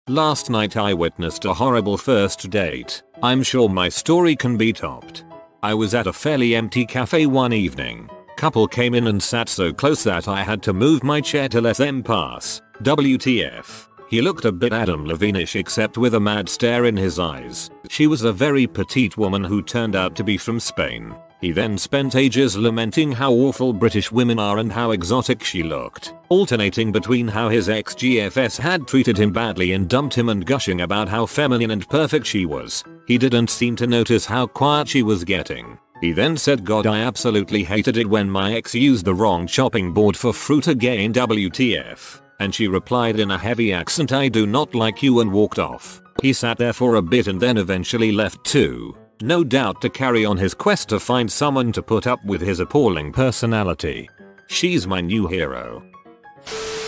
Last night I witnessed a horrible first date. I'm sure my story can be topped. I was at a fairly empty cafe one evening. Couple came in and sat so close that I had to move my chair to let them pass. WTF. He looked a bit Adam Levine-ish except with a mad stare in his eyes. She was a very petite woman who turned out to be from Spain. He then spent ages lamenting how awful British women are and how exotic she looked, alternating between how his ex-GFS had treated him badly and dumped him and gushing about how feminine and perfect she was. He didn't seem to notice how quiet she was getting. He then said, "God, I absolutely hated it when my ex used the wrong chopping board for fruit again, WTF. And she replied in a heavy accent, "I do not like you," and walked off. He sat there for a bit and then eventually left too. No doubt to carry on his quest to find someone to put up with his appalling personality. She's my new hero.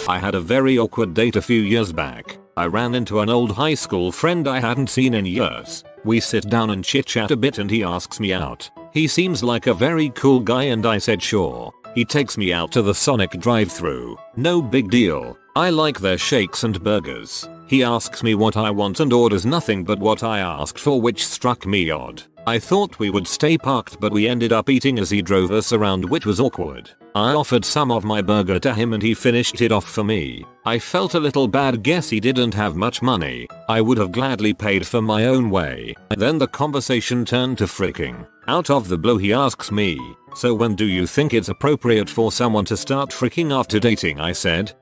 I had a very awkward date a few years back. I ran into an old high school friend I hadn't seen in years. We sit down and chit chat a bit and he asks me out. He seems like a very cool guy and I said sure. He takes me out to the Sonic drive-thru. No big deal. I like their shakes and burgers. He asks me what I want and orders nothing but what I asked for, which struck me odd. I thought we would stay parked but we ended up eating as he drove us around, which was awkward. I offered some of my burger to him and he finished it off for me. I felt a little bad, guess he didn't have much money. I would have gladly paid for my own way. Then the conversation turned to fricking. Out of the blue he asks me, "So when do you think it's appropriate for someone to start fricking after dating?" I said,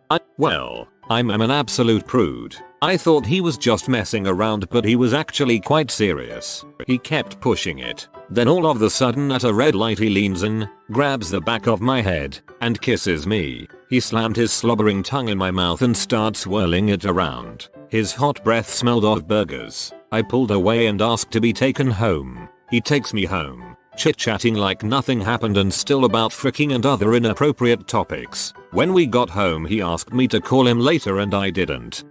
I'm an absolute prude. I thought he was just messing around but he was actually quite serious. He kept pushing it. Then all of a sudden at a red light he leans in, grabs the back of my head, and kisses me. He slammed his slobbering tongue in my mouth and starts swirling it around. His hot breath smelled of burgers. I pulled away and asked to be taken home. He takes me home, chit-chatting like nothing happened and still about fricking and other inappropriate topics. When we got home he asked me to call him later and I didn't.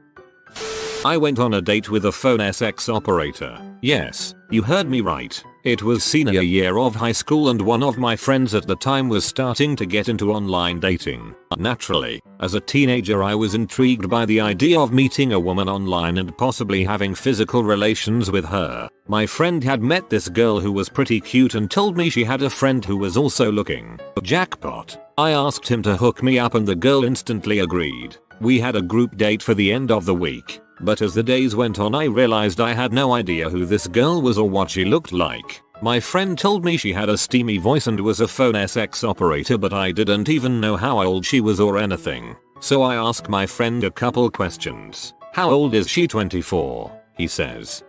I went on a date with a phone sex operator. Yes, you heard me right. It was senior year of high school and one of my friends at the time was starting to get into online dating. Naturally, as a teenager I was intrigued by the idea of meeting a woman online and possibly having physical relations with her. My friend had met this girl who was pretty cute and told me she had a friend who was also looking. Jackpot. I asked him to hook me up and the girl instantly agreed. We had a group date for the end of the week. But as the days went on I realized I had no idea who this girl was or what she looked like. My friend told me she had a steamy voice and was a phone sex operator, but I didn't even know how old she was or anything. So I asked my friend a couple questions. How old is she? 24. He says,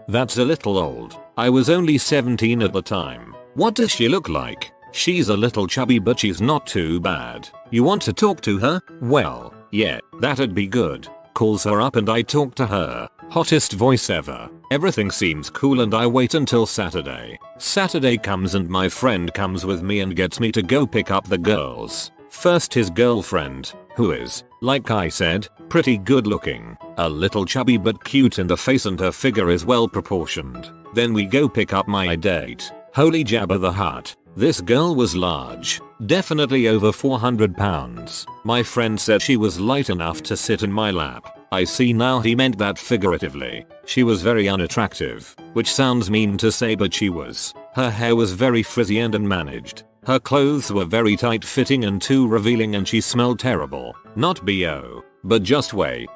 that's a little old. I was only 17 at the time. What does she look like? She's a little chubby but she's not too bad. You want to talk to her? Well, yeah, that'd be good. Calls her up and I talk to her. Hottest voice ever. Everything seems cool and I wait until Saturday. Saturday comes and my friend comes with me and gets me to go pick up the girls. First his girlfriend, who is, like I said, pretty good looking. A little chubby but cute in the face and her figure is well proportioned. Then we go pick up my date. Holy Jabba the Hutt. This girl was large. Definitely over 400 pounds. My friend said she was light enough to sit in my lap. I see now he meant that figuratively. She was very unattractive, which sounds mean to say but she was. Her hair was very frizzy and unmanaged. Her clothes were very tight fitting and too revealing and she smelled terrible. Not BO, but just way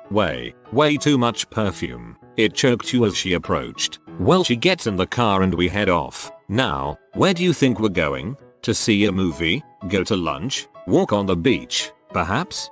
too much perfume. It choked you as she approached. Well, she gets in the car and we head off. Now, where do you think we're going? To see a movie? Go to lunch? Walk on the beach? Perhaps?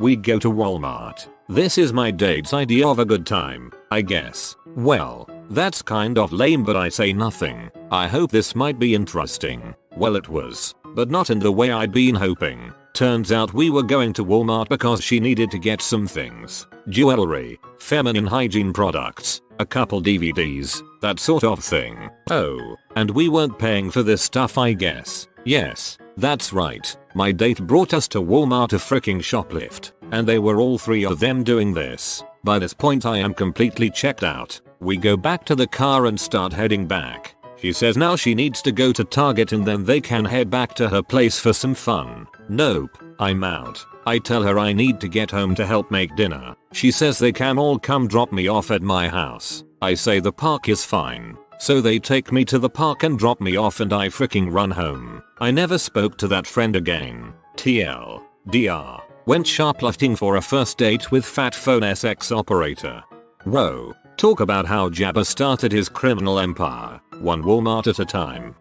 We go to Walmart. This is my date's idea of a good time, I guess. Well, that's kind of lame but I say nothing. I hope this might be interesting. Well, it was, but not in the way I'd been hoping. Turns out we were going to Walmart because she needed to get some things. Jewelry, feminine hygiene products, a couple DVDs, that sort of thing. Oh, and we weren't paying for this stuff, I guess. Yes, that's right. My date brought us to Walmart to fricking shoplift, and they were all three of them doing this. By this point I am completely checked out. We go back to the car and start heading back. She says now she needs to go to Target and then they can head back to her place for some fun. Nope, I'm out. I tell her I need to get home to help make dinner. She says they can all come drop me off at my house. I say the park is fine. So they take me to the park and drop me off and I freaking run home. I never spoke to that friend again. TLDR. Went shoplifting for a first date with fat phone SX operator. Whoa. Talk about how Jabba started his criminal empire, one Walmart at a time.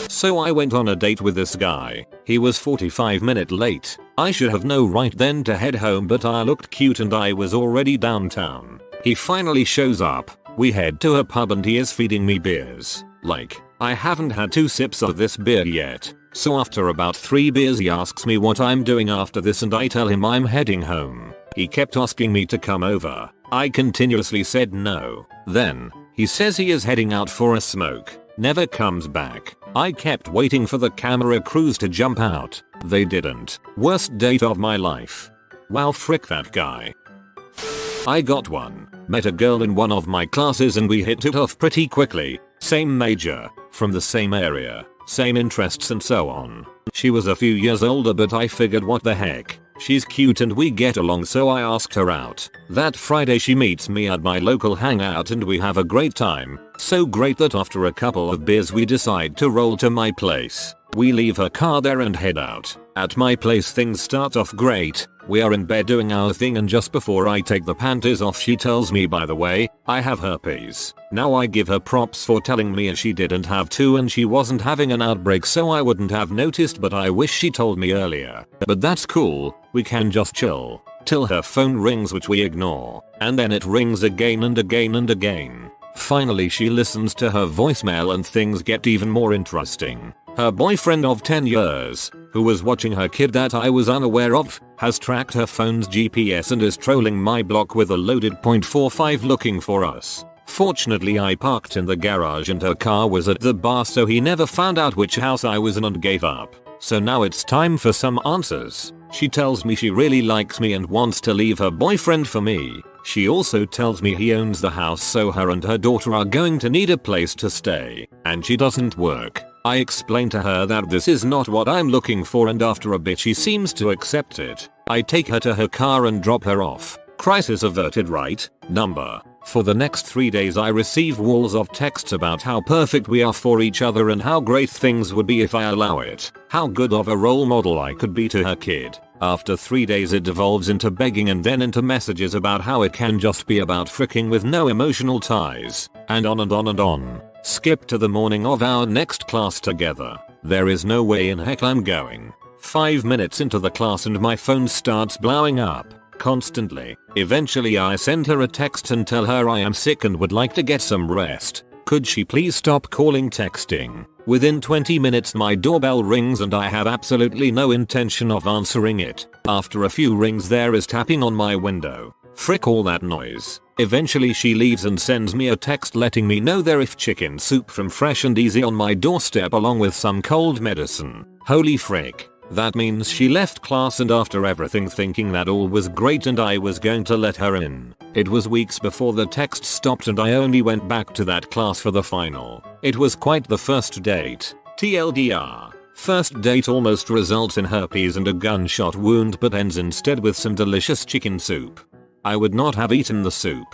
So I went on a date with this guy. He was 45 minutes late. I should have known right then to head home, but I looked cute and I was already downtown. He finally shows up. We head to a pub and he is feeding me beers. Like, I haven't had 2 sips of this beer yet. So after about 3 beers he asks me what I'm doing after this and I tell him I'm heading home. He kept asking me to come over. I continuously said no. Then, he says he is heading out for a smoke. Never comes back. I kept waiting for the camera crews to jump out. They didn't. Worst date of my life. Wow, frick that guy. I got one. Met a girl in one of my classes and we hit it off pretty quickly. Same major, from the same area, same interests and so on. She was a few years older but I figured what the heck. She's cute and we get along, so I asked her out. That Friday she meets me at my local hangout and we have a great time. So great that after a couple of beers we decide to roll to my place. We leave her car there and head out. At my place things start off great. We are in bed doing our thing and just before I take the panties off she tells me, by the way, I have herpes. Now I give her props for telling me, and she didn't have to and she wasn't having an outbreak so I wouldn't have noticed, but I wish she told me earlier. But that's cool, we can just chill. Till her phone rings, which we ignore. And then it rings again and again and again. Finally she listens to her voicemail and things get even more interesting. Her boyfriend of 10 years, who was watching her kid that I was unaware of, has tracked her phone's GPS and is trolling my block with a loaded .45 looking for us. Fortunately I parked in the garage and her car was at the bar, so he never found out which house I was in and gave up. So now it's time for some answers. She tells me she really likes me and wants to leave her boyfriend for me. She also tells me he owns the house, so her and her daughter are going to need a place to stay, and she doesn't work. I explain to her that this is not what I'm looking for and after a bit she seems to accept it. I take her to her car and drop her off. Crisis averted, right? Number. For the next 3 days I receive walls of texts about how perfect we are for each other and how great things would be if I allow it. How good of a role model I could be to her kid. After 3 days it devolves into begging and then into messages about how it can just be about fricking with no emotional ties. And on and on and on. Skip to the morning of our next class together. There is no way in heck I'm going. 5 minutes into the class and my phone starts blowing up. Constantly. Eventually I send her a text and tell her I am sick and would like to get some rest. Could she please stop calling texting? Within 20 minutes my doorbell rings and I have absolutely no intention of answering it. After a few rings there is tapping on my window. Frick all that noise. Eventually she leaves and sends me a text letting me know there is chicken soup from Fresh and Easy on my doorstep along with some cold medicine. Holy frick. That means she left class and after everything thinking that all was great and I was going to let her in. It was weeks before the text stopped and I only went back to that class for the final. It was quite the first date. TLDR. First date almost results in herpes and a gunshot wound but ends instead with some delicious chicken soup. I would not have eaten the soup.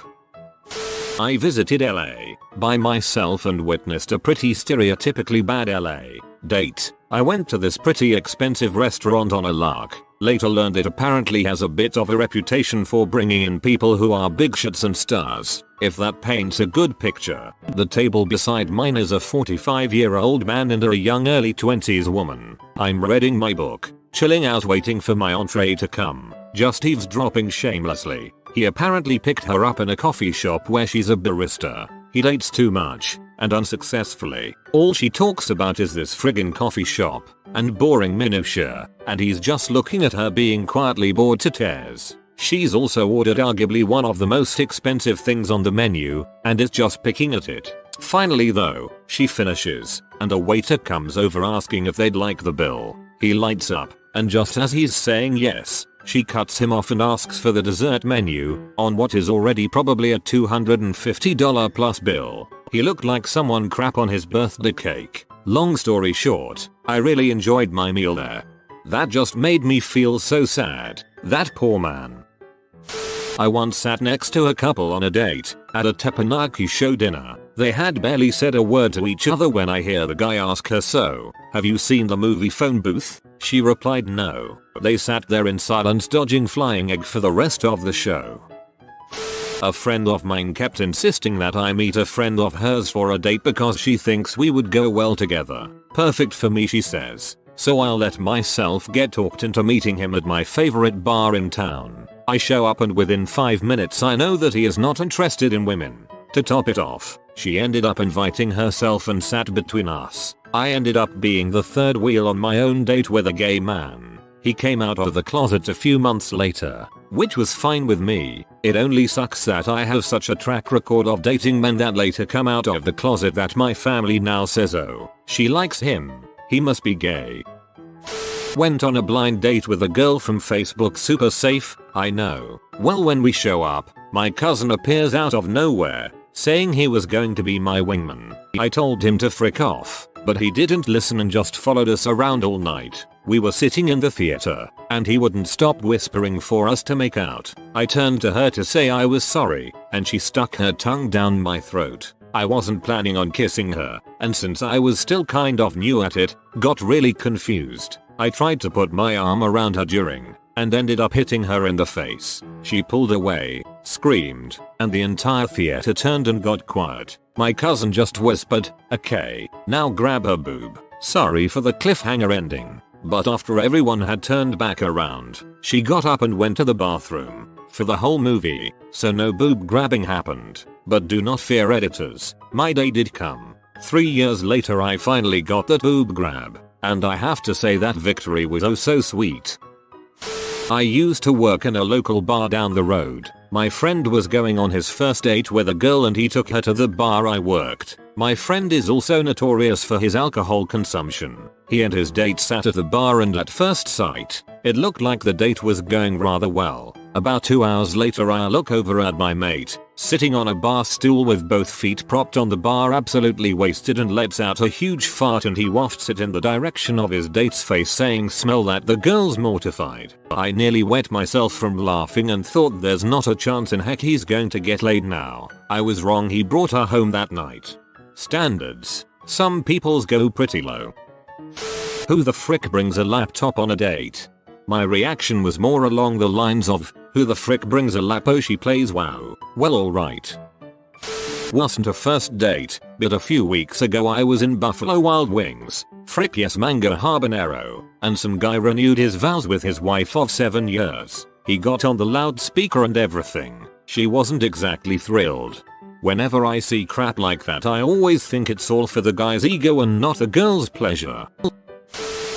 I visited LA by myself and witnessed a pretty stereotypically bad LA date. I went to this pretty expensive restaurant on a lark. Later learned it apparently has a bit of a reputation for bringing in people who are big shots and stars. If that paints a good picture. The table beside mine is a 45-year-old man and a young early 20s woman. I'm reading my book, chilling out waiting for my entree to come, just eavesdropping shamelessly. He apparently picked her up in a coffee shop where she's a barista. He dates too much, and unsuccessfully. All she talks about is this friggin' coffee shop, and boring minutia, and he's just looking at her being quietly bored to tears. She's also ordered arguably one of the most expensive things on the menu, and is just picking at it. Finally though, she finishes, and a waiter comes over asking if they'd like the bill. He lights up, and just as he's saying yes, she cuts him off and asks for the dessert menu, on what is already probably a $250 plus bill. He looked like someone crap on his birthday cake. Long story short, I really enjoyed my meal there. That just made me feel so sad. That poor man. I once sat next to a couple on a date at a teppanyaki show dinner. They had barely said a word to each other when I hear the guy ask her, "So, have you seen the movie Phone Booth?" She replied no. They sat there in silence dodging flying egg for the rest of the show. A friend of mine kept insisting that I meet a friend of hers for a date because she thinks we would go well together. Perfect for me, she says. So I'll let myself get talked into meeting him at my favorite bar in town. I show up and within 5 minutes I know that he is not interested in women. To top it off, she ended up inviting herself and sat between us. I ended up being the third wheel on my own date with a gay man. He came out of the closet a few months later, which was fine with me. It only sucks that I have such a track record of dating men that later come out of the closet that my family now says, "Oh, she likes him. He must be gay." Went on a blind date with a girl from Facebook. Super safe, I know. Well, when we show up, my cousin appears out of nowhere, saying he was going to be my wingman. I told him to frick off, but he didn't listen and just followed us around all night. We were sitting in the theater, and he wouldn't stop whispering for us to make out. I turned to her to say I was sorry, and she stuck her tongue down my throat. I wasn't planning on kissing her, and since I was still kind of new at it, got really confused. I tried to put my arm around her during, and ended up hitting her in the face. She pulled away, screamed, and the entire theater turned and got quiet. My cousin just whispered, "Okay, now grab her boob." Sorry for the cliffhanger ending, but after everyone had turned back around, she got up and went to the bathroom for the whole movie, so no boob grabbing happened. But do not fear, editors, my day did come. 3 years later I finally got that boob grab, and I have to say that victory was oh so sweet. I used to work in a local bar down the road. My friend was going on his first date with a girl and he took her to the bar I worked. My friend is also notorious for his alcohol consumption. He and his date sat at the bar and at first sight, it looked like the date was going rather well. About 2 hours later I look over at my mate, sitting on a bar stool with both feet propped on the bar, absolutely wasted, and lets out a huge fart and he wafts it in the direction of his date's face saying, "Smell that." The girl's mortified. I nearly wet myself from laughing and thought there's not a chance in heck he's going to get laid now. I was wrong, he brought her home that night. Standards. Some people's go pretty low. Who the frick brings a laptop on a date? My reaction was more along the lines of, who the frick brings a lap? Oh, she plays WoW. Well, alright. Wasn't a first date, but a few weeks ago I was in Buffalo Wild Wings, frick yes, mango habanero, and some guy renewed his vows with his wife of 7 years. He got on the loudspeaker and everything. She wasn't exactly thrilled. Whenever I see crap like that I always think it's all for the guy's ego and not the girl's pleasure.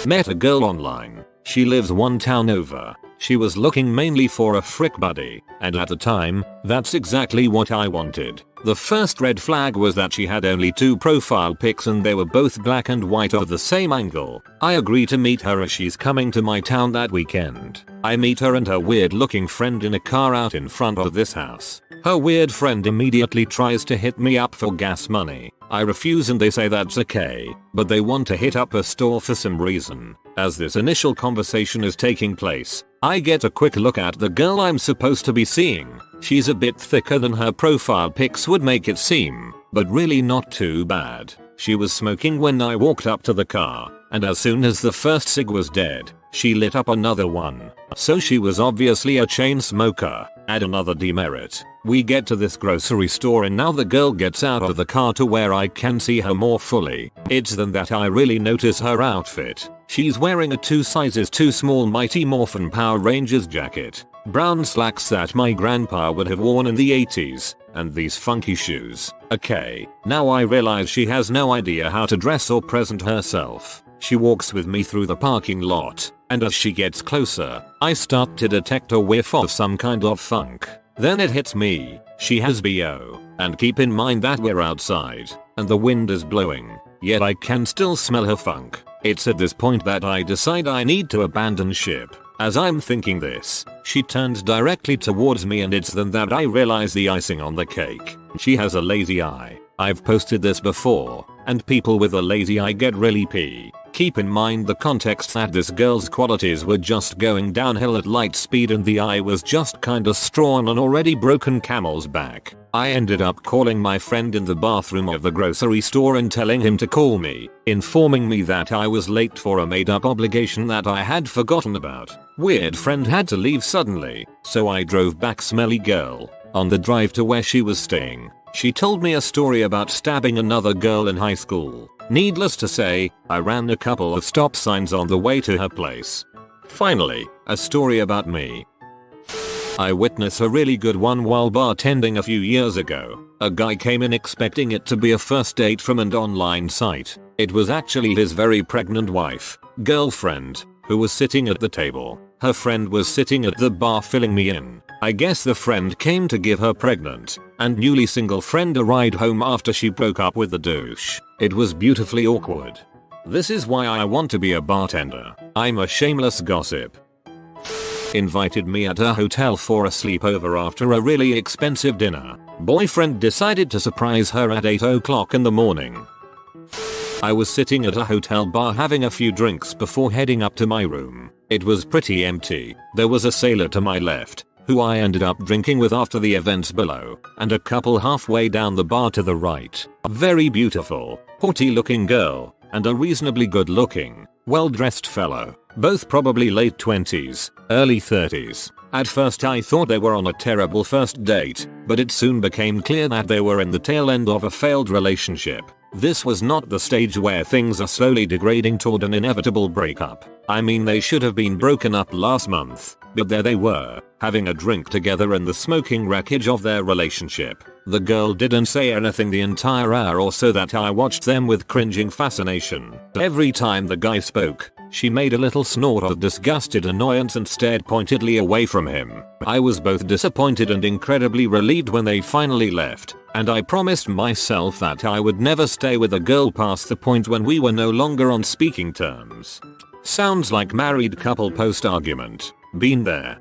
Met a girl online. She lives one town over. She was looking mainly for a frick buddy, and at the time, that's exactly what I wanted. The first red flag was that she had only 2 profile pics and they were both black and white of the same angle. I agree to meet her as she's coming to my town that weekend. I meet her and her weird looking friend in a car out in front of this house. Her weird friend immediately tries to hit me up for gas money. I refuse and they say that's okay, but they want to hit up a store for some reason. As this initial conversation is taking place, I get a quick look at the girl I'm supposed to be seeing. She's a bit thicker than her profile pics would make it seem, but really not too bad. She was smoking when I walked up to the car, and as soon as the first cig was dead, she lit up another one. So she was obviously a chain smoker. Add another demerit. We get to this grocery store and now the girl gets out of the car to where I can see her more fully. It's then that I really notice her outfit. She's wearing a 2 sizes too small Mighty Morphin Power Rangers jacket, brown slacks that my grandpa would have worn in the 80s, and these funky shoes. Okay, now I realize she has no idea how to dress or present herself. She walks with me through the parking lot, and as she gets closer, I start to detect a whiff of some kind of funk. Then it hits me, she has BO, and keep in mind that we're outside, and the wind is blowing, yet I can still smell her funk. It's at this point that I decide I need to abandon ship. As I'm thinking this, she turns directly towards me and it's then that I realize the icing on the cake. She has a lazy eye. I've posted this before, and people with a lazy eye get really pee. Keep in mind the context that this girl's qualities were just going downhill at light speed and the eye was just kinda straw on an already broken camel's back. I ended up calling my friend in the bathroom of the grocery store and telling him to call me, informing me that I was late for a made up obligation that I had forgotten about. Weird friend had to leave suddenly, so I drove back smelly girl. On the drive to where she was staying, she told me a story about stabbing another girl in high school. Needless to say, I ran a couple of stop signs on the way to her place. Finally, a story about me. I witnessed a really good one while bartending a few years ago. A guy came in expecting it to be a first date from an online site. It was actually his very pregnant wife, girlfriend, who was sitting at the table. Her friend was sitting at the bar filling me in. I guess the friend came to give her pregnant and newly single friend a ride home after she broke up with the douche. It was beautifully awkward. This is why I want to be a bartender. I'm a shameless gossip. Invited me at her hotel for a sleepover after a really expensive dinner. Boyfriend decided to surprise her at 8 o'clock in the morning. I was sitting at a hotel bar having a few drinks before heading up to my room. It was pretty empty. There was a sailor to my left, who I ended up drinking with after the events below, and a couple halfway down the bar to the right. A very beautiful, haughty looking girl, and a reasonably good looking, well dressed fellow, both probably late 20s, early 30s. At first I thought they were on a terrible first date, but it soon became clear that they were in the tail end of a failed relationship. This was not the stage where things are slowly degrading toward an inevitable breakup. I mean, they should have been broken up last month, but there they were, having a drink together in the smoking wreckage of their relationship. The girl didn't say anything the entire hour or so that I watched them with cringing fascination. Every time the guy spoke, she made a little snort of disgusted annoyance and stared pointedly away from him. I was both disappointed and incredibly relieved when they finally left, and I promised myself that I would never stay with a girl past the point when we were no longer on speaking terms. Sounds like married couple post argument. Been there.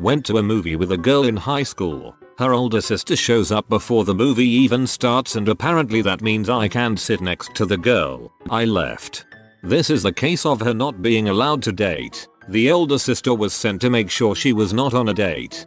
Went to a movie with a girl in high school. Her older sister shows up before the movie even starts and apparently that means I can't sit next to the girl. I left. This is the case of her not being allowed to date. The older sister was sent to make sure she was not on a date.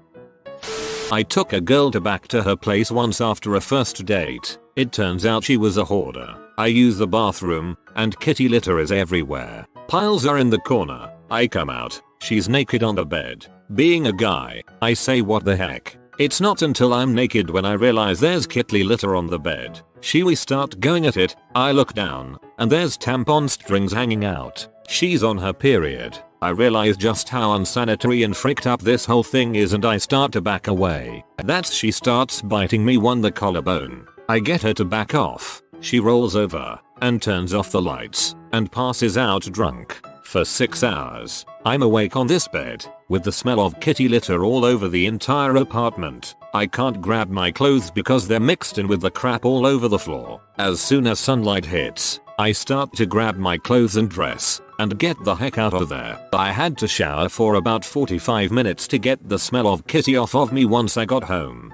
I took a girl back to her place once after a first date. It turns out she was a hoarder. I use the bathroom, and kitty litter is everywhere. Piles are in the corner. I come out. She's naked on the bed. Being a guy, I say what the heck. It's not until I'm naked when I realize there's kitty litter on the bed. We start going at it. I look down, and there's tampon strings hanging out. She's on her period. I realize just how unsanitary and fricked up this whole thing is and I start to back away. That's she starts biting me on the collarbone. I get her to back off. She rolls over and turns off the lights and passes out drunk. For 6 hours, I'm awake on this bed with the smell of kitty litter all over the entire apartment. I can't grab my clothes because they're mixed in with the crap all over the floor. As soon as sunlight hits, I start to grab my clothes and dress and get the heck out of there. I had to shower for about 45 minutes to get the smell of kitty off of me once I got home.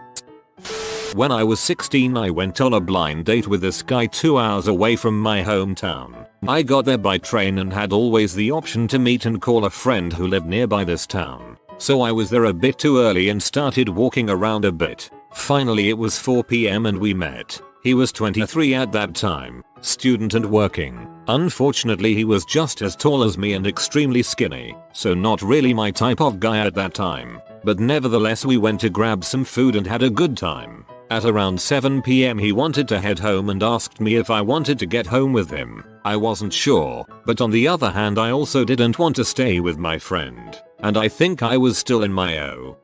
When I was 16 I went on a blind date with this guy 2 hours away from my hometown. I got there by train and had always the option to meet and call a friend who lived nearby this town. So I was there a bit too early and started walking around a bit. Finally it was 4 PM and we met. He was 23 at that time, student and working. Unfortunately he was just as tall as me and extremely skinny, so not really my type of guy at that time. But nevertheless we went to grab some food and had a good time. At around 7 PM he wanted to head home and asked me if I wanted to get home with him. I wasn't sure, but on the other hand I also didn't want to stay with my friend. And I think I was still in my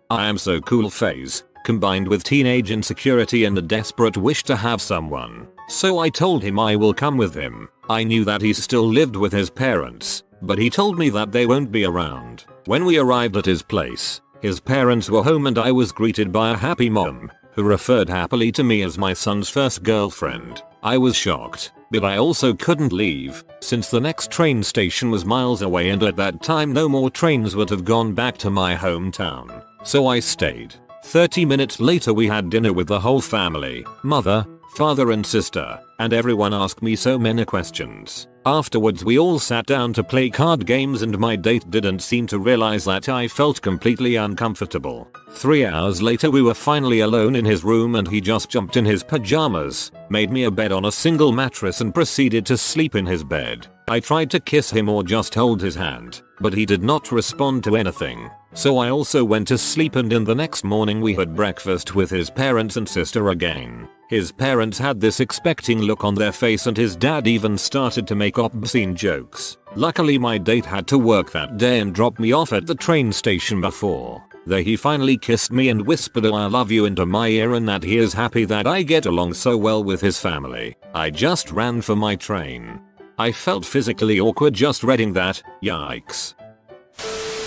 I am so cool phase, combined with teenage insecurity and a desperate wish to have someone. So I told him I will come with him. I knew that he still lived with his parents, but he told me that they won't be around. When we arrived at his place, his parents were home and I was greeted by a happy mom, who referred happily to me as my son's first girlfriend. I was shocked, but I also couldn't leave, since the next train station was miles away and at that time no more trains would have gone back to my hometown. So I stayed. 30 minutes later we had dinner with the whole family, mother, father and sister, and everyone asked me so many questions. Afterwards we all sat down to play card games and my date didn't seem to realize that I felt completely uncomfortable. 3 hours later we were finally alone in his room and he just jumped in his pajamas, made me a bed on a single mattress and proceeded to sleep in his bed. I tried to kiss him or just hold his hand, but he did not respond to anything. So I also went to sleep and in the next morning we had breakfast with his parents and sister again. His parents had this expecting look on their face and his dad even started to make obscene jokes. Luckily my date had to work that day and dropped me off at the train station before. There he finally kissed me and whispered "I love you" into my ear and that he is happy that I get along so well with his family. I just ran for my train. I felt physically awkward just reading that, yikes.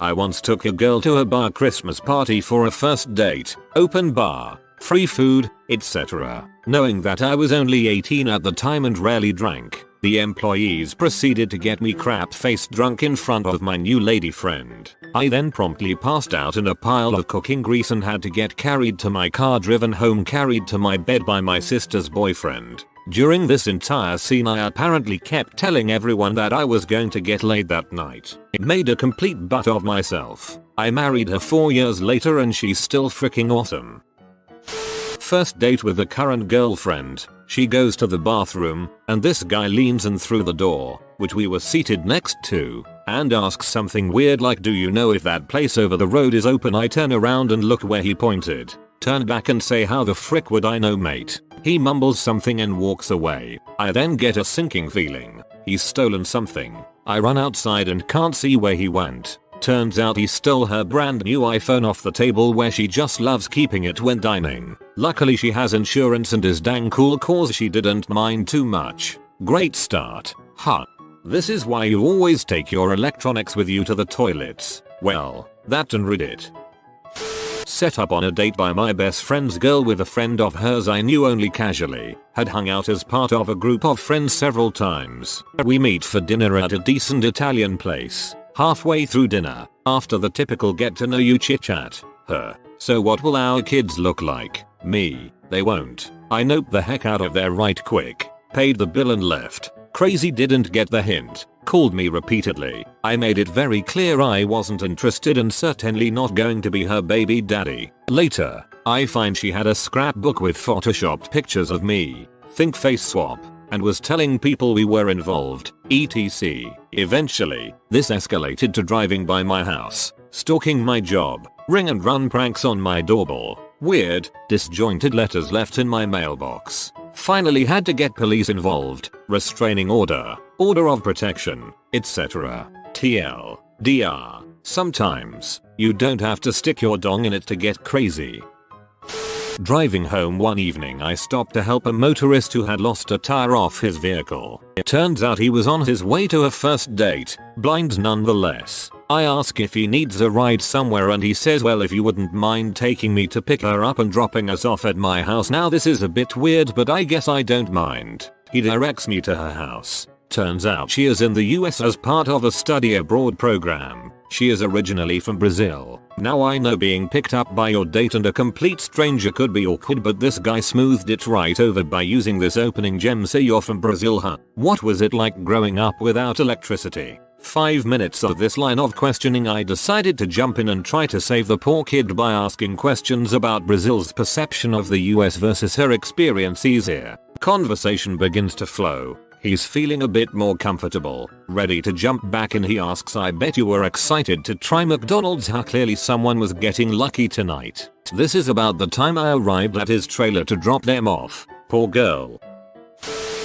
I once took a girl to a bar Christmas party for a first date, open bar, free food, etc. Knowing that I was only 18 at the time and rarely drank, the employees proceeded to get me crap-faced drunk in front of my new lady friend. I then promptly passed out in a pile of cooking grease and had to get carried to my car, driven home, carried to my bed by my sister's boyfriend. During this entire scene I apparently kept telling everyone that I was going to get laid that night. It made a complete butt of myself. I married her 4 years later and she's still freaking awesome. First date with the current girlfriend. She goes to the bathroom and this guy leans in through the door, which we were seated next to, and asks something weird like, "Do you know if that place over the road is open?" I turn around and look where he pointed. Turn back and say, "How the frick would I know, mate?" He mumbles something and walks away. I then get a sinking feeling. He's stolen something. I run outside and can't see where he went. Turns out he stole her brand new iPhone off the table where she just loves keeping it when dining. Luckily she has insurance and is dang cool cause she didn't mind too much. Great start. Huh. This is why you always take your electronics with you to the toilets. Well, that and Reddit. Set up on a date by my best friend's girl with a friend of hers I knew only casually. Had hung out as part of a group of friends several times. We meet for dinner at a decent Italian place. Halfway through dinner, after the typical get to know you chit chat, her, "So what will our kids look like?" Me, "They won't." I noped the heck out of there right quick. Paid the bill and left. Crazy didn't get the hint. Called me repeatedly. I made it very clear I wasn't interested and certainly not going to be her baby daddy. Later, I find she had a scrapbook with photoshopped pictures of me, think face swap, and was telling people we were involved, etc. Eventually, this escalated to driving by my house, stalking my job, ring and run pranks on my doorbell, weird, disjointed letters left in my mailbox. Finally had to get police involved, restraining order, order of protection, etc. TL, DR. Sometimes, you don't have to stick your dong in it to get crazy. Driving home one evening I stopped to help a motorist who had lost a tire off his vehicle. It turns out he was on his way to a first date, blind nonetheless. I ask if he needs a ride somewhere and he says, "Well, if you wouldn't mind taking me to pick her up and dropping us off at my house." Now this is a bit weird but I guess I don't mind. He directs me to her house. Turns out she is in the US as part of a study abroad program. She is originally from Brazil. Now I know being picked up by your date and a complete stranger could be awkward, but this guy smoothed it right over by using this opening gem. "Say you're from Brazil, huh? What was it like growing up without electricity?" 5 minutes of this line of questioning I decided to jump in and try to save the poor kid by asking questions about Brazil's perception of the US versus her experiences here. Conversation begins to flow. He's feeling a bit more comfortable, ready to jump back in. He asks, "I bet you were excited to try McDonald's, huh?" Clearly someone was getting lucky tonight. This is about the time I arrived at his trailer to drop them off. Poor girl.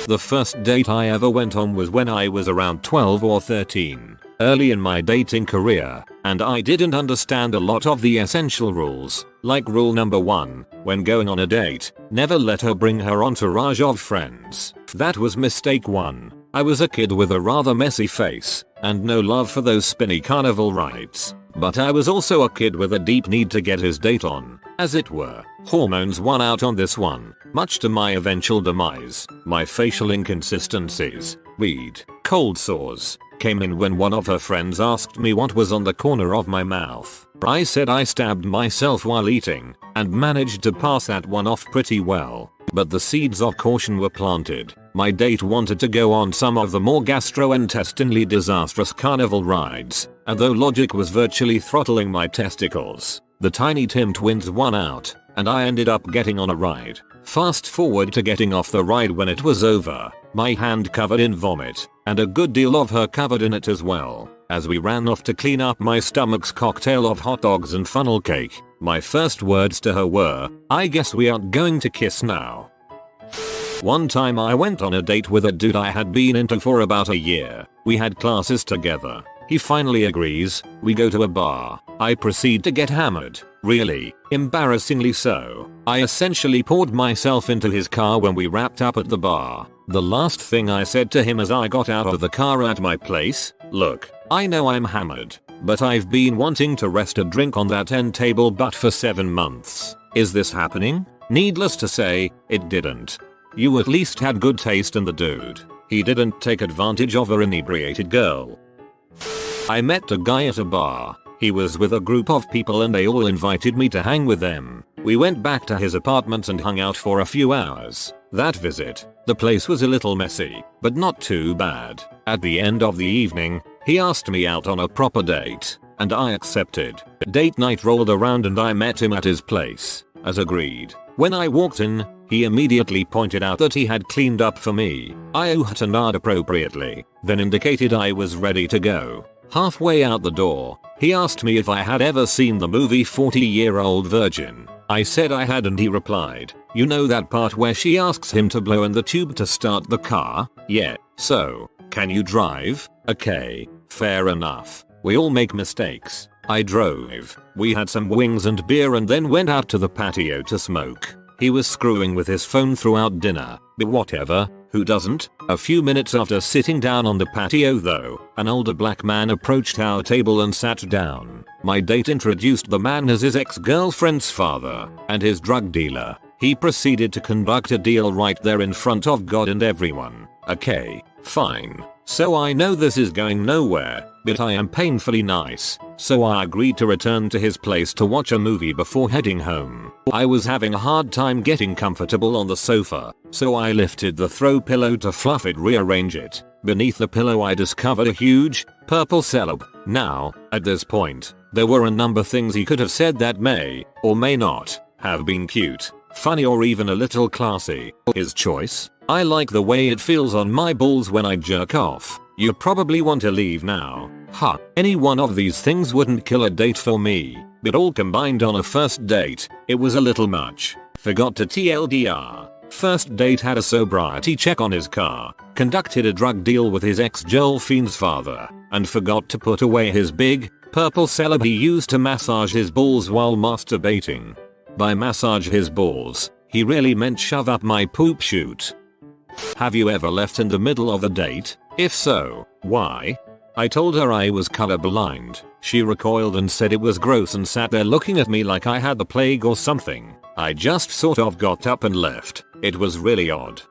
The first date I ever went on was when I was around 12 or 13, early in my dating career, and I didn't understand a lot of the essential rules, like rule number 1, when going on a date, never let her bring her entourage of friends. That was mistake 1. I was a kid with a rather messy face, and no love for those spinny carnival rides. But I was also a kid with a deep need to get his date on, as it were. Hormones won out on this one, much to my eventual demise. My facial inconsistencies, weed, cold sores, came in when one of her friends asked me what was on the corner of my mouth. I said I stabbed myself while eating, and managed to pass that one off pretty well. But the seeds of caution were planted. My date wanted to go on some of the more gastrointestinally disastrous carnival rides, and though logic was virtually throttling my testicles, the Tiny Tim twins won out, and I ended up getting on a ride. Fast forward to getting off the ride when it was over, my hand covered in vomit, and a good deal of her covered in it as well. As we ran off to clean up my stomach's cocktail of hot dogs and funnel cake, my first words to her were, "I guess we aren't going to kiss now." One time I went on a date with a dude I had been into for about a year. We had classes together. He finally agrees. We go to a bar. I proceed to get hammered. Really, embarrassingly so. I essentially poured myself into his car when we wrapped up at the bar. The last thing I said to him as I got out of the car at my place, "Look, I know I'm hammered, but I've been wanting to rest a drink on that end table but for 7 months. Is this happening?" Needless to say, it didn't. You at least had good taste in the dude. He didn't take advantage of an inebriated girl. I met a guy at a bar. He was with a group of people and they all invited me to hang with them. We went back to his apartment and hung out for a few hours. That visit, the place was a little messy, but not too bad. At the end of the evening, he asked me out on a proper date, and I accepted. Date night rolled around and I met him at his place, as agreed. When I walked in, he immediately pointed out that he had cleaned up for me. I oohed and ahed appropriately, then indicated I was ready to go. Halfway out the door, he asked me if I had ever seen the movie 40-Year-Old Virgin. I said I had and he replied, "You know that part where she asks him to blow in the tube to start the car? Yeah, so, can you drive? Okay, fair enough. We all make mistakes." I drove. We had some wings and beer and then went out to the patio to smoke. He was screwing with his phone throughout dinner, but whatever, who doesn't? A few minutes after sitting down on the patio though, an older black man approached our table and sat down. My date introduced the man as his ex-girlfriend's father and his drug dealer. He proceeded to conduct a deal right there in front of God and everyone. Okay, fine. So I know this is going nowhere, but I am painfully nice, so I agreed to return to his place to watch a movie before heading home. I was having a hard time getting comfortable on the sofa, so I lifted the throw pillow to fluff it, rearrange it. Beneath the pillow I discovered a huge, purple celeb. Now, at this point, there were a number of things he could have said that may, or may not, have been cute, funny or even a little classy. His choice. I like the way it feels on my balls when I jerk off. You probably want to leave now. Huh. Any one of these things wouldn't kill a date for me, but all combined on a first date, it was a little much. Forgot to TLDR. First date had a sobriety check on his car, conducted a drug deal with his ex-girlfriend's father, and forgot to put away his big, purple celeb he used to massage his balls while masturbating. By massage his balls, he really meant shove up my poop chute. Have you ever left in the middle of a date? If so, why? I told her I was colorblind. She recoiled and said it was gross and sat there looking at me like I had the plague or something. I just sort of got up and left. It was really odd.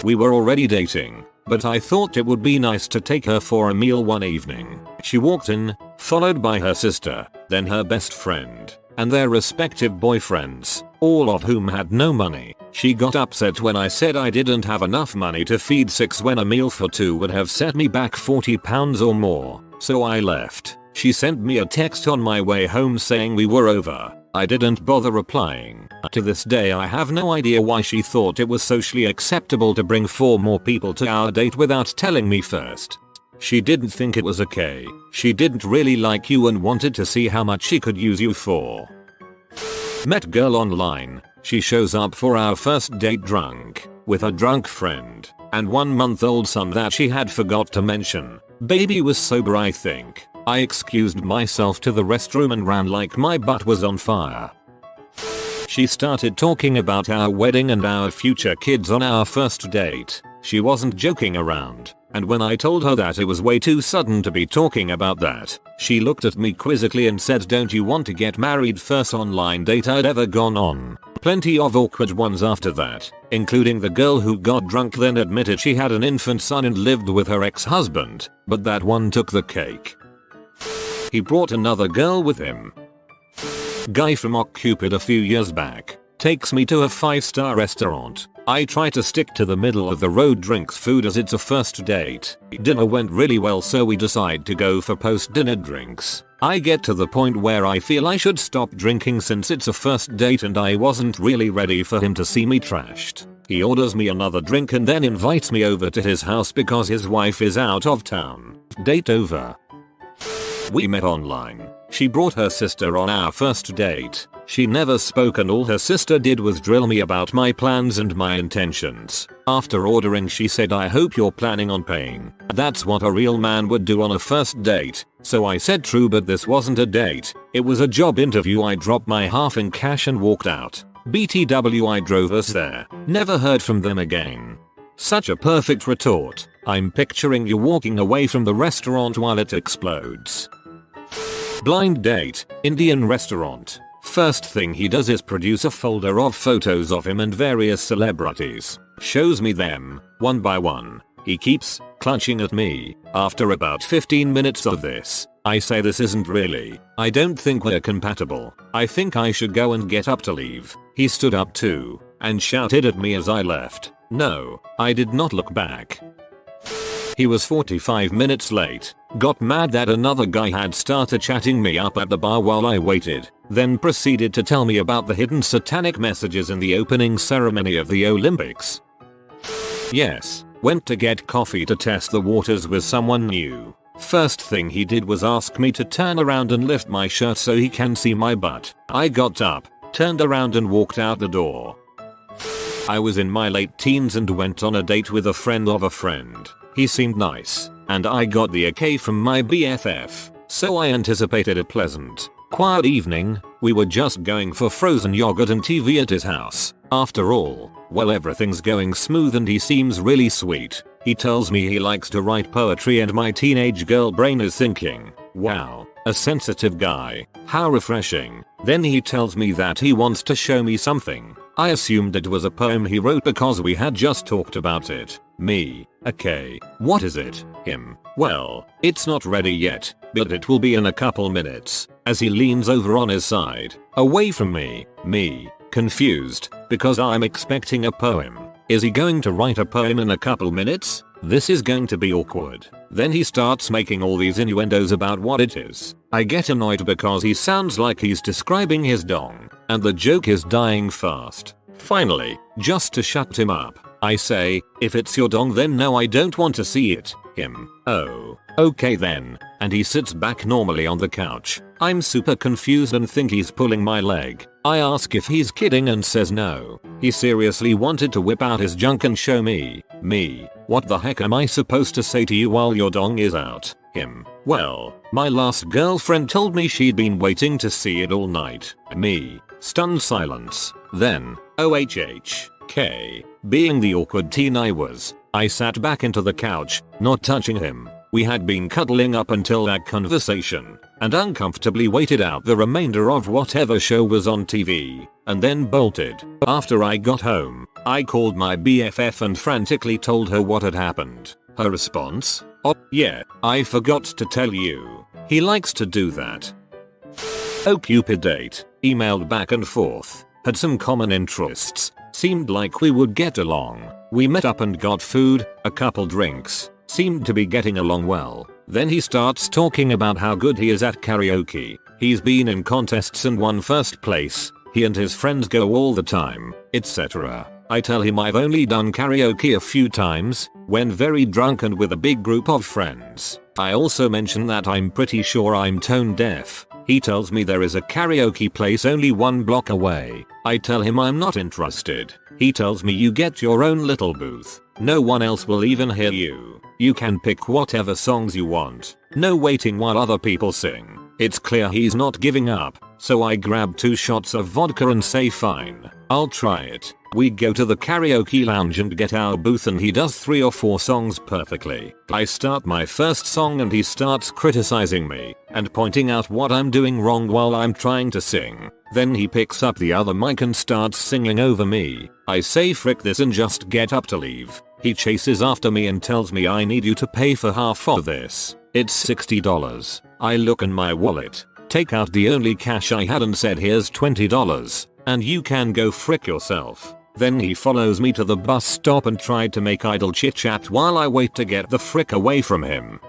We were already dating, but I thought it would be nice to take her for a meal one evening. She walked in, followed by her sister, then her best friend, and their respective boyfriends, all of whom had no money. She got upset when I said I didn't have enough money to feed 6 when a meal for 2 would have set me back £40 or more, so I left. She sent me a text on my way home saying we were over. I didn't bother replying. To this day I have no idea why she thought it was socially acceptable to bring 4 more people to our date without telling me first. She didn't think it was okay. She didn't really like you and wanted to see how much she could use you for. Met girl online. She shows up for our first date drunk, with a drunk friend, and 1-month-old son that she had forgot to mention. Baby was sober I think. I excused myself to the restroom and ran like my butt was on fire. She started talking about our wedding and our future kids on our first date. She wasn't joking around, and when I told her that it was way too sudden to be talking about that, she looked at me quizzically and said, "Don't you want to get married?" First online date I'd ever gone on. Plenty of awkward ones after that, including the girl who got drunk then admitted she had an infant son and lived with her ex-husband, but that one took the cake. He brought another girl with him. Guy from OkCupid a few years back. Takes me to a 5-star restaurant. I try to stick to the middle of the road drinks food as it's a first date. Dinner went really well, so we decide to go for post-dinner drinks. I get to the point where I feel I should stop drinking since it's a first date and I wasn't really ready for him to see me trashed. He orders me another drink and then invites me over to his house because his wife is out of town. Date over. We met online. She brought her sister on our first date. She never spoke and all her sister did was drill me about my plans and my intentions. After ordering, she said, "I hope you're planning on paying." That's what a real man would do on a first date. So I said true, but this wasn't a date. It was a job interview. I dropped my half in cash and walked out. BTW, I drove us there. Never heard from them again. Such a perfect retort. I'm picturing you walking away from the restaurant while it explodes. Blind date, Indian restaurant. First thing he does is produce a folder of photos of him and various celebrities. Shows me them, one by one. He keeps clutching at me. After about 15 minutes of this, I say, "This isn't really. I don't think we're compatible. I think I should go and get up to leave." He stood up too, and shouted at me as I left. No, I did not look back. He was 45 minutes late. Got mad that another guy had started chatting me up at the bar while I waited, then proceeded to tell me about the hidden satanic messages in the opening ceremony of the Olympics. Yes, went to get coffee to test the waters with someone new. First thing he did was ask me to turn around and lift my shirt so he can see my butt. I got up, turned around and walked out the door. I was in my late teens and went on a date with a friend of a friend. He seemed nice, and I got the okay from my BFF, so I anticipated a pleasant, quiet evening. We were just going for frozen yogurt and TV at his house. After all, well, everything's going smooth and he seems really sweet. He tells me he likes to write poetry and my teenage girl brain is thinking, wow, a sensitive guy, how refreshing. Then he tells me that he wants to show me something. I assumed it was a poem he wrote because we had just talked about it. Me, okay, what is it? Him, well, it's not ready yet, but it will be in a couple minutes. As he leans over on his side, away from me, confused, because I'm expecting a poem. Is he going to write a poem in a couple minutes? This is going to be awkward. Then he starts making all these innuendos about what it is. I get annoyed because he sounds like he's describing his dong, and the joke is dying fast. Finally, just to shut him up, I say, "If it's your dong then no, I don't want to see it." Him, "Oh, okay then," and he sits back normally on the couch. I'm super confused and think he's pulling my leg. I ask if he's kidding and says no. He seriously wanted to whip out his junk and show me. What the heck am I supposed to say to you while your dong is out? Him, well, my last girlfriend told me she'd been waiting to see it all night. Me, stunned silence. Then, OHHK, being the awkward teen I was, I sat back into the couch, not touching him. We had been cuddling up until that conversation, and uncomfortably waited out the remainder of whatever show was on TV, and then bolted. After I got home, I called my BFF and frantically told her what had happened. Her response? "Oh, yeah, I forgot to tell you. He likes to do that." OkCupid date, emailed back and forth, had some common interests, seemed like we would get along. We met up and got food, a couple drinks. Seemed to be getting along well. Then he starts talking about how good he is at karaoke. He's been in contests and won first place. He and his friends go all the time, etc. I tell him I've only done karaoke a few times, when very drunk and with a big group of friends. I also mention that I'm pretty sure I'm tone deaf. He tells me there is a karaoke place only 1 block away. I tell him I'm not interested. He tells me you get your own little booth. No one else will even hear you. You can pick whatever songs you want. No waiting while other people sing. It's clear he's not giving up, so I grab 2 shots of vodka and say fine, I'll try it. We go to the karaoke lounge and get our booth and he does 3 or 4 songs perfectly. I start my first song and he starts criticizing me and pointing out what I'm doing wrong while I'm trying to sing. Then he picks up the other mic and starts singing over me. I say frick this and just get up to leave. He chases after me and tells me I need you to pay for half of this. It's $60. I look in my wallet, take out the only cash I had and said here's $20. and you can go frick yourself. Then he follows me to the bus stop and tried to make idle chit chat while I wait to get the frick away from him.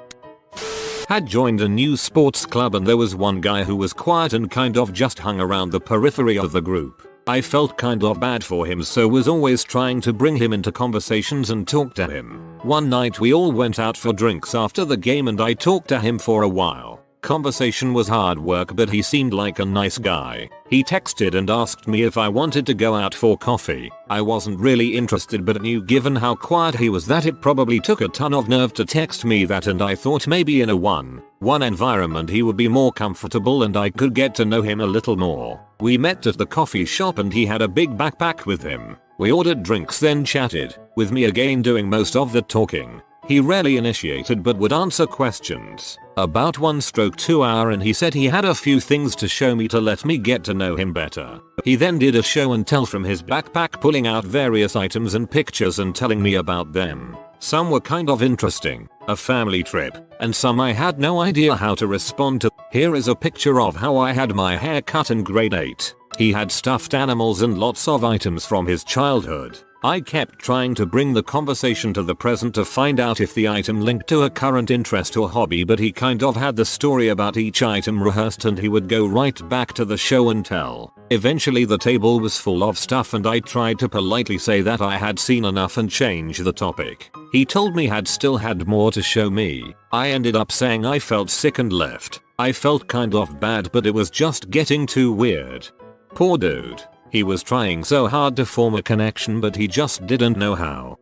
Had joined a new sports club and there was one guy who was quiet and kind of just hung around the periphery of the group. I felt kind of bad for him, so was always trying to bring him into conversations and talk to him. One night we all went out for drinks after the game and I talked to him for a while. Conversation was hard work, but he seemed like a nice guy. He texted and asked me if I wanted to go out for coffee. I wasn't really interested, but knew given how quiet he was that it probably took a ton of nerve to text me that, and I thought maybe in a one-on-one environment he would be more comfortable and I could get to know him a little more. We met at the coffee shop and he had a big backpack with him. We ordered drinks then chatted, with me again doing most of the talking. He rarely initiated but would answer questions. About 1/2 hour and he said he had a few things to show me to let me get to know him better. He then did a show and tell from his backpack, pulling out various items and pictures and telling me about them. Some were kind of interesting, a family trip, and some I had no idea how to respond to. Here is a picture of how I had my hair cut in grade 8. He had stuffed animals and lots of items from his childhood. I kept trying to bring the conversation to the present to find out if the item linked to a current interest or hobby, but he kind of had the story about each item rehearsed and he would go right back to the show and tell. Eventually the table was full of stuff and I tried to politely say that I had seen enough and change the topic. He told me had still had more to show me. I ended up saying I felt sick and left. I felt kind of bad, but it was just getting too weird. Poor dude. He was trying so hard to form a connection but he just didn't know how.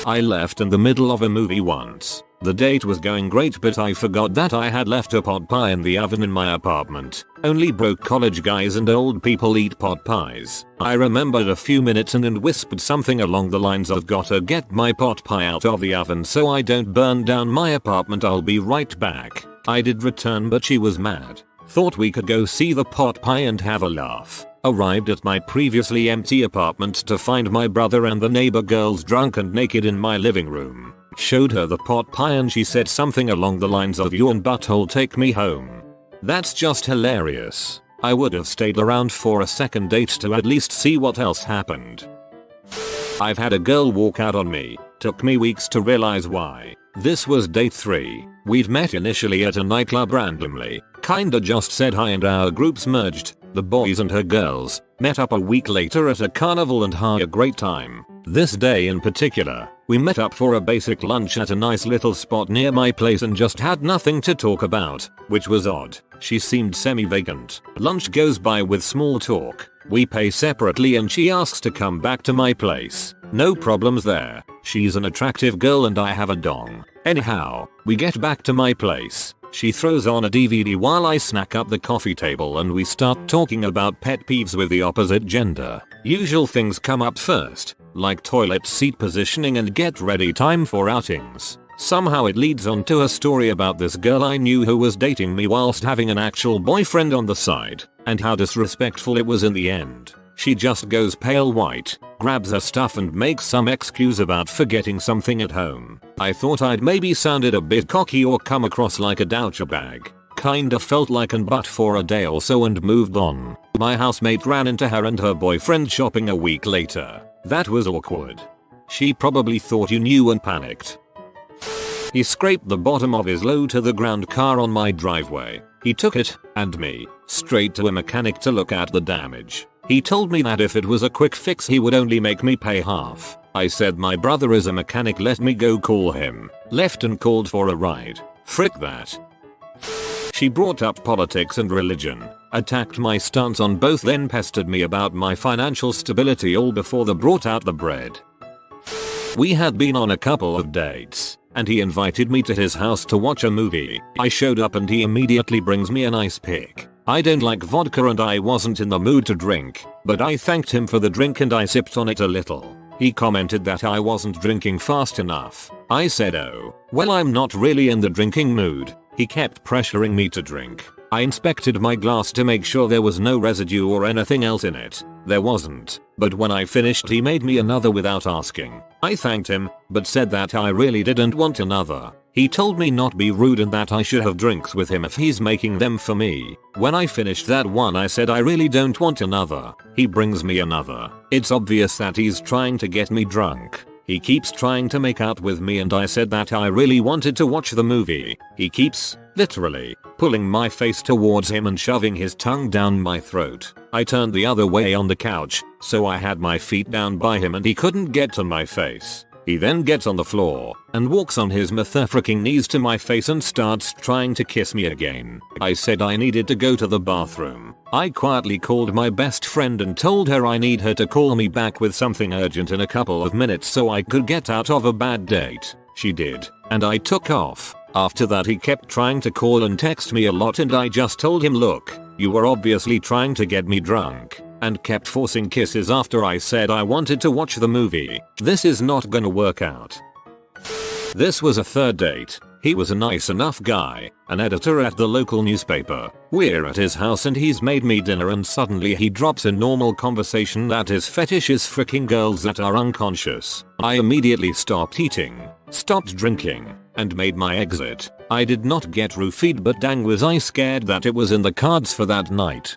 I left in the middle of a movie once. The date was going great but I forgot that I had left a pot pie in the oven in my apartment. Only broke college guys and old people eat pot pies. I remembered a few minutes and whispered something along the lines of "Gotta get my pot pie out of the oven so I don't burn down my apartment, I'll be right back." I did return but she was mad. Thought we could go see the pot pie and have a laugh. Arrived at my previously empty apartment to find my brother and the neighbor girls drunk and naked in my living room. Showed her the pot pie and she said something along the lines of "You and butthole take me home." That's just hilarious. I would have stayed around for a second date to at least see what else happened. I've had a girl walk out on me. Took me weeks to realize why. This was date 3. We'd met initially at a nightclub randomly. Kinda just said hi and our groups merged. The boys and her girls met up a week later at a carnival and had a great time. This day in particular, we met up for a basic lunch at a nice little spot near my place and just had nothing to talk about, which was odd. She seemed semi-vacant. Lunch goes by with small talk. We pay separately and she asks to come back to my place. No problems there. She's an attractive girl and I have a dong. Anyhow, we get back to my place. She throws on a DVD while I snack up the coffee table and we start talking about pet peeves with the opposite gender. Usual things come up first, like toilet seat positioning and get ready time for outings. Somehow it leads on to a story about this girl I knew who was dating me whilst having an actual boyfriend on the side, and how disrespectful it was in the end. She just goes pale white, grabs her stuff and makes some excuse about forgetting something at home. I thought I'd maybe sounded a bit cocky or come across like a douchebag. Kinda felt like an butt for a day or so and moved on. My housemate ran into her and her boyfriend shopping a week later. That was awkward. She probably thought you knew and panicked. He scraped the bottom of his low to the ground car on my driveway. He took it, and me, straight to a mechanic to look at the damage. He told me that if it was a quick fix he would only make me pay half. I said my brother is a mechanic, let me go call him. Left and called for a ride. Frick that. She brought up politics and religion, attacked my stance on both, then pestered me about my financial stability all before they brought out the bread. We had been on a couple of dates, and he invited me to his house to watch a movie. I showed up and he immediately brings me an ice pick. I don't like vodka and I wasn't in the mood to drink, but I thanked him for the drink and I sipped on it a little. He commented that I wasn't drinking fast enough. I said, "Oh, well, I'm not really in the drinking mood." He kept pressuring me to drink. I inspected my glass to make sure there was no residue or anything else in it. There wasn't, but when I finished he made me another without asking. I thanked him, but said that I really didn't want another. He told me not be rude and that I should have drinks with him if he's making them for me. When I finished that one I said I really don't want another. He brings me another. It's obvious that he's trying to get me drunk. He keeps trying to make out with me and I said that I really wanted to watch the movie. He keeps, literally, pulling my face towards him and shoving his tongue down my throat. I turned the other way on the couch, so I had my feet down by him and he couldn't get to my face. He then gets on the floor and walks on his motherfucking knees to my face and starts trying to kiss me again. I said I needed to go to the bathroom. I quietly called my best friend and told her I need her to call me back with something urgent in a couple of minutes so I could get out of a bad date. She did, and I took off. After that he kept trying to call and text me a lot and I just told him, look, you were obviously trying to get me drunk, and kept forcing kisses after I said I wanted to watch the movie. This is not gonna work out. This was a third date. He was a nice enough guy, an editor at the local newspaper. We're at his house and he's made me dinner and suddenly he drops a normal conversation that his fetish is freaking girls that are unconscious. I immediately stopped eating, stopped drinking, and made my exit. I did not get roofied, but dang was I scared that it was in the cards for that night.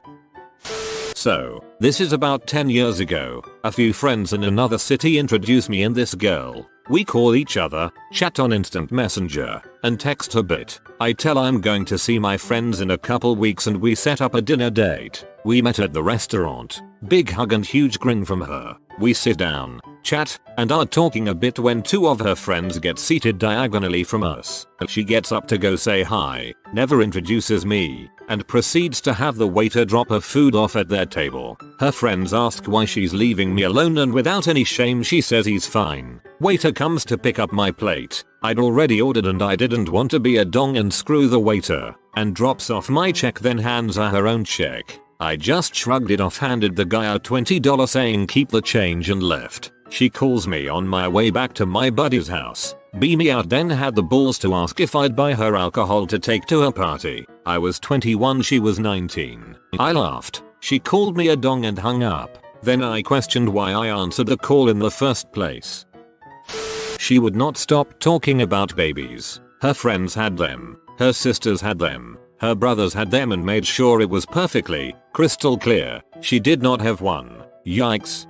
So, this is about 10 years ago. A few friends in another city introduced me and this girl. We call each other, chat on instant messenger, and text a bit. I tell I'm going to see my friends in a couple weeks and we set up a dinner date. We met at the restaurant. Big hug and huge grin from her. We sit down, chat, and are talking a bit when two of her friends get seated diagonally from us. She gets up to go say hi, never introduces me, and proceeds to have the waiter drop her food off at their table. Her friends ask why she's leaving me alone and without any shame she says he's fine. Waiter comes to pick up my plate. I'd already ordered and I didn't want to be a dong and screw the waiter, and drops off my check then hands her own check. I just shrugged it off, handed the guy a $20 saying keep the change and left. She calls me on my way back to my buddy's house. Beat me out, then had the balls to ask if I'd buy her alcohol to take to her party. I was 21, she was 19. I laughed. She called me a dong and hung up. Then I questioned why I answered the call in the first place. She would not stop talking about babies. Her friends had them. Her sisters had them. Her brothers had them and made sure it was perfectly, crystal clear. She did not have one. Yikes.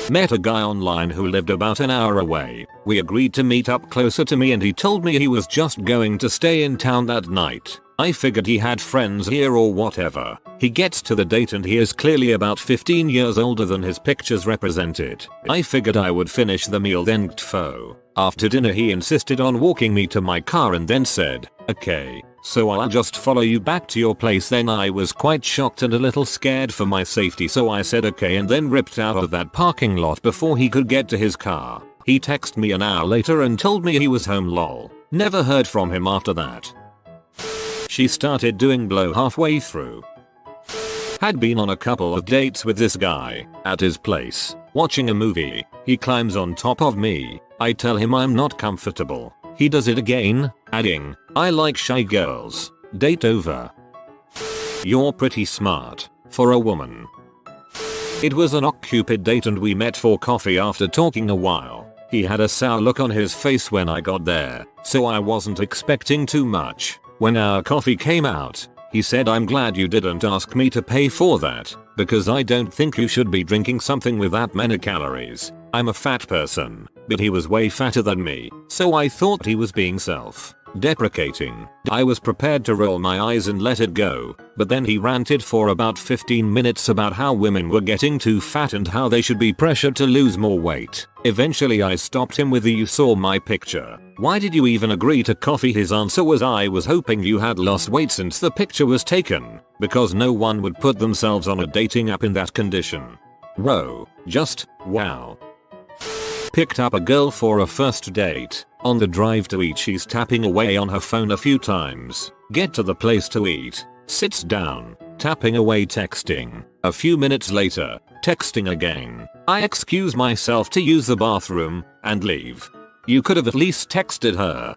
Met a guy online who lived about an hour away. We agreed to meet up closer to me and he told me he was just going to stay in town that night. I figured he had friends here or whatever. He gets to the date and he is clearly about 15 years older than his pictures represented. I figured I would finish the meal then ktfo. After dinner he insisted on walking me to my car and then said, okay, so I'll just follow you back to your place. Then I was quite shocked and a little scared for my safety, so I said okay and then ripped out of that parking lot before he could get to his car. He texted me an hour later and told me he was home lol. Never heard from him after that. She started doing blow halfway through. Had been on a couple of dates with this guy. At his place, watching a movie, he climbs on top of me. I tell him I'm not comfortable. He does it again, adding, I like shy girls. Date over. You're pretty smart for a woman. It was an Cupid date and we met for coffee after talking a while. He had a sour look on his face when I got there, so I wasn't expecting too much. When our coffee came out, he said I'm glad you didn't ask me to pay for that, because I don't think you should be drinking something with that many calories. I'm a fat person, but he was way fatter than me, so I thought he was being self-deprecating. I was prepared to roll my eyes and let it go, but then he ranted for about 15 minutes about how women were getting too fat and how they should be pressured to lose more weight. Eventually I stopped him with the "you saw my picture. Why did you even agree to coffee?" His answer was, "I was hoping you had lost weight since the picture was taken, because no one would put themselves on a dating app in that condition." Whoa, just, wow. Picked up a girl for a first date. On the drive to eat she's tapping away on her phone a few times. Get to the place to eat. Sits down. Tapping away texting. A few minutes later, texting again. I excuse myself to use the bathroom, and leave. You could have at least texted her.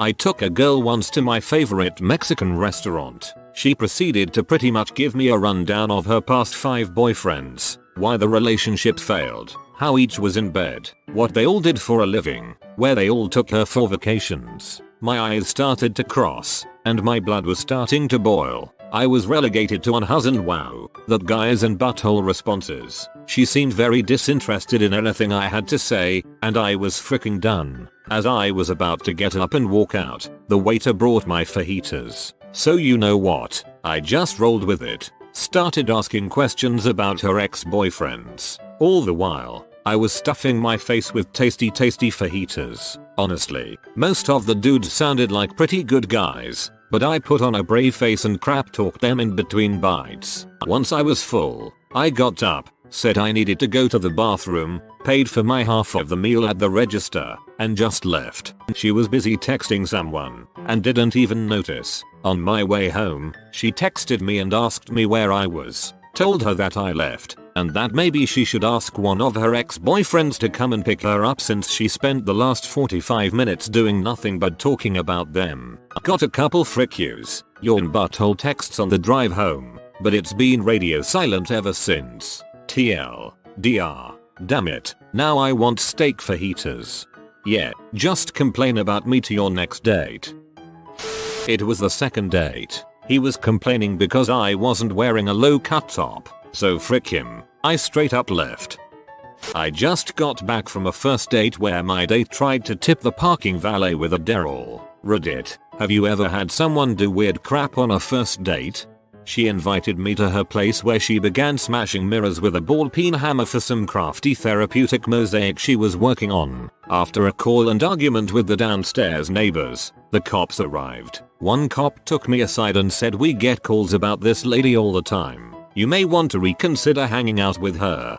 I took a girl once to my favorite Mexican restaurant. She proceeded to pretty much give me a rundown of her past 5 boyfriends, why the relationship failed, how each was in bed, what they all did for a living, where they all took her for vacations. My eyes started to cross, and my blood was starting to boil. I was relegated to unhuz and wow, that guys and butthole responses. She seemed very disinterested in anything I had to say, and I was freaking done. As I was about to get up and walk out, the waiter brought my fajitas. So you know what? I just rolled with it. Started asking questions about her ex-boyfriends. All the while, I was stuffing my face with tasty fajitas. Honestly, most of the dudes sounded like pretty good guys, but I put on a brave face and crap talked them in between bites. Once I was full, I got up, said I needed to go to the bathroom, paid for my half of the meal at the register, and just left. She was busy texting someone, and didn't even notice. On my way home, she texted me and asked me where I was. Told her that I left, and that maybe she should ask one of her ex-boyfriends to come and pick her up since she spent the last 45 minutes doing nothing but talking about them. Got a couple frick yous, yawn butthole texts on the drive home, but it's been radio silent ever since. TLDR. Damn it, now I want steak fajitas. Yeah, just complain about me to your next date. It was the second date. He was complaining because I wasn't wearing a low cut top, so frick him, I straight up left. I just got back from a first date where my date tried to tip the parking valet with a Daryl. Reddit, have you ever had someone do weird crap on a first date? She invited me to her place where she began smashing mirrors with a ball peen hammer for some crafty therapeutic mosaic she was working on. After a call and argument with the downstairs neighbors, the cops arrived. One cop took me aside and said, "We get calls about this lady all the time. You may want to reconsider hanging out with her."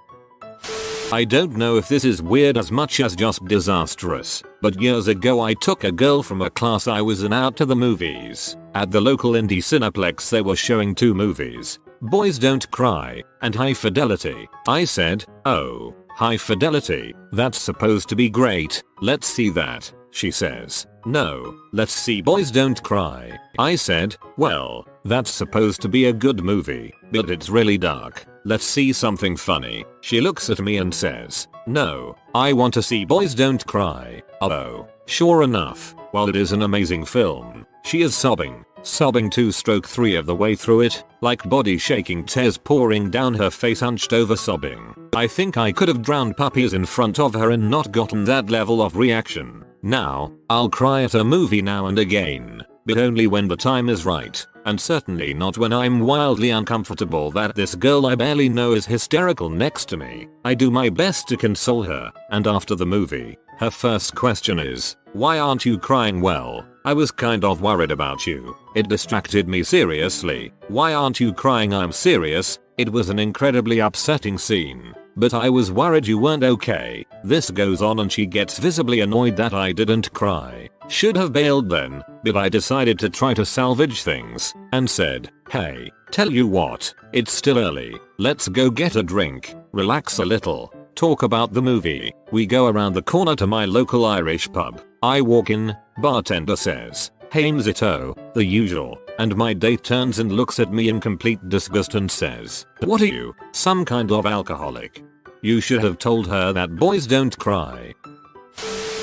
I don't know if this is weird as much as just disastrous, but years ago I took a girl from a class I was in out to the movies. At the local indie Cineplex they were showing two movies, Boys Don't Cry and High Fidelity. I said, "Oh, High Fidelity, that's supposed to be great, let's see that." She says, "No, let's see Boys Don't Cry." I said, "Well, that's supposed to be a good movie, but it's really dark. Let's see something funny." She looks at me and says, "No, I want to see Boys Don't Cry." Oh, sure enough, while it is an amazing film, she is sobbing 2/3 of the way through it, like body shaking, tears pouring down her face, hunched over sobbing. I think I could have drowned puppies in front of her and not gotten that level of reaction. Now, I'll cry at a movie now and again, but only when the time is right, and certainly not when I'm wildly uncomfortable that this girl I barely know is hysterical next to me. I do my best to console her, and after the movie, her first question is, "Why aren't you crying?" "Well, I was kind of worried about you. It distracted me." "Seriously, why aren't you crying?" "I'm serious, it was an incredibly upsetting scene, but I was worried you weren't okay." This goes on and she gets visibly annoyed that I didn't cry. Should have bailed then, but I decided to try to salvage things, and said, "Hey, tell you what, it's still early, let's go get a drink, relax a little, talk about the movie." We go around the corner to my local Irish pub. I walk in, bartender says, "Hey Mzito," the usual, and my date turns and looks at me in complete disgust and says, "What are you, some kind of alcoholic?" You should have told her that Boys Don't Cry.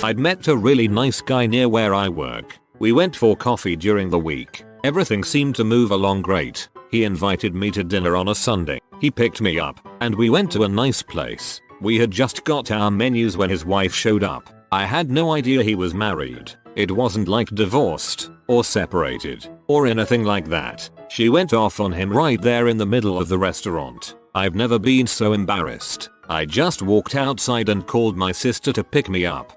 I'd met a really nice guy near where I work. We went for coffee during the week. Everything seemed to move along great. He invited me to dinner on a Sunday. He picked me up, and we went to a nice place. We had just got our menus when his wife showed up. I had no idea he was married. It wasn't like divorced, or separated, or anything like that. She went off on him right there in the middle of the restaurant. I've never been so embarrassed. I just walked outside and called my sister to pick me up.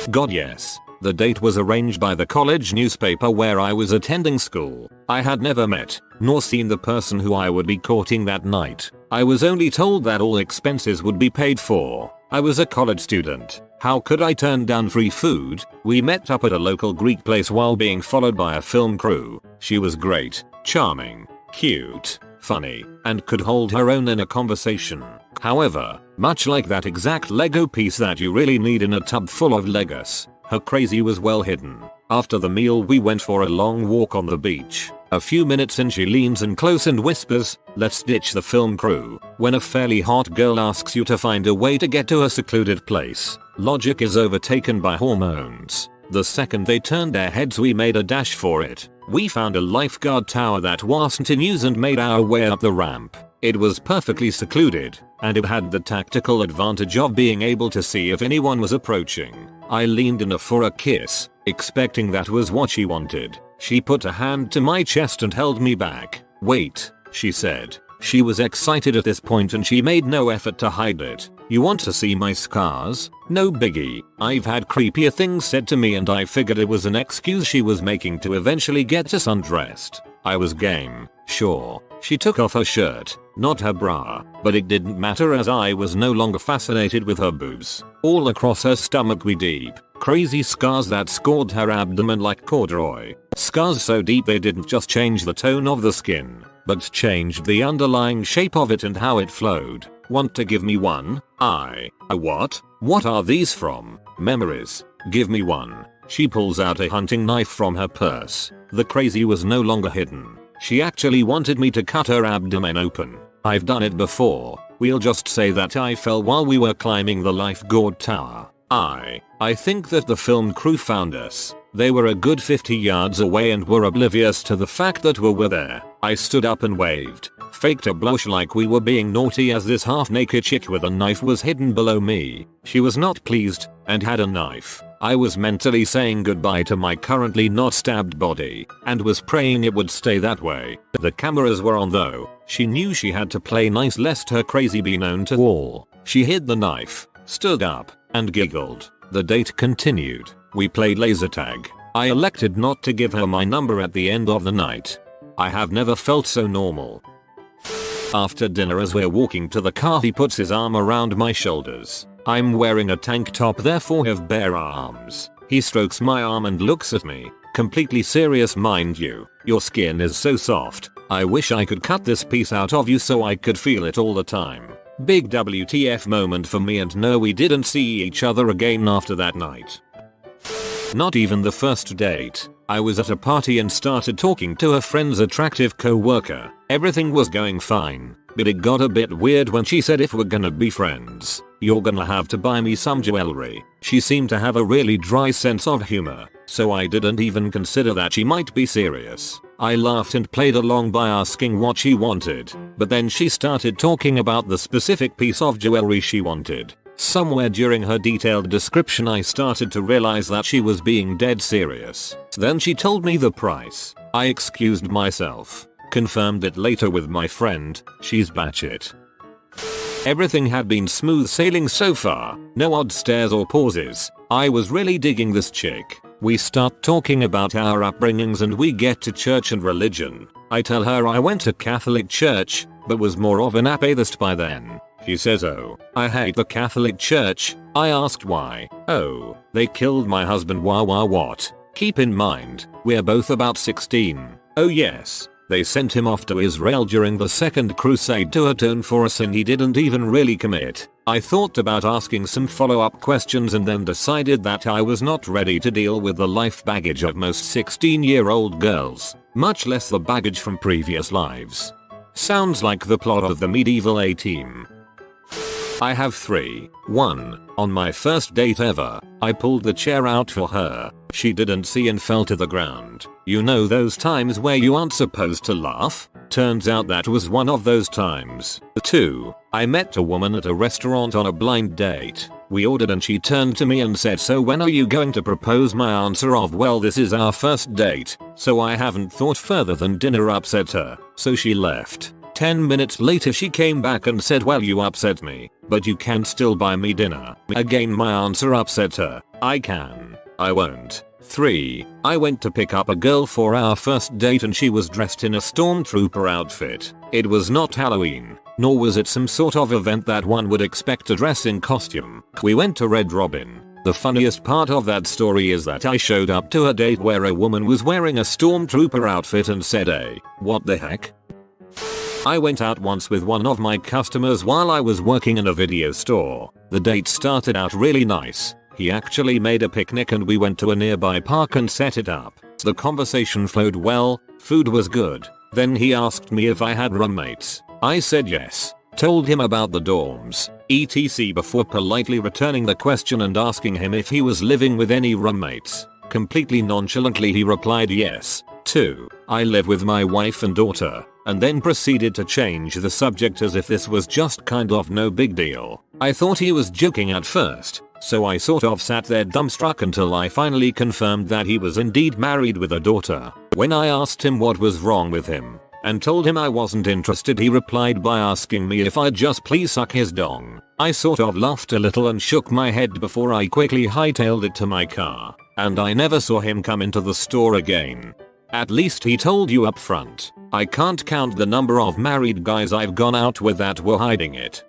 God yes. The date was arranged by the college newspaper where I was attending school. I had never met, nor seen the person who I would be courting that night. I was only told that all expenses would be paid for. I was a college student. How could I turn down free food? We met up at a local Greek place while being followed by a film crew. She was great, charming, cute, funny, and could hold her own in a conversation. However, much like that exact Lego piece that you really need in a tub full of Legos, her crazy was well hidden. After the meal we went for a long walk on the beach. A few minutes in she leans in close and whispers, "Let's ditch the film crew." When a fairly hot girl asks you to find a way to get to a secluded place, logic is overtaken by hormones. The second they turned their heads we made a dash for it. We found a lifeguard tower that wasn't in use and made our way up the ramp. It was perfectly secluded, and it had the tactical advantage of being able to see if anyone was approaching. I leaned in for a kiss, expecting that was what she wanted. She put a hand to my chest and held me back. "Wait," she said. She was excited at this point and she made no effort to hide it. "You want to see my scars? No biggie. I've had creepier things said to me and I figured it was an excuse she was making to eventually get us undressed." I was game. Sure, she took off her shirt, not her bra, but it didn't matter as I was no longer fascinated with her boobs. All across her stomach were deep, crazy scars that scored her abdomen like corduroy. Scars so deep they didn't just change the tone of the skin, but changed the underlying shape of it and how it flowed. "Want to give me one?" What? What are these from? "Memories. Give me one." She pulls out a hunting knife from her purse. The crazy was no longer hidden. She actually wanted me to cut her abdomen open. I've done it before. We'll just say that I fell while we were climbing the lifeguard tower. I think that the film crew found us. They were a good 50 yards away and were oblivious to the fact that we were there. I stood up and waved, faked a blush like we were being naughty as this half-naked chick with a knife was hidden below me. She was not pleased and had a knife. I was mentally saying goodbye to my currently not stabbed body and was praying it would stay that way. The cameras were on though. She knew she had to play nice lest her crazy be known to all. She hid the knife, stood up, and giggled. The date continued. We played laser tag. I elected not to give her my number at the end of the night. I have never felt so normal. After dinner as we're walking to the car he puts his arm around my shoulders. I'm wearing a tank top therefore have bare arms. He strokes my arm and looks at me, completely serious mind you. "Your skin is so soft. I wish I could cut this piece out of you so I could feel it all the time." Big WTF moment for me and no we didn't see each other again after that night. Not even the first date. I was at a party and started talking to a friend's attractive co-worker. Everything was going fine, but it got a bit weird when she said if we're gonna be friends, you're gonna have to buy me some jewelry. She seemed to have a really dry sense of humor, so I didn't even consider that she might be serious. I laughed and played along by asking what she wanted, but then she started talking about the specific piece of jewelry she wanted. Somewhere during her detailed description I started to realize that she was being dead serious. Then she told me the price. I excused myself, confirmed it later with my friend. She's batshit. Everything had been smooth sailing so far, no odd stares or pauses. I was really digging this chick. We start talking about our upbringings and we get to church and religion. I tell her I went to Catholic church, but was more of an atheist by then. She says, "Oh, I hate the Catholic Church." I asked why. "Oh, they killed my husband." What? Keep in mind, we're both about 16. "Oh yes, they sent him off to Israel during the Second Crusade to atone for a sin he didn't even really commit." I thought about asking some follow-up questions and then decided that I was not ready to deal with the life baggage of most 16-year-old girls, much less the baggage from previous lives. Sounds like the plot of the medieval A-Team. I have 3. 1. On my first date ever, I pulled the chair out for her. She didn't see and fell to the ground. You know those times where you aren't supposed to laugh? Turns out that was one of those times. 2. I met a woman at a restaurant on a blind date. We ordered and she turned to me and said, "So when are you going to propose?" My answer of, "Well, this is our first date, so I haven't thought further than dinner," upset her, so she left. 10 minutes later she came back and said, "Well, you upset me, but you can still buy me dinner." Again my answer upset her. "I can. I won't." 3. I went to pick up a girl for our first date and she was dressed in a stormtrooper outfit. It was not Halloween, nor was it some sort of event that one would expect to dress in costume. We went to Red Robin. The funniest part of that story is that I showed up to a date where a woman was wearing a stormtrooper outfit and said, "Hey, what the heck?" I went out once with one of my customers while I was working in a video store. The date started out really nice. He actually made a picnic and we went to a nearby park and set it up. The conversation flowed well, Food was good. Then he asked me if I had roommates. I said yes. Told him about the dorms, etc. before politely returning the question and asking him if he was living with any roommates. Completely nonchalantly he replied yes. 2. I live with my wife and daughter, and then proceeded to change the subject as if this was just kind of no big deal. I thought he was joking at first, so I sort of sat there dumbstruck until I finally confirmed that he was indeed married with a daughter. When I asked him what was wrong with him, and told him I wasn't interested, he replied by asking me if I'd just please suck his dong. I sort of laughed a little and shook my head before I quickly hightailed it to my car, and I never saw him come into the store again. At least he told you up front. I can't count the number of married guys I've gone out with that were hiding it.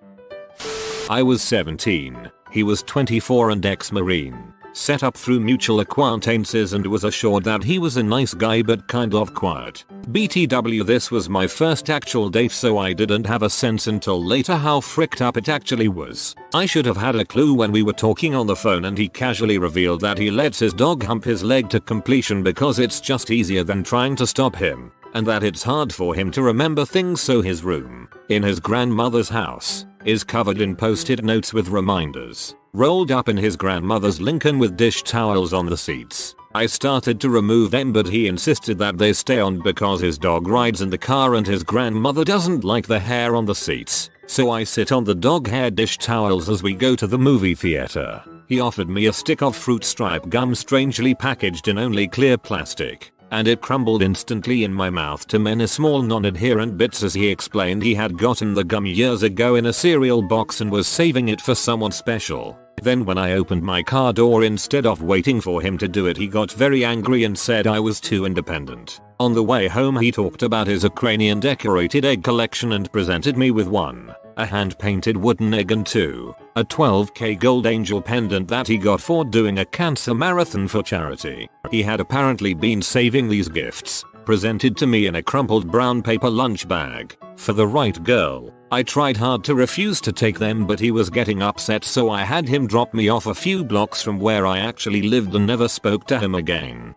I was 17. He was 24 and ex-Marine. Set up through mutual acquaintances and was assured that he was a nice guy but kind of quiet. BTW, this was my first actual date, so I didn't have a sense until later how fricked up it actually was. I should have had a clue when we were talking on the phone and he casually revealed that he lets his dog hump his leg to completion because it's just easier than trying to stop him, and that it's hard for him to remember things, so his room, in his grandmother's house, is covered in post-it notes with reminders, rolled up in his grandmother's Lincoln with dish towels on the seats. I started to remove them, but he insisted that they stay on because his dog rides in the car and his grandmother doesn't like the hair on the seats. So I sit on the dog hair dish towels as we go to the movie theater. He offered me a stick of fruit stripe gum strangely packaged in only clear plastic, and it crumbled instantly in my mouth to many small non-adherent bits as he explained he had gotten the gum years ago in a cereal box and was saving it for someone special. Then when I opened my car door, instead of waiting for him to do it, he got very angry and said I was too independent. On the way home he talked about his Ukrainian decorated egg collection and presented me with 1, a hand-painted wooden egg, and 2, a 12k gold angel pendant that he got for doing a cancer marathon for charity. He had apparently been saving these gifts, presented to me in a crumpled brown paper lunch bag, for the right girl. I tried hard to refuse to take them, but he was getting upset, so I had him drop me off a few blocks from where I actually lived and never spoke to him again.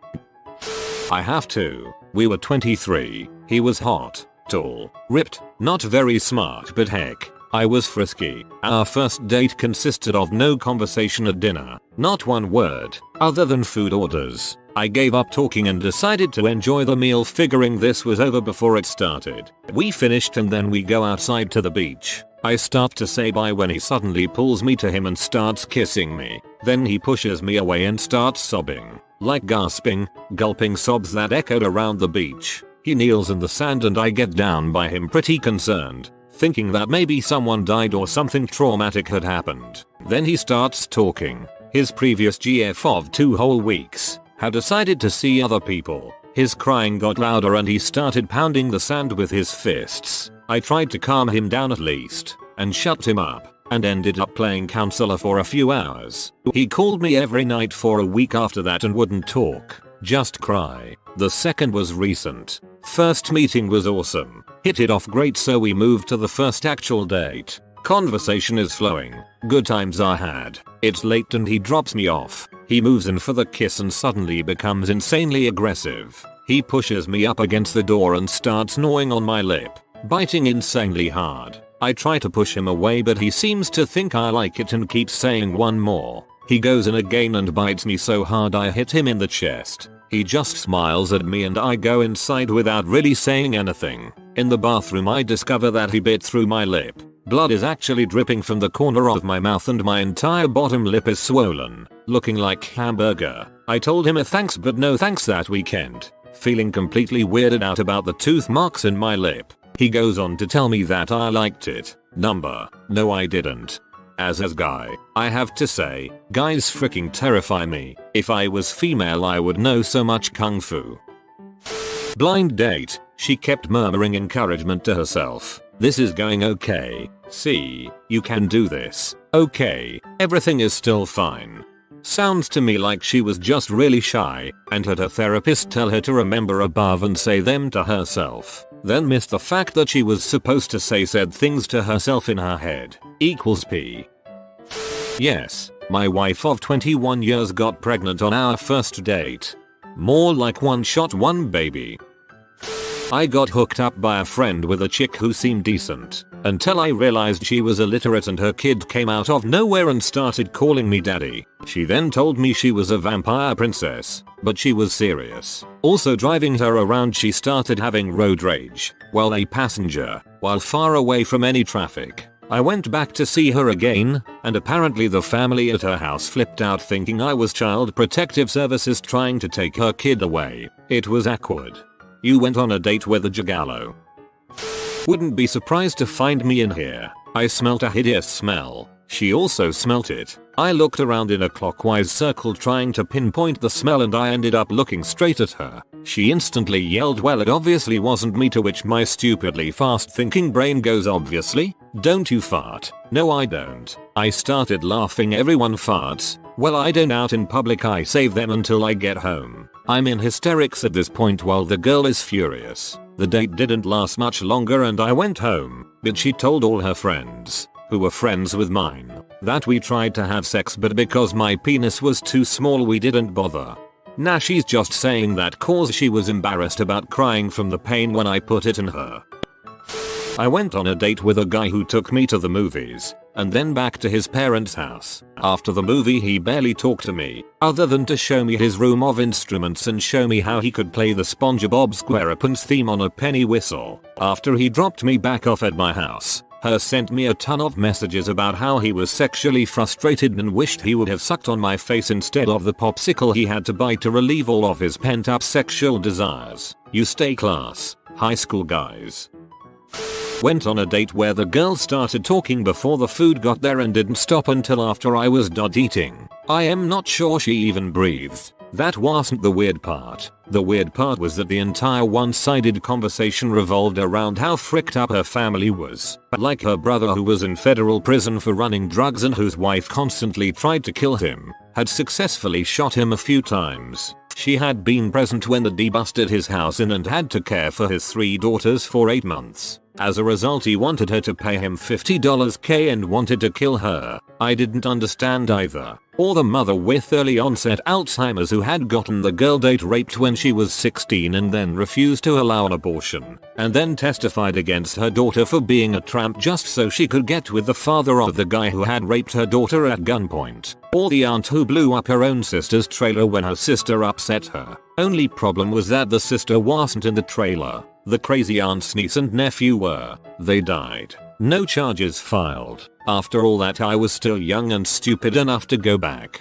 I have to. We were 23. He was hot, tall, ripped, not very smart, but heck, I was frisky. Our first date consisted of no conversation at dinner, not one word, other than food orders. I gave up talking and decided to enjoy the meal, figuring this was over before it started. We finished and then we go outside to the beach. I start to say bye when he suddenly pulls me to him and starts kissing me. Then he pushes me away and starts sobbing, like gasping, gulping sobs that echoed around the beach. He kneels in the sand and I get down by him pretty concerned, thinking that maybe someone died or something traumatic had happened. Then he starts talking. His previous GF of 2 whole weeks had decided to see other people. His crying got louder and he started pounding the sand with his fists. I tried to calm him down at least, and shut him up, and ended up playing counselor for a few hours. He called me every night for a week after that and wouldn't talk, just cry. The second was recent. First meeting was awesome. Hit it off great, so we moved to the first actual date. Conversation is flowing. Good times are had. It's late and he drops me off. He moves in for the kiss and suddenly becomes insanely aggressive. He pushes me up against the door and starts gnawing on my lip, biting insanely hard. I try to push him away, but he seems to think I like it and keeps saying one more. He goes in again and bites me so hard I hit him in the chest. He just smiles at me and I go inside without really saying anything. In the bathroom I discover that he bit through my lip. Blood is actually dripping from the corner of my mouth and my entire bottom lip is swollen, looking like hamburger. I told him a thanks but no thanks that weekend, feeling completely weirded out about the tooth marks in my lip. He goes on to tell me that I liked it. No, I didn't. As a guy, I have to say, guys freaking terrify me. If I was female I would know so much kung fu. Blind date. She kept murmuring encouragement to herself. This is going okay. See, you can do this. Okay, everything is still fine. Sounds to me like she was just really shy and had her therapist tell her to remember above and say them to herself. Then missed the fact that she was supposed to say said things to herself in her head. Equals P. Yes, my wife of 21 years got pregnant on our first date. More like one shot one baby. I got hooked up by a friend with a chick who seemed decent until I realized she was illiterate and her kid came out of nowhere and started calling me daddy. She then told me she was a vampire princess, but she was serious. Also driving her around she started having road rage while a passenger, while far away from any traffic. I went back to see her again, and apparently the family at her house flipped out thinking I was Child Protective Services trying to take her kid away. It was awkward. You went on a date with a gigolo. Wouldn't be surprised to find me in here. I smelt a hideous smell. She also smelt it. I looked around in a clockwise circle trying to pinpoint the smell and I ended up looking straight at her. She instantly yelled, well, it obviously wasn't me, to which my stupidly fast thinking brain goes, obviously? Don't you fart? No, I don't. I started laughing. Everyone farts. Well, I don't. Out in public I save them until I get home. I'm in hysterics at this point while the girl is furious. The date didn't last much longer and I went home, but she told all her friends, who were friends with mine, that we tried to have sex, but because my penis was too small we didn't bother. Nah, she's just saying that cause she was embarrassed about crying from the pain when I put it in her. I went on a date with a guy who took me to the movies and then back to his parents' house. After the movie he barely talked to me, other than to show me his room of instruments and show me how he could play the SpongeBob SquarePants theme on a penny whistle. After he dropped me back off at my house, he sent me a ton of messages about how he was sexually frustrated and wished he would have sucked on my face instead of the popsicle he had to buy to relieve all of his pent up sexual desires. You stay class, high school guys. Went on a date where the girl started talking before the food got there and didn't stop until after I was done eating. I am not sure she even breathed. That wasn't the weird part. The weird part was that the entire one-sided conversation revolved around how fricked up her family was. Like her brother, who was in federal prison for running drugs and whose wife constantly tried to kill him, had successfully shot him a few times. She had been present when the D busted his house in and had to care for his 3 daughters for 8 months. As a result he wanted her to pay him $50K and wanted to kill her. I didn't understand either. Or the mother with early onset Alzheimer's who had gotten the girl date raped when she was 16 and then refused to allow an abortion, and then testified against her daughter for being a tramp just so she could get with the father of the guy who had raped her daughter at gunpoint. Or the aunt who blew up her own sister's trailer when her sister upset her. Only problem was that the sister wasn't in the trailer. The crazy aunt's niece and nephew were. They died. No charges filed. After all that I was still young and stupid enough to go back.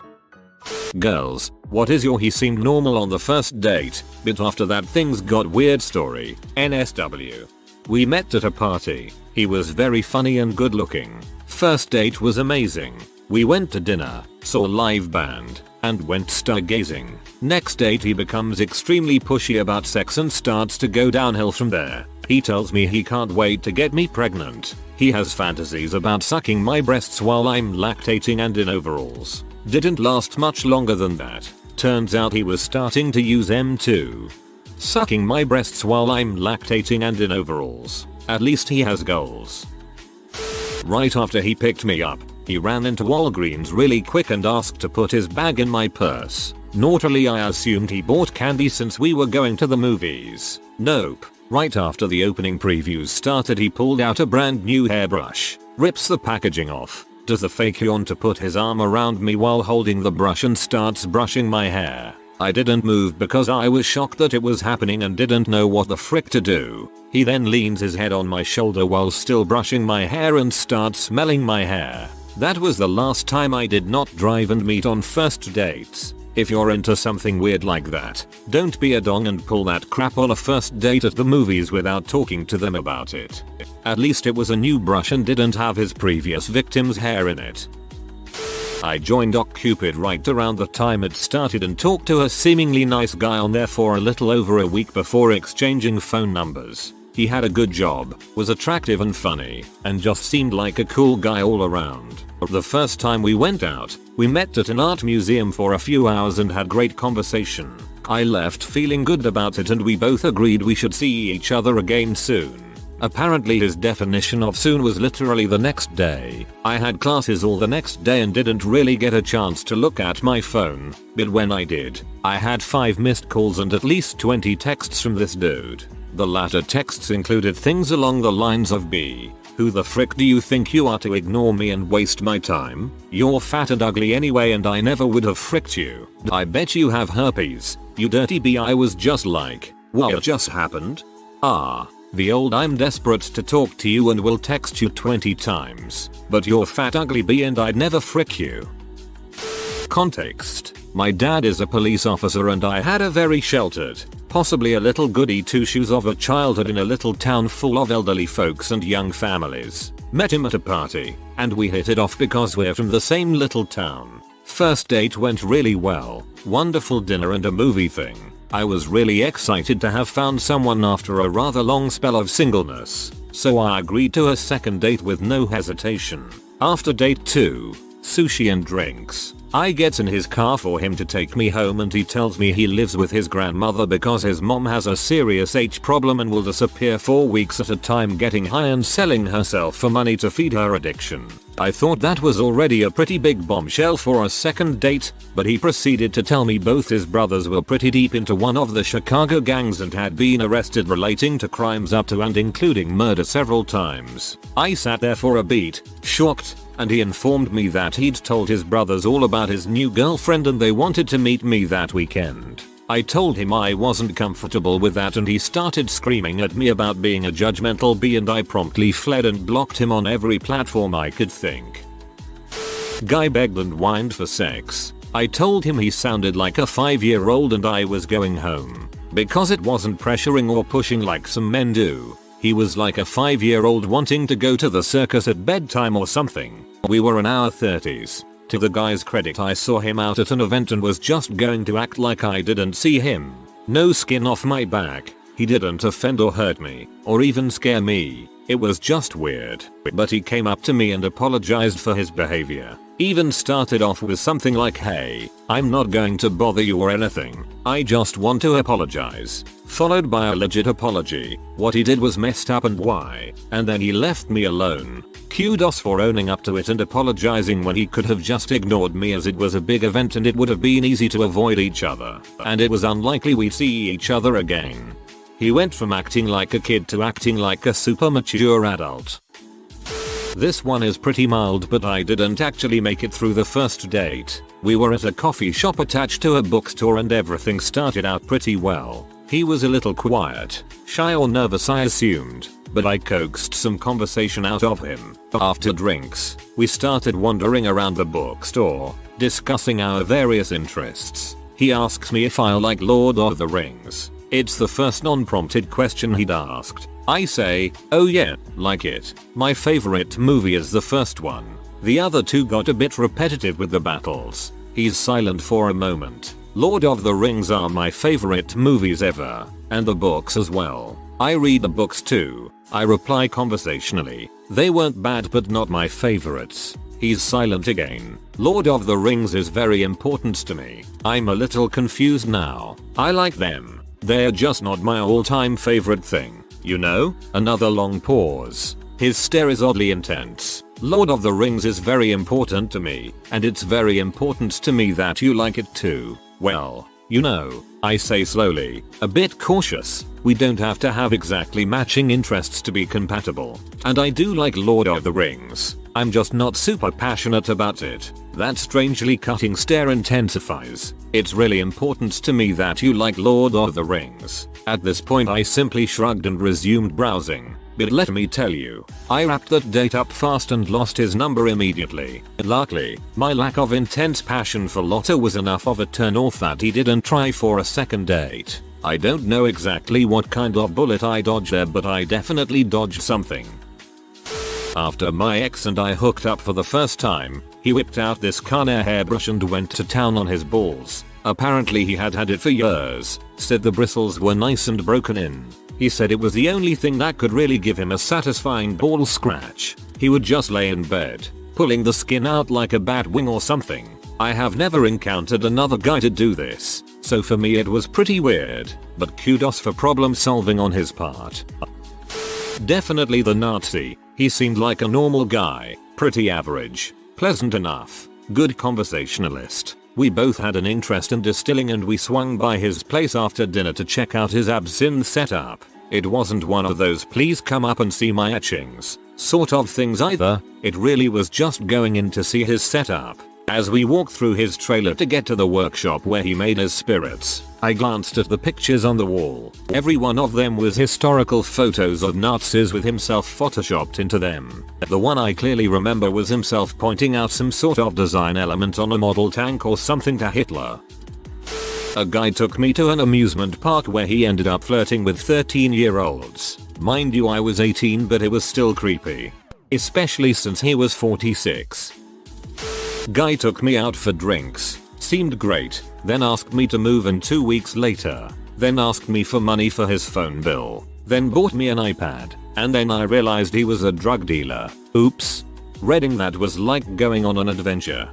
Girls, what is your he seemed normal on the first date, but after that things got weird story. NSW. We met at a party. He was very funny and good looking. First date was amazing. We went to dinner, saw a live band, and went stargazing. Next date he becomes extremely pushy about sex and starts to go downhill from there. He tells me he can't wait to get me pregnant. He has fantasies about sucking my breasts while I'm lactating and in overalls. Didn't last much longer than that. Turns out he was starting to use M2. Sucking my breasts while I'm lactating and in overalls. At least he has goals. Right after he picked me up, he ran into Walgreens really quick and asked to put his bag in my purse. Naughtily I assumed he bought candy since we were going to the movies. Nope. Right after the opening previews started he pulled out a brand new hairbrush, rips the packaging off, does the fake yawn to put his arm around me while holding the brush and starts brushing my hair. I didn't move because I was shocked that it was happening and didn't know what the frick to do. He then leans his head on my shoulder while still brushing my hair and starts smelling my hair. That was the last time I did not drive and meet on first dates. If you're into something weird like that, don't be a dong and pull that crap on a first date at the movies without talking to them about it. At least it was a new brush and didn't have his previous victim's hair in it. I joined OkCupid right around the time it started and talked to a seemingly nice guy on there for a little over a week before exchanging phone numbers. He had a good job, was attractive and funny, and just seemed like a cool guy all around. The first time we went out, we met at an art museum for a few hours and had great conversation. I left feeling good about it and we both agreed we should see each other again soon. Apparently his definition of soon was literally the next day. I had classes all the next day and didn't really get a chance to look at my phone, but when I did, I had 5 missed calls and at least 20 texts from this dude. The latter texts included things along the lines of B. Who the frick do you think you are to ignore me and waste my time? You're fat and ugly anyway and I never would have fricked you. I bet you have herpes. You dirty B. I was just like, what just happened? The old I'm desperate to talk to you and will text you 20 times. But you're fat ugly B and I'd never frick you. Context. My dad is a police officer and I had a very sheltered, possibly a little goody two shoes of a childhood in a little town full of elderly folks and young families. Met him at a party, and we hit it off because we're from the same little town. First date went really well, wonderful dinner and a movie thing. I was really excited to have found someone after a rather long spell of singleness, so I agreed to a second date with no hesitation. After date 2, sushi and drinks, I get in his car for him to take me home and he tells me he lives with his grandmother because his mom has a serious H problem and will disappear for weeks at a time getting high and selling herself for money to feed her addiction. I thought that was already a pretty big bombshell for a second date, but he proceeded to tell me both his brothers were pretty deep into one of the Chicago gangs and had been arrested relating to crimes up to and including murder several times. I sat there for a beat, shocked, and he informed me that he'd told his brothers all about his new girlfriend and they wanted to meet me that weekend. I told him I wasn't comfortable with that and he started screaming at me about being a judgmental B and I promptly fled and blocked him on every platform I could think. Guy begged and whined for sex. I told him he sounded like a 5-year-old and I was going home. Because it wasn't pressuring or pushing like some men do. He was like a 5-year-old wanting to go to the circus at bedtime or something. We were in our 30s. To the guy's credit, I saw him out at an event and was just going to act like I didn't see him. No skin off my back. He didn't offend or hurt me, or even scare me. It was just weird. But he came up to me and apologized for his behavior. Even started off with something like, hey, I'm not going to bother you or anything. I just want to apologize. Followed by a legit apology. What he did was messed up and why. And then he left me alone. Kudos for owning up to it and apologizing when he could have just ignored me as it was a big event and it would have been easy to avoid each other. And it was unlikely we'd see each other again. He went from acting like a kid to acting like a super mature adult. This one is pretty mild but I didn't actually make it through the first date. We were at a coffee shop attached to a bookstore and everything started out pretty well. He was a little quiet, shy or nervous I assumed, but I coaxed some conversation out of him. After drinks, we started wandering around the bookstore, discussing our various interests. He asks me if I like Lord of the Rings. It's the first non-prompted question he'd asked. I say, oh yeah, like it. My favorite movie is the first one. The other two got a bit repetitive with the battles. He's silent for a moment. Lord of the Rings are my favorite movies ever, and the books as well. I read the books too. I reply conversationally. They weren't bad but not my favorites. He's silent again. Lord of the Rings is very important to me. I'm a little confused now. I like them. They're just not my all-time favorite thing. You know? Another long pause. His stare is oddly intense. Lord of the Rings is very important to me, and it's very important to me that you like it too. Well, you know, I say slowly, a bit cautious. We don't have to have exactly matching interests to be compatible. And I do like Lord of the Rings. I'm just not super passionate about it. That strangely cutting stare intensifies. It's really important to me that you like Lord of the Rings. At this point I simply shrugged and resumed browsing. But let me tell you, I wrapped that date up fast and lost his number immediately. Luckily, my lack of intense passion for Lotta was enough of a turn off that he didn't try for a second date. I don't know exactly what kind of bullet I dodged there but I definitely dodged something. After my ex and I hooked up for the first time, he whipped out this Conair hairbrush and went to town on his balls. Apparently he had had it for years, said the bristles were nice and broken in. He said it was the only thing that could really give him a satisfying ball scratch. He would just lay in bed, pulling the skin out like a bat wing or something. I have never encountered another guy to do this, so for me it was pretty weird, but kudos for problem solving on his part. Definitely the Nazi. He seemed like a normal guy, pretty average, pleasant enough, good conversationalist. We both had an interest in distilling and we swung by his place after dinner to check out his absinthe setup. It wasn't one of those please come up and see my etchings sort of things either. It really was just going in to see his setup. As we walked through his trailer to get to the workshop where he made his spirits, I glanced at the pictures on the wall. Every one of them was historical photos of Nazis with himself photoshopped into them. The one I clearly remember was himself pointing out some sort of design element on a model tank or something to Hitler. A guy took me to an amusement park where he ended up flirting with 13-year-olds. Mind you, I was 18, but it was still creepy. Especially since he was 46. Guy took me out for drinks. Seemed great. Then asked me to move in 2 weeks later. Then asked me for money for his phone bill. Then bought me an iPad. And then I realized he was a drug dealer. Oops. Reading that was like going on an adventure.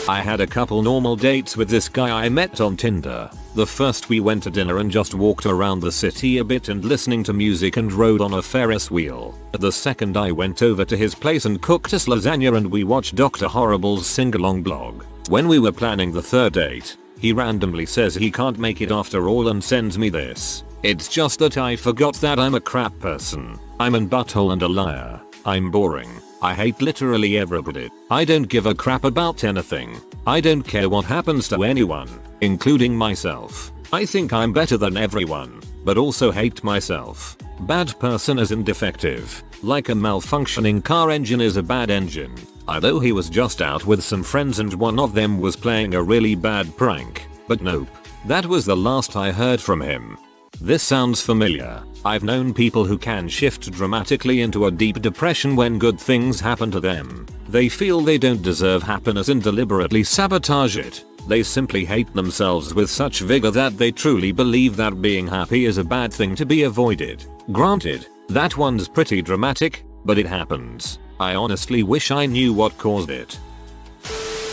I had a couple normal dates with this guy I met on Tinder. The first we went to dinner and just walked around the city a bit and listening to music and rode on a Ferris wheel. The second I went over to his place and cooked us lasagna and we watched Dr. Horrible's sing-along blog. When we were planning the third date, he randomly says he can't make it after all and sends me this. It's just that I forgot that I'm a crap person. I'm an butthole and a liar. I'm boring. I hate literally everybody. I don't give a crap about anything. I don't care what happens to anyone, including myself. I think I'm better than everyone, but also hate myself. Bad person as in defective. Like a malfunctioning car engine is a bad engine. Although he was just out with some friends and one of them was playing a really bad prank. But nope. That was the last I heard from him. This sounds familiar. I've known people who can shift dramatically into a deep depression when good things happen to them. They feel they don't deserve happiness and deliberately sabotage it. They simply hate themselves with such vigor that they truly believe that being happy is a bad thing to be avoided. Granted, that one's pretty dramatic, but it happens. I honestly wish I knew what caused it.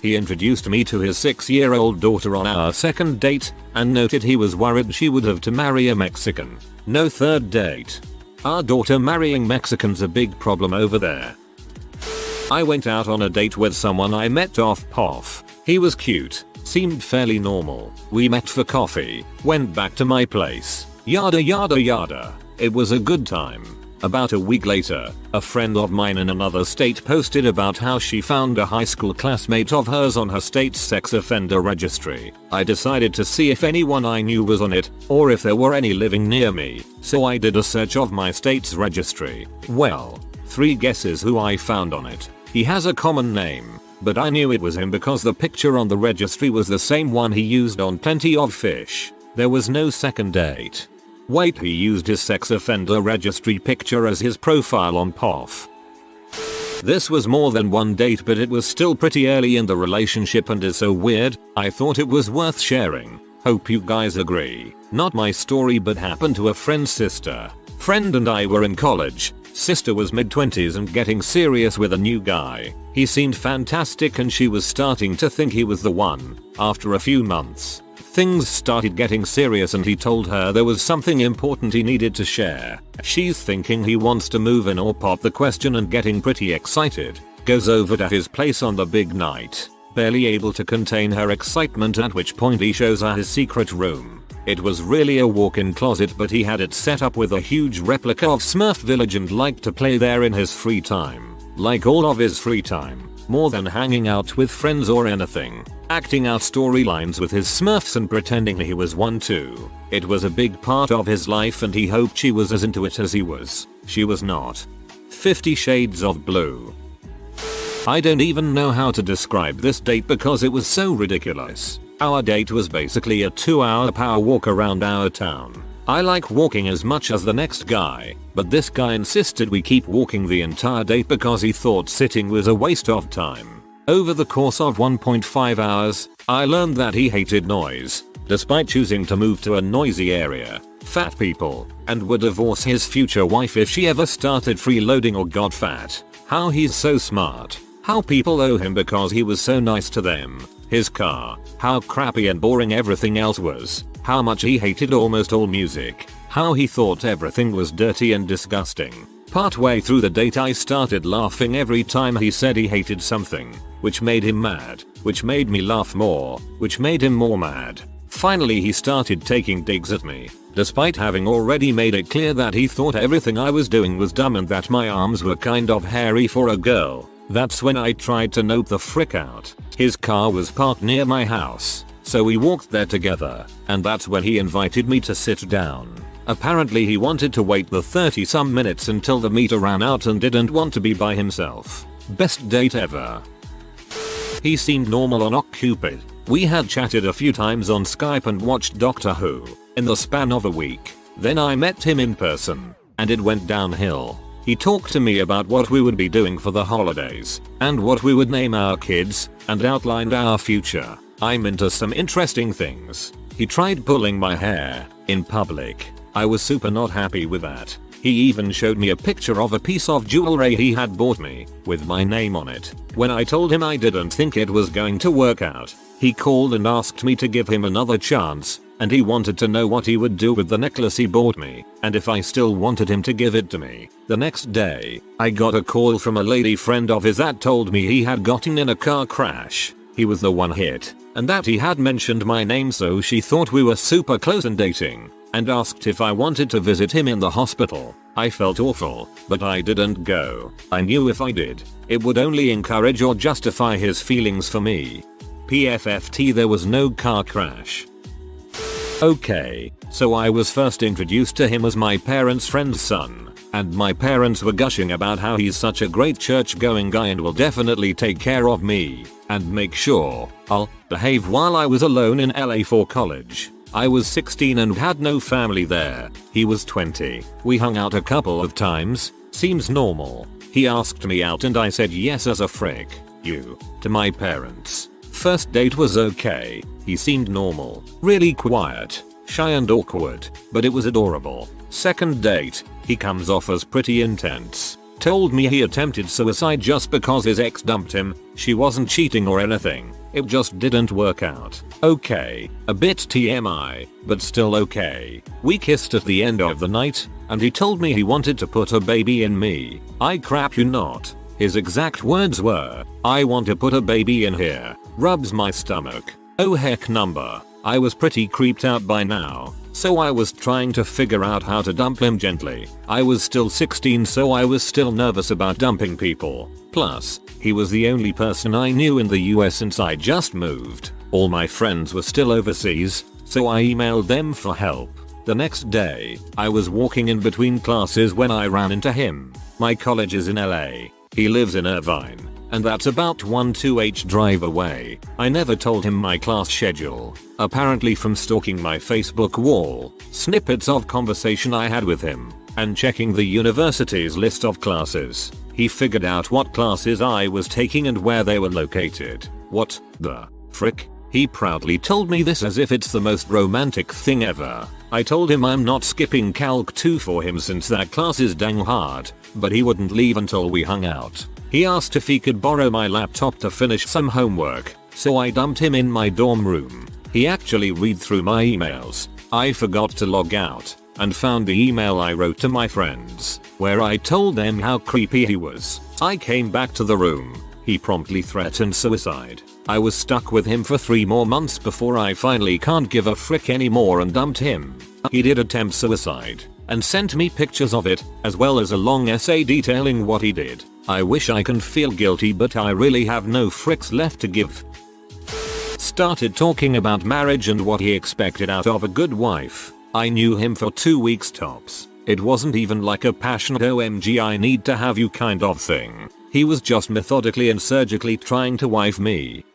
He introduced me to his 6-year-old daughter on our second date and noted he was worried she would have to marry a Mexican. No third date. Our daughter marrying Mexicans a big problem over there. I went out on a date with someone I met off POF. He was cute, seemed fairly normal. We met for coffee, went back to my place, yada yada yada. It was a good time. About a week later, a friend of mine in another state posted about how she found a high school classmate of hers on her state's sex offender registry. I decided to see if anyone I knew was on it, or if there were any living near me, so I did a search of my state's registry. Well, 3 guesses who I found on it. He has a common name, but I knew it was him because the picture on the registry was the same one he used on Plenty of Fish. There was no second date. Wait, he used his sex offender registry picture as his profile on POF. This was more than one date, but it was still pretty early in the relationship and is so weird, I thought it was worth sharing. Hope you guys agree. Not my story, but happened to a friend's sister. Friend and I were in college. Sister was mid-20s and getting serious with a new guy. He seemed fantastic and she was starting to think he was the one. After a few months, things started getting serious and he told her there was something important he needed to share. She's thinking he wants to move in or pop the question and getting pretty excited. Goes over to his place on the big night. Barely able to contain her excitement, at which point he shows her his secret room. It was really a walk-in closet, but he had it set up with a huge replica of Smurf Village and liked to play there in his free time. Like all of his free time. More than hanging out with friends or anything. Acting out storylines with his Smurfs and pretending he was one too. It was a big part of his life and he hoped she was as into it as he was. She was not. 50 Shades of Blue. I don't even know how to describe this date because it was so ridiculous. Our date was basically a 2-hour power walk around our town. I like walking as much as the next guy, but this guy insisted we keep walking the entire date because he thought sitting was a waste of time. Over the course of 1.5 hours, I learned that he hated noise, despite choosing to move to a noisy area, fat people, and would divorce his future wife if she ever started freeloading or got fat. How he's so smart. How people owe him because he was so nice to them. His car. How crappy and boring everything else was. How much he hated almost all music. How he thought everything was dirty and disgusting. Partway through the date I started laughing every time he said he hated something, which made him mad, which made me laugh more, which made him more mad. Finally he started taking digs at me, despite having already made it clear that he thought everything I was doing was dumb and that my arms were kind of hairy for a girl. That's when I tried to nope the frick out. His car was parked near my house, so we walked there together, and that's when he invited me to sit down. Apparently he wanted to wait the 30 some minutes until the meter ran out and didn't want to be by himself. Best date ever. He seemed normal on OkCupid. We had chatted a few times on Skype and watched Doctor Who in the span of a week. Then I met him in person, and it went downhill. He talked to me about what we would be doing for the holidays, and what we would name our kids, and outlined our future. I'm into some interesting things. He tried pulling my hair in public. I was super not happy with that. He even showed me a picture of a piece of jewelry he had bought me, with my name on it. When I told him I didn't think it was going to work out, he called and asked me to give him another chance, and he wanted to know what he would do with the necklace he bought me, and if I still wanted him to give it to me. The next day, I got a call from a lady friend of his that told me he had gotten in a car crash. He was the one hit, and that he had mentioned my name, so she thought we were super close and dating, and asked if I wanted to visit him in the hospital. I felt awful, but I didn't go. I knew if I did, it would only encourage or justify his feelings for me. PFFT, there was no car crash. Okay, so I was first introduced to him as my parents' friend's son, and my parents were gushing about how he's such a great church-going guy and will definitely take care of me, and make sure I'll behave while I was alone in LA for college. I was 16 and had no family there. He was 20. We hung out a couple of times. Seems normal. He asked me out and I said yes as a frick you to my parents. First date was okay. He seemed normal, really quiet, shy and awkward, but it was adorable. Second date, he comes off as pretty intense. Told me he attempted suicide just because his ex dumped him. She wasn't cheating or anything. It just didn't work out. Okay, a bit TMI, but still okay. We kissed at the end of the night, and he told me he wanted to put a baby in me. I crap you not. His exact words were, "I want to put a baby in here." Rubs my stomach. Oh heck number. I was pretty creeped out by now, so I was trying to figure out how to dump him gently. I was still 16, so I was still nervous about dumping people. Plus, he was the only person I knew in the US since I just moved. All my friends were still overseas, so I emailed them for help. The next day, I was walking in between classes when I ran into him. My college is in LA. He lives in Irvine, and that's about 1-2 drive away. I never told him my class schedule. Apparently from stalking my Facebook wall, snippets of conversation I had with him, and checking the university's list of classes, he figured out what classes I was taking and where they were located. What the frick? He proudly told me this as if it's the most romantic thing ever. I told him I'm not skipping Calc 2 for him since that class is dang hard, but he wouldn't leave until we hung out. He asked if he could borrow my laptop to finish some homework, so I dumped him in my dorm room. He actually read through my emails. I forgot to log out, and found the email I wrote to my friends, where I told them how creepy he was. I came back to the room. He promptly threatened suicide. I was stuck with him for 3 more months before I finally can't give a frick anymore and dumped him. He did attempt suicide, and sent me pictures of it, as well as a long essay detailing what he did. I wish I can feel guilty, but I really have no fricks left to give. Started talking about marriage and what he expected out of a good wife. I knew him for 2 weeks tops. It wasn't even like a passionate OMG I need to have you kind of thing. He was just methodically and surgically trying to wife me.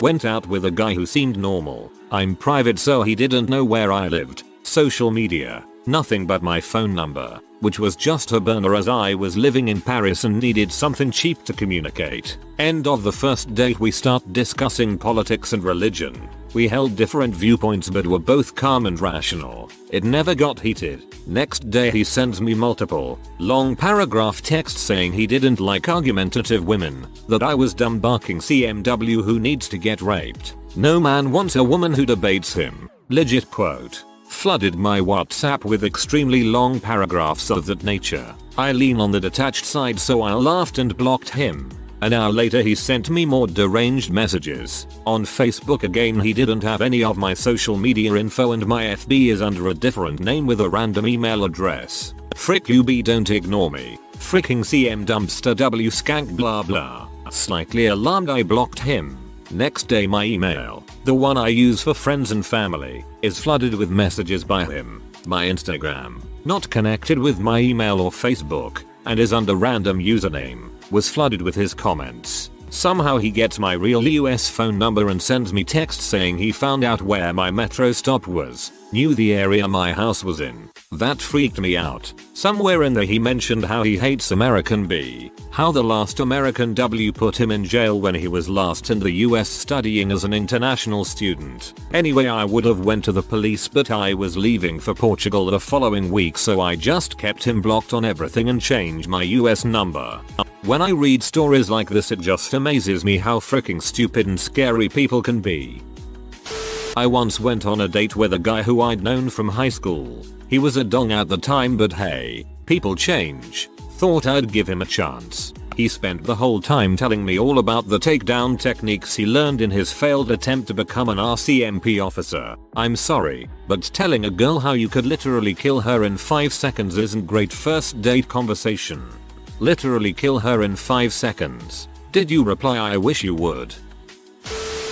Went out with a guy who seemed normal. I'm private, so he didn't know where I lived. Social media, nothing but my phone number, which was just a burner as I was living in Paris and needed something cheap to communicate. End of the first date, we start discussing politics and religion. We held different viewpoints but were both calm and rational. It never got heated. Next day he sends me multiple, long paragraph texts saying he didn't like argumentative women, that I was dumb barking CMW who needs to get raped. No man wants a woman who debates him. Legit quote. Flooded my WhatsApp with extremely long paragraphs of that nature. I lean on the detached side, so I laughed and blocked him. An hour later he sent me more deranged messages. On Facebook again he didn't have any of my social media info and my FB is under a different name with a random email address. Frick you B, don't ignore me. Fricking CM dumpster W skank blah blah. Slightly alarmed I blocked him. Next day my email, the one I use for friends and family, is flooded with messages by him. My Instagram, not connected with my email or Facebook, and is under random username, was flooded with his comments. Somehow he gets my real US phone number and sends me text saying he found out where my metro stop was, knew the area my house was in. That freaked me out. Somewhere in there he mentioned how he hates American B, how the last American W put him in jail when he was last in the US studying as an international student. Anyway, I would have went to the police but I was leaving for Portugal the following week, so I just kept him blocked on everything and changed my US number. When I read stories like this it just amazes me how freaking stupid and scary people can be. I once went on a date with a guy who I'd known from high school. He was a dong at the time but hey, people change. Thought I'd give him a chance. He spent the whole time telling me all about the takedown techniques he learned in his failed attempt to become an RCMP officer. I'm sorry, but telling a girl how you could literally kill her in 5 seconds isn't great first date conversation. Literally kill her in 5 seconds. Did you reply I wish you would?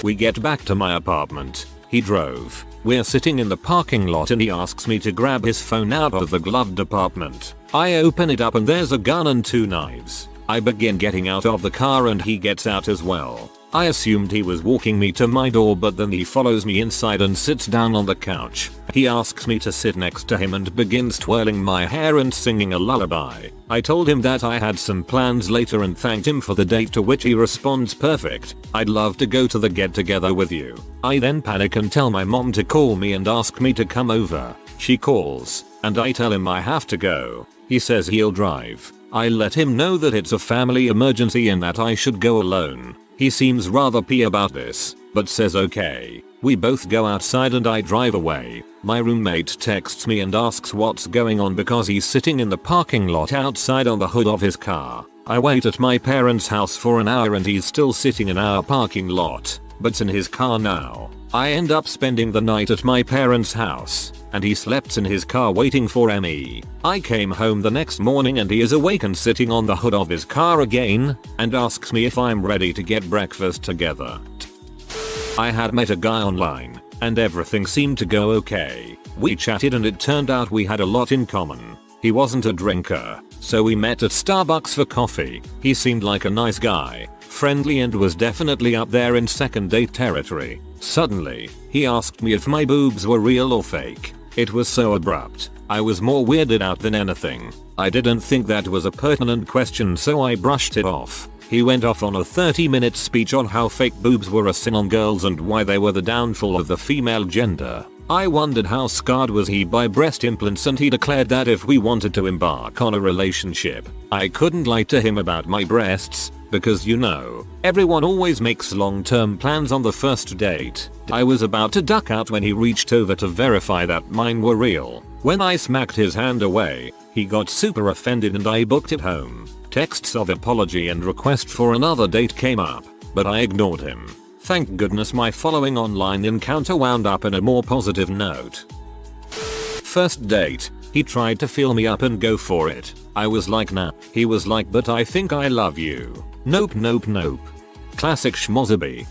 We get back to my apartment. He drove. We're sitting in the parking lot and he asks me to grab his phone out of the glove department. I open it up and there's a gun and 2 knives. I begin getting out of the car and he gets out as well. I assumed he was walking me to my door but then he follows me inside and sits down on the couch. He asks me to sit next to him and begins twirling my hair and singing a lullaby. I told him that I had some plans later and thanked him for the date, to which he responds, perfect, I'd love to go to the get together with you. I then panic and tell my mom to call me and ask me to come over. She calls and I tell him I have to go. He says he'll drive. I let him know that it's a family emergency and that I should go alone. He seems rather pee about this, but says okay. We both go outside and I drive away. My roommate texts me and asks what's going on because he's sitting in the parking lot outside on the hood of his car. I wait at my parents' house for an hour and he's still sitting in our parking lot, but's in his car now. I end up spending the night at my parents' house, and he slept in his car waiting for me. I came home the next morning and he is awake and sitting on the hood of his car again, and asks me if I'm ready to get breakfast together. I had met a guy online, and everything seemed to go okay. We chatted and it turned out we had a lot in common. He wasn't a drinker, so we met at Starbucks for coffee. He seemed like a nice guy, friendly, and was definitely up there in second date territory. Suddenly, he asked me if my boobs were real or fake. It was so abrupt. I was more weirded out than anything. I didn't think that was a pertinent question, so I brushed it off. He went off on a 30-minute speech on how fake boobs were a sin on girls and why they were the downfall of the female gender. I wondered how scarred was he by breast implants, and he declared that if we wanted to embark on a relationship, I couldn't lie to him about my breasts, because you know, everyone always makes long-term plans on the first date. I was about to duck out when he reached over to verify that mine were real. When I smacked his hand away, he got super offended and I booked it home. Texts of apology and request for another date came up, but I ignored him. Thank goodness my following online encounter wound up in a more positive note. First date, he tried to feel me up and go for it. I was like nah. He was like, but I think I love you. Nope nope nope. Classic schmozzaby.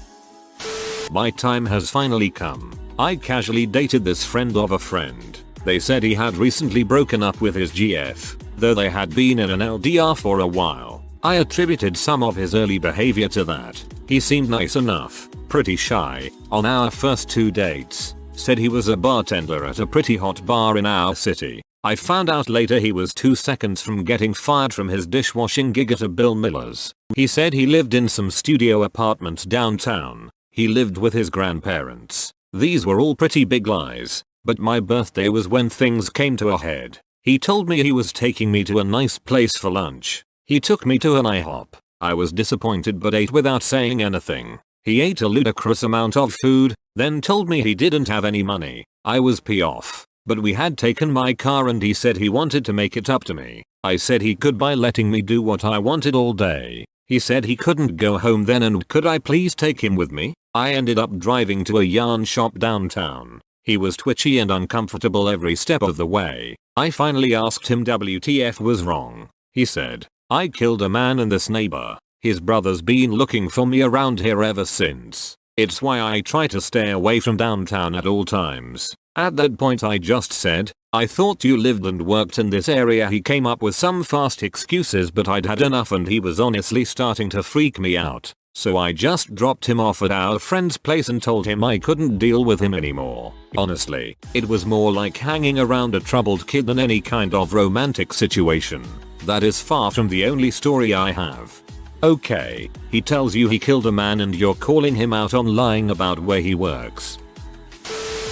My time has finally come. I casually dated this friend of a friend. They said he had recently broken up with his GF, though they had been in an LDR for a while. I attributed some of his early behavior to that. He seemed nice enough, pretty shy, on our first 2 dates. Said he was a bartender at a pretty hot bar in our city. I found out later he was 2 seconds from getting fired from his dishwashing gig at a Bill Miller's. He said he lived in some studio apartments downtown. He lived with his grandparents. These were all pretty big lies, but my birthday was when things came to a head. He told me he was taking me to a nice place for lunch. He took me to an IHOP. I was disappointed but ate without saying anything. He ate a ludicrous amount of food, then told me he didn't have any money. I was pissed off, but we had taken my car and he said he wanted to make it up to me. I said he could by letting me do what I wanted all day. He said he couldn't go home then and could I please take him with me? I ended up driving to a yarn shop downtown. He was twitchy and uncomfortable every step of the way. I finally asked him WTF was wrong. He said, I killed a man in this neighbor. His brother's been looking for me around here ever since. It's why I try to stay away from downtown at all times. At that point I just said, I thought you lived and worked in this area. He came up with some fast excuses but I'd had enough and he was honestly starting to freak me out. So I just dropped him off at our friend's place and told him I couldn't deal with him anymore. Honestly, it was more like hanging around a troubled kid than any kind of romantic situation. That is far from the only story I have. Okay, he tells you he killed a man and you're calling him out on lying about where he works.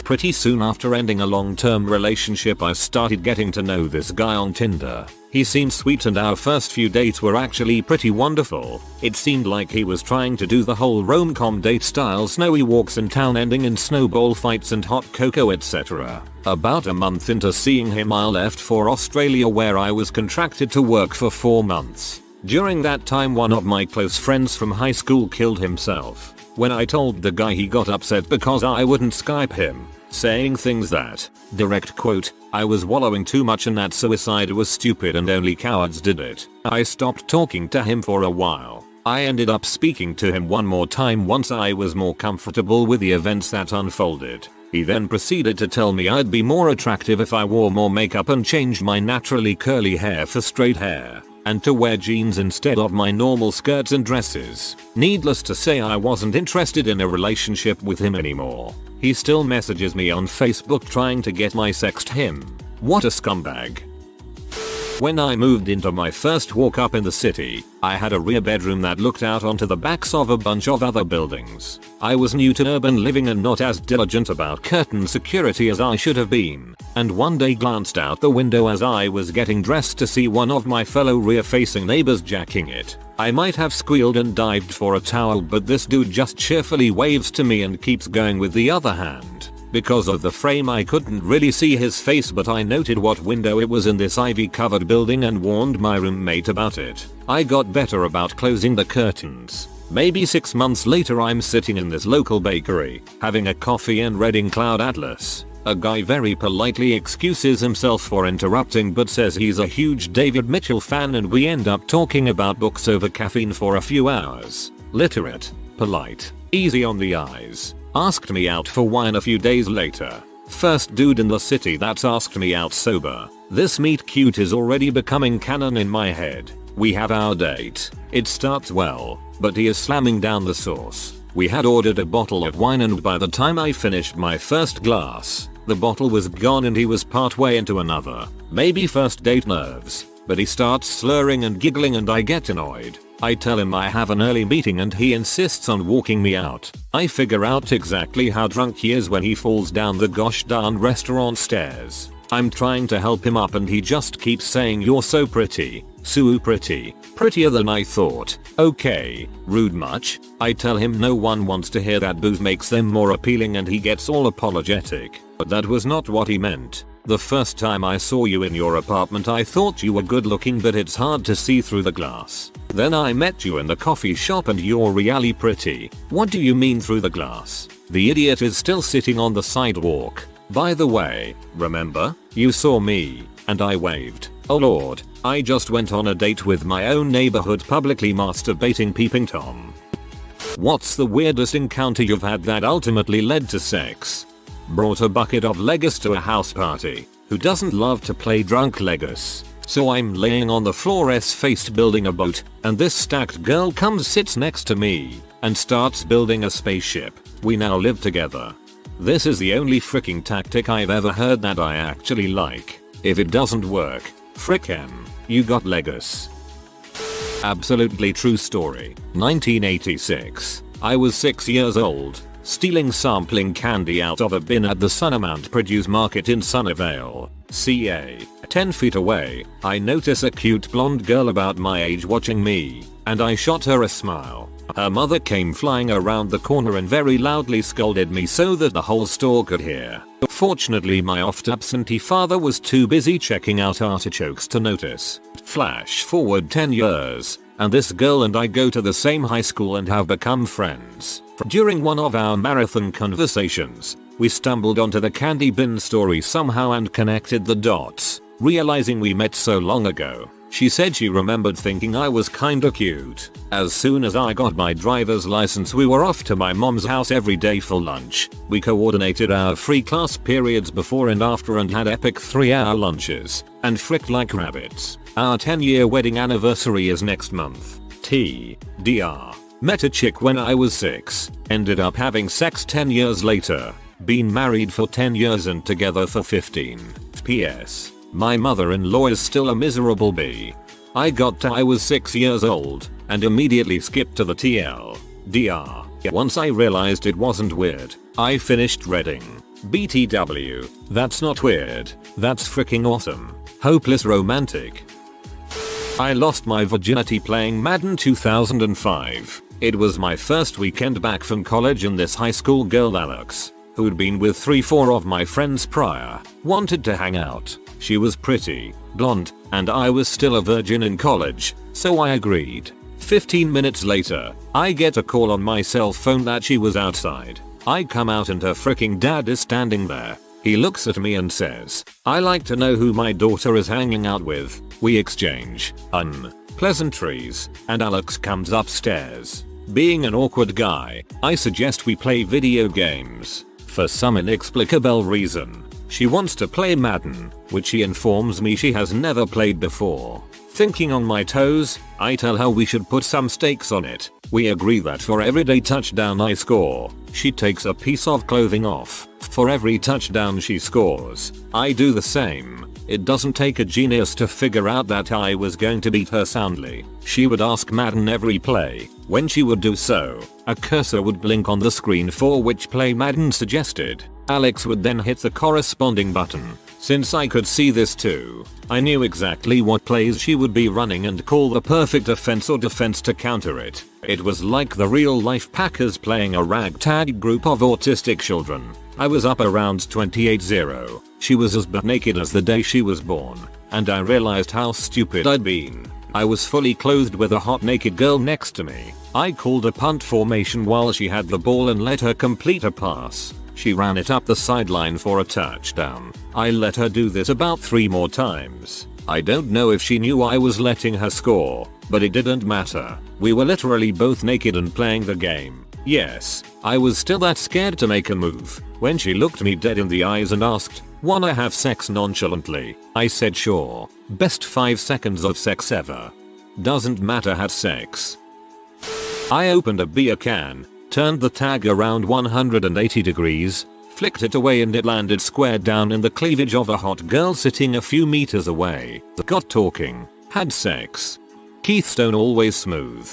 Pretty soon after ending a long-term relationship I started getting to know this guy on Tinder. He seemed sweet and our first few dates were actually pretty wonderful. It seemed like he was trying to do the whole rom-com date style snowy walks in town ending in snowball fights and hot cocoa etc. About a month into seeing him I left for Australia where I was contracted to work for 4 months. During that time one of my close friends from high school killed himself. When I told the guy he got upset because I wouldn't Skype him, saying things that, direct quote, I was wallowing too much and that suicide was stupid and only cowards did it. I stopped talking to him for a while. I ended up speaking to him one more time once I was more comfortable with the events that unfolded. He then proceeded to tell me I'd be more attractive if I wore more makeup and changed my naturally curly hair for straight hair, and to wear jeans instead of my normal skirts and dresses. Needless to say I wasn't interested in a relationship with him anymore. He still messages me on Facebook trying to get my sext him. What a scumbag. When I moved into my first walk up in the city, I had a rear bedroom that looked out onto the backs of a bunch of other buildings. I was new to urban living and not as diligent about curtain security as I should have been, and one day glanced out the window as I was getting dressed to see one of my fellow rear-facing neighbors jacking it. I might have squealed and dived for a towel but this dude just cheerfully waves to me and keeps going with the other hand. Because of the frame I couldn't really see his face but I noted what window it was in this ivy covered building and warned my roommate about it. I got better about closing the curtains. Maybe 6 months later I'm sitting in this local bakery, having a coffee and reading Cloud Atlas. A guy very politely excuses himself for interrupting but says he's a huge David Mitchell fan and we end up talking about books over caffeine for a few hours. Literate, polite, easy on the eyes. Asked me out for wine a few days later. First dude in the city that's asked me out sober. This meet cute is already becoming canon in my head. We have our date. It starts well, but he is slamming down the sauce. We had ordered a bottle of wine and by the time I finished my first glass, the bottle was gone and he was partway into another. Maybe first date nerves, but he starts slurring and giggling and I get annoyed. I tell him I have an early meeting and he insists on walking me out. I figure out exactly how drunk he is when he falls down the gosh darn restaurant stairs. I'm trying to help him up and he just keeps saying you're so pretty, so pretty, prettier than I thought. Okay, rude much? I tell him no one wants to hear that, booze makes them more appealing and he gets all apologetic. But that was not what he meant. The first time I saw you in your apartment I thought you were good looking but it's hard to see through the glass. Then I met you in the coffee shop and you're really pretty. What do you mean through the glass? The idiot is still sitting on the sidewalk. By the way, remember? You saw me, and I waved. Oh lord, I just went on a date with my own neighborhood publicly masturbating peeping Tom. What's the weirdest encounter you've had that ultimately led to sex? Brought a bucket of Legos to a house party. Who doesn't love to play drunk Legos? So I'm laying on the floor s-faced building a boat, and this stacked girl comes sits next to me, and starts building a spaceship. We now live together. This is the only freaking tactic I've ever heard that I actually like. If it doesn't work, frick em, you got Legos. Absolutely true story. 1986. I was 6 years old, stealing sampling candy out of a bin at the Sunamount Produce Market in Sunnyvale, CA. 10 feet away, I notice a cute blonde girl about my age watching me, and I shot her a smile. Her mother came flying around the corner and very loudly scolded me so that the whole store could hear. Fortunately my oft-absentee father was too busy checking out artichokes to notice. Flash forward 10 years, and this girl and I go to the same high school and have become friends. During one of our marathon conversations, we stumbled onto the candy bin story somehow and connected the dots, realizing we met so long ago. She said she remembered thinking I was kinda cute. As soon as I got my driver's license, we were off to my mom's house every day for lunch. We coordinated our free class periods before and after and had epic 3-hour lunches, and fricked like rabbits. Our 10-year wedding anniversary is next month. TDR. Met a chick when I was 6, ended up having sex 10 years later. Been married for 10 years and together for 15. PS. My mother-in-law is still a miserable bee. I got to I was 6 years old and immediately skipped to the TLDR. Once I realized it wasn't weird, I finished reading. BTW. That's not weird. That's freaking awesome. Hopeless romantic. I lost my virginity playing Madden 2005. It was my first weekend back from college and this high school girl Alex, who'd been with 3-4 of my friends prior, wanted to hang out. She was pretty, blonde, and I was still a virgin in college, so I agreed. 15 minutes later, I get a call on my cell phone that she was outside. I come out and her freaking dad is standing there. He looks at me and says, "I like to know who my daughter is hanging out with." We exchange pleasantries, and Alex comes upstairs. Being an awkward guy, I suggest we play video games. For some inexplicable reason, she wants to play Madden, which she informs me she has never played before. Thinking on my toes, I tell her we should put some stakes on it. We agree that for every touchdown I score, she takes a piece of clothing off. For every touchdown she scores, I do the same. It doesn't take a genius to figure out that I was going to beat her soundly. She would ask Madden every play. When she would do so, a cursor would blink on the screen for which play Madden suggested. Alex would then hit the corresponding button. Since I could see this too, I knew exactly what plays she would be running and call the perfect offense or defense to counter it. It was like the real-life Packers playing a ragtag group of autistic children. I was up around 28-0. She was as butt naked as the day she was born, and I realized how stupid I'd been. I was fully clothed with a hot naked girl next to me. I called a punt formation while she had the ball and let her complete a pass. She ran it up the sideline for a touchdown. I let her do this about 3 more times. I don't know if she knew I was letting her score, but it didn't matter. We were literally both naked and playing the game. Yes, I was still that scared to make a move. When she looked me dead in the eyes and asked, "Wanna have sex?" nonchalantly, I said sure. Best 5 seconds of sex ever. Doesn't matter, had sex. I opened a beer can, turned the tag around 180 degrees, flicked it away and it landed square down in the cleavage of a hot girl sitting a few meters away. Got talking, had sex. Keithstone always smooth.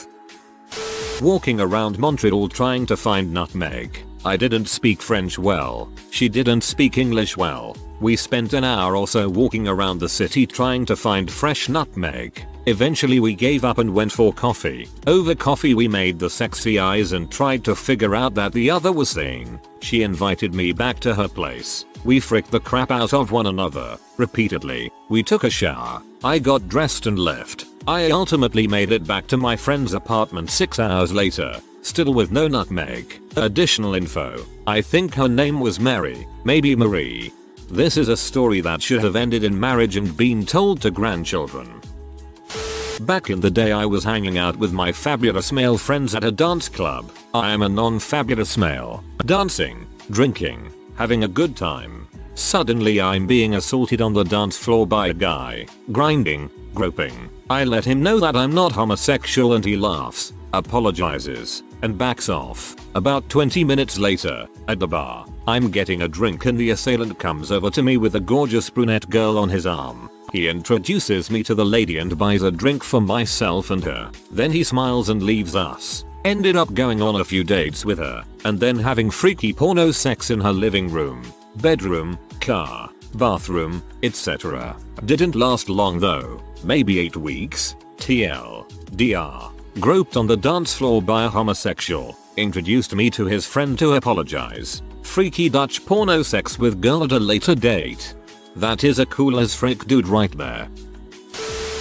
Walking around Montreal trying to find nutmeg. I didn't speak French well. She didn't speak English well. We spent an hour or so walking around the city trying to find fresh nutmeg. Eventually we gave up and went for coffee. Over coffee we made the sexy eyes and tried to figure out that the other was saying. She invited me back to her place. We fricked the crap out of one another, repeatedly. We took a shower. I got dressed and left. I ultimately made it back to my friend's apartment 6 hours later, still with no nutmeg. Additional info. I think her name was Mary, maybe Marie. This is a story that should have ended in marriage and been told to grandchildren. Back in the day I was hanging out with my fabulous male friends at a dance club. I am a non-fabulous male. Dancing, drinking, having a good time. Suddenly I'm being assaulted on the dance floor by a guy. Grinding, groping. I let him know that I'm not homosexual and he laughs, apologizes, and backs off. About 20 minutes later, at the bar, I'm getting a drink and the assailant comes over to me with a gorgeous brunette girl on his arm. He introduces me to the lady and buys a drink for myself and her. Then he smiles and leaves us. Ended up going on a few dates with her, and then having freaky porno sex in her living room, bedroom, car, bathroom, etc. Didn't last long though. Maybe 8 weeks. TLDR. Groped on the dance floor by a homosexual. Introduced me to his friend to apologize. Freaky Dutch porno sex with girl at a later date. That is a cool as frick dude right there.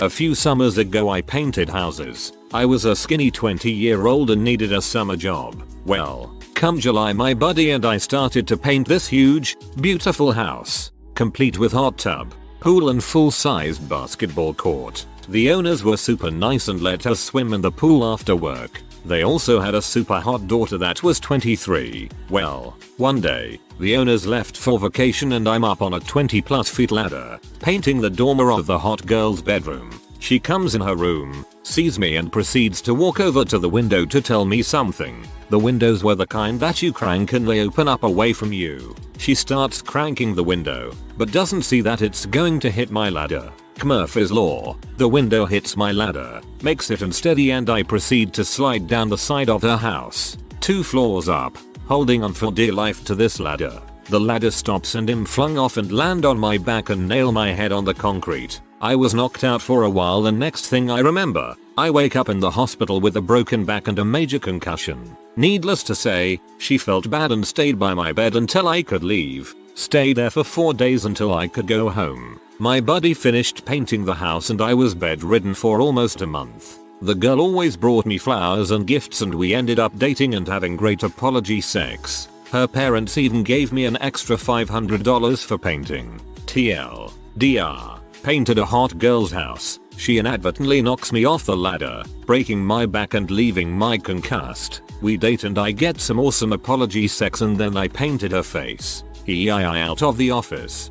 A few summers ago I painted houses. I was a skinny 20-year-old and needed a summer job. Well, come July my buddy and I started to paint this huge, beautiful house, complete with hot tub, pool and full-sized basketball court. The owners were super nice and let us swim in the pool after work. They also had a super hot daughter that was 23. Well, one day, the owners left for vacation and I'm up on a 20+ feet ladder, painting the dormer of the hot girl's bedroom. She comes in her room, sees me and proceeds to walk over to the window to tell me something. The windows were the kind that you crank and they open up away from you. She starts cranking the window, but doesn't see that it's going to hit my ladder. Murphy's Law. The window hits my ladder, makes it unsteady and I proceed to slide down the side of her house, 2 floors up, holding on for dear life to this ladder. The ladder stops and I'm flung off and land on my back and nail my head on the concrete. I was knocked out for a while and next thing I remember, I wake up in the hospital with a broken back and a major concussion. Needless to say, she felt bad and stayed by my bed until I could leave. Stayed there for 4 days until I could go home. My buddy finished painting the house and I was bedridden for almost a month. The girl always brought me flowers and gifts and we ended up dating and having great apology sex. Her parents even gave me an extra $500 for painting. TLDR. Painted a hot girl's house. She inadvertently knocks me off the ladder, breaking my back and leaving my concussed. We date and I get some awesome apology sex and then I painted her face. Out of the office.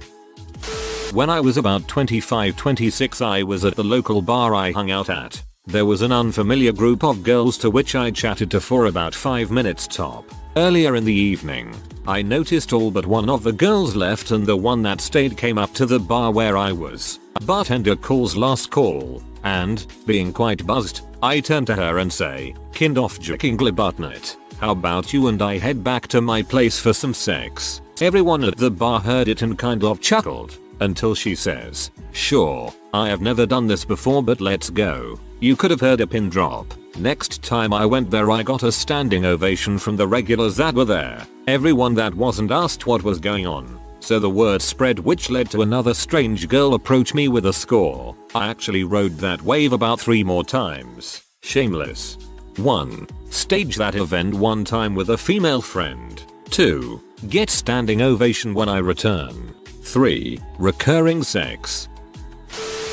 When I was about 25-26 I was at the local bar I hung out at. There was an unfamiliar group of girls to which I chatted to for about 5 minutes top. Earlier in the evening, I noticed all but one of the girls left and the one that stayed came up to the bar where I was. A bartender calls last call, and, being quite buzzed, I turn to her and say, "Kind of jokingly buttonit, how about you and I head back to my place for some sex?" Everyone at the bar heard it and kind of chuckled, until she says, "Sure, I have never done this before but let's go." You could have heard a pin drop. Next time I went there I got a standing ovation from the regulars that were there. Everyone that wasn't asked what was going on. So the word spread which led to another strange girl approach me with a score. I actually rode that wave about 3 more times. Shameless. 1. Stage that event one time with a female friend. 2. Get standing ovation when I return. 3. Recurring sex.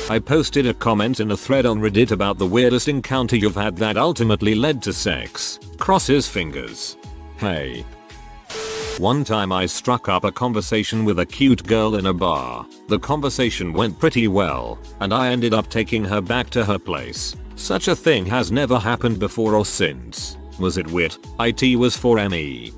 I posted a comment in a thread on Reddit about the weirdest encounter you've had that ultimately led to sex. Crosses fingers. Hey. One time I struck up a conversation with a cute girl in a bar. The conversation went pretty well, and I ended up taking her back to her place. Such a thing has never happened before or since. Was it weird? IT was for ME.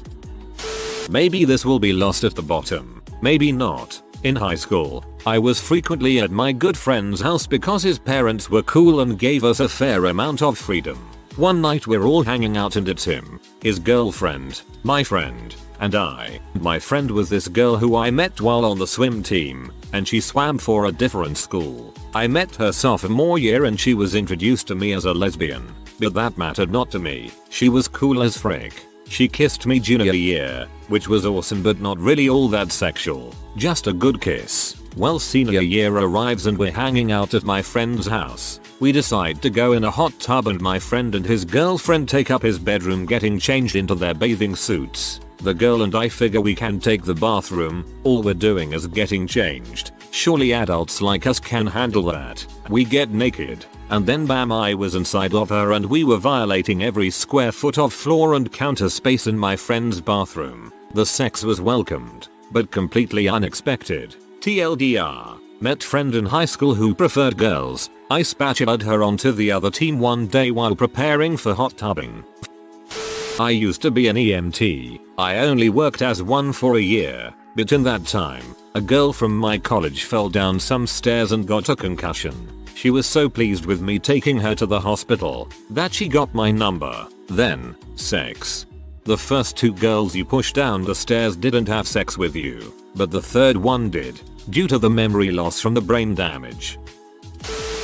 Maybe this will be lost at the bottom. Maybe not. In high school, I was frequently at my good friend's house because his parents were cool and gave us a fair amount of freedom. One night we're all hanging out and it's him, his girlfriend, my friend, and I. My friend was this girl who I met while on the swim team, and she swam for a different school. I met her sophomore year and she was introduced to me as a lesbian, but that mattered not to me. She was cool as frick. She kissed me junior year, which was awesome but not really all that sexual. Just a good kiss. Well, senior year arrives and we're hanging out at my friend's house. We decide to go in a hot tub and my friend and his girlfriend take up his bedroom getting changed into their bathing suits. The girl and I figure we can take the bathroom, all we're doing is getting changed. Surely adults like us can handle that. We get naked, and then bam, I was inside of her and we were violating every square foot of floor and counter space in my friend's bathroom. The sex was welcomed, but completely unexpected. TLDR. Met friend in high school who preferred girls. I spatulaed her onto the other team one day while preparing for hot tubbing. I used to be an EMT. I only worked as one for a year, but in that time, a girl from my college fell down some stairs and got a concussion. She was so pleased with me taking her to the hospital that she got my number. Then, sex. The first 2 girls you pushed down the stairs didn't have sex with you, but the third one did, due to the memory loss from the brain damage.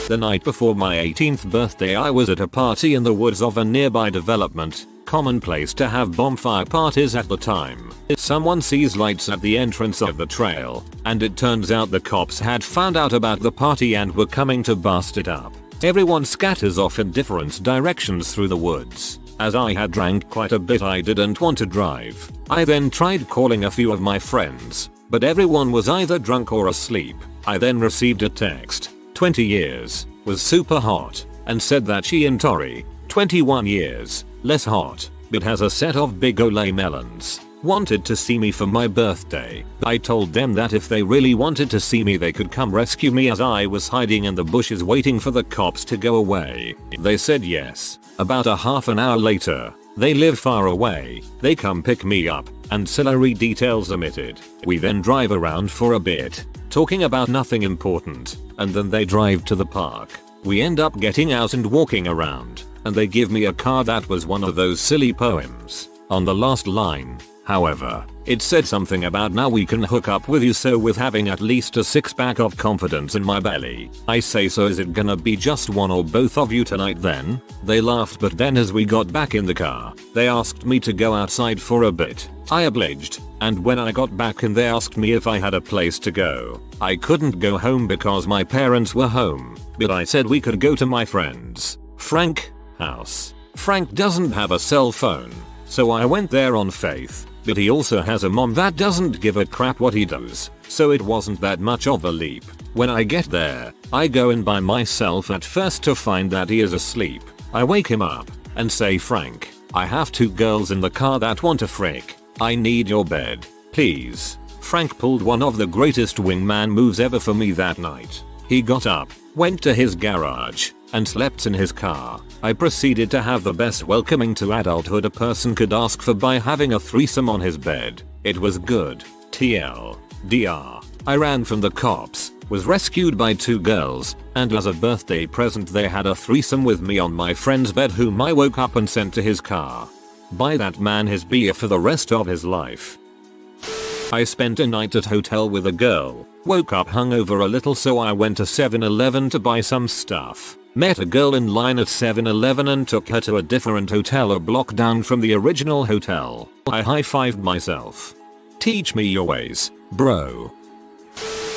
The night before my 18th birthday I was at a party in the woods of a nearby development. Common place to have bonfire parties at the time. Someone sees lights at the entrance of the trail, and it turns out the cops had found out about the party and were coming to bust it up. Everyone scatters off in different directions through the woods. As I had drank quite a bit, I didn't want to drive. I then tried calling a few of my friends, but everyone was either drunk or asleep. I then received a text, 20 years, was super hot, and said that she and Tori, 21 years, less hot, but has a set of big ole melons, wanted to see me for my birthday. I told them that if they really wanted to see me they could come rescue me, as I was hiding in the bushes waiting for the cops to go away. They said yes. About a half an hour later, they live far away, they come pick me up, ancillary details omitted. We then drive around for a bit, talking about nothing important, and then they drive to the park. We end up getting out and walking around, and they give me a card that was one of those silly poems. On the last line, however, it said something about now we can hook up with you, so with having at least a 6-pack of confidence in my belly, I say, so is it gonna be just one or both of you tonight then? They laughed, but then as we got back in the car, they asked me to go outside for a bit. I obliged, and when I got back in they asked me if I had a place to go. I couldn't go home because my parents were home, but I said we could go to my friend's, Frank's house. Frank doesn't have a cell phone, so I went there on faith, but he also has a mom that doesn't give a crap what he does, so it wasn't that much of a leap. When I get there, I go in by myself at first to find that he is asleep. I wake him up and say, Frank, I have 2 girls in the car that want to frick. I need your bed, please. Frank pulled one of the greatest wingman moves ever for me that night. He got up, went to his garage, and slept in his car. I proceeded to have the best welcoming to adulthood a person could ask for by having a threesome on his bed. It was good. TLDR. I ran from the cops, was rescued by 2 girls, and as a birthday present they had a threesome with me on my friend's bed, whom I woke up and sent to his car. Buy that man his beer for the rest of his life. I spent a night at hotel with a girl, woke up hungover a little, so I went to 7-Eleven to buy some stuff. Met a girl in line at 7-Eleven and took her to a different hotel a block down from the original hotel. I high-fived myself. Teach me your ways, bro.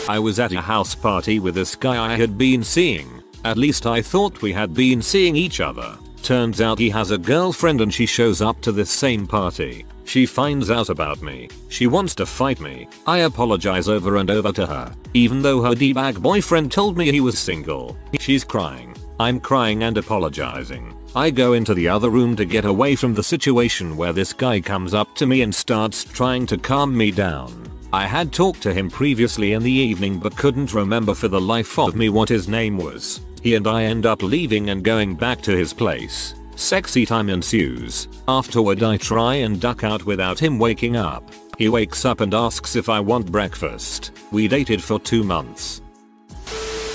I was at a house party with this guy I had been seeing. At least I thought we had been seeing each other. Turns out he has a girlfriend and she shows up to this same party. She finds out about me. She wants to fight me. I apologize over and over to her, even though her d-bag boyfriend told me he was single. She's crying. I'm crying and apologizing. I go into the other room to get away from the situation where this guy comes up to me and starts trying to calm me down. I had talked to him previously in the evening but couldn't remember for the life of me what his name was. He and I end up leaving and going back to his place. Sexy time ensues. Afterward I try and duck out without him waking up. He wakes up and asks if I want breakfast. We dated for 2 months.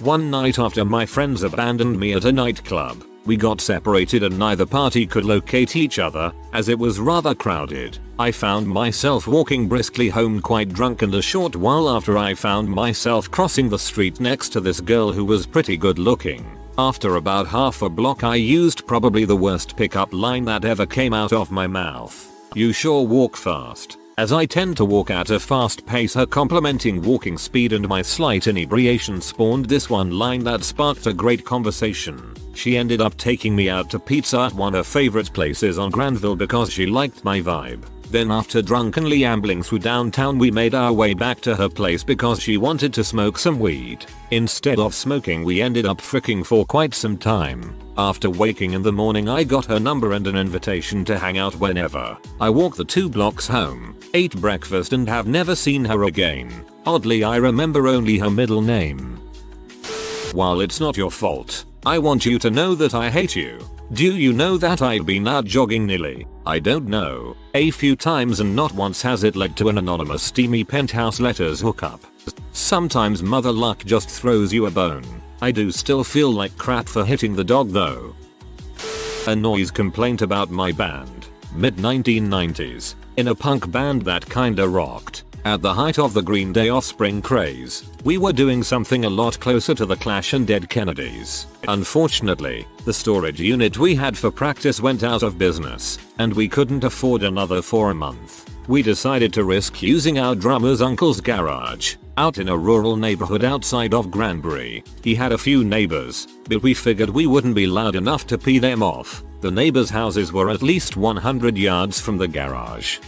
One night after my friends abandoned me at a nightclub, we got separated and neither party could locate each other, as it was rather crowded. I found myself walking briskly home quite drunk, and a short while after I found myself crossing the street next to this girl who was pretty good looking. After about half a block I used probably the worst pickup line that ever came out of my mouth. You sure walk fast. As I tend to walk at a fast pace, her complimenting walking speed and my slight inebriation spawned this one line that sparked a great conversation. She ended up taking me out to pizza at one of her favorite places on Granville because she liked my vibe. Then after drunkenly ambling through downtown we made our way back to her place because she wanted to smoke some weed. Instead of smoking we ended up fricking for quite some time. After waking in the morning I got her number and an invitation to hang out whenever. I walked the 2 blocks home, ate breakfast and have never seen her again. Oddly I remember only her middle name. While it's not your fault, I want you to know that I hate you. Do you know that I've been out jogging nearly, I don't know, a few times and not once has it led to an anonymous steamy penthouse letters hookup. Sometimes mother luck just throws you a bone. I do still feel like crap for hitting the dog though. A noise complaint about my band. Mid 1990s. In a punk band that kinda rocked. At the height of the Green Day Offspring craze, we were doing something a lot closer to the Clash and Dead Kennedys. Unfortunately, the storage unit we had for practice went out of business, and we couldn't afford another for a month. We decided to risk using our drummer's uncle's garage. out in a rural neighborhood outside of Granbury. He had a few neighbors, but we figured we wouldn't be loud enough to pee them off. The neighbors' houses were at least 100 yards from the garage.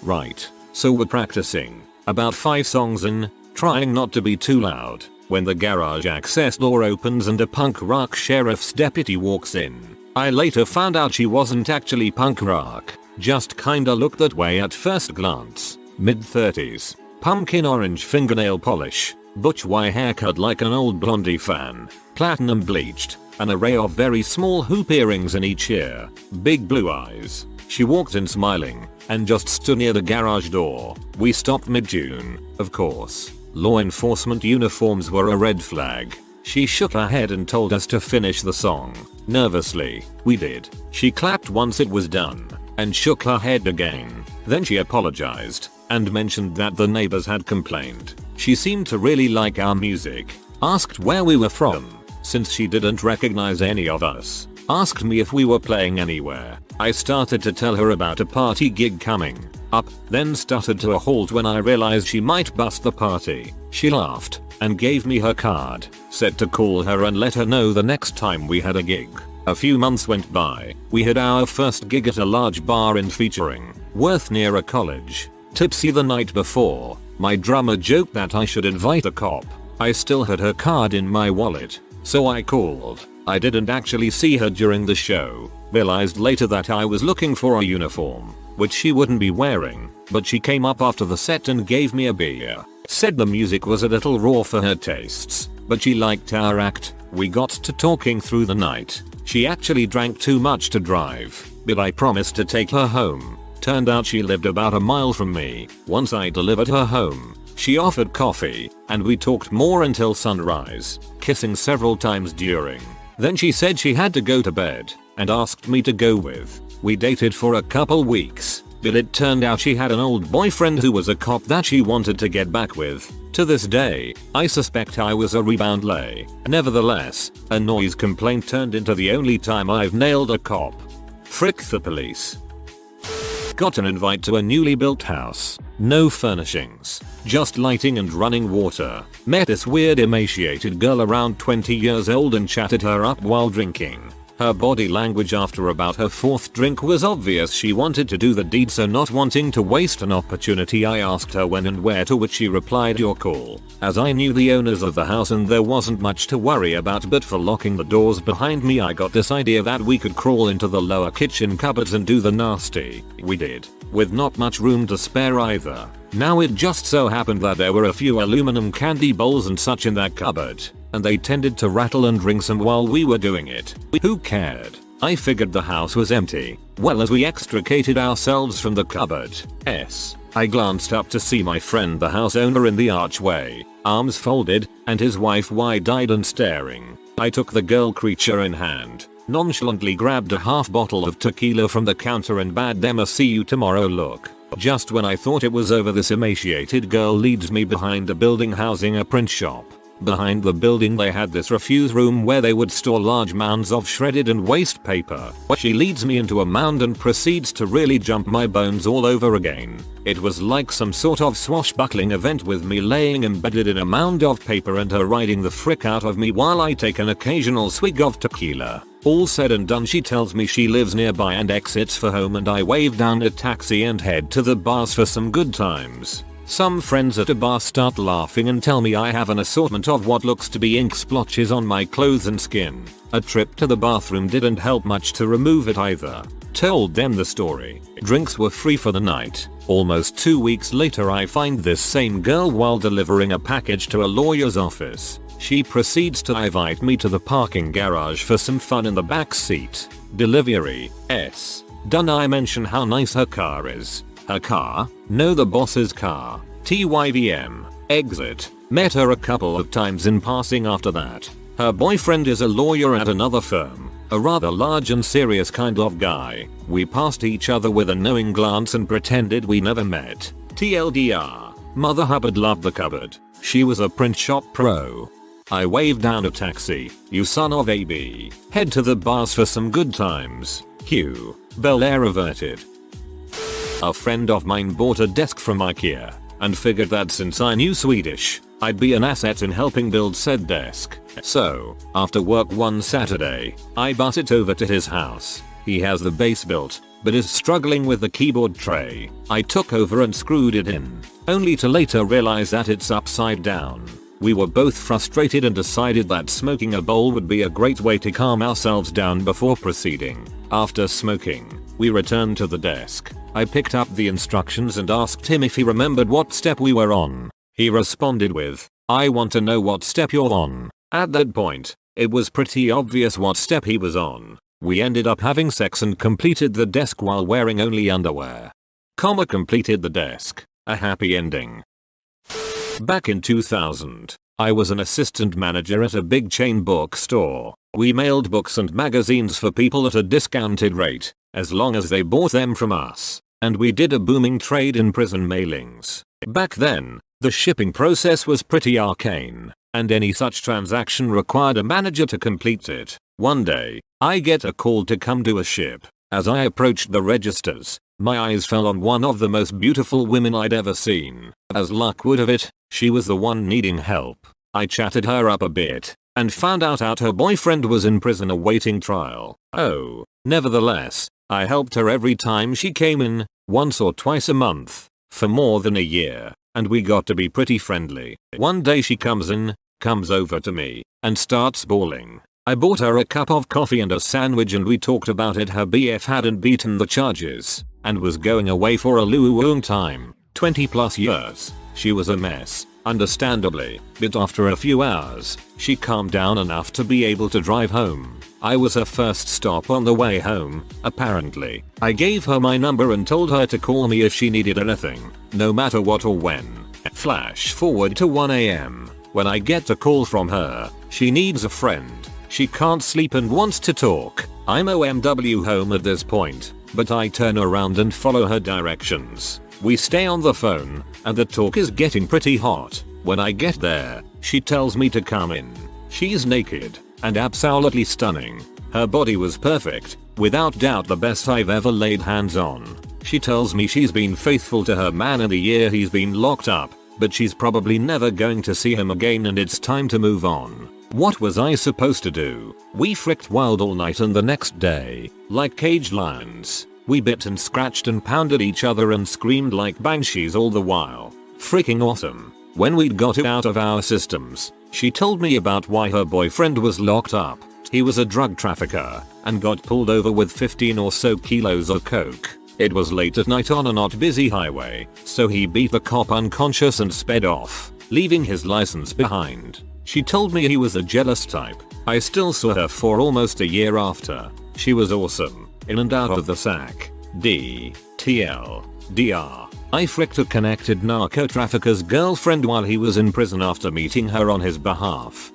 Right. So we're practicing. About 5 songs in, trying not to be too loud, when the garage access door opens and a punk rock sheriff's deputy walks in. I later found out she wasn't actually punk rock, just kinda looked that way at first glance. Mid-30s, pumpkin orange fingernail polish, butch Y haircut like an old Blondie fan, platinum bleached, an array of very small hoop earrings in each ear, big blue eyes. She walked in smiling, and just stood near the garage door. We stopped mid-June, of course. Law enforcement uniforms were a red flag. She shook her head and told us to finish the song. Nervously, we did. She clapped once it was done, and shook her head again. Then she apologized, and mentioned that the neighbors had complained. She seemed to really like our music. Asked where we were from, since she didn't recognize any of us. Asked me if we were playing anywhere. I started to tell her about a party gig coming up, then stuttered to a halt when I realized she might bust the party. She laughed and gave me her card, said to call her and let her know the next time we had a gig. A few months went by. We had our first gig at a large bar in Featuring, Worth near a college. Tipsy the night before, my drummer joked that I should invite a cop. I still had her card in my wallet, so I called. I didn't actually see her during the show. Realized later that I was looking for a uniform, which she wouldn't be wearing, but she came up after the set and gave me a beer. Said the music was a little raw for her tastes, but she liked our act. We got to talking through the night. She actually drank too much to drive, but I promised to take her home. Turned out she lived about a mile from me. Once I delivered her home, she offered coffee, and we talked more until sunrise, kissing several times during. Then she said she had to go to bed, and asked me to go with. We dated for a couple weeks, but it turned out she had an old boyfriend who was a cop that she wanted to get back with. To this day, I suspect I was a rebound lay. Nevertheless, a noise complaint turned into the only time I've nailed a cop. Frick the police. Got an invite to a newly built house. No furnishings, just lighting and running water. Met this weird emaciated girl around 20 years old and chatted her up while drinking. Her body language after about her 4th drink was obvious. She wanted to do the deed, so not wanting to waste an opportunity I asked her when and where, to which she replied, "Your call." As I knew the owners of the house and there wasn't much to worry about but for locking the doors behind me, I got this idea that we could crawl into the lower kitchen cupboards and do the nasty. We did, with not much room to spare either. Now it just so happened that there were a few aluminum candy bowls and such in that cupboard, and they tended to rattle and ring some while we were doing it. Who cared? I figured the house was empty. Well, as we extricated ourselves from the cupboard, I glanced up to see my friend the house owner in the archway, arms folded, and his wife wide-eyed and staring. I took the girl creature in hand, nonchalantly grabbed a half bottle of tequila from the counter and bade them a "see you tomorrow" look. Just when I thought it was over, this emaciated girl leads me behind a building housing a print shop. Behind the building they had this refuse room where they would store large mounds of shredded and waste paper. She leads me into a mound and proceeds to really jump my bones all over again. It was like some sort of swashbuckling event, with me laying embedded in a mound of paper and her riding the frick out of me while I take an occasional swig of tequila. All said and done, she tells me she lives nearby and exits for home, and I wave down a taxi and head to the bars for some good times. Some friends at a bar start laughing and tell me I have an assortment of what looks to be ink splotches on my clothes and skin. A trip to the bathroom didn't help much to remove it either. Told them the story. Drinks were free for the night. Almost 2 weeks later I find this same girl while delivering a package to a lawyer's office. She proceeds to invite me to the parking garage for some fun in the back seat. Delivery. Done. I mention how nice her car is. Her car? No, the boss's car. TYVM. Exit. Met her a couple of times in passing after that. Her boyfriend is a lawyer at another firm. A rather large and serious kind of guy. We passed each other with a knowing glance and pretended we never met. TLDR. Mother Hubbard loved the cupboard. She was a print shop pro. I waved down a taxi. "You son of a b." Head to the bars for some good times. Bel Air averted. A friend of mine bought a desk from IKEA. and figured that since I knew Swedish, I'd be an asset in helping build said desk. So, after work one Saturday, I butted over to his house. He has the base built, but is struggling with the keyboard tray. I took over and screwed it in, only to later realize that it's upside down. We were both frustrated and decided that smoking a bowl would be a great way to calm ourselves down before proceeding. After smoking, we returned to the desk. I picked up the instructions and asked him if he remembered what step we were on. He responded with, "I want to know what step you're on." At that point, it was pretty obvious what step he was on. We ended up having sex and completed the desk while wearing only underwear. Completed the desk. A happy ending. Back in 2000, I was an assistant manager at a big chain bookstore. We mailed books and magazines for people at a discounted rate, as long as they bought them from us. And we did a booming trade in prison mailings. Back then, the shipping process was pretty arcane, and any such transaction required a manager to complete it. One day, I get a call to come to a ship. As I approached the registers, my eyes fell on one of the most beautiful women I'd ever seen. As luck would have it, she was the one needing help. I chatted her up a bit, and found out her boyfriend was in prison awaiting trial. Oh, nevertheless, I helped her every time she came in, once or twice a month, for more than a year, and we got to be pretty friendly. One day she comes over to me, and starts bawling. I bought her a cup of coffee and a sandwich and we talked about it. Her BF hadn't beaten the charges, and was going away for a long time, 20+ years. She was a mess, understandably, but after a few hours, she calmed down enough to be able to drive home. I was her first stop on the way home, apparently. I gave her my number and told her to call me if she needed anything, no matter what or when. Flash forward to 1 AM. When I get a call from her, she needs a friend. She can't sleep and wants to talk. I'm OMW home at this point, but I turn around and follow her directions. We stay on the phone, and the talk is getting pretty hot. When I get there, she tells me to come in. She's naked, and absolutely stunning. Her body was perfect, without doubt the best I've ever laid hands on. She tells me she's been faithful to her man in the year he's been locked up, but she's probably never going to see him again and it's time to move on. What was I supposed to do? We fricked wild all night and the next day, like caged lions, we bit and scratched and pounded each other and screamed like banshees all the while. Freaking awesome. When we'd got it out of our systems, she told me about why her boyfriend was locked up. He was a drug trafficker and got pulled over with 15 or so kilos of coke. It was late at night on a not busy highway, so he beat the cop unconscious and sped off, leaving his license behind. She told me he was a jealous type. I still saw her for almost a year after. She was awesome, in and out of the sack. DTLDR. I fricked a connected narco trafficker's girlfriend while he was in prison after meeting her on his behalf.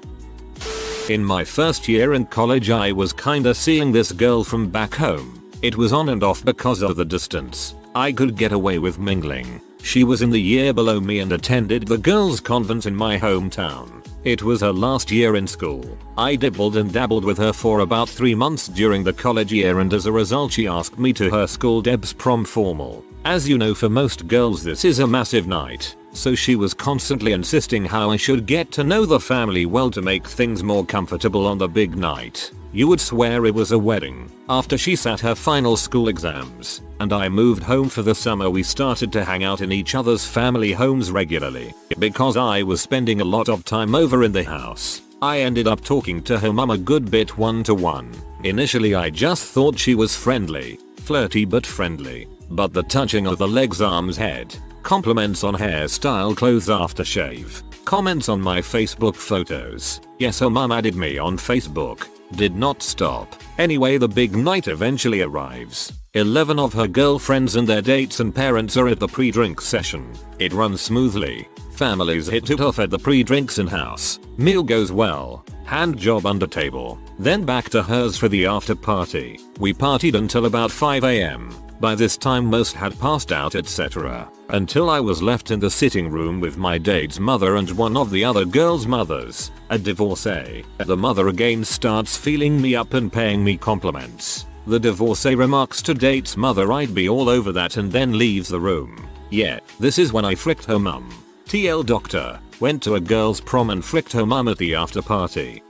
In my first year in college I was kinda seeing this girl from back home. It was on and off because of the distance. I could get away with mingling. She was in the year below me and attended the girls' convent in my hometown. It was her last year in school. I dibbled and dabbled with her for about 3 months during the college year and as a result she asked me to her school deb's prom formal. As you know, for most girls this is a massive night, so she was constantly insisting how I should get to know the family well to make things more comfortable on the big night. You would swear it was a wedding. After she sat her final school exams, and I moved home for the summer, we started to hang out in each other's family homes regularly. Because I was spending a lot of time over in the house, I ended up talking to her mum a good bit one-to-one. Initially I just thought she was friendly, flirty but friendly. But the touching of the legs, arms, head, compliments on hairstyle, clothes, aftershave, comments on my Facebook photos. Yes, her mum added me on Facebook. Did not stop. Anyway, the big night eventually arrives. 11 of her girlfriends and their dates and parents are at the pre-drink session. It runs smoothly. Families hit it off at the pre-drinks in-house. Meal goes well. Hand job under table. Then back to hers for the after party. We partied until about 5 AM. By this time most had passed out, etc. Until I was left in the sitting room with my date's mother and one of the other girls' mothers, a divorcee. The mother again starts feeling me up and paying me compliments. The divorcee remarks to date's mother I'd be all over that and then leaves the room. Yeah, this is when I fricked her mum. TL doctor, went to a girl's prom and fricked her mum at the after party.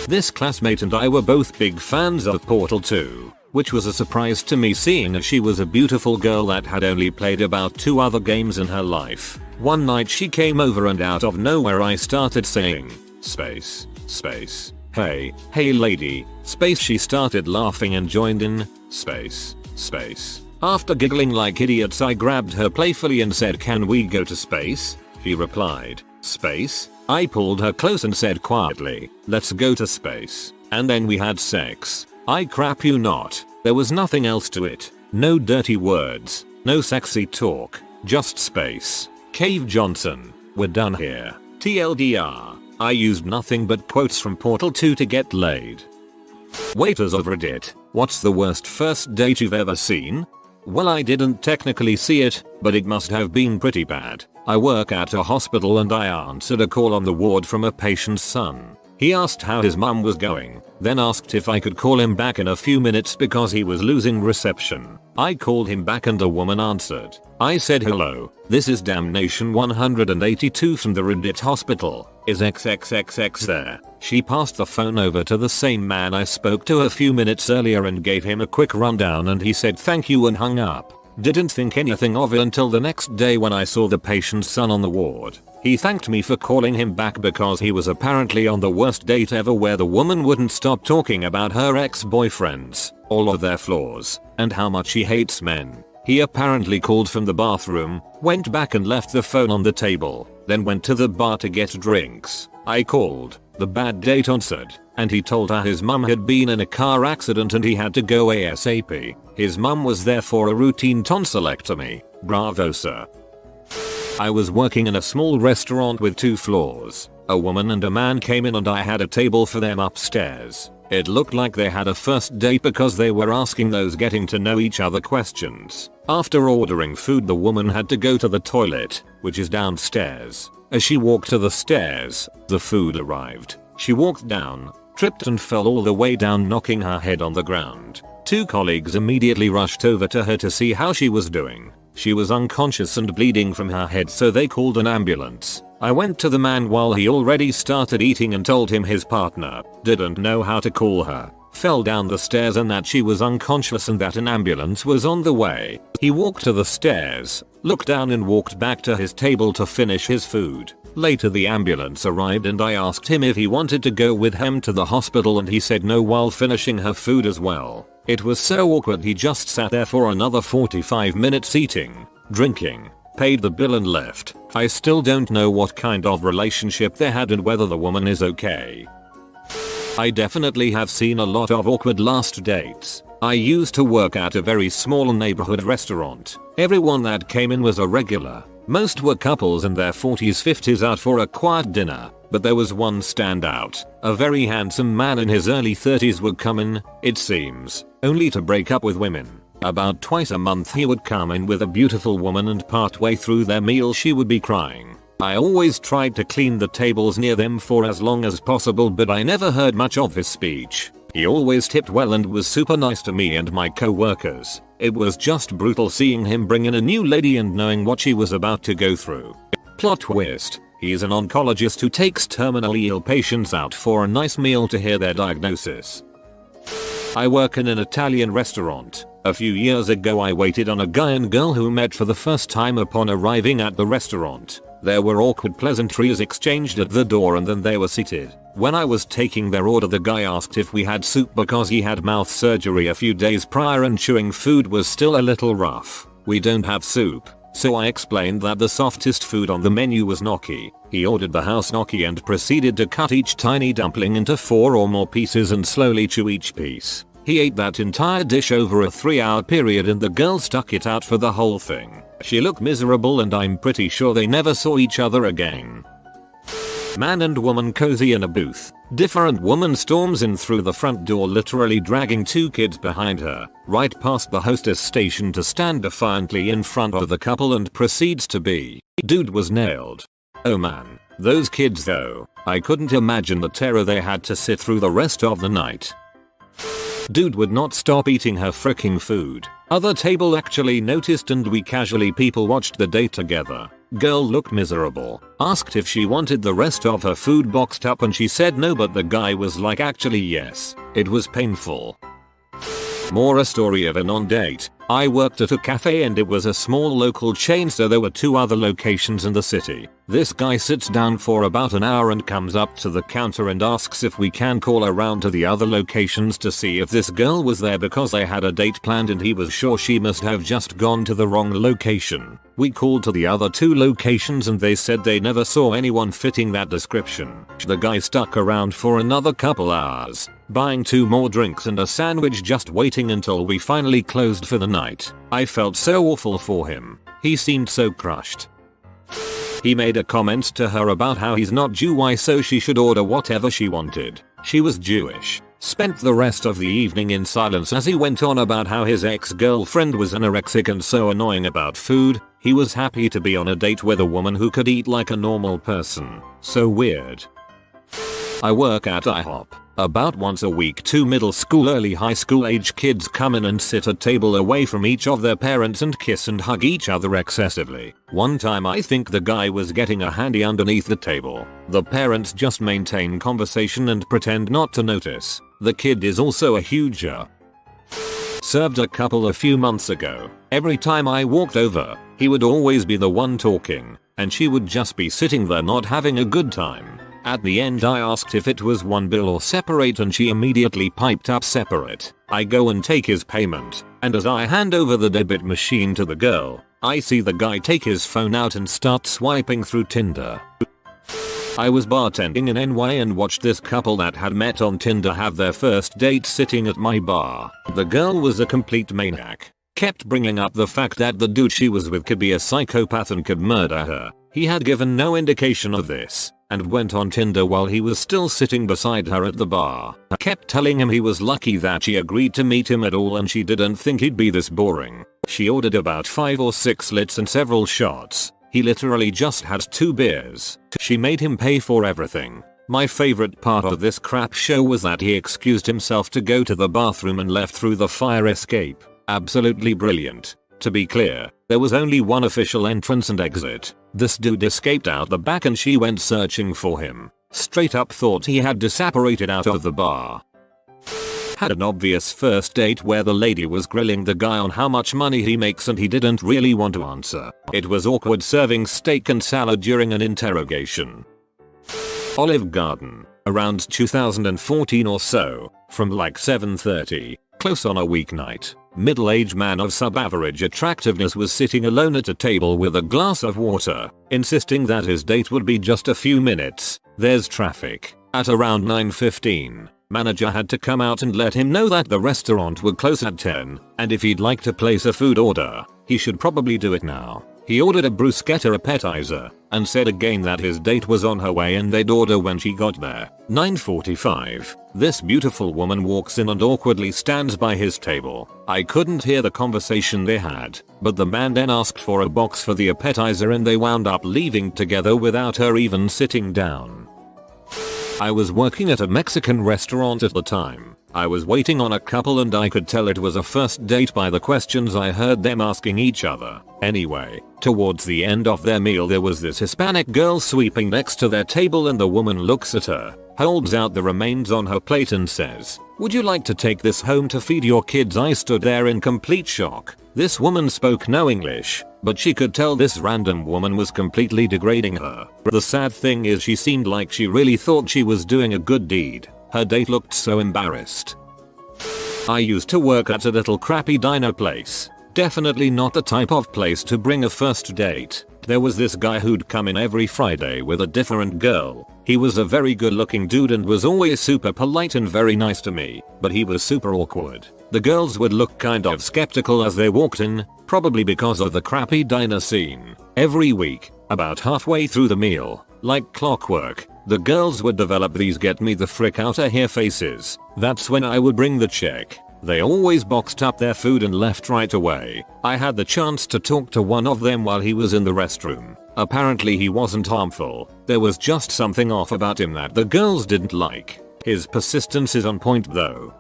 This classmate and I were both big fans of Portal 2, which was a surprise to me seeing as she was a beautiful girl that had only played about 2 other games in her life. One night she came over and out of nowhere I started saying, "Space, space, hey, hey lady, space." She started laughing and joined in, "Space, space." After giggling like idiots I grabbed her playfully and said, "Can we go to space?" She replied, "Space?" I pulled her close and said quietly, "Let's go to space." And then we had sex. I crap you not. There was nothing else to it. No dirty words. No sexy talk. Just space. Cave Johnson. We're done here. TLDR. I used nothing but quotes from Portal 2 to get laid. Waiters of Reddit. What's the worst first date you've ever seen? Well, I didn't technically see it, but it must have been pretty bad. I work at a hospital and I answered a call on the ward from a patient's son. He asked how his mum was going, then asked if I could call him back in a few minutes because he was losing reception. I called him back and a woman answered. I said, "Hello, this is Damnation 182 from the Reddit hospital. Is XXXX there?" She passed the phone over to the same man I spoke to a few minutes earlier and gave him a quick rundown and he said thank you and hung up. Didn't think anything of it until the next day when I saw the patient's son on the ward. He thanked me for calling him back because he was apparently on the worst date ever where the woman wouldn't stop talking about her ex-boyfriends, all of their flaws, and how much she hates men. He apparently called from the bathroom, went back and left the phone on the table, then went to the bar to get drinks. I called, the bad date answered, and he told her his mum had been in a car accident and he had to go ASAP. His mum was there for a routine tonsillectomy. Bravo, sir. I was working in a small restaurant with 2 floors. A woman and a man came in and I had a table for them upstairs. It looked like they had a first date because they were asking those getting to know each other questions. After ordering food, the woman had to go to the toilet, which is downstairs. As she walked to the stairs, the food arrived. She walked down, tripped and fell all the way down, knocking her head on the ground. 2 colleagues immediately rushed over to her to see how she was doing. She was unconscious and bleeding from her head, so they called an ambulance. I went to the man while he already started eating and told him his partner didn't know how to call her, fell down the stairs and that she was unconscious and that an ambulance was on the way. He walked to the stairs, looked down and walked back to his table to finish his food. Later the ambulance arrived and I asked him if he wanted to go with him to the hospital and he said no while finishing her food as well. It was so awkward, he just sat there for another 45 minutes eating, drinking, paid the bill and left. I still don't know what kind of relationship they had and whether the woman is okay. I definitely have seen a lot of awkward last dates. I used to work at a very small neighborhood restaurant. Everyone that came in was a regular. Most were couples in their 40s 50s out for a quiet dinner, but there was one standout. A very handsome man in his early 30s would come in, it seems, only to break up with women. About twice a month he would come in with a beautiful woman and partway through their meal she would be crying. I always tried to clean the tables near them for as long as possible, but I never heard much of his speech. He always tipped well and was super nice to me and my co-workers. It was just brutal seeing him bring in a new lady and knowing what she was about to go through. Plot twist. He's an oncologist who takes terminally ill patients out for a nice meal to hear their diagnosis. I work in an Italian restaurant. A few years ago I waited on a guy and girl who met for the first time upon arriving at the restaurant. There were awkward pleasantries exchanged at the door and then they were seated. When I was taking their order, the guy asked if we had soup because he had mouth surgery a few days prior and chewing food was still a little rough. We don't have soup. So I explained that the softest food on the menu was gnocchi. He ordered the house gnocchi and proceeded to cut each tiny dumpling into 4 or more pieces and slowly chew each piece. He ate that entire dish over a 3-hour period and the girl stuck it out for the whole thing. She looked miserable and I'm pretty sure they never saw each other again. Man and woman cozy in a booth. Different woman storms in through the front door, literally dragging 2 kids behind her, right past the hostess station to stand defiantly in front of the couple and proceeds to be. Dude was nailed. Oh man, those kids though, I couldn't imagine the terror they had to sit through the rest of the night. Dude would not stop eating her freaking food. Other table actually noticed and we casually people watched the date together. Girl looked miserable. Asked if she wanted the rest of her food boxed up and she said no, but the guy was like actually yes. It was painful. More a story of a non-date. I worked at a cafe and it was a small local chain, so there were 2 other locations in the city. This guy sits down for about an hour and comes up to the counter and asks if we can call around to the other locations to see if this girl was there because they had a date planned and he was sure she must have just gone to the wrong location. We called to the other 2 locations and they said they never saw anyone fitting that description. The guy stuck around for another couple hours, buying 2 more drinks and a sandwich, just waiting until we finally closed for the night. I felt so awful for him. He seemed so crushed. He made a comment to her about how he's not Jew, so she should order whatever she wanted. She was Jewish. Spent the rest of the evening in silence as he went on about how his ex-girlfriend was anorexic and so annoying about food. He was happy to be on a date with a woman who could eat like a normal person. So weird. I work at IHOP. About once a week 2 middle school early high school age kids come in and sit a table away from each of their parents and kiss and hug each other excessively. One time I think the guy was getting a handy underneath the table. The parents just maintain conversation and pretend not to notice. The kid is also a huger. Served a couple a few months ago. Every time I walked over, he would always be the one talking, and she would just be sitting there not having a good time. At the end I asked if it was one bill or separate and she immediately piped up separate. I go and take his payment, and as I hand over the debit machine to the girl, I see the guy take his phone out and start swiping through Tinder. I was bartending in NY and watched this couple that had met on Tinder have their first date sitting at my bar. The girl was a complete maniac. Kept bringing up the fact that the dude she was with could be a psychopath and could murder her. He had given no indication of this, and went on Tinder while he was still sitting beside her at the bar. Kept telling him he was lucky that she agreed to meet him at all and she didn't think he'd be this boring. She ordered about 5 or 6 lits and several shots. He literally just had 2 beers. She made him pay for everything. My favorite part of this crap show was that he excused himself to go to the bathroom and left through the fire escape. Absolutely brilliant. To be clear, there was only one official entrance and exit. This dude escaped out the back and she went searching for him. Straight up thought he had disapparated out of the bar. Had an obvious first date where the lady was grilling the guy on how much money he makes and he didn't really want to answer. It was awkward serving steak and salad during an interrogation. Olive Garden. Around 2014 or so, from like 7:30, close on a weeknight. Middle-aged man of sub-average attractiveness was sitting alone at a table with a glass of water, insisting that his date would be just a few minutes. There's traffic. At around 9:15, manager had to come out and let him know that the restaurant would close at 10, and if he'd like to place a food order, he should probably do it now. He ordered a bruschetta appetizer, and said again that his date was on her way and they'd order when she got there. 9:45. This beautiful woman walks in and awkwardly stands by his table. I couldn't hear the conversation they had, but the man then asked for a box for the appetizer and they wound up leaving together without her even sitting down. I was working at a Mexican restaurant at the time. I was waiting on a couple and I could tell it was a first date by the questions I heard them asking each other. Anyway, towards the end of their meal there was this Hispanic girl sweeping next to their table and the woman looks at her, holds out the remains on her plate and says, "Would you like to take this home to feed your kids?" I stood there in complete shock. This woman spoke no English, but she could tell this random woman was completely degrading her. The sad thing is she seemed like she really thought she was doing a good deed. Her date looked so embarrassed. I used to work at a little crappy diner place. Definitely not the type of place to bring a first date. There was this guy who'd come in every Friday with a different girl. He was a very good looking dude and was always super polite and very nice to me, but he was super awkward. The girls would look kind of skeptical as they walked in, probably because of the crappy diner scene. Every week, about halfway through the meal, like clockwork, the girls would develop these get me the frick outta here faces. That's when I would bring the check. They always boxed up their food and left right away. I had the chance to talk to one of them while he was in the restroom. Apparently he wasn't harmful. There was just something off about him that the girls didn't like. His persistence is on point though.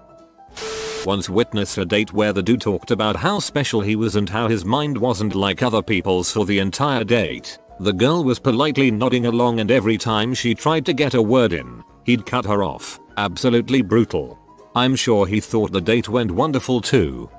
Once witnessed a date where the dude talked about how special he was and how his mind wasn't like other people's for the entire date. The girl was politely nodding along and every time she tried to get a word in, he'd cut her off. Absolutely brutal. I'm sure he thought the date went wonderful too.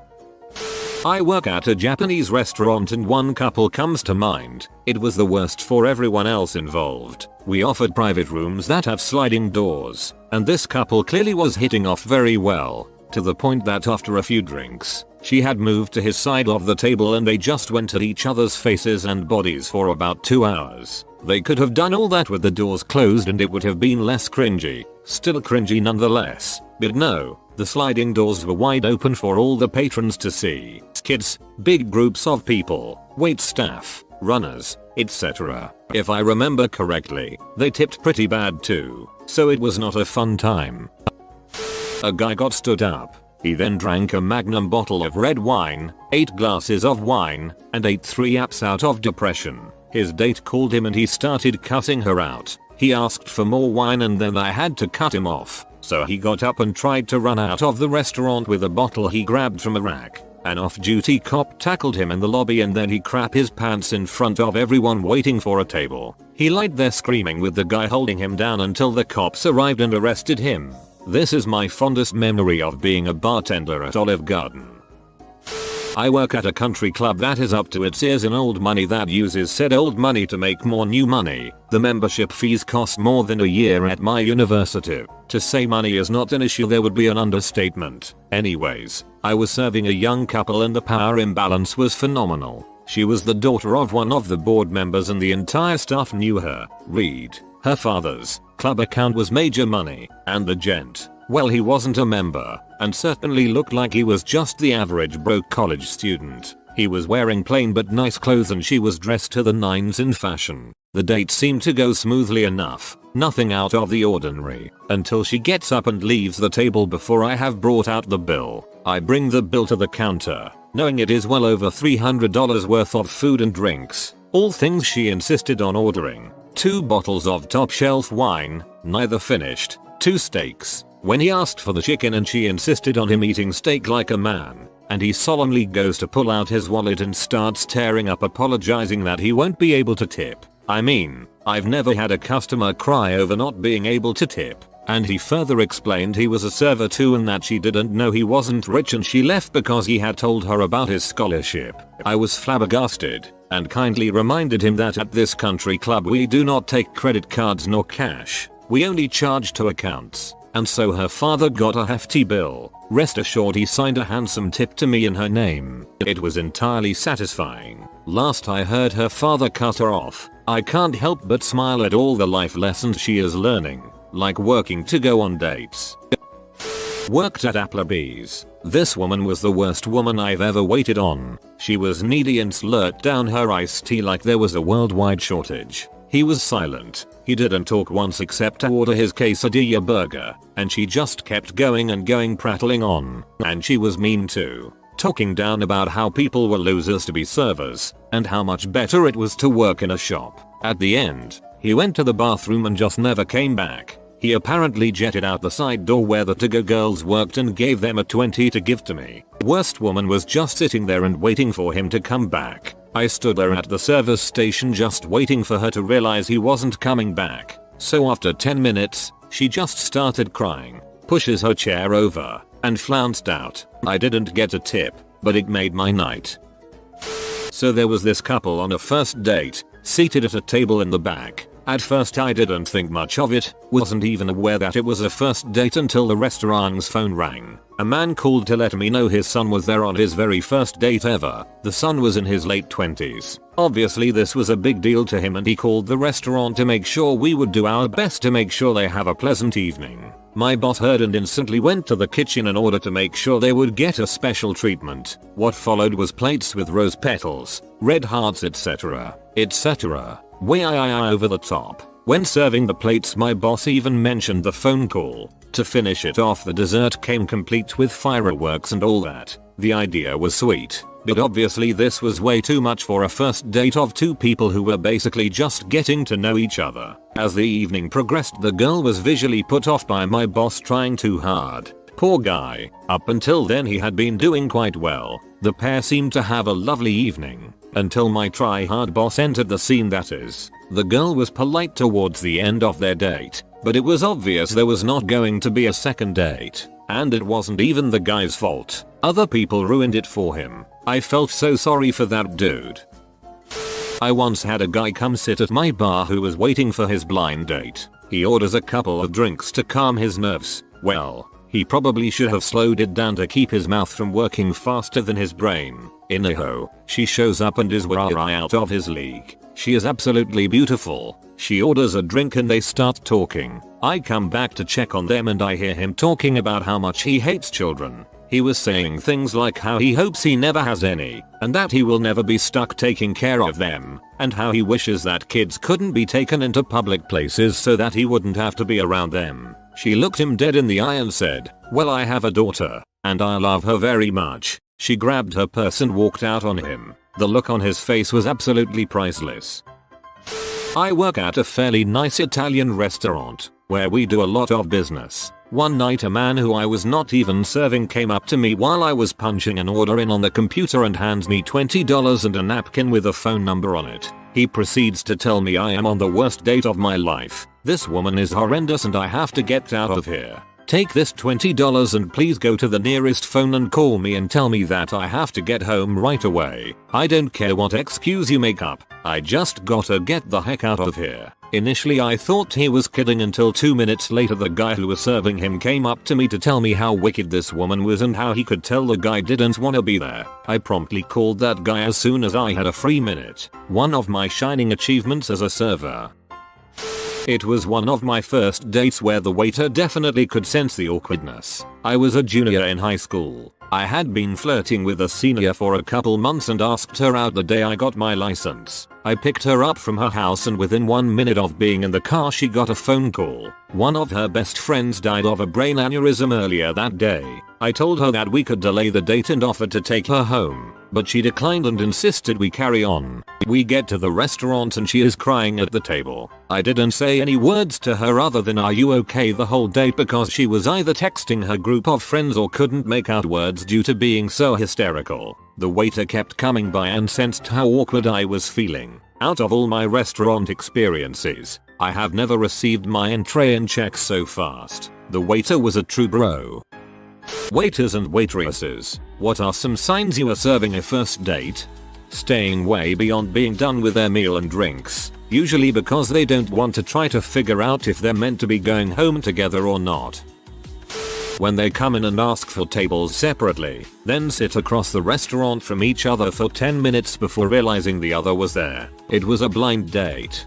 I work at a Japanese restaurant and one couple comes to mind. It was the worst for everyone else involved. We offered private rooms that have sliding doors, and this couple clearly was hitting off very well, to the point that after a few drinks, she had moved to his side of the table and they just went at each other's faces and bodies for about 2 hours. They could have done all that with the doors closed and it would have been less cringy. Still cringy nonetheless, but no, the sliding doors were wide open for all the patrons to see. Kids, big groups of people, wait staff, runners, etc. If I remember correctly, they tipped pretty bad too, so it was not a fun time. A guy got stood up. He then drank a magnum bottle of red wine, 8 glasses of wine, and ate 3 apps out of depression. His date called him and he started cussing her out. He asked for more wine and then I had to cut him off. So he got up and tried to run out of the restaurant with a bottle he grabbed from a rack. An off-duty cop tackled him in the lobby and then he crapped his pants in front of everyone waiting for a table. He lied there screaming with the guy holding him down until the cops arrived and arrested him. This is my fondest memory of being a bartender at Olive Garden. I work at a country club that is up to its ears in old money that uses said old money to make more new money. The membership fees cost more than a year at my university. To say money is not an issue there would be an understatement. Anyways, I was serving a young couple and the power imbalance was phenomenal. She was the daughter of one of the board members and the entire staff knew her. Read. Her father's club account was major money, and the gent, well, he wasn't a member, and certainly looked like he was just the average broke college student. He was wearing plain but nice clothes and she was dressed to the nines in fashion. The date seemed to go smoothly enough, nothing out of the ordinary, until she gets up and leaves the table before I have brought out the bill. I bring the bill to the counter, knowing it is well over $300 worth of food and drinks, all things she insisted on ordering. 2 bottles of top shelf wine, neither finished, 2 steaks. When he asked for the chicken and she insisted on him eating steak like a man, and he solemnly goes to pull out his wallet and starts tearing up apologizing that he won't be able to tip. I mean, I've never had a customer cry over not being able to tip. And he further explained he was a server too and that she didn't know he wasn't rich and she left because he had told her about his scholarship. I was flabbergasted and kindly reminded him that at this country club we do not take credit cards nor cash. We only charge to accounts. And so her father got a hefty bill. Rest assured he signed a handsome tip to me in her name. It was entirely satisfying. Last I heard her father cut her off. I can't help but smile at all the life lessons she is learning. Like working to go on dates. Worked at Applebee's. This woman was the worst woman I've ever waited on. She was needy and slurped down her iced tea like there was a worldwide shortage. He was silent. He didn't talk once except to order his quesadilla burger, and she just kept going and going prattling on. And she was mean too. Talking down about how people were losers to be servers, and how much better it was to work in a shop. At the end, he went to the bathroom and just never came back. He apparently jetted out the side door where the to-go girls worked and gave them a 20 to give to me. Worst woman was just sitting there and waiting for him to come back. I stood there at the service station just waiting for her to realize he wasn't coming back. So after 10 minutes, she just started crying, pushes her chair over, and flounced out. I didn't get a tip, but it made my night. So there was this couple on a first date, seated at a table in the back. At first I didn't think much of it, wasn't even aware that it was a first date until the restaurant's phone rang. A man called to let me know his son was there on his very first date ever. The son was in his late 20s. Obviously this was a big deal to him and he called the restaurant to make sure we would do our best to make sure they have a pleasant evening. My boss heard and instantly went to the kitchen in order to make sure they would get a special treatment. What followed was plates with rose petals, red hearts, etc. etc. Way over the top. When serving the plates my boss even mentioned the phone call. To finish it off the dessert came complete with fireworks and all that. The idea was sweet, but obviously this was way too much for a first date of 2 people who were basically just getting to know each other. As the evening progressed the girl was visually put off by my boss trying too hard. Poor guy. Up until then he had been doing quite well. The pair seemed to have a lovely evening. Until my try-hard boss entered the scene, that is. The girl was polite towards the end of their date, but it was obvious there was not going to be a second date. And it wasn't even the guy's fault. Other people ruined it for him. I felt so sorry for that dude. I once had a guy come sit at my bar who was waiting for his blind date. He orders a couple of drinks to calm his nerves. Well, he probably should have slowed it down to keep his mouth from working faster than his brain. Inaho, she shows up and is way out of his league. She is absolutely beautiful. She orders a drink and they start talking. I come back to check on them and I hear him talking about how much he hates children. He was saying things like how he hopes he never has any, and that he will never be stuck taking care of them, and how he wishes that kids couldn't be taken into public places so that he wouldn't have to be around them. She looked him dead in the eye and said, "Well, I have a daughter, and I love her very much." She grabbed her purse and walked out on him. The look on his face was absolutely priceless. I work at a fairly nice Italian restaurant, where we do a lot of business. One night a man who I was not even serving came up to me while I was punching an order in on the computer and hands me $20 and a napkin with a phone number on it. He proceeds to tell me I am on the worst date of my life. This woman is horrendous and I have to get out of here. Take this $20 and please go to the nearest phone and call me and tell me that I have to get home right away. I don't care what excuse you make up. I just gotta get the heck out of here. Initially I thought he was kidding until 2 minutes later the guy who was serving him came up to me to tell me how wicked this woman was and how he could tell the guy didn't wanna be there. I promptly called that guy as soon as I had a free minute. One of my shining achievements as a server. It was one of my first dates where the waiter definitely could sense the awkwardness. I was a junior in high school. I had been flirting with a senior for a couple months and asked her out the day I got my license. I picked her up from her house and within 1 minute of being in the car she got a phone call. One of her best friends died of a brain aneurysm earlier that day. I told her that we could delay the date and offered to take her home, but she declined and insisted we carry on. We get to the restaurant and she is crying at the table. I didn't say any words to her other than "Are you okay?" the whole date because she was either texting her group of friends or couldn't make out words due to being so hysterical. The waiter kept coming by and sensed how awkward I was feeling. Out of all my restaurant experiences, I have never received my entree and check so fast. The waiter was a true bro. Waiters and waitresses, what are some signs you are serving a first date? Staying way beyond being done with their meal and drinks, usually because they don't want to try to figure out if they're meant to be going home together or not. When they come in and ask for tables separately, then sit across the restaurant from each other for 10 minutes before realizing the other was there. It was a blind date.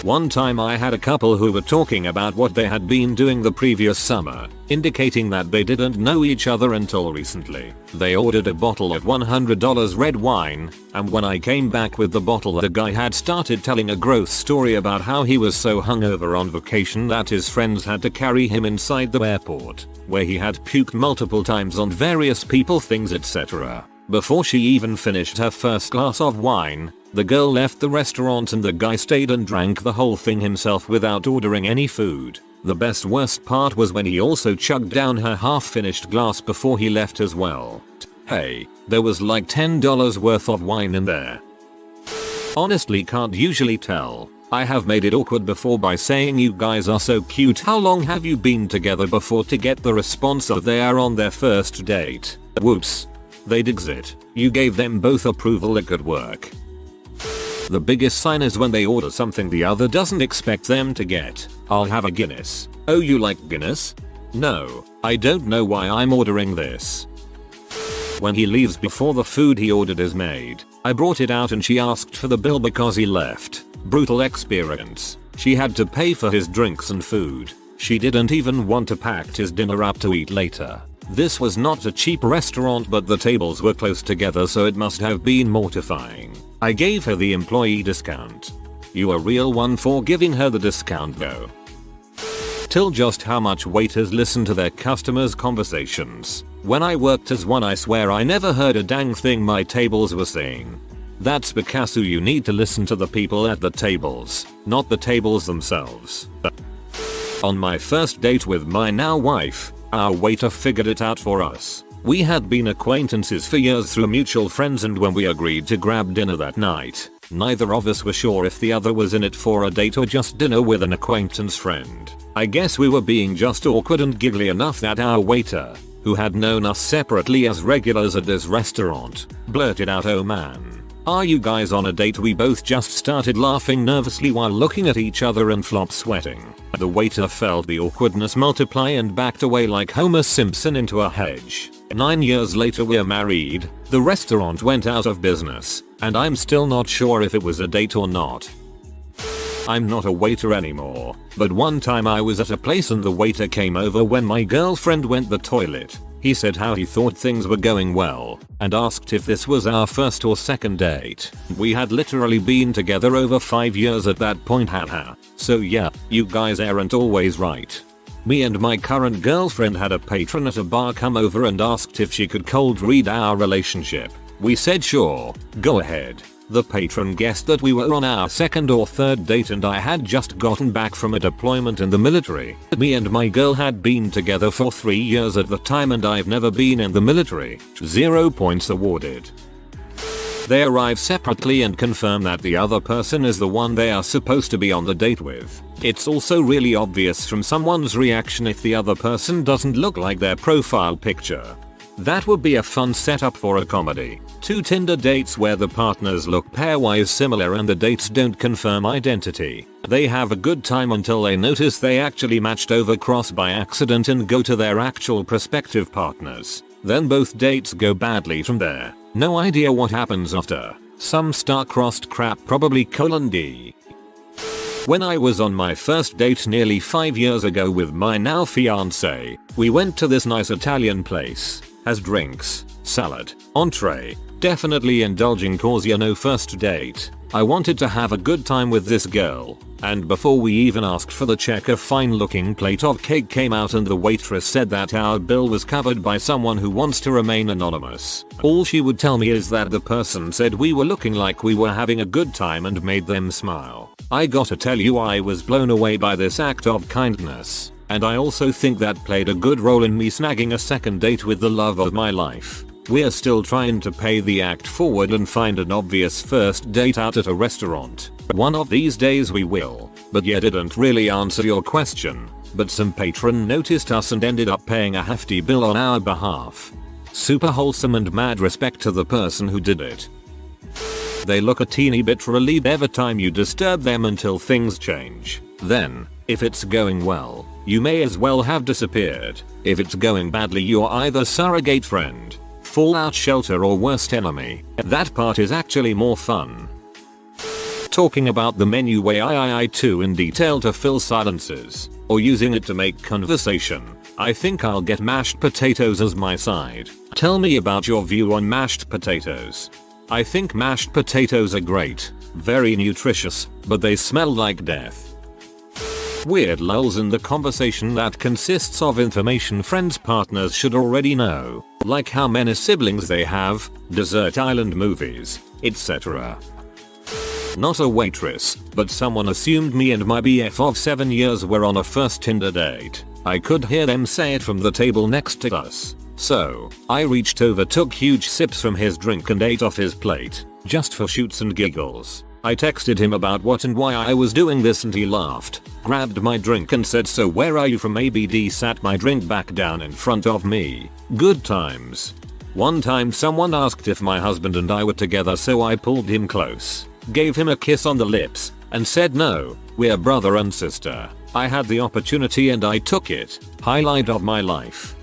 One time I had a couple who were talking about what they had been doing the previous summer, indicating that they didn't know each other until recently. They ordered a bottle of $100 red wine, and when I came back with the bottle the guy had started telling a gross story about how he was so hungover on vacation that his friends had to carry him inside the airport, where he had puked multiple times on various people, things, etc. Before she even finished her first glass of wine, the girl left the restaurant and the guy stayed and drank the whole thing himself without ordering any food. The worst part was when he also chugged down her half-finished glass before he left as well. Hey, there was like $10 worth of wine in there. Honestly can't usually tell. I have made it awkward before by saying "You guys are so cute, how long have you been together before?" to get the response of "They are on their first date." Whoops. They'd exit. You gave them both approval, it could work. The biggest sign is when they order something the other doesn't expect them to get. "I'll have a Guinness." "Oh, you like Guinness?" "No, I don't know why I'm ordering this." When he leaves before the food he ordered is made. I brought it out and she asked for the bill because he left. Brutal experience. She had to pay for his drinks and food. She didn't even want to pack his dinner up to eat later. This was not a cheap restaurant, but the tables were close together, so it must have been mortifying. I gave her the employee discount. You a real one for giving her the discount though. Till just how much waiters listen to their customers' conversations. When I worked as one I swear I never heard a dang thing my tables were saying. That's because you need to listen to the people at the tables, not the tables themselves. On my first date with my now wife, Our waiter figured it out for us. We had been acquaintances for years through mutual friends, and when we agreed to grab dinner that night, neither of us were sure if the other was in it for a date or just dinner with an acquaintance friend. I guess we were being just awkward and giggly enough that our waiter, who had known us separately as regulars at this restaurant, blurted out, "Oh man, are you guys on a date?" We both just started laughing nervously while looking at each other and flop sweating. The waiter felt the awkwardness multiply and backed away like Homer Simpson into a hedge. 9 years later we're married, the restaurant went out of business, and I'm still not sure if it was a date or not. I'm not a waiter anymore, but one time I was at a place and the waiter came over when my girlfriend went to the toilet. He said how he thought things were going well, and asked if this was our first or second date. We had literally been together over 5 years at that point, haha. So yeah, you guys aren't always right. Me and my current girlfriend had a patron at a bar come over and asked if she could cold read our relationship. We said sure, go ahead. The patron guessed that we were on our second or third date and I had just gotten back from a deployment in the military. Me and my girl had been together for 3 years at the time and I've never been in the military. 0 points awarded. They arrive separately and confirm that the other person is the one they are supposed to be on the date with. It's also really obvious from someone's reaction if the other person doesn't look like their profile picture. That would be a fun setup for a comedy. 2 Tinder dates where the partners look pairwise similar and the dates don't confirm identity. They have a good time until they notice they actually matched over cross by accident and go to their actual prospective partners. Then both dates go badly from there. No idea what happens after. Some star-crossed crap, probably :D. When I was on my first date nearly 5 years ago with my now fiance, we went to this nice Italian place. Has drinks, salad, entree, definitely indulging cause you know first date. I wanted to have a good time with this girl, and before we even asked for the check a fine looking plate of cake came out and the waitress said that our bill was covered by someone who wants to remain anonymous. All she would tell me is that the person said we were looking like we were having a good time and made them smile. I gotta tell you, I was blown away by this act of kindness. And I also think that played a good role in me snagging a second date with the love of my life. We're still trying to pay the act forward and find an obvious first date out at a restaurant. One of these days we will. But yeah, didn't really answer your question. But some patron noticed us and ended up paying a hefty bill on our behalf. Super wholesome and mad respect to the person who did it. They look a teeny bit relieved every time you disturb them until things change. Then, if it's going well, you may as well have disappeared. If it's going badly, you're either surrogate friend, fallout shelter, or worst enemy. That part is actually more fun. Talking about the menu way I too in detail to fill silences, or using it to make conversation. I think I'll get mashed potatoes as my side. Tell me about your view on mashed potatoes. I think mashed potatoes are great, very nutritious, but they smell like death. Weird lulls in the conversation that consists of information friends' partners should already know, like how many siblings they have, desert island movies, etc. Not a waitress, but someone assumed me and my BF of 7 years were on a first Tinder date. I could hear them say it from the table next to us. So, I reached over, took huge sips from his drink and ate off his plate, just for shoots and giggles. I texted him about what and why I was doing this and he laughed, grabbed my drink and said, "So where are you from?" ABD sat my drink back down in front of me. Good times. One time someone asked if my husband and I were together, so I pulled him close, gave him a kiss on the lips, and said, "No, we're brother and sister." I had the opportunity and I took it. Highlight of my life.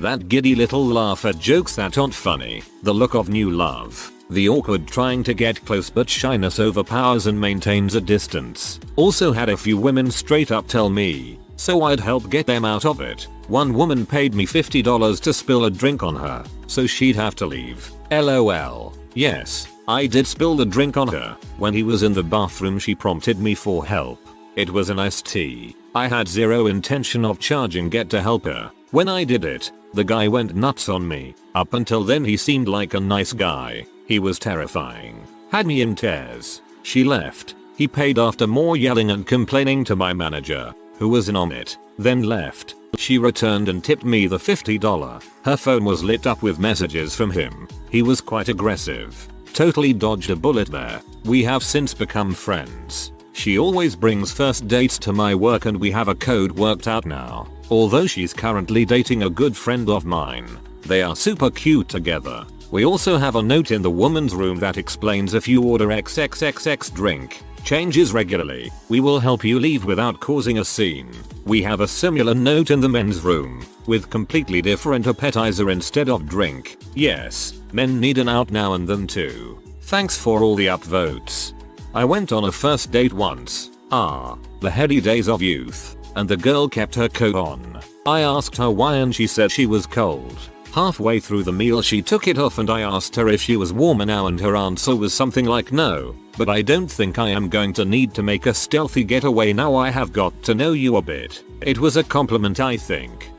That giddy little laugh at jokes that aren't funny, the look of new love. The awkward trying to get close but shyness overpowers and maintains a distance. Also had a few women straight up tell me, so I'd help get them out of it. One woman paid me $50 to spill a drink on her, so she'd have to leave. LOL. Yes, I did spill the drink on her. When he was in the bathroom she prompted me for help. It was an iced tea. I had zero intention of charging Get to help her. When I did it, the guy went nuts on me. Up until then he seemed like a nice guy. He was terrifying. Had me in tears. She left. He paid after more yelling and complaining to my manager. who was in on it, then left. She returned and tipped me the $50. Her phone was lit up with messages from him. He was quite aggressive. Totally dodged a bullet there. We have since become friends. She always brings first dates to my work and we have a code worked out now. Although she's currently dating a good friend of mine. They are super cute together. We also have a note in the woman's room that explains if you order XXXX drink, changes regularly, we will help you leave without causing a scene. We have a similar note in the men's room, with completely different appetizer instead of drink. Yes, men need an out now and then too. Thanks for all the upvotes. I went on a first date once. The heady days of youth. And the girl kept her coat on. I asked her why and she said she was cold. Halfway through the meal she took it off and I asked her if she was warmer now and her answer was something like no, but I don't think I am going to need to make a stealthy getaway now I have got to know you a bit. It was a compliment I think.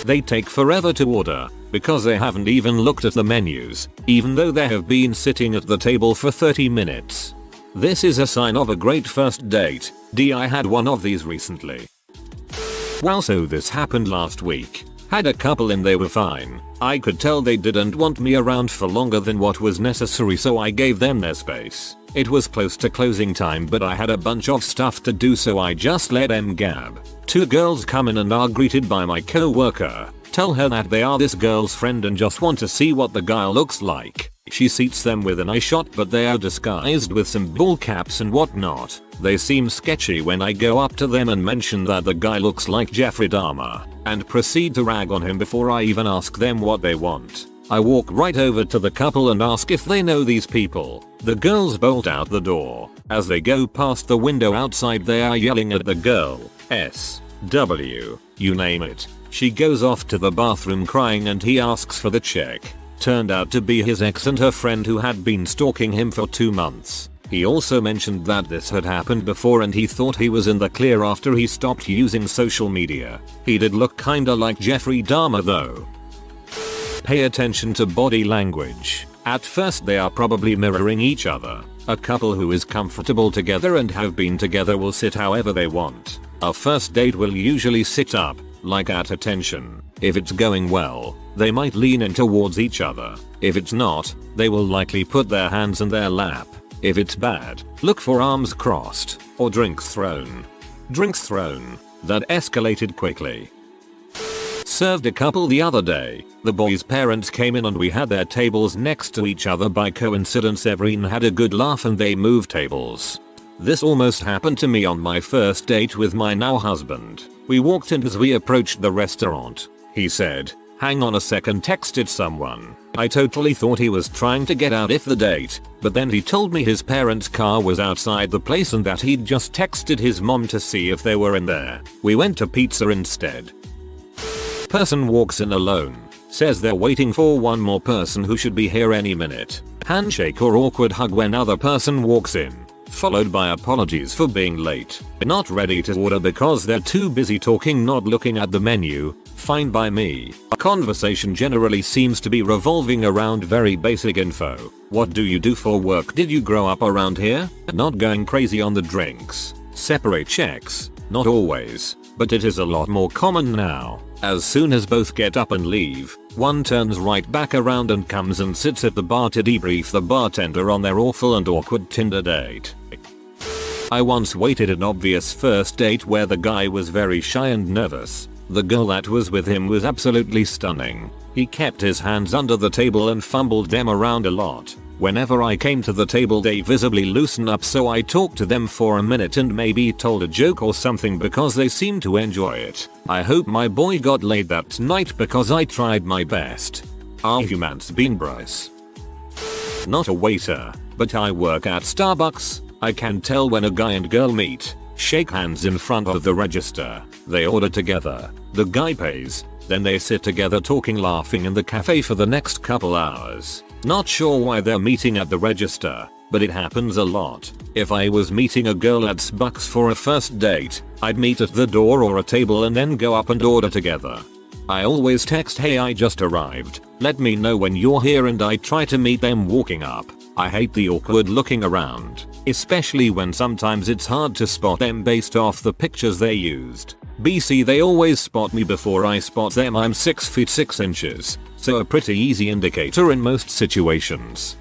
They take forever to order, because they haven't even looked at the menus, even though they have been sitting at the table for 30 minutes. This is a sign of a great first date. I had one of these recently. Well, so this happened last week. Had a couple and they were fine. I could tell they didn't want me around for longer than what was necessary, so I gave them their space. It was close to closing time but I had a bunch of stuff to do so I just let them gab. Two girls come in and are greeted by my co-worker. Tell her that they are this girl's friend and just want to see what the guy looks like. She seats them with an eye shot but they are disguised with some ball caps and whatnot. They seem sketchy when I go up to them and mention that the guy looks like Jeffrey Dahmer, and proceed to rag on him before I even ask them what they want. I walk right over to the couple and ask if they know these people. The girls bolt out the door. As they go past the window outside they are yelling at the girl. SW, you name it. She goes off to the bathroom crying and he asks for the check. Turned out to be his ex and her friend who had been stalking him for 2 months. He also mentioned that this had happened before and he thought he was in the clear after he stopped using social media. He did look kinda like Jeffrey Dahmer though. Pay attention to body language. At first they are probably mirroring each other. A couple who is comfortable together and have been together will sit however they want. A first date will usually sit up, like at attention. If it's going well, they might lean in towards each other. If it's not, they will likely put their hands in their lap. If it's bad, look for arms crossed, or drinks thrown. Drinks thrown. That escalated quickly. Served a couple the other day. The boy's parents came in and we had their tables next to each other. By coincidence everyone had a good laugh and they moved tables. This almost happened to me on my first date with my now husband. We walked in as we approached the restaurant. He said, "Hang on a second," texted someone. I totally thought he was trying to get out of the date, but then he told me his parents' car was outside the place and that he'd just texted his mom to see if they were in there. We went to pizza instead. Person walks in alone. Says they're waiting for one more person who should be here any minute. Handshake or awkward hug when other person walks in. Followed by apologies for being late. Not ready to order because they're too busy talking, not looking at the menu. Fine by me. Conversation generally seems to be revolving around very basic info. What do you do for work? Did you grow up around here? Not going crazy on the drinks. Separate checks. Not always, but it is a lot more common now. As soon as both get up and leave, one turns right back around and comes and sits at the bar to debrief the bartender on their awful and awkward Tinder date. I once waited an obvious first date where the guy was very shy and nervous. The girl that was with him was absolutely stunning. He kept his hands under the table and fumbled them around a lot. Whenever I came to the table they visibly loosened up, so I talked to them for a minute and maybe told a joke or something because they seemed to enjoy it. I hope my boy got laid that night because I tried my best. Humans been Bryce. Not a waiter, but I work at Starbucks. I can tell when a guy and girl meet. Shake hands in front of the register. They order together. The guy pays. Then they sit together talking, laughing in the cafe for the next couple hours. Not sure why they're meeting at the register, but it happens a lot. If I was meeting a girl at Starbucks for a first date, I'd meet at the door or a table and then go up and order together. I always text, "Hey, I just arrived. Let me know when you're here," and I try to meet them walking up. I hate the awkward looking around. Especially when sometimes it's hard to spot them based off the pictures they used. BC they always spot me before I spot them. I'm 6 feet 6 inches, so a pretty easy indicator in most situations.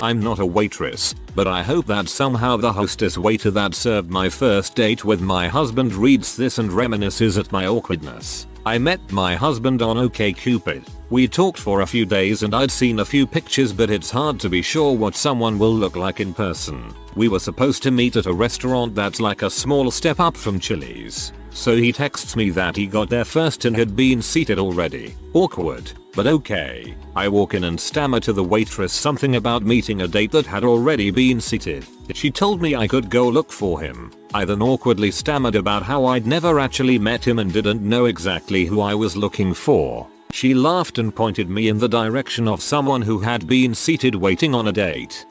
I'm not a waitress, but I hope that somehow the hostess waiter that served my first date with my husband reads this and reminisces at my awkwardness. I met my husband on OkCupid. We talked for a few days and I'd seen a few pictures, but it's hard to be sure what someone will look like in person. We were supposed to meet at a restaurant that's like a small step up from Chili's. So he texts me that he got there first and had been seated already. Awkward, but okay. I walk in and stammer to the waitress something about meeting a date that had already been seated. She told me I could go look for him. I then awkwardly stammered about how I'd never actually met him and didn't know exactly who I was looking for. She laughed and pointed me in the direction of someone who had been seated waiting on a date.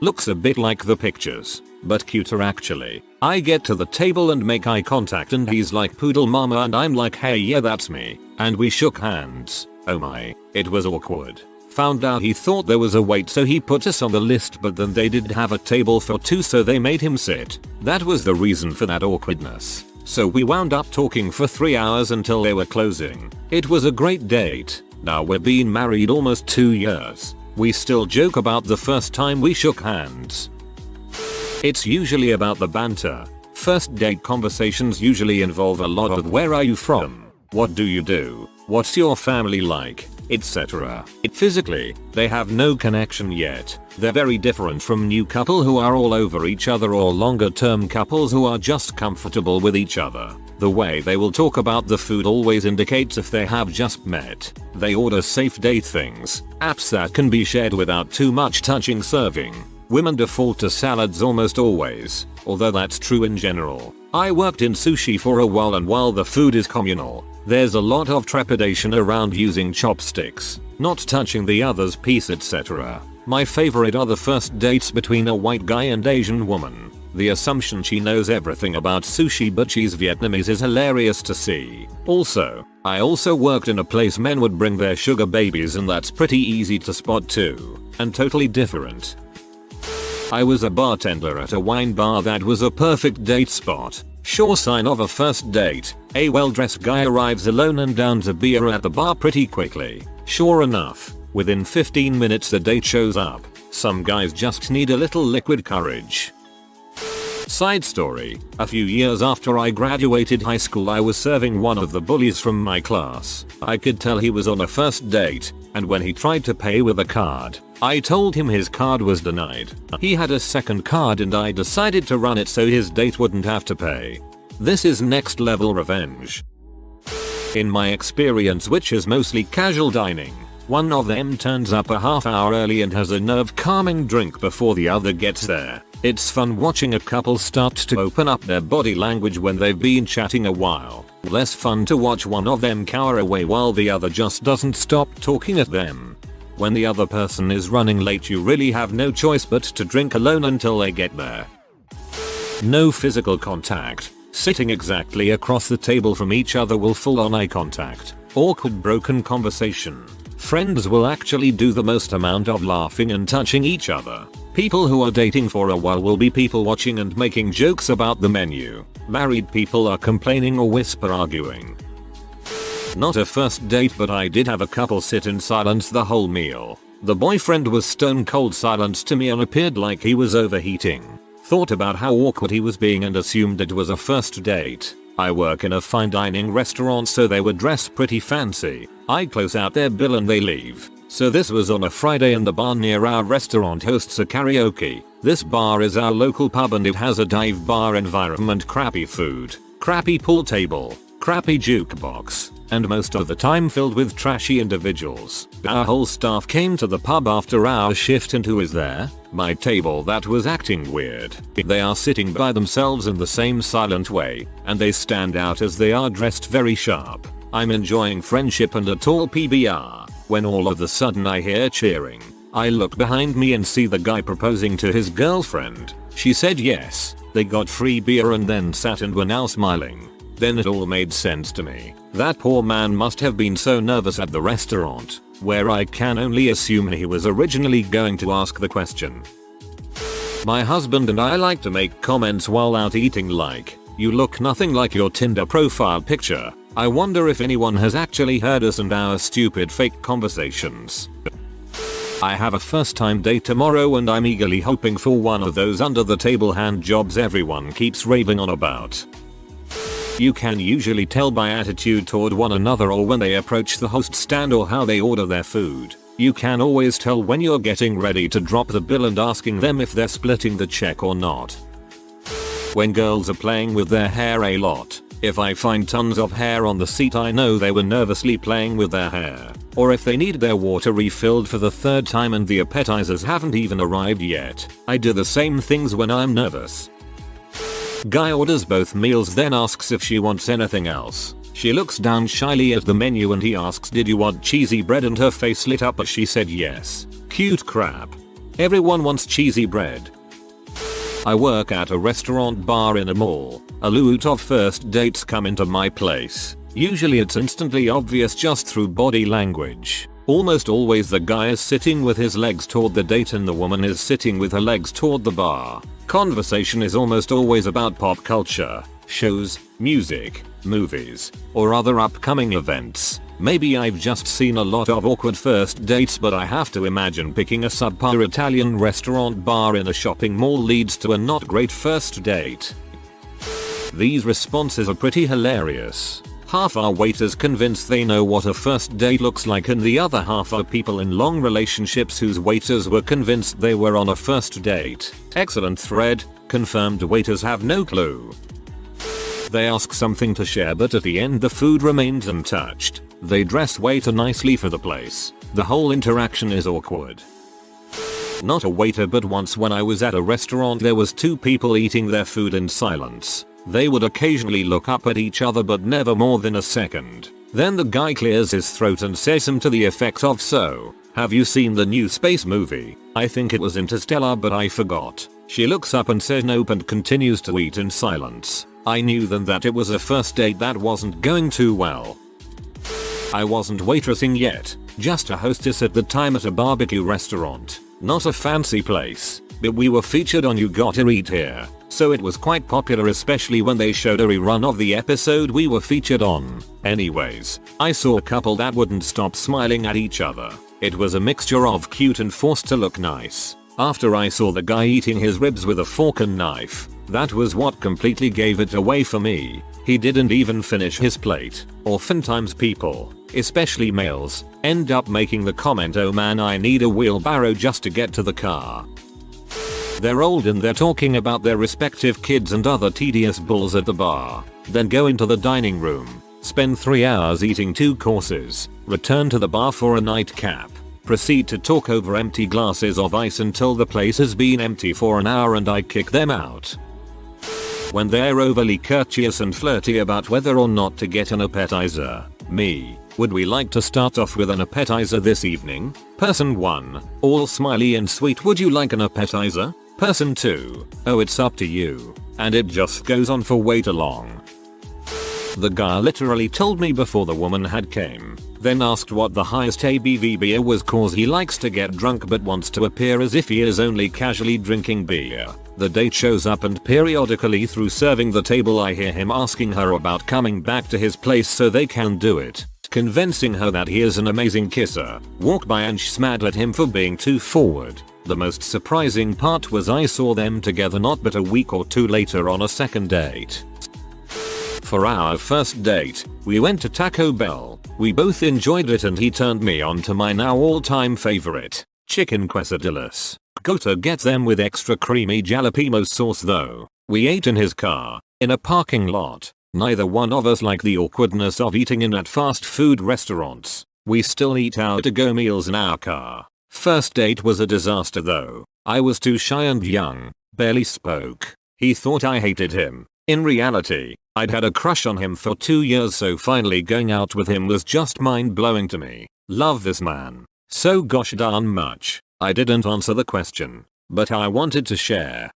Looks a bit like the pictures, but cuter actually. I get to the table and make eye contact and he's like poodle mama and I'm like hey yeah that's me, and we shook hands. Oh my, it was awkward. Found out he thought there was a wait so he put us on the list, but then they did have a table for two so they made him sit. That was the reason for that awkwardness. So we wound up talking for 3 hours until they were closing. It was a great date. Now we're been married almost 2 years. We still joke about the first time we shook hands. It's usually about the banter. First date conversations usually involve a lot of where are you from? What do you do? What's your family like? Etc. Physically, they have no connection yet. They're very different from new couple who are all over each other or longer term couples who are just comfortable with each other. The way they will talk about the food always indicates if they have just met. They order safe date things, apps that can be shared without too much touching serving. Women default to salads almost always, although that's true in general. I worked in sushi for a while and while the food is communal, there's a lot of trepidation around using chopsticks, not touching the other's piece etc. My favorite are the first dates between a white guy and Asian woman. The assumption she knows everything about sushi but she's Vietnamese is hilarious to see. I also worked in a place men would bring their sugar babies and that's pretty easy to spot too, and totally different. I was a bartender at a wine bar that was a perfect date spot. Sure sign of a first date, a well-dressed guy arrives alone and downs a beer at the bar pretty quickly. Sure enough, within 15 minutes the date shows up. Some guys just need a little liquid courage. Side story, a few years after I graduated high school I was serving one of the bullies from my class. I could tell he was on a first date, and when he tried to pay with a card, I told him his card was denied. He had a second card and I decided to run it so his date wouldn't have to pay. This is next level revenge. In my experience, which is mostly casual dining, one of them turns up a half hour early and has a nerve calming drink before the other gets there. It's fun watching a couple start to open up their body language when they've been chatting a while. Less fun to watch one of them cower away while the other just doesn't stop talking at them. When the other person is running late you really have no choice but to drink alone until they get there. No physical contact. Sitting exactly across the table from each other will full on eye contact. Awkward broken conversation. Friends will actually do the most amount of laughing and touching each other. People who are dating for a while will be people watching and making jokes about the menu. Married people are complaining or whisper arguing. Not a first date, but I did have a couple sit in silence the whole meal. The boyfriend was stone cold silent to me and appeared like he was overheating. Thought about how awkward he was being and assumed it was a first date. I work in a fine dining restaurant so they were dressed pretty fancy. I close out their bill and they leave. So this was on a Friday and the bar near our restaurant hosts a karaoke. This bar is our local pub and it has a dive bar environment, crappy food, crappy pool table, crappy jukebox, and most of the time filled with trashy individuals. Our whole staff came to the pub after our shift and who is there? My table that was acting weird. They are sitting by themselves in the same silent way, and they stand out as they are dressed very sharp. I'm enjoying friendship and a tall PBR, when all of a sudden I hear cheering. I look behind me and see the guy proposing to his girlfriend. She said yes. They got free beer and then sat and were now smiling. Then it all made sense to me. That poor man must have been so nervous at the restaurant, where I can only assume he was originally going to ask the question. My husband and I like to make comments while out eating like, "You look nothing like your Tinder profile picture." I wonder if anyone has actually heard us and our stupid fake conversations. I have a first time date tomorrow and I'm eagerly hoping for one of those under the table hand jobs everyone keeps raving on about. You can usually tell by attitude toward one another or when they approach the host stand or how they order their food. You can always tell when you're getting ready to drop the bill and asking them if they're splitting the check or not. When girls are playing with their hair a lot, if I find tons of hair on the seat I know they were nervously playing with their hair. Or if they need their water refilled for the third time and the appetizers haven't even arrived yet. I do the same things when I'm nervous. Guy orders both meals then asks if she wants anything else. She looks down shyly at the menu and he asks, "Did you want cheesy bread?" and her face lit up as she said yes. Cute crap. Everyone wants cheesy bread. I work at a restaurant bar in a mall. A lot of first dates come into my place. Usually it's instantly obvious just through body language. Almost always the guy is sitting with his legs toward the date and the woman is sitting with her legs toward the bar. Conversation is almost always about pop culture, shows, music, movies, or other upcoming events. Maybe I've just seen a lot of awkward first dates, but I have to imagine picking a subpar Italian restaurant bar in a shopping mall leads to a not great first date. These responses are pretty hilarious. Half are waiters convinced they know what a first date looks like and the other half are people in long relationships whose waiters were convinced they were on a first date. Excellent thread. Confirmed waiters have no clue. They ask something to share but at the end the food remains untouched. They dress way too nicely for the place. The whole interaction is awkward. Not a waiter, but once when I was at a restaurant there was two people eating their food in silence. They would occasionally look up at each other but never more than a second. Then the guy clears his throat and says something to the effect of, "So, have you seen the new space movie? I think it was Interstellar but I forgot." She looks up and says nope and continues to eat in silence. I knew then that it was a first date that wasn't going too well. I wasn't waitressing yet, just a hostess at the time at a barbecue restaurant. Not a fancy place, but we were featured on You Gotta Eat Here, so it was quite popular, especially when they showed a rerun of the episode we were featured on. Anyways, I saw a couple that wouldn't stop smiling at each other. It was a mixture of cute and forced to look nice. After I saw the guy eating his ribs with a fork and knife, that was what completely gave it away for me. He didn't even finish his plate. Oftentimes people, especially males, end up making the comment, "Oh man, I need a wheelbarrow just to get to the car." They're old and they're talking about their respective kids and other tedious bulls at the bar. Then go into the dining room, spend 3 hours eating 2 courses, return to the bar for a nightcap, proceed to talk over empty glasses of ice until the place has been empty for an hour and I kick them out. When they're overly courteous and flirty about whether or not to get an appetizer. Me, "Would we like to start off with an appetizer this evening?" Person 1, all smiley and sweet, "Would you like an appetizer?" Person 2, "Oh, it's up to you." And it just goes on for way too long. The guy literally told me before the woman had came, then asked what the highest ABV beer was cause he likes to get drunk but wants to appear as if he is only casually drinking beer. The date shows up and periodically through serving the table I hear him asking her about coming back to his place so they can do it, convincing her that he is an amazing kisser. Walk by and she's mad at him for being too forward. The most surprising part was I saw them together not but a week or 2 later on a second date. For our first date, we went to Taco Bell. We both enjoyed it and he turned me on to my now all-time favorite, chicken quesadillas. Gotta get them with extra creamy jalapeno sauce though. We ate in his car, in a parking lot. Neither one of us like the awkwardness of eating in at fast food restaurants. We still eat our to-go meals in our car. First date was a disaster though. I was too shy and young, barely spoke. He thought I hated him. In reality, I'd had a crush on him for 2 years, so finally going out with him was just mind-blowing to me. Love this man so gosh darn much. I didn't answer the question, but I wanted to share.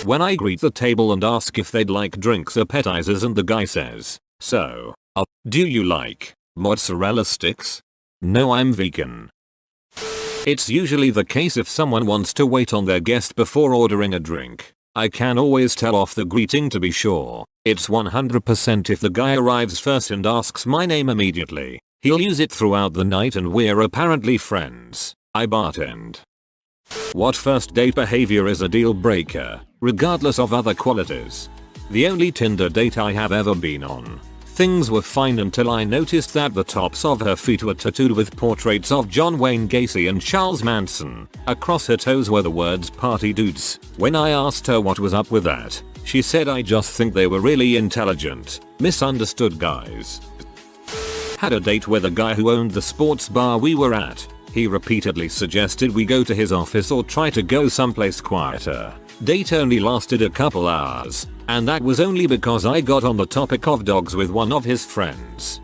When I greet the table and ask if they'd like drinks, appetizers, and the guy says, "So, do you like mozzarella sticks?" No, I'm vegan. It's usually the case if someone wants to wait on their guest before ordering a drink. I can always tell off the greeting to be sure. It's 100% if the guy arrives first and asks my name immediately. He'll use it throughout the night and we're apparently friends. I bartend. What first date behavior is a deal breaker, regardless of other qualities? The only Tinder date I have ever been on. Things were fine until I noticed that the tops of her feet were tattooed with portraits of John Wayne Gacy and Charles Manson. Across her toes were the words "party dudes." When I asked her what was up with that, she said, "I just think they were really intelligent, misunderstood guys." Had a date with a guy who owned the sports bar we were at. He repeatedly suggested we go to his office or try to go someplace quieter. Date only lasted a couple hours, and that was only because I got on the topic of dogs with one of his friends.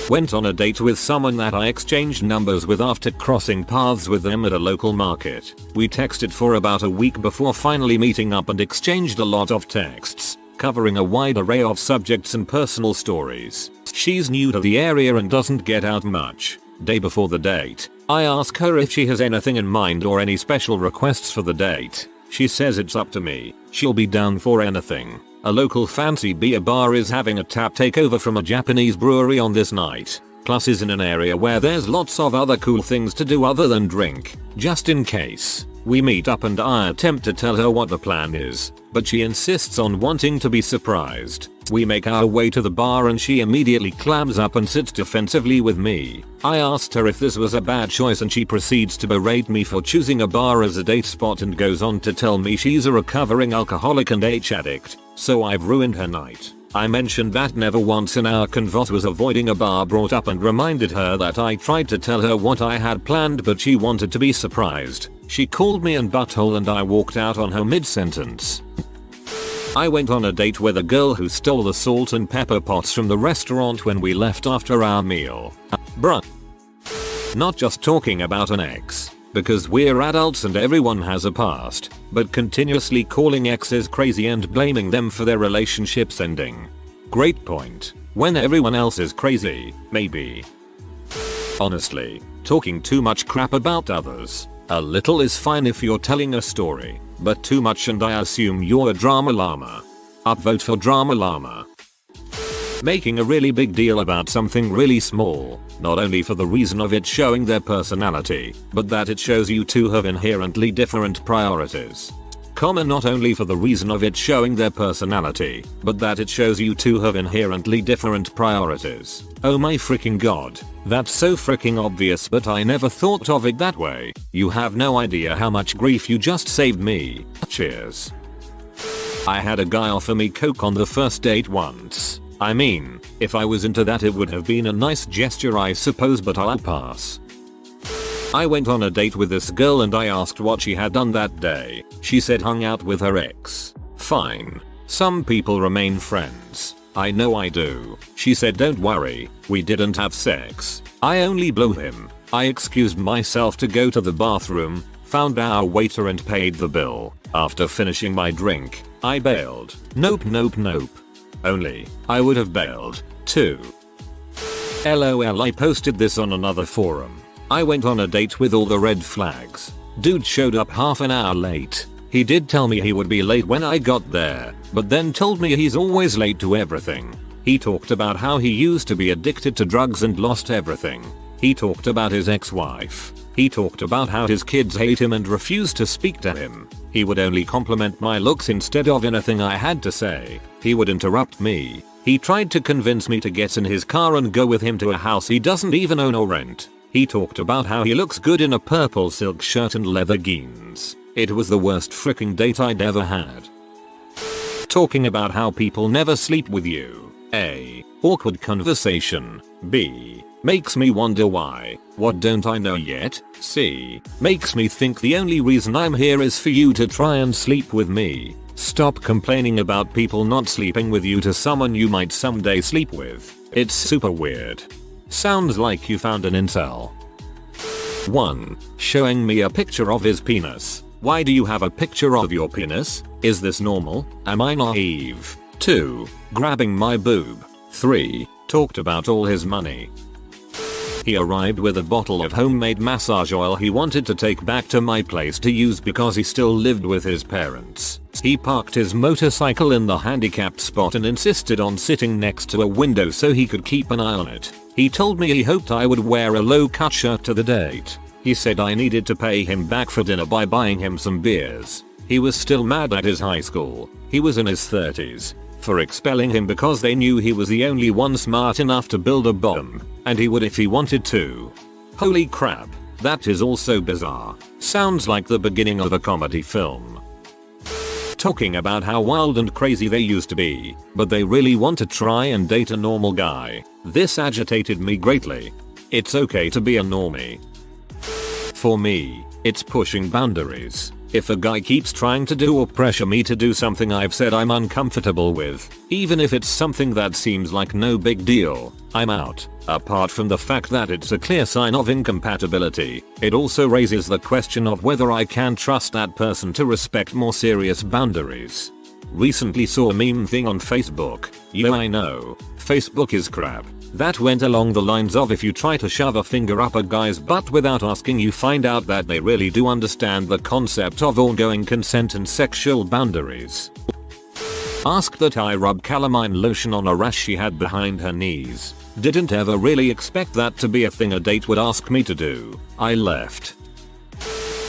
Went on a date with someone that I exchanged numbers with after crossing paths with them at a local market. We texted for about a week before finally meeting up and exchanged a lot of texts, covering a wide array of subjects and personal stories. She's new to the area and doesn't get out much. Day before the date, I ask her if she has anything in mind or any special requests for the date. She says it's up to me. She'll be down for anything. A local fancy beer bar is having a tap takeover from a Japanese brewery on this night. Plus is in an area where there's lots of other cool things to do other than drink. Just in case. We meet up and I attempt to tell her what the plan is, but she insists on wanting to be surprised. We make our way to the bar and she immediately clams up and sits defensively with me. I asked her if this was a bad choice and she proceeds to berate me for choosing a bar as a date spot and goes on to tell me she's a recovering alcoholic and H addict, so I've ruined her night. I mentioned that never once in our convos was avoiding a bar brought up and reminded her that I tried to tell her what I had planned but she wanted to be surprised. She called me an butthole and I walked out on her mid-sentence. I went on a date with a girl who stole the salt and pepper pots from the restaurant when we left after our meal. Bruh. Not just talking about an ex, because we're adults and everyone has a past, but continuously calling exes crazy and blaming them for their relationships ending. Great point. When everyone else is crazy, maybe. Honestly, talking too much crap about others. A little is fine if you're telling a story, but too much and I assume you're a drama llama. Upvote for drama llama. Making a really big deal about something really small, not only for the reason of it showing their personality, but that it shows you two have inherently different priorities. Not only for the reason of it showing their personality, but that it shows you two have inherently different priorities. Oh my freaking god. That's so freaking obvious but I never thought of it that way. You have no idea how much grief you just saved me. Cheers. I had a guy offer me coke on the first date once. I mean, if I was into that it would have been a nice gesture I suppose but I'll pass. I went on a date with this girl and I asked what she had done that day. She said hung out with her ex. Fine. Some people remain friends. I know I do. She said don't worry, we didn't have sex. I only blew him. I excused myself to go to the bathroom, found our waiter and paid the bill. After finishing my drink, I bailed. Nope. Only, I would have bailed, too. LOL I posted this on another forum. I went on a date with all the red flags. Dude showed up half an hour late. He did tell me he would be late when I got there, but then told me he's always late to everything. He talked about how he used to be addicted to drugs and lost everything. He talked about his ex-wife. He talked about how his kids hate him and refuse to speak to him. He would only compliment my looks instead of anything I had to say. He would interrupt me. He tried to convince me to get in his car and go with him to a house he doesn't even own or rent. He talked about how he looks good in a purple silk shirt and leather jeans. It was the worst freaking date I'd ever had. Talking about how people never sleep with you. A. Awkward conversation. B. Makes me wonder why. What don't I know yet? C. Makes me think the only reason I'm here is for you to try and sleep with me. Stop complaining about people not sleeping with you to someone you might someday sleep with. It's super weird. Sounds like you found an incel. 1. Showing me a picture of his penis. Why do you have a picture of your penis? Is this normal? Am I naive? 2. Grabbing my boob. 3. Talked about all his money. He arrived with a bottle of homemade massage oil he wanted to take back to my place to use because he still lived with his parents. He parked his motorcycle in the handicapped spot and insisted on sitting next to a window so he could keep an eye on it. He told me he hoped I would wear a low-cut shirt to the date. He said I needed to pay him back for dinner by buying him some beers. He was still mad at his high school, he was in his 30s, for expelling him because they knew he was the only one smart enough to build a bomb, and he would if he wanted to. Holy crap, that is also bizarre. Sounds like the beginning of a comedy film. Talking about how wild and crazy they used to be, but they really want to try and date a normal guy. This agitated me greatly. It's okay to be a normie. For me, it's pushing boundaries. If a guy keeps trying to do or pressure me to do something I've said I'm uncomfortable with, even if it's something that seems like no big deal, I'm out. Apart from the fact that it's a clear sign of incompatibility, it also raises the question of whether I can trust that person to respect more serious boundaries. Recently saw a meme thing on Facebook. Yo, I know, Facebook is crap. That went along the lines of if you try to shove a finger up a guy's butt without asking, you find out that they really do understand the concept of ongoing consent and sexual boundaries. Asked that I rub calamine lotion on a rash she had behind her knees. Didn't ever really expect that to be a thing a date would ask me to do. I left.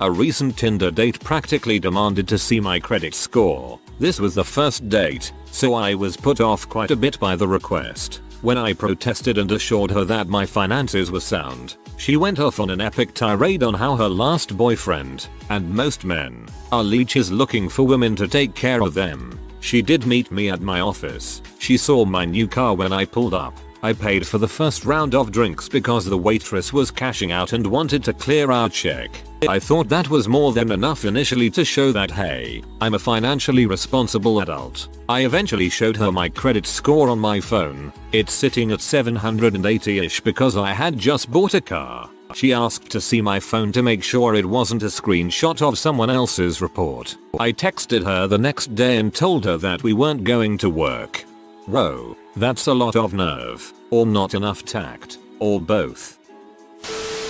A recent Tinder date practically demanded to see my credit score. This was the first date, so I was put off quite a bit by the request. When I protested and assured her that my finances were sound, she went off on an epic tirade on how her last boyfriend, and most men, are leeches looking for women to take care of them. She did meet me at my office. She saw my new car when I pulled up. I paid for the first round of drinks because the waitress was cashing out and wanted to clear our check. I thought that was more than enough initially to show that hey, I'm a financially responsible adult. I eventually showed her my credit score on my phone. It's sitting at 780-ish because I had just bought a car. She asked to see my phone to make sure it wasn't a screenshot of someone else's report. I texted her the next day and told her that we weren't going to work. Whoa, that's a lot of nerve, or not enough tact, or both.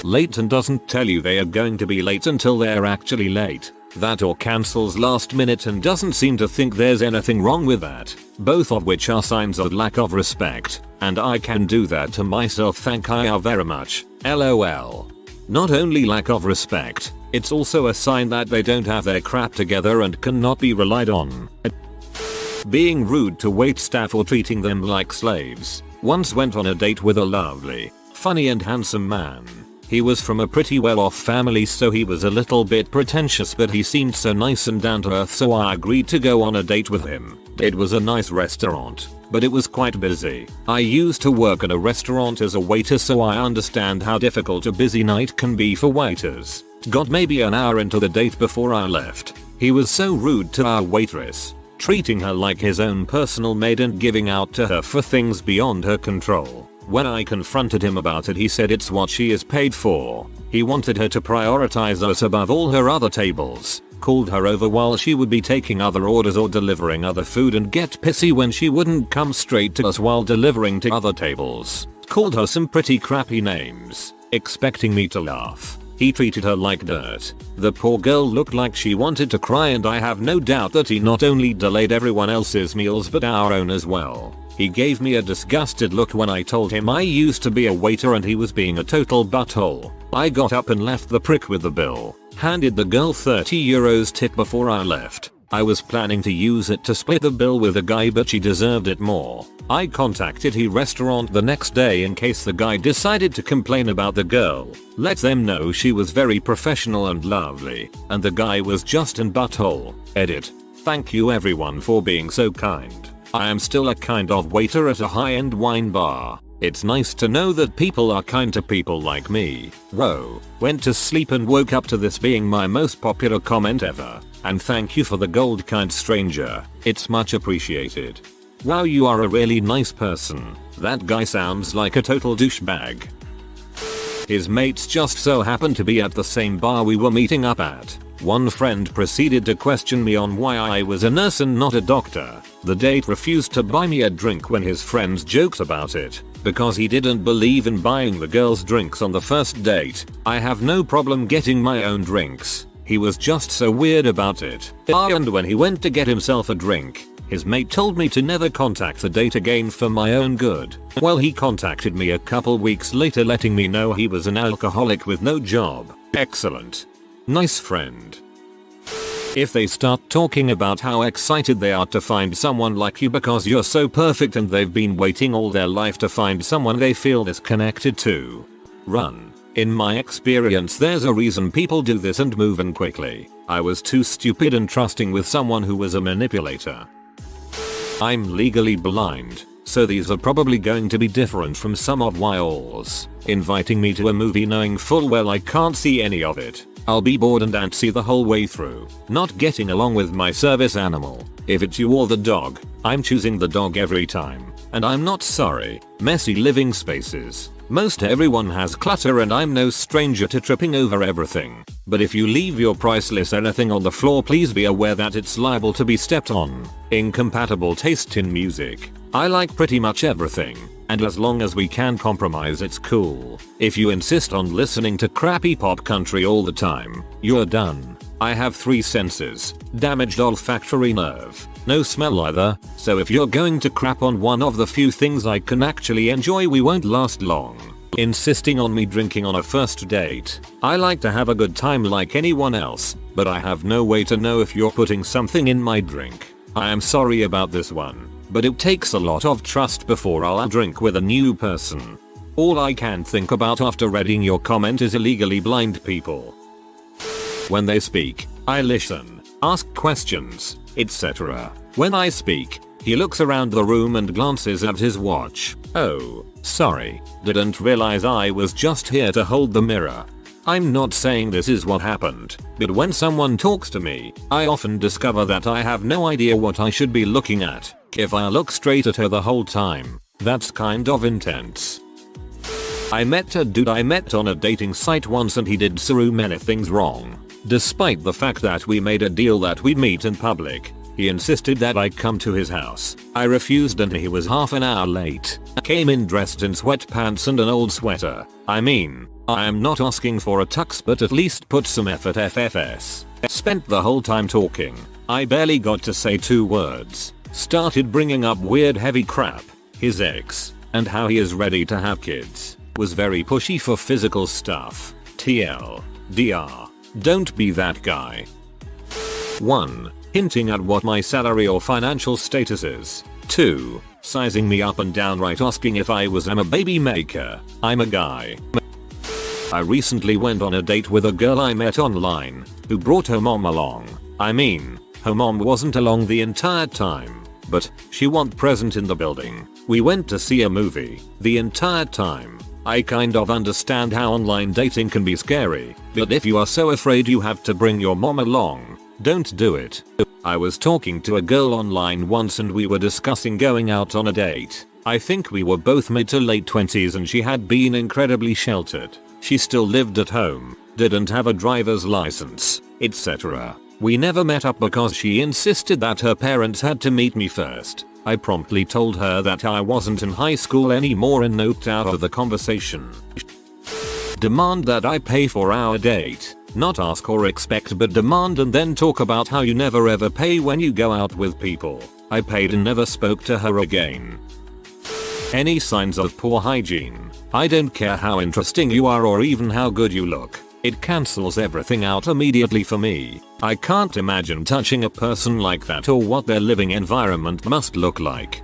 Late and doesn't tell you they are going to be late until they're actually late. That or cancels last minute and doesn't seem to think there's anything wrong with that. Both of which are signs of lack of respect, and I can do that to myself, thank you very much, lol. Not only lack of respect, it's also a sign that they don't have their crap together and cannot be relied on. Being rude to wait staff or treating them like slaves. Once went on a date with a lovely, funny and handsome man. He was from a pretty well-off family, so he was a little bit pretentious, but he seemed so nice and down to earth, so I agreed to go on a date with him. It was a nice restaurant, but it was quite busy. I used to work at a restaurant as a waiter, so I understand how difficult a busy night can be for waiters. Got maybe an hour into the date before I left. He was so rude to our waitress, treating her like his own personal maid and giving out to her for things beyond her control. When I confronted him about it, he said it's what she is paid for. He wanted her to prioritize us above all her other tables, called her over while she would be taking other orders or delivering other food, and get pissy when she wouldn't come straight to us while delivering to other tables. Called her some pretty crappy names, expecting me to laugh. He treated her like dirt. The poor girl looked like she wanted to cry, and I have no doubt that he not only delayed everyone else's meals but our own as well. He gave me a disgusted look when I told him I used to be a waiter and he was being a total butthole. I got up and left the prick with the bill. Handed the girl €30 tip before I left. I was planning to use it to split the bill with the guy, but she deserved it more. I contacted the restaurant the next day in case the guy decided to complain about the girl. Let them know she was very professional and lovely, and the guy was just an butthole. Edit. Thank you everyone for being so kind. I am still a kind of waiter at a high-end wine bar. It's nice to know that people are kind to people like me. Whoa. Went to sleep and woke up to this being my most popular comment ever. And thank you for the gold, kind stranger. It's much appreciated. Wow, you are a really nice person. That guy sounds like a total douchebag. His mates just so happened to be at the same bar we were meeting up at. One friend proceeded to question me on why I was a nurse and not a doctor. The date refused to buy me a drink when his friends joked about it, because he didn't believe in buying the girls drinks on the first date. I have no problem getting my own drinks. He was just so weird about it. And when he went to get himself a drink, his mate told me to never contact the date again for my own good. Well, he contacted me a couple weeks later letting me know he was an alcoholic with no job. Excellent. Nice friend. If they start talking about how excited they are to find someone like you because you're so perfect and they've been waiting all their life to find someone they feel this connected to, run. In my experience, there's a reason people do this and move on quickly. I was too stupid and trusting with someone who was a manipulator. I'm legally blind, so these are probably going to be different from some of y'all's. Inviting me to a movie knowing full well I can't see any of it. I'll be bored and antsy the whole way through. Not getting along with my service animal. If it's you or the dog, I'm choosing the dog every time. And I'm not sorry. Messy living spaces. Most everyone has clutter and I'm no stranger to tripping over everything. But if you leave your priceless anything on the floor, please be aware that it's liable to be stepped on. Incompatible taste in music. I like pretty much everything, and as long as we can compromise it's cool. If you insist on listening to crappy pop country all the time, you're done. I have 3 senses, damaged olfactory nerve, no smell either, so if you're going to crap on one of the few things I can actually enjoy we won't last long. Insisting on me drinking on a first date. I like to have a good time like anyone else, but I have no way to know if you're putting something in my drink. I am sorry about this one, but it takes a lot of trust before I'll drink with a new person. All I can think about after reading your comment is illegally blind people. When they speak, I listen, ask questions, etc. When I speak, he looks around the room and glances at his watch. Oh, sorry, didn't realize I was just here to hold the mirror. I'm not saying this is what happened, but when someone talks to me, I often discover that I have no idea what I should be looking at. If I look straight at her the whole time, that's kind of intense. I met a dude I met on a dating site once and he did so many things wrong. Despite the fact that we made a deal that we'd meet in public, he insisted that I come to his house. I refused and he was half an hour late. Came in dressed in sweatpants and an old sweater. I mean, I am not asking for a tux, but at least put some effort FFS. Spent the whole time talking. I barely got to say 2 words. Started bringing up weird heavy crap, his ex, and how he is ready to have kids. Was very pushy for physical stuff. TL. DR. Don't be that guy. 1. Hinting at what my salary or financial status is. 2. Sizing me up and downright asking if I was a baby maker. I'm a guy. I recently went on a date with a girl I met online, who brought her mom along. I mean, her mom wasn't along the entire time, but she was present in the building. We went to see a movie. The entire time, I kind of understand how online dating can be scary, but if you are so afraid you have to bring your mom along, don't do it. I was talking to a girl online once and we were discussing going out on a date. I think we were both mid to late 20s and she had been incredibly sheltered. She still lived at home, didn't have a driver's license, etc. We never met up because she insisted that her parents had to meet me first. I promptly told her that I wasn't in high school anymore and noped out of the conversation. Demand that I pay for our date. Not ask or expect, but demand and then talk about how you never ever pay when you go out with people. I paid and never spoke to her again. Any signs of poor hygiene. I don't care how interesting you are or even how good you look. It cancels everything out immediately for me. I can't imagine touching a person like that or what their living environment must look like.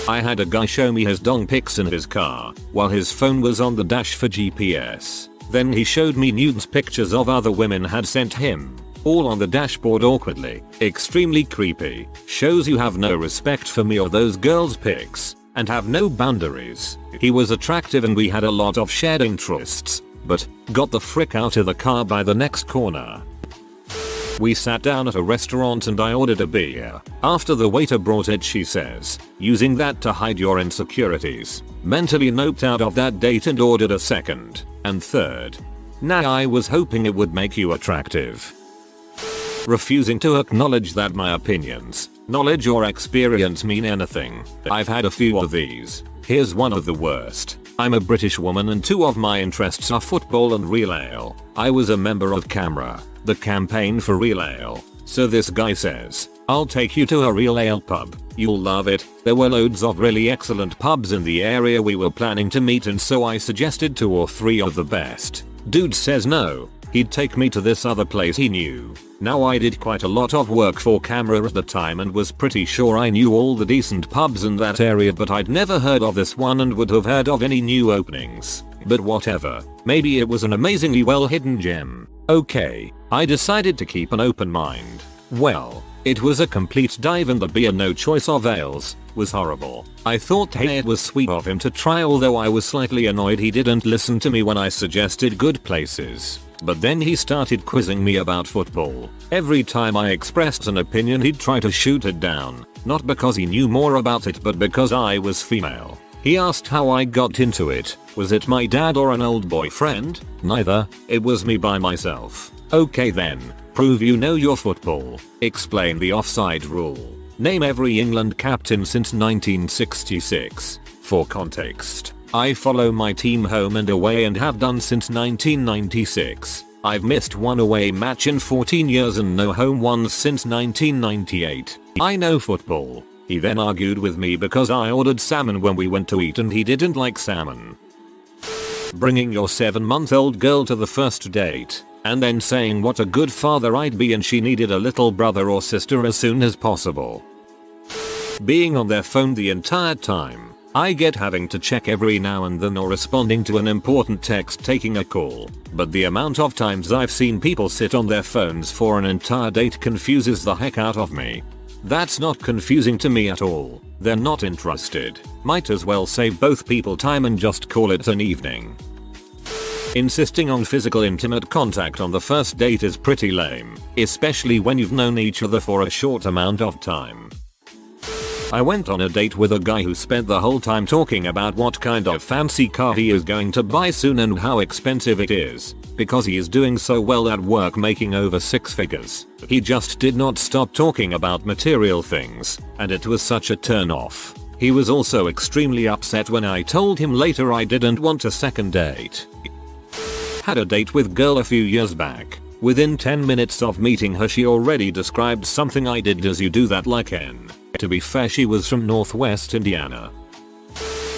I had a guy show me his dong pics in his car while his phone was on the dash for GPS. Then he showed me nudes pictures of other women had sent him, all on the dashboard awkwardly. Extremely creepy. Shows you have no respect for me or those girls' pics, and have no boundaries. He was attractive and we had a lot of shared interests, but got the frick out of the car by the next corner. We sat down at a restaurant and I ordered a beer. After the waiter brought it, she says, using that to hide your insecurities. Mentally noped out of that date and ordered a second and third. Nah, I was hoping it would make you attractive. refusing to acknowledge that my opinions, knowledge or experience mean anything. I've had a few of these. Here's one of the worst. I'm a British woman and two of my interests are football and real ale. I was a member of CAMRA, the campaign for real ale. So this guy says, I'll take you to a real ale pub. You'll love it. There were loads of really excellent pubs in the area we were planning to meet, and so I suggested 2 or 3 of the best. Dude says no. He'd take me to this other place he knew. Now I did quite a lot of work for CAMRA at the time and was pretty sure I knew all the decent pubs in that area, but I'd never heard of this one and would have heard of any new openings. But whatever. Maybe it was an amazingly well hidden gem. Okay, I decided to keep an open mind. Well, it was a complete dive and the beer, no choice of ales, was horrible. I thought hey, it was sweet of him to try, although I was slightly annoyed he didn't listen to me when I suggested good places. But then he started quizzing me about football. Every time I expressed an opinion he'd try to shoot it down, not because he knew more about it but because I was female. He asked how I got into it. Was it my dad or an old boyfriend? Neither. It was me by myself. Okay then. Prove you know your football. Explain the offside rule. Name every England captain since 1966. For context, I follow my team home and away and have done since 1996. I've missed one away match in 14 years and no home ones since 1998. I know football. He then argued with me because I ordered salmon when we went to eat and he didn't like salmon. Bringing your 7-month-old girl to the first date, and then saying what a good father I'd be and she needed a little brother or sister as soon as possible. Being on their phone the entire time. I get having to check every now and then or responding to an important text, taking a call, but the amount of times I've seen people sit on their phones for an entire date confuses the heck out of me. That's not confusing to me at all. They're not interested. Might as well save both people time and just call it an evening. Insisting on physical intimate contact on the first date is pretty lame, especially when you've known each other for a short amount of time. I went on a date with a guy who spent the whole time talking about what kind of fancy car he is going to buy soon and how expensive it is, because he is doing so well at work, making over 6 figures. He just did not stop talking about material things, and it was such a turn off. He was also extremely upset when I told him later I didn't want a second date. Had a date with girl a few years back. Within 10 minutes of meeting her she already described something I did as you do that like N. To be fair, she was from Northwest Indiana.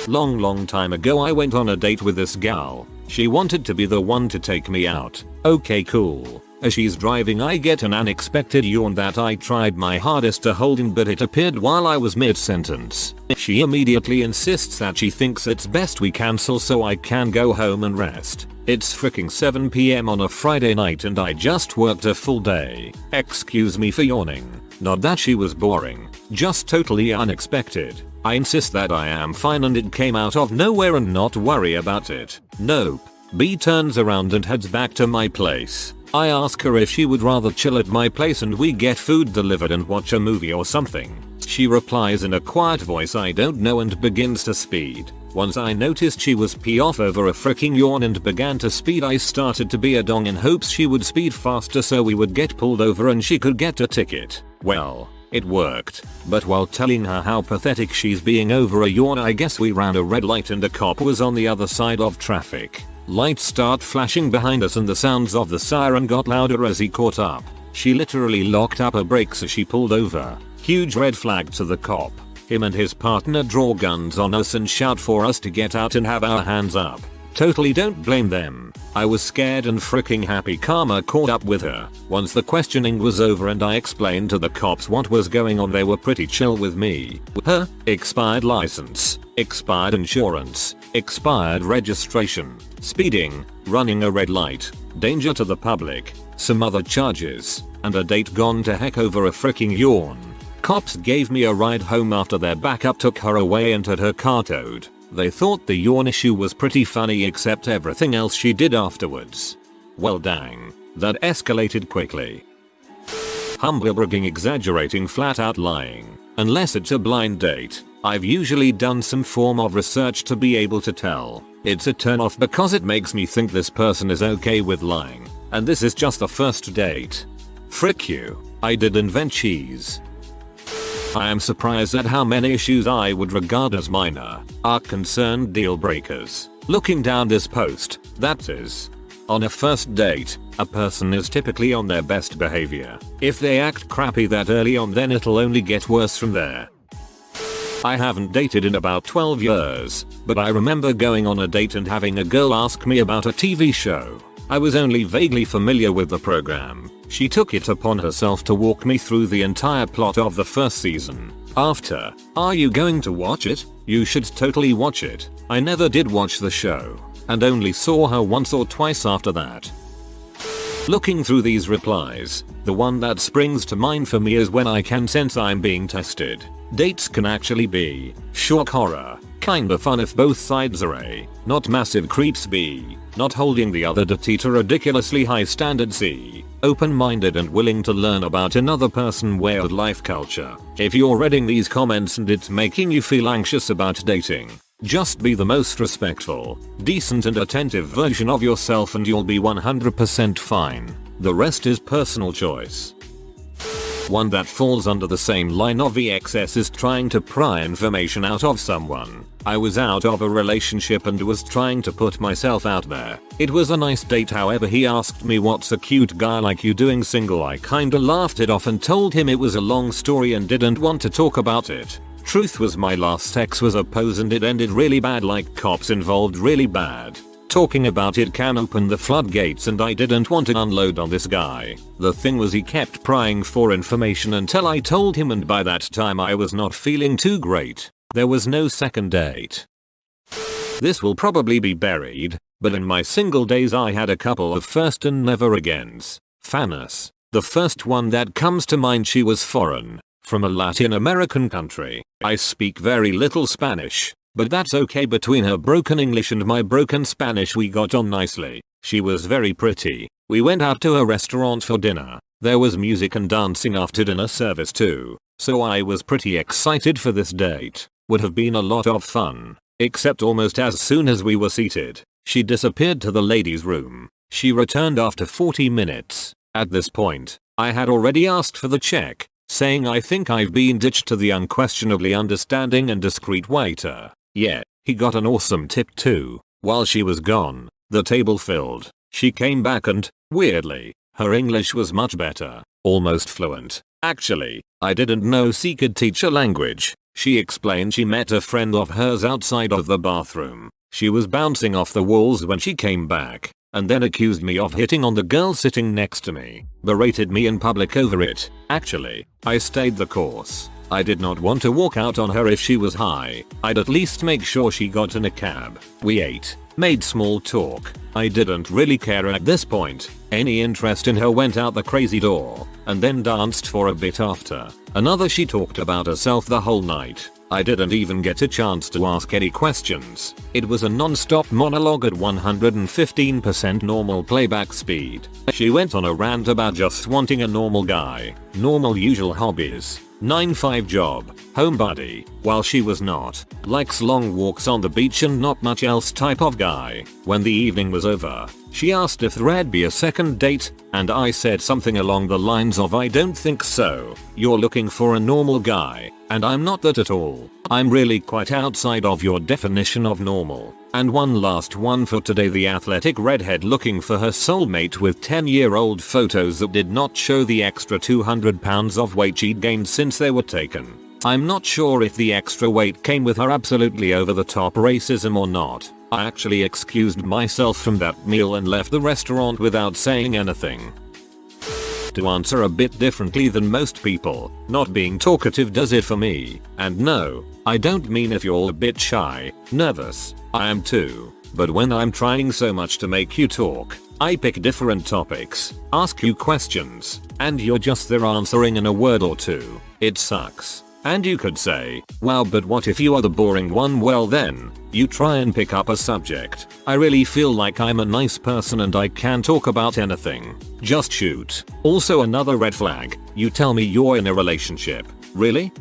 Long time ago I went on a date with this gal. She wanted to be the one to take me out. Okay, cool. As she's driving I get an unexpected yawn that I tried my hardest to hold in, but it appeared while I was mid-sentence. She immediately insists that she thinks it's best we cancel so I can go home and rest. It's freaking 7 PM on a Friday night and I just worked a full day. Excuse me for yawning. Not that she was boring, just totally unexpected. I insist that I am fine and it came out of nowhere and not worry about it. Nope. B turns around and heads back to my place. I ask her if she would rather chill at my place and we get food delivered and watch a movie or something. She replies in a quiet voice I don't know and begins to speed. Once I noticed she was pee off over a freaking yawn and began to speed, I started to be a dong in hopes she would speed faster so we would get pulled over and she could get a ticket. Well, it worked. But while telling her how pathetic she's being over a yawn, I guess we ran a red light and a cop was on the other side of traffic. Lights start flashing behind us and the sounds of the siren got louder as he caught up. She literally locked up her brakes as she pulled over. Huge red flag to the cop. Him and his partner draw guns on us and shout for us to get out and have our hands up. Totally don't blame them. I was scared and freaking happy karma caught up with her. Once the questioning was over and I explained to the cops what was going on, they were pretty chill with me. Her expired license, expired insurance, expired registration, speeding, running a red light, danger to the public, some other charges, and a date gone to heck over a freaking yawn. Cops gave me a ride home after their backup took her away and had her car towed. They thought the yawn issue was pretty funny except everything else she did afterwards. Well dang, that escalated quickly. Humble bragging, exaggerating, flat out lying. Unless it's a blind date, I've usually done some form of research to be able to tell. It's a turn off because it makes me think this person is okay with lying. And this is just a first date. Frick you. I did invent cheese. I am surprised at how many issues I would regard as minor are concerned deal breakers. Looking down this post, that is. On a first date, a person is typically on their best behavior. If they act crappy that early on, then it'll only get worse from there. I haven't dated in about 12 years, but I remember going on a date and having a girl ask me about a TV show. I was only vaguely familiar with the program. She took it upon herself to walk me through the entire plot of the first season. After, "Are you going to watch it? You should totally watch it." I never did watch the show, and only saw her once or twice after that. Looking through these replies, the one that springs to mind for me is when I can sense I'm being tested. Dates can actually be shock horror, kinda fun if both sides are A, not massive creeps B, not holding the other to a ridiculously high standard C, open-minded and willing to learn about another person's way of life culture. If you're reading these comments and it's making you feel anxious about dating, just be the most respectful, decent and attentive version of yourself and you'll be 100% fine. The rest is personal choice. One that falls under the same line of excess is trying to pry information out of someone. I was out of a relationship and was trying to put myself out there. It was a nice date, however he asked me what's a cute guy like you doing single. I kinda laughed it off and told him it was a long story and didn't want to talk about it. Truth was my last ex was a pose and it ended really bad, like cops involved really bad. Talking about it can open the floodgates and I didn't want to unload on this guy. The thing was he kept prying for information until I told him, and by that time I was not feeling too great. There was no second date. This will probably be buried, but in my single days I had a couple of first and never agains. Fairness. The first one that comes to mind, she was foreign, from a Latin American country. I speak very little Spanish, but that's okay. Between her broken English and my broken Spanish we got on nicely. She was very pretty. We went out to a restaurant for dinner. There was music and dancing after dinner service too, so I was pretty excited for this date. Would have been a lot of fun, except almost as soon as we were seated, she disappeared to the ladies' room. She returned after 40 minutes. At this point, I had already asked for the check, saying I think I've been ditched, to the unquestionably understanding and discreet waiter. Yeah, he got an awesome tip too. While she was gone, the table filled. She came back and, weirdly, her English was much better, almost fluent. Actually, I didn't know she could teach a language. She explained she met a friend of hers outside of the bathroom. She was bouncing off the walls when she came back, and then accused me of hitting on the girl sitting next to me, berated me in public over it. Actually, I stayed the course. I did not want to walk out on her if she was high. I'd at least make sure she got in a cab. We ate, made small talk. I didn't really care at this point. Any interest in her went out the crazy door, and then danced for a bit after. Another, she talked about herself the whole night. I didn't even get a chance to ask any questions. It was a non-stop monologue at 115% normal playback speed. She went on a rant about just wanting a normal guy, normal usual hobbies, 9-5 job, homebody, while she was not, likes long walks on the beach and not much else type of guy. When the evening was over, she asked if there'd be a second date, and I said something along the lines of I don't think so. You're looking for a normal guy, and I'm not that at all. I'm really quite outside of your definition of normal. And one last one for today, the athletic redhead looking for her soulmate with 10-year-old photos that did not show the extra 200 pounds of weight she'd gained since they were taken. I'm not sure if the extra weight came with her absolutely over-the-top racism or not. I actually excused myself from that meal and left the restaurant without saying anything. To answer a bit differently than most people, not being talkative does it for me. And no, I don't mean if you're a bit shy, nervous. I am too. But when I'm trying so much to make you talk, I pick different topics, ask you questions, and you're just there answering in a word or two. It sucks. And you could say, wow, but what if you are the boring one? Well then, you try and pick up a subject. I really feel like I'm a nice person and I can talk about anything. Just shoot. Also, another red flag, you tell me you're in a relationship. Really?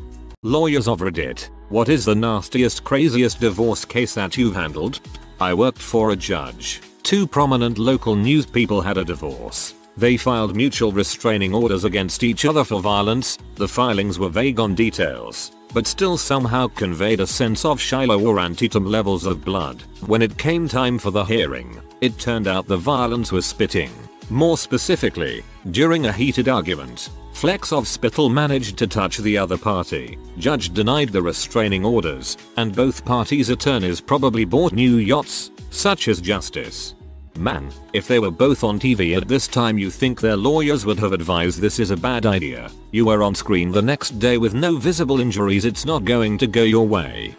Lawyers of Reddit, what is the nastiest, craziest divorce case that you've handled? I worked for a judge. 2 prominent local news people had a divorce. They filed mutual restraining orders against each other for violence. The filings were vague on details, but still somehow conveyed a sense of Shiloh or Antietam levels of blood. When it came time for the hearing, it turned out the violence was spitting. More specifically, during a heated argument, flecks of spittle managed to touch the other party. Judge denied the restraining orders, and both parties' attorneys probably bought new yachts, such as Justice. Man, if they were both on TV at this time, you think their lawyers would have advised this is a bad idea. You were on screen the next day with no visible injuries, it's not going to go your way.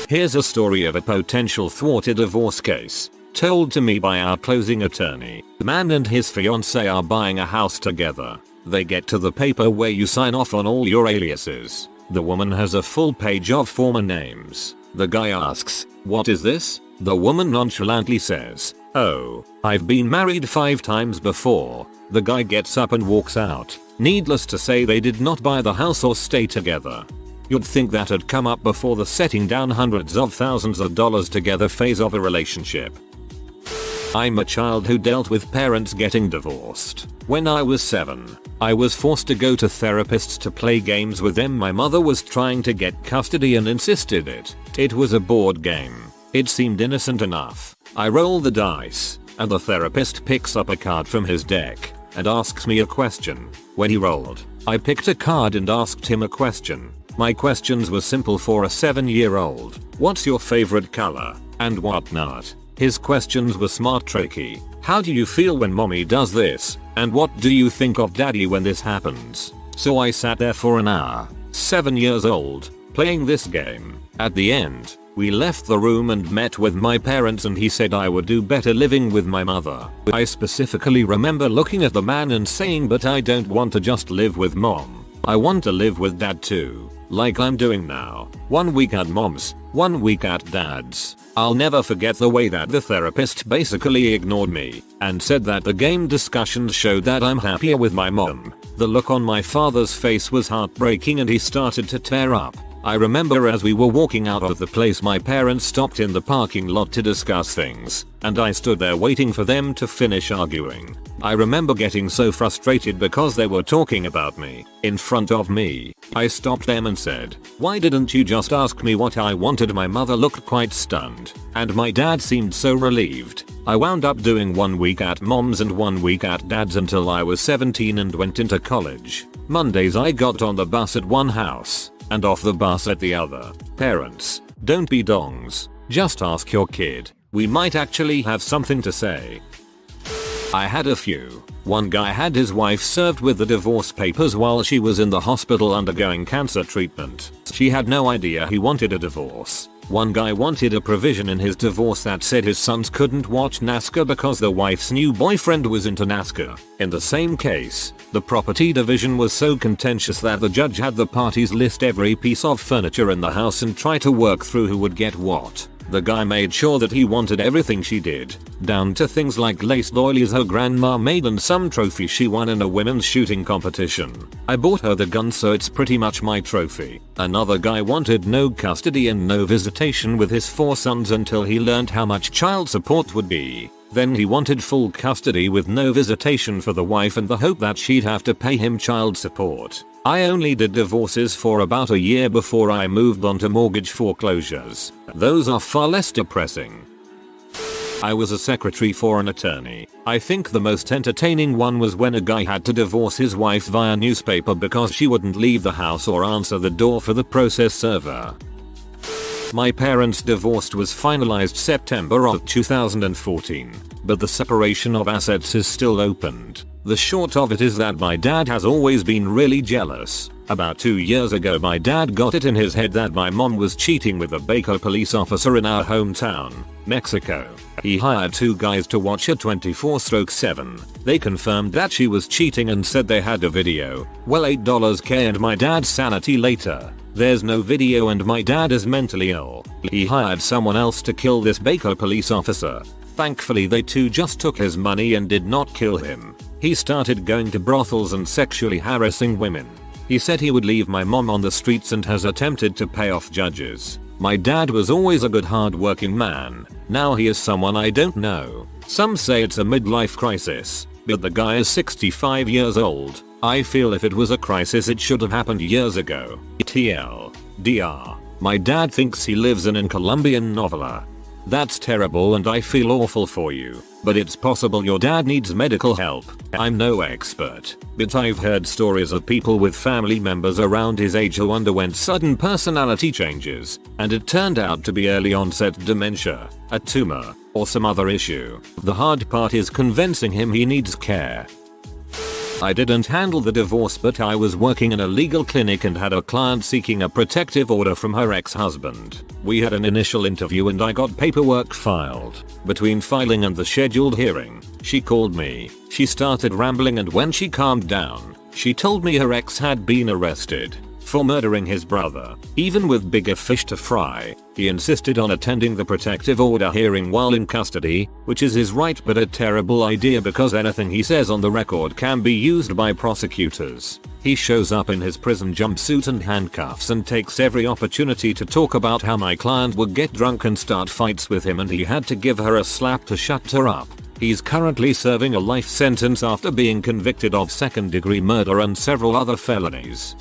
Here's a story of a potential thwarted divorce case, told to me by our closing attorney. The man and his fiancée are buying a house together. They get to the paper where you sign off on all your aliases. The woman has a full page of former names. The guy asks, "What is this?" The woman nonchalantly says, "Oh, I've been married 5 times before." The guy gets up and walks out. Needless to say, they did not buy the house or stay together. You'd think that had come up before the setting down hundreds of thousands of dollars together phase of a relationship. I'm a child who dealt with parents getting divorced. When I was 7, I was forced to go to therapists to play games with them. My mother was trying to get custody and insisted it was a board game. It seemed innocent enough. I roll the dice, and the therapist picks up a card from his deck and asks me a question. When he rolled, I picked a card and asked him a question. My questions were simple for a 7-year-old. What's your favorite color? And whatnot. His questions were smart, tricky. How do you feel when mommy does this? And what do you think of daddy when this happens? So I sat there for an hour, 7 years old, playing this game. At the end, we left the room and met with my parents, and he said I would do better living with my mother. I specifically remember looking at the man and saying, "But I don't want to just live with mom. I want to live with dad too. Like I'm doing now. 1 week at mom's, 1 week at dad's." I'll never forget the way that the therapist basically ignored me and said that the game discussions showed that I'm happier with my mom. The look on my father's face was heartbreaking and he started to tear up. I remember as we were walking out of the place, my parents stopped in the parking lot to discuss things, and I stood there waiting for them to finish arguing. I remember getting so frustrated because they were talking about me in front of me. I stopped them and said, "Why didn't you just ask me what I wanted?" My mother looked quite stunned, and my dad seemed so relieved. I wound up doing 1 week at mom's and 1 week at dad's until I was 17 and went into college. Mondays I got on the bus at one house and off the bus at the other. Parents, don't be dongs. Just ask your kid. We might actually have something to say. I had a few. One guy had his wife served with the divorce papers while she was in the hospital undergoing cancer treatment. She had no idea he wanted a divorce. One guy wanted a provision in his divorce that said his sons couldn't watch NASCAR because the wife's new boyfriend was into NASCAR. In the same case, the property division was so contentious that the judge had the parties list every piece of furniture in the house and try to work through who would get what. The guy made sure that he wanted everything she did, down to things like lace doilies her grandma made and some trophy she won in a women's shooting competition. I bought her the gun, so it's pretty much my trophy. Another guy wanted no custody and no visitation with his 4 sons until he learned how much child support would be. Then he wanted full custody with no visitation for the wife and the hope that she'd have to pay him child support. I only did divorces for about a year before I moved on to mortgage foreclosures. Those are far less depressing. I was a secretary for an attorney. I think the most entertaining one was when a guy had to divorce his wife via newspaper because she wouldn't leave the house or answer the door for the process server. My parents' divorce was finalized September of 2014, but the separation of assets is still opened. The short of it is that my dad has always been really jealous. About 2 years ago, my dad got it in his head that my mom was cheating with a Baker police officer in our hometown, Mexico. He hired 2 guys to watch her 24/7. They confirmed that she was cheating and said they had a video. Well, $8K and my dad's sanity later. There's no video and my dad is mentally ill. He hired someone else to kill this Baker police officer. Thankfully they too just took his money and did not kill him. He started going to brothels and sexually harassing women. He said he would leave my mom on the streets and has attempted to pay off judges. My dad was always a good hard-working man. Now he is someone I don't know. Some say it's a midlife crisis. but the guy is 65 years old. I feel if it was a crisis it should have happened years ago. TLDR. My dad thinks he lives in Colombian novella. That's terrible and I feel awful for you, but it's possible your dad needs medical help. I'm no expert, but I've heard stories of people with family members around his age who underwent sudden personality changes, and it turned out to be early onset dementia, a tumor, or some other issue. The hard part is convincing him he needs care. I didn't handle the divorce, but I was working in a legal clinic and had a client seeking a protective order from her ex-husband. We had an initial interview and I got paperwork filed. Between filing and the scheduled hearing, she called me. She started rambling, and when she calmed down, she told me her ex had been arrested for murdering his brother. Even with bigger fish to fry, he insisted on attending the protective order hearing while in custody, which is his right but a terrible idea because anything he says on the record can be used by prosecutors. He shows up in his prison jumpsuit and handcuffs and takes every opportunity to talk about how my client would get drunk and start fights with him and he had to give her a slap to shut her up. He's currently serving a life sentence after being convicted of second-degree murder and several other felonies.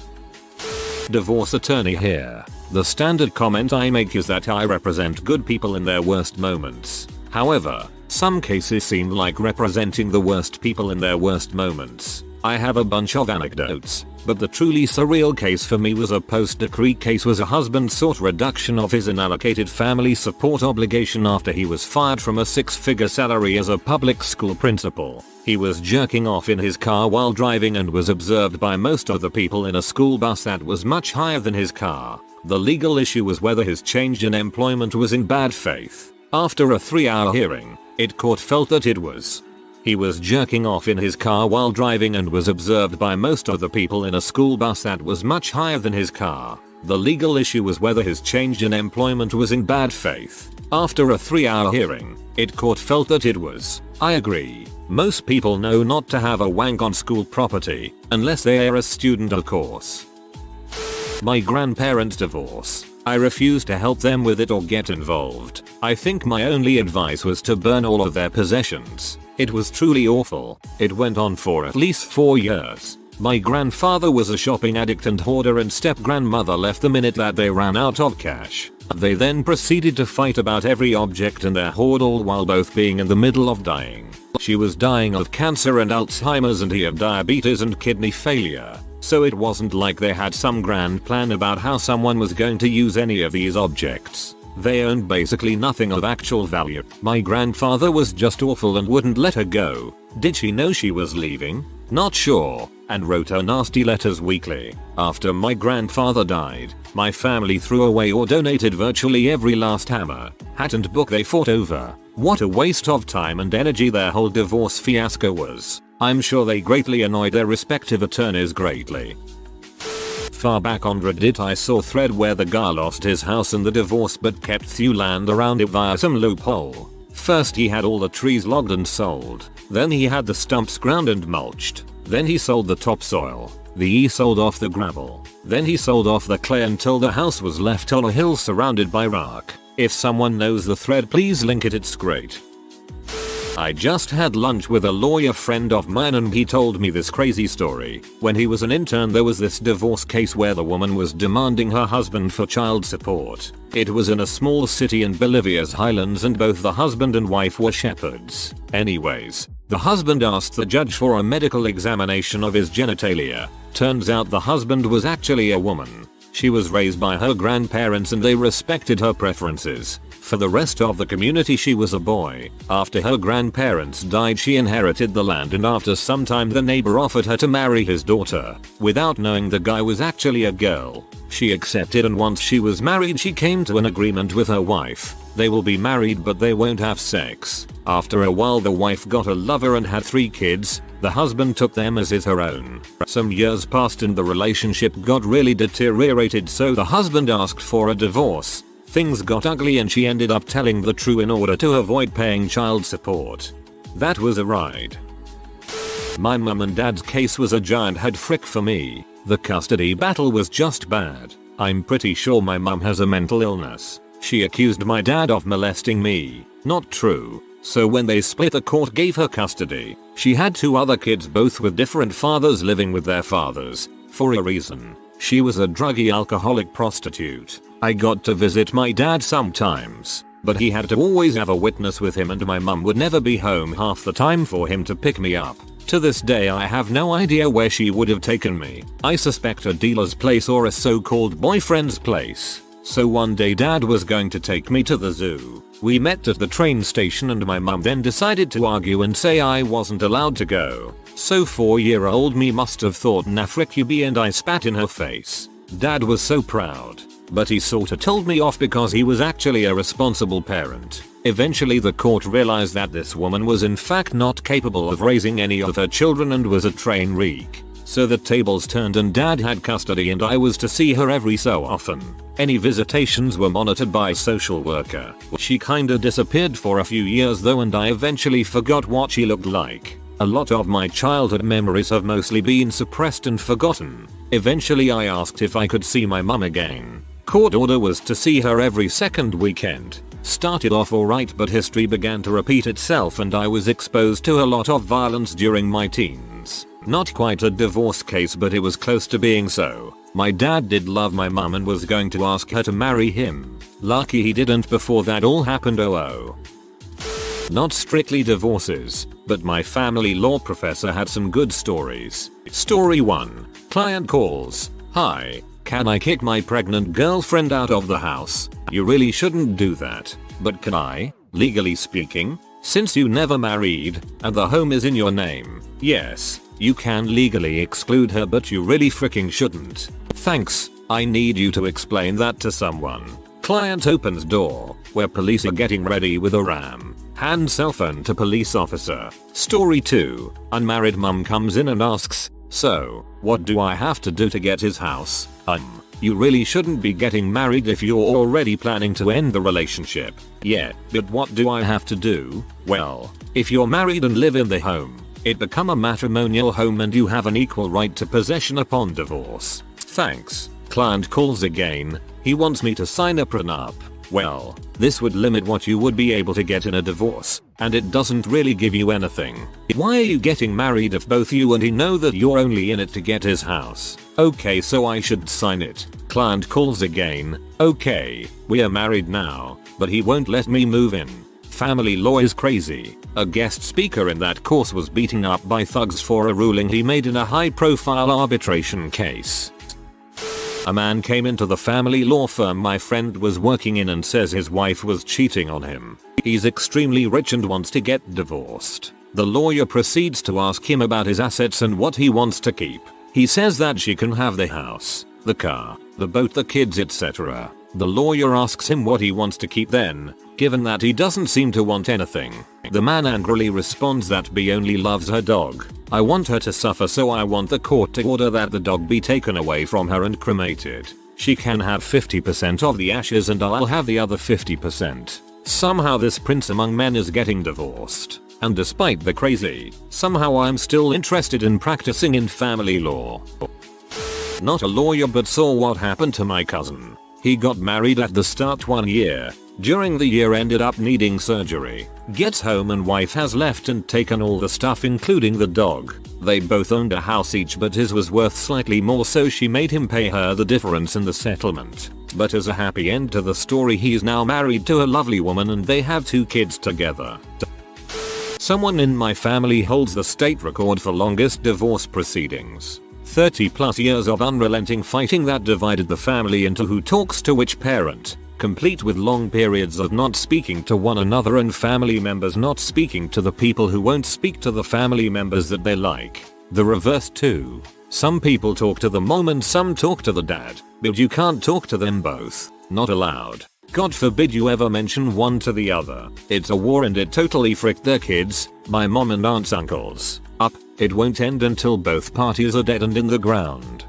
Divorce attorney here. The standard comment I make is that I represent good people in their worst moments. However, some cases seem like representing the worst people in their worst moments. I have a bunch of anecdotes, but the truly surreal case for me was a post-decree case where a husband sought reduction of his unallocated family support obligation after he was fired from a 6-figure salary as a public school principal. He was jerking off in his car while driving and was observed by most of the people in a school bus that was much higher than his car. The legal issue was whether his change in employment was in bad faith. After a 3-hour hearing, court felt that it was. He was jerking off in his car while driving and was observed by most of the people in a school bus that was much higher than his car. The legal issue was whether his change in employment was in bad faith. After a 3-hour hearing, court felt that it was. I agree. Most people know not to have a wank on school property, unless they are a student of course. My grandparents' divorce. I refused to help them with it or get involved. I think my only advice was to burn all of their possessions. It was truly awful. It went on for at least 4 years. My grandfather was a shopping addict and hoarder, and step-grandmother left the minute that they ran out of cash. They then proceeded to fight about every object in their hoard, all while both being in the middle of dying. She was dying of cancer and Alzheimer's and he of diabetes and kidney failure. So it wasn't like they had some grand plan about how someone was going to use any of these objects. They owned basically nothing of actual value. My grandfather was just awful and wouldn't let her go. Did she know she was leaving? Not sure, and wrote her nasty letters weekly. After my grandfather died, my family threw away or donated virtually every last hammer, hat and book they fought over. What a waste of time and energy their whole divorce fiasco was. I'm sure they greatly annoyed their respective attorneys greatly. Far back on Reddit I saw a thread where the guy lost his house in the divorce but kept few land around it via some loophole. First he had all the trees logged and sold, then he had the stumps ground and mulched, then he sold the topsoil, he sold off the gravel, then he sold off the clay until the house was left on a hill surrounded by rock. If someone knows the thread, please link it, it's great. I just had lunch with a lawyer friend of mine and he told me this crazy story. When he was an intern there was this divorce case where the woman was demanding her husband for child support. It was in a small city in Bolivia's highlands and both the husband and wife were shepherds. Anyways, the husband asked the judge for a medical examination of his genitalia. Turns out the husband was actually a woman. She was raised by her grandparents and they respected her preferences. For the rest of the community she was a boy. After her grandparents died she inherited the land and after some time the neighbor offered her to marry his daughter. Without knowing the guy was actually a girl. She accepted and once she was married she came to an agreement with her wife. They will be married but they won't have sex. After a while the wife got a lover and had 3 kids. The husband took them as his her own. Some years passed and the relationship got really deteriorated, so the husband asked for a divorce. Things got ugly and she ended up telling the truth in order to avoid paying child support. That was a ride. My mum and dad's case was a giant head frick for me. The custody battle was just bad. I'm pretty sure my mum has a mental illness. She accused my dad of molesting me. Not true. So when they split, the court gave her custody. She had 2 other kids, both with different fathers, living with their fathers for a reason. She was a druggy alcoholic prostitute. I got to visit my dad sometimes, but he had to always have a witness with him, and my mum would never be home half the time for him to pick me up. To this day I have no idea where she would have taken me. I suspect a dealer's place or a so-called boyfriend's place. So one day dad was going to take me to the zoo. We met at the train station and my mum then decided to argue and say I wasn't allowed to go. So 4-year-old me must have thought "nah frick you be," and I spat in her face. Dad was so proud, but he sorta told me off because he was actually a responsible parent. Eventually the court realized that this woman was in fact not capable of raising any of her children and was a train wreck. So the tables turned and dad had custody and I was to see her every so often. Any visitations were monitored by a social worker. She kinda disappeared for a few years though, and I eventually forgot what she looked like. A lot of my childhood memories have mostly been suppressed and forgotten. Eventually I asked if I could see my mum again. Court order was to see her every second weekend. Started off alright, but history began to repeat itself and I was exposed to a lot of violence during my teens. Not quite a divorce case, but it was close to being so. My dad did love my mum and was going to ask her to marry him. Lucky he didn't before that all happened. Not strictly divorces, but my family law professor had some good stories. Story 1. Client calls. "Hi, can I kick my pregnant girlfriend out of the house? You really shouldn't do that, but can I? Legally speaking, since you never married and the home is in your name, yes, you can legally exclude her, but you really freaking shouldn't. Thanks, I need you to explain that to someone." Client opens door, where police are getting ready with a ram. Hand cell phone to police officer. Story 2. Unmarried mum comes in and asks, "So, what do I have to do to get his house?" You really shouldn't be getting married if you're already planning to end the relationship. Yeah, but what do I have to do? Well, if you're married and live in the home, it become a matrimonial home and you have an equal right to possession upon divorce. Thanks. Client calls again. He wants me to sign a prenup. Well, this would limit what you would be able to get in a divorce, and it doesn't really give you anything. Why are you getting married if both you and he know that you're only in it to get his house? Okay, so I should sign it. Client calls again. Okay, we are married now, but he won't let me move in. Family law is crazy. A guest speaker in that course was beaten up by thugs for a ruling he made in a high-profile arbitration case. A man came into the family law firm my friend was working in and says his wife was cheating on him. He's extremely rich and wants to get divorced. The lawyer proceeds to ask him about his assets and what he wants to keep. He says that she can have the house, the car, the boat, the kids, etc. The lawyer asks him what he wants to keep then, given that he doesn't seem to want anything. The man angrily responds that B only loves her dog. I want her to suffer, so I want the court to order that the dog be taken away from her and cremated. She can have 50% of the ashes and I'll have the other 50%. Somehow this prince among men is getting divorced. And despite the crazy, somehow I'm still interested in practicing in family law. Not a lawyer, but saw what happened to my cousin. He got married at the start one year. During the year ended up needing surgery. Gets home and wife has left and taken all the stuff including the dog. They both owned a house each, but his was worth slightly more, so she made him pay her the difference in the settlement. But as a happy end to the story, he's now married to a lovely woman and they have 2 kids together. Someone in my family holds the state record for longest divorce proceedings. 30 plus years of unrelenting fighting that divided the family into who talks to which parent, complete with long periods of not speaking to one another and family members not speaking to the people who won't speak to the family members that they like. The reverse too. Some people talk to the mom and some talk to the dad, but you can't talk to them both. Not allowed. God forbid you ever mention one to the other. It's a war and it totally fricked their kids, my mom and aunts, uncles. Up, it won't end until both parties are dead and in the ground.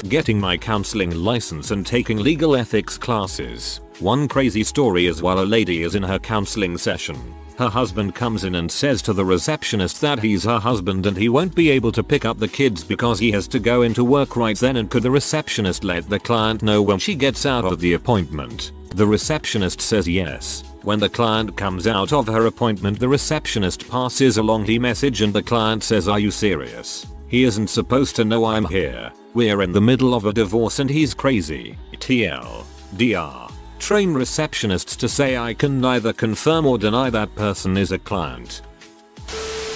Getting my counseling license and taking legal ethics classes. One crazy story is while a lady is in her counseling session, her husband comes in and says to the receptionist that he's her husband and he won't be able to pick up the kids because he has to go into work right then, and could the receptionist let the client know when she gets out of the appointment? The receptionist says yes. When the client comes out of her appointment, the receptionist passes along the message and the client says, "Are you serious? He isn't supposed to know I'm here. We're in the middle of a divorce and he's crazy." TLDR. Train receptionists to say I can neither confirm or deny that person is a client.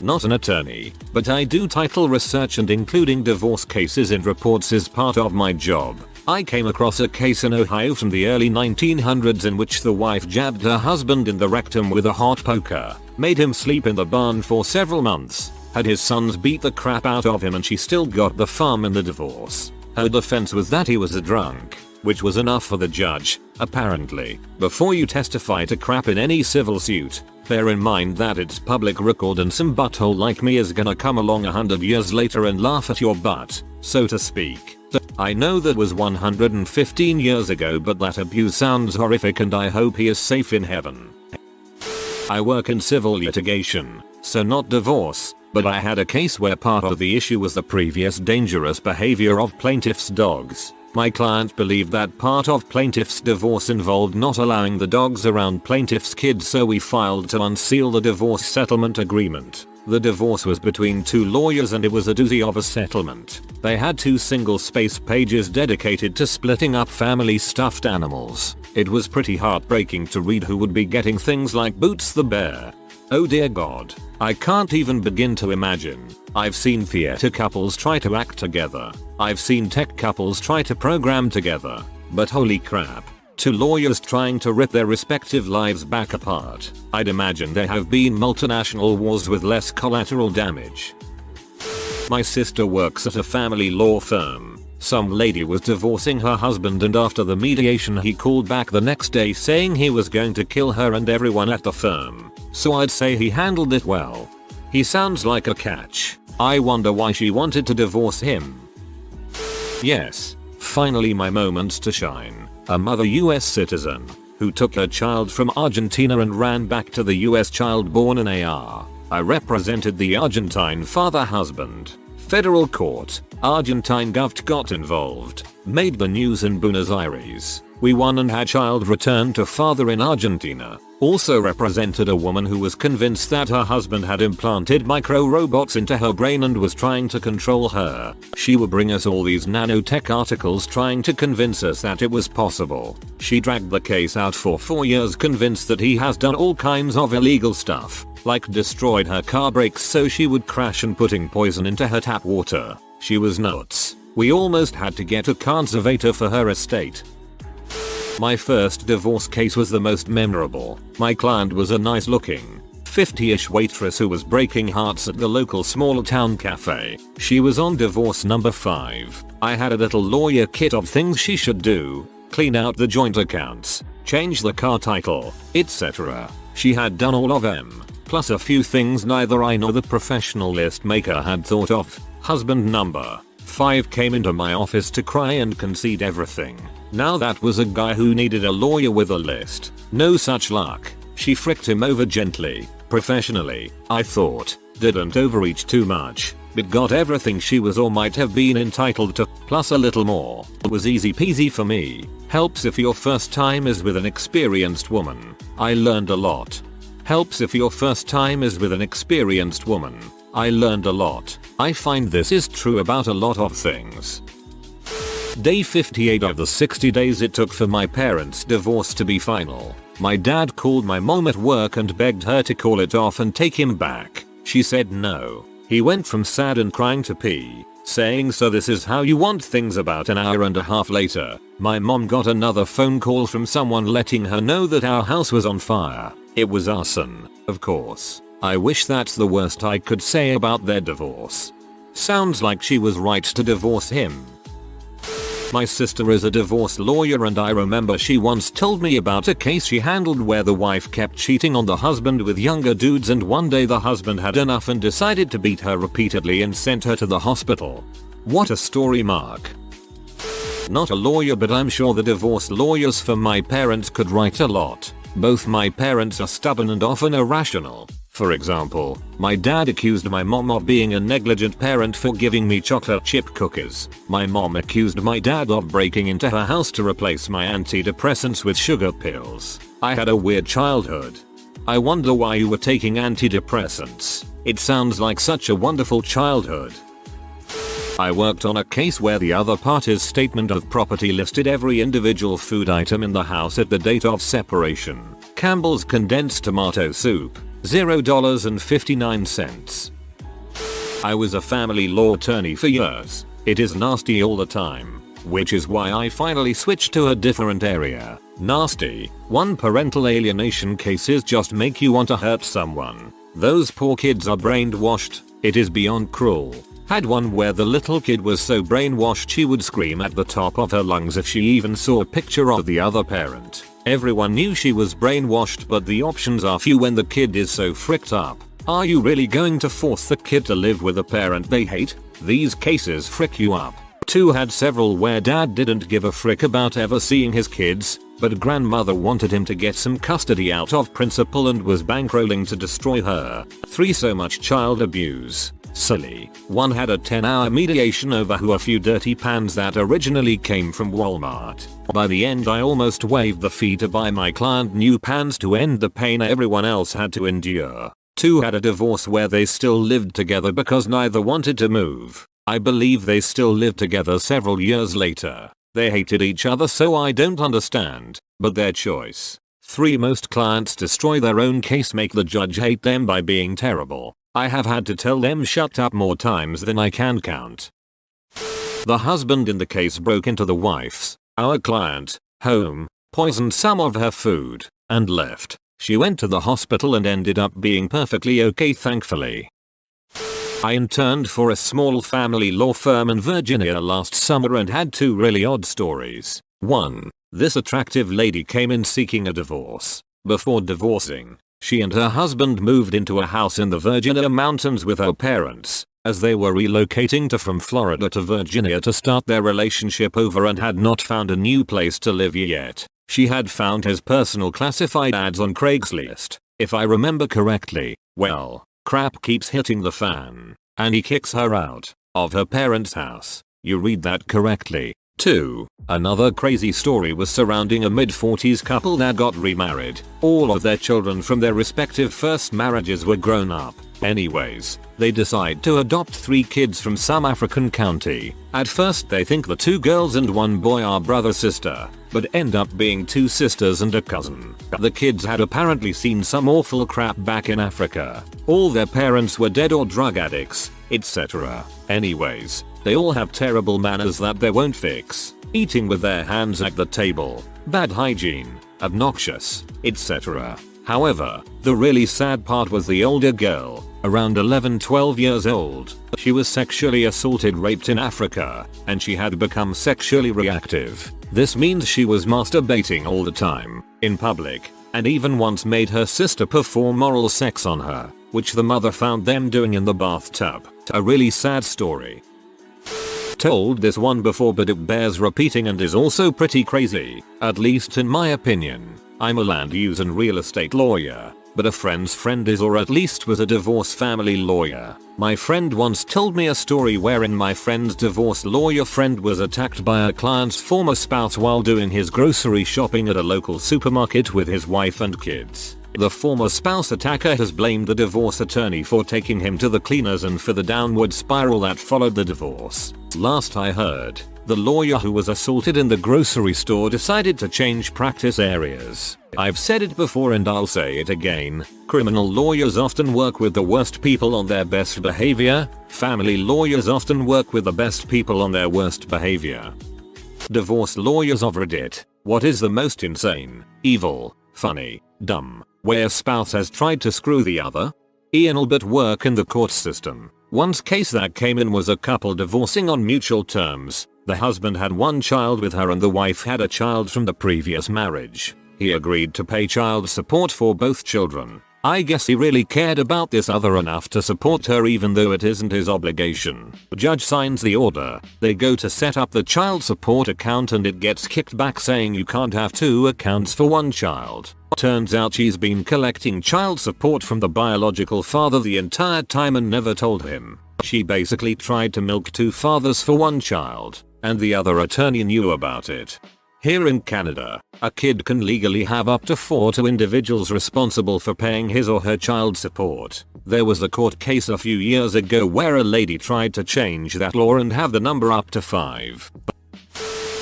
Not an attorney, but I do title research and including divorce cases in reports is part of my job. I came across a case in Ohio from the early 1900s in which the wife jabbed her husband in the rectum with a hot poker, made him sleep in the barn for several months, had his sons beat the crap out of him, and she still got the farm in the divorce. Her defense was that he was a drunk, which was enough for the judge, apparently. Before you testify to crap in any civil suit, bear in mind that it's public record and some butthole like me is gonna come along 100 years later and laugh at your butt, so to speak. I know that was 115 years ago, but that abuse sounds horrific and I hope he is safe in heaven. I work in civil litigation, so not divorce, but I had a case where part of the issue was the previous dangerous behavior of plaintiff's dogs. My client believed that part of plaintiff's divorce involved not allowing the dogs around plaintiff's kids, so we filed to unseal the divorce settlement agreement. The divorce was between two lawyers and it was a doozy of a settlement. They had 2 single-space pages dedicated to splitting up family stuffed animals. It was pretty heartbreaking to read who would be getting things like Boots the bear. Oh dear God, I can't even begin to imagine. I've seen theater couples try to act together. I've seen tech couples try to program together. But holy crap. 2 lawyers trying to rip their respective lives back apart. I'd imagine there have been multinational wars with less collateral damage. My sister works at a family law firm. Some lady was divorcing her husband and after the mediation he called back the next day saying he was going to kill her and everyone at the firm. So I'd say he handled it well. He sounds like a catch. I wonder why she wanted to divorce him. Yes, finally my moments to shine. A mother US citizen who took her child from Argentina and ran back to the US, child born in AR. I represented the Argentine father husband. Federal court, Argentine govt got involved, made the news in Buenos Aires. We won and had child returned to father in Argentina. Also represented a woman who was convinced that her husband had implanted micro robots into her brain and was trying to control her. She would bring us all these nanotech articles trying to convince us that it was possible. She dragged the case out for 4 years, convinced that he has done all kinds of illegal stuff, like destroyed her car brakes so she would crash and putting poison into her tap water. She was nuts. We almost had to get a conservator for her estate. My first divorce case was the most memorable. My client was a nice looking, 50-ish waitress who was breaking hearts at the local small town cafe. She was on divorce number 5. I had a little lawyer kit of things she should do: clean out the joint accounts, change the car title, etc. She had done all of them, plus a few things neither I nor the professional list maker had thought of. Husband number 5 came into my office to cry and concede everything. Now that was a guy who needed a lawyer with a list. No such luck. She fricked him over gently, professionally, I thought, didn't overreach too much, but got everything she was or might have been entitled to, plus a little more. It was easy peasy for me. Helps if your first time is with an experienced woman. I learned a lot. Helps if your first time is with an experienced woman. I learned a lot. I find this is true about a lot of things. Day 58 of the 60 days it took for my parents' divorce to be final. My dad called my mom at work and begged her to call it off and take him back. She said no. He went from sad and crying to pee, saying, "So this is how you want things." About an hour and a half later, my mom got another phone call from someone letting her know that our house was on fire. It was arson, of course. I wish that's the worst I could say about their divorce. Sounds like she was right to divorce him. My sister is a divorce lawyer and I remember she once told me about a case she handled where the wife kept cheating on the husband with younger dudes, and one day the husband had enough and decided to beat her repeatedly and sent her to the hospital. What a story, Mark. Not a lawyer, but I'm sure the divorce lawyers for my parents could write a lot. Both my parents are stubborn and often irrational. For example, my dad accused my mom of being a negligent parent for giving me chocolate chip cookies. My mom accused my dad of breaking into her house to replace my antidepressants with sugar pills. I had a weird childhood. I wonder why you were taking antidepressants. It sounds like such a wonderful childhood. I worked on a case where the other party's statement of property listed every individual food item in the house at the date of separation. Campbell's condensed tomato soup, $0.59. I was a family law attorney for years. It is nasty all the time, which is why I finally switched to a different area. Nasty. One parental alienation cases just make you want to hurt someone. Those poor kids are brainwashed. It is beyond cruel. Had one where the little kid was so brainwashed she would scream at the top of her lungs if she even saw a picture of the other parent. Everyone knew she was brainwashed, but the options are few when the kid is so fricked up. Are you really going to force the kid to live with a parent they hate? These cases frick you up. 2 had several where dad didn't give a frick about ever seeing his kids, but grandmother wanted him to get some custody out of principle and was bankrolling to destroy her. 3 so much child abuse. Silly. 1 had a 10-hour mediation over who a few dirty pans that originally came from Walmart. By the end I almost waived the fee to buy my client new pans to end the pain everyone else had to endure. 2 had a divorce where they still lived together because neither wanted to move. I believe they still live together several years later. They hated each other, so I don't understand, but their choice. 3 most clients destroy their own case, make the judge hate them by being terrible. I have had to tell them shut up more times than I can count. The husband in the case broke into the wife's, our client, home, poisoned some of her food, and left. She went to the hospital and ended up being perfectly okay, thankfully. I interned for a small family law firm in Virginia last summer and had 2 really odd stories. 1. This attractive lady came in seeking a divorce. Before divorcing, she and her husband moved into a house in the Virginia mountains with her parents, as they were relocating from Florida to Virginia to start their relationship over and had not found a new place to live yet. She had found his personal classified ads on Craigslist. If I remember correctly, well, crap keeps hitting the fan, and he kicks her out of her parents' house. You read that correctly. 2. Another crazy story was surrounding a mid-40s couple that got remarried. All of their children from their respective first marriages were grown up. Anyways, they decide to adopt 3 kids from some African county. At first they think the 2 girls and 1 boy are brother-sister, but end up being 2 sisters and a cousin. The kids had apparently seen some awful crap back in Africa. All their parents were dead or drug addicts, etc. Anyways, they all have terrible manners that they won't fix. Eating with their hands at the table, bad hygiene, obnoxious, etc. However, the really sad part was the older girl, around 11-12 years old. She was sexually assaulted, raped in Africa, and she had become sexually reactive. This means she was masturbating all the time, in public, and even once made her sister perform oral sex on her, which the mother found them doing in the bathtub. A really sad story. Told this one before, but it bears repeating and is also pretty crazy, at least in my opinion. I'm a land use and real estate lawyer, but a friend's friend is, or at least was, a divorce family lawyer. My friend once told me a story wherein my friend's divorce lawyer friend was attacked by a client's former spouse while doing his grocery shopping at a local supermarket with his wife and kids. The former spouse attacker has blamed the divorce attorney for taking him to the cleaners and for the downward spiral that followed the divorce. Last I heard, the lawyer who was assaulted in the grocery store decided to change practice areas. I've said it before and I'll say it again. Criminal lawyers often work with the worst people on their best behavior. Family lawyers often work with the best people on their worst behavior. Divorce lawyers of Reddit. What is the most insane, evil, funny, dumb way a spouse has tried to screw the other? Ian'll but work in the court system. One's case that came in was a couple divorcing on mutual terms. The husband had 1 child with her and the wife had a child from the previous marriage. He agreed to pay child support for both children. I guess he really cared about this other enough to support her even though it isn't his obligation. Judge signs the order. They go to set up the child support account and it gets kicked back saying you can't have 2 accounts for one child. Turns out she's been collecting child support from the biological father the entire time and never told him. She basically tried to milk 2 fathers for one child, and the other attorney knew about it. Here in Canada, a kid can legally have up to 4 individuals responsible for paying his or her child support. There was a court case a few years ago where a lady tried to change that law and have the number up to 5.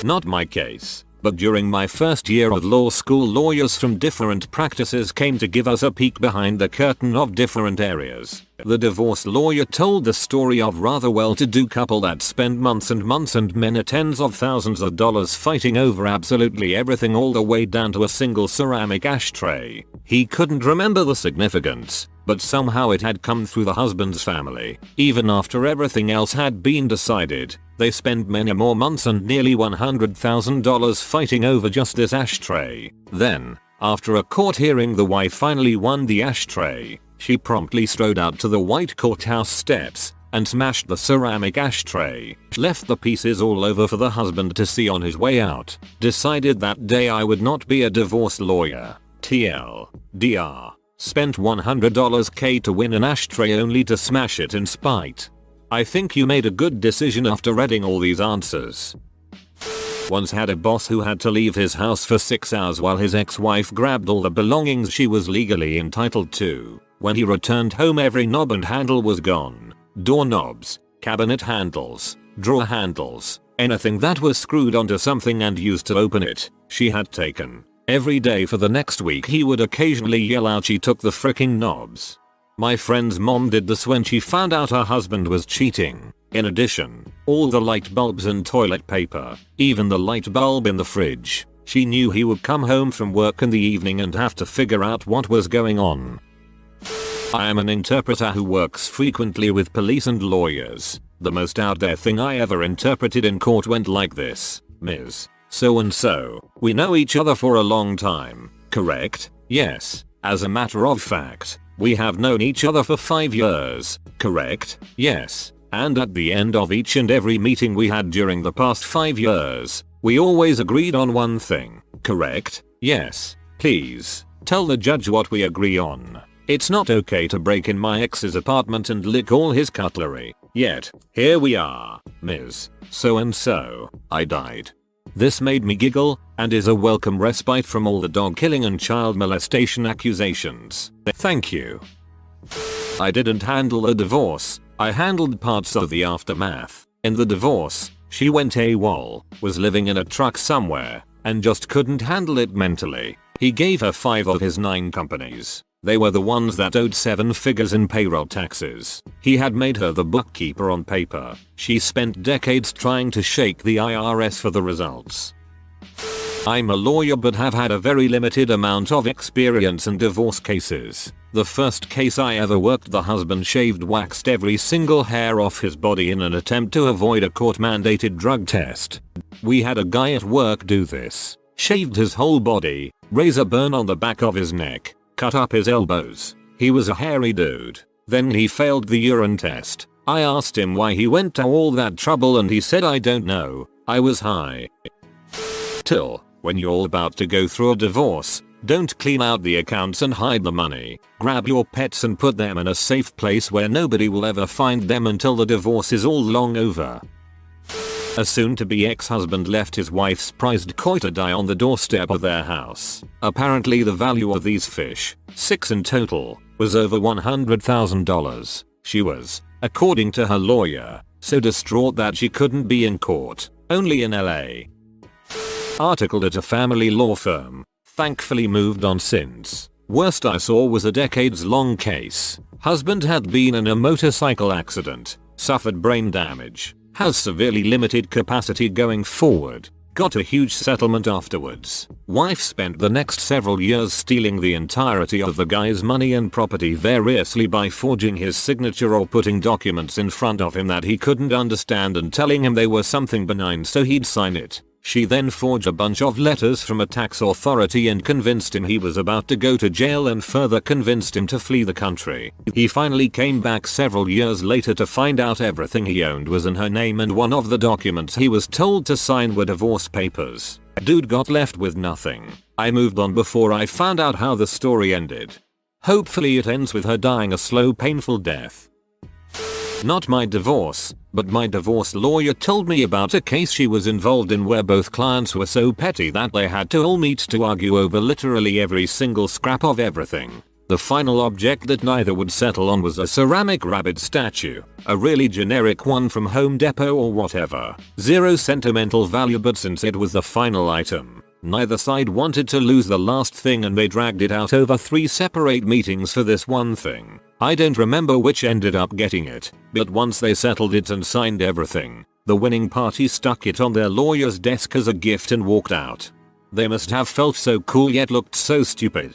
Not my case. But during my first year of law school, lawyers from different practices came to give us a peek behind the curtain of different areas. The divorce lawyer told the story of rather well-to-do couple that spent months and months and many tens of thousands of dollars fighting over absolutely everything, all the way down to a single ceramic ashtray. He couldn't remember the significance, but somehow it had come through the husband's family. Even after everything else had been decided, they spent many more months and nearly $100,000 fighting over just this ashtray. Then, after a court hearing, the wife finally won the ashtray. She promptly strode out to the white courthouse steps and smashed the ceramic ashtray, left the pieces all over for the husband to see on his way out. Decided that day I would not be a divorce lawyer. TLDR. Spent $100K to win an ashtray only to smash it in spite. I think you made a good decision after reading all these answers. Once had a boss who had to leave his house for 6 hours while his ex-wife grabbed all the belongings she was legally entitled to. When he returned home, every knob and handle was gone. Doorknobs, cabinet handles, drawer handles, anything that was screwed onto something and used to open it, she had taken. Every day for the next week he would occasionally yell out she took the fricking knobs. My friend's mom did this when she found out her husband was cheating. In addition, all the light bulbs and toilet paper, even the light bulb in the fridge. She knew he would come home from work in the evening and have to figure out what was going on. I am an interpreter who works frequently with police and lawyers. The most out there thing I ever interpreted in court went like this. Ms. So and so, we know each other for a long time, correct? Yes. As a matter of fact, we have known each other for 5 years, correct? Yes. And at the end of each and every meeting we had during the past 5 years, we always agreed on one thing, correct? Yes. Please, tell the judge what we agree on. It's not okay to break in my ex's apartment and lick all his cutlery. Yet, here we are, Ms. So and so, I died. This made me giggle, and is a welcome respite from all the dog killing and child molestation accusations. Thank you. I didn't handle a divorce, I handled parts of the aftermath. In the divorce, she went AWOL, was living in a truck somewhere, and just couldn't handle it mentally. He gave her 5 of his 9 companies. They were the ones that owed 7 figures in payroll taxes. He had made her the bookkeeper on paper. She spent decades trying to shake the IRS for the results. I'm a lawyer but have had a very limited amount of experience in divorce cases. The first case I ever worked, the husband waxed every single hair off his body in an attempt to avoid a court-mandated drug test. We had a guy at work do this. Shaved his whole body, razor burn on the back of his neck, cut up his elbows. He was a hairy dude. Then he failed the urine test. I asked him why he went to all that trouble and he said, I don't know, I was high. Till, when you're about to go through a divorce, don't clean out the accounts and hide the money. Grab your pets and put them in a safe place where nobody will ever find them until the divorce is all long over. A soon-to-be ex-husband left his wife's prized koi to die on the doorstep of their house. Apparently the value of these fish, 6 in total, was over $100,000. She was, according to her lawyer, so distraught that she couldn't be in court, only in LA. Articled at a family law firm, thankfully moved on since. Worst I saw was a decades-long case. Husband had been in a motorcycle accident, suffered brain damage, has severely limited capacity going forward, got a huge settlement afterwards. Wife spent the next several years stealing the entirety of the guy's money and property variously by forging his signature or putting documents in front of him that he couldn't understand and telling him they were something benign so he'd sign it. She then forged a bunch of letters from a tax authority and convinced him he was about to go to jail and further convinced him to flee the country. He finally came back several years later to find out everything he owned was in her name and one of the documents he was told to sign were divorce papers. Dude got left with nothing. I moved on before I found out how the story ended. Hopefully it ends with her dying a slow, painful death. Not my divorce, but my divorce lawyer told me about a case she was involved in where both clients were so petty that they had to all meet to argue over literally every single scrap of everything. The final object that neither would settle on was a ceramic rabbit statue, a really generic one from Home Depot or whatever. Zero sentimental value, but since it was the final item, neither side wanted to lose the last thing and they dragged it out over 3 separate meetings for this one thing. I don't remember which ended up getting it, but once they settled it and signed everything, the winning party stuck it on their lawyer's desk as a gift and walked out. They must have felt so cool yet looked so stupid.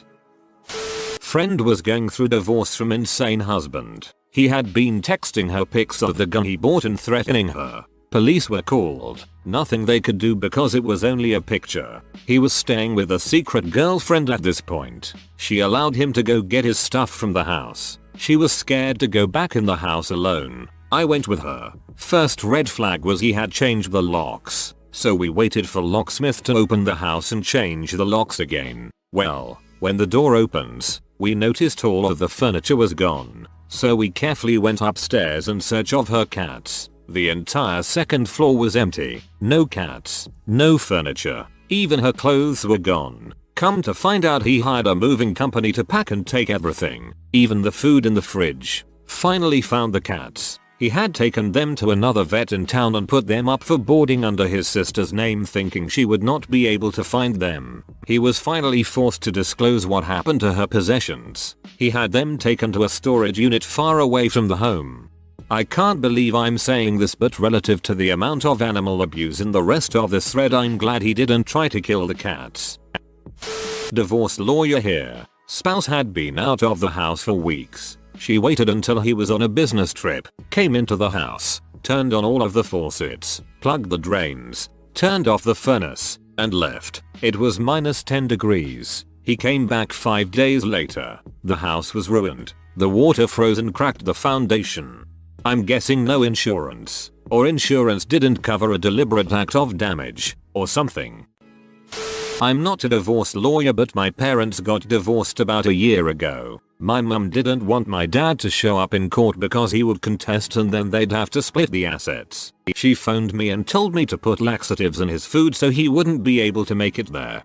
Friend was going through divorce from insane husband. He had been texting her pics of the gun he bought and threatening her. Police were called. Nothing they could do because it was only a picture. He was staying with a secret girlfriend at this point. She allowed him to go get his stuff from the house. She was scared to go back in the house alone. I went with her. First red flag was he had changed the locks. So we waited for locksmith to open the house and change the locks again. Well, when the door opens, we noticed all of the furniture was gone. So we carefully went upstairs in search of her cats. The entire second floor was empty. No cats, no furniture, even her clothes were gone. Come to find out he hired a moving company to pack and take everything, even the food in the fridge. Finally found the cats. He had taken them to another vet in town and put them up for boarding under his sister's name thinking she would not be able to find them. He was finally forced to disclose what happened to her possessions. He had them taken to a storage unit far away from the home. I can't believe I'm saying this, but relative to the amount of animal abuse in the rest of this thread, I'm glad he didn't try to kill the cats. Divorce lawyer here. Spouse had been out of the house for weeks. She waited until he was on a business trip, came into the house, turned on all of the faucets, plugged the drains, turned off the furnace, and left. It was -10 degrees. He came back 5 days later. The house was ruined. The water froze and cracked the foundation. I'm guessing no insurance, or insurance didn't cover a deliberate act of damage, or something. I'm not a divorce lawyer, but my parents got divorced about a year ago. My mum didn't want my dad to show up in court because he would contest and then they'd have to split the assets. She phoned me and told me to put laxatives in his food so he wouldn't be able to make it there.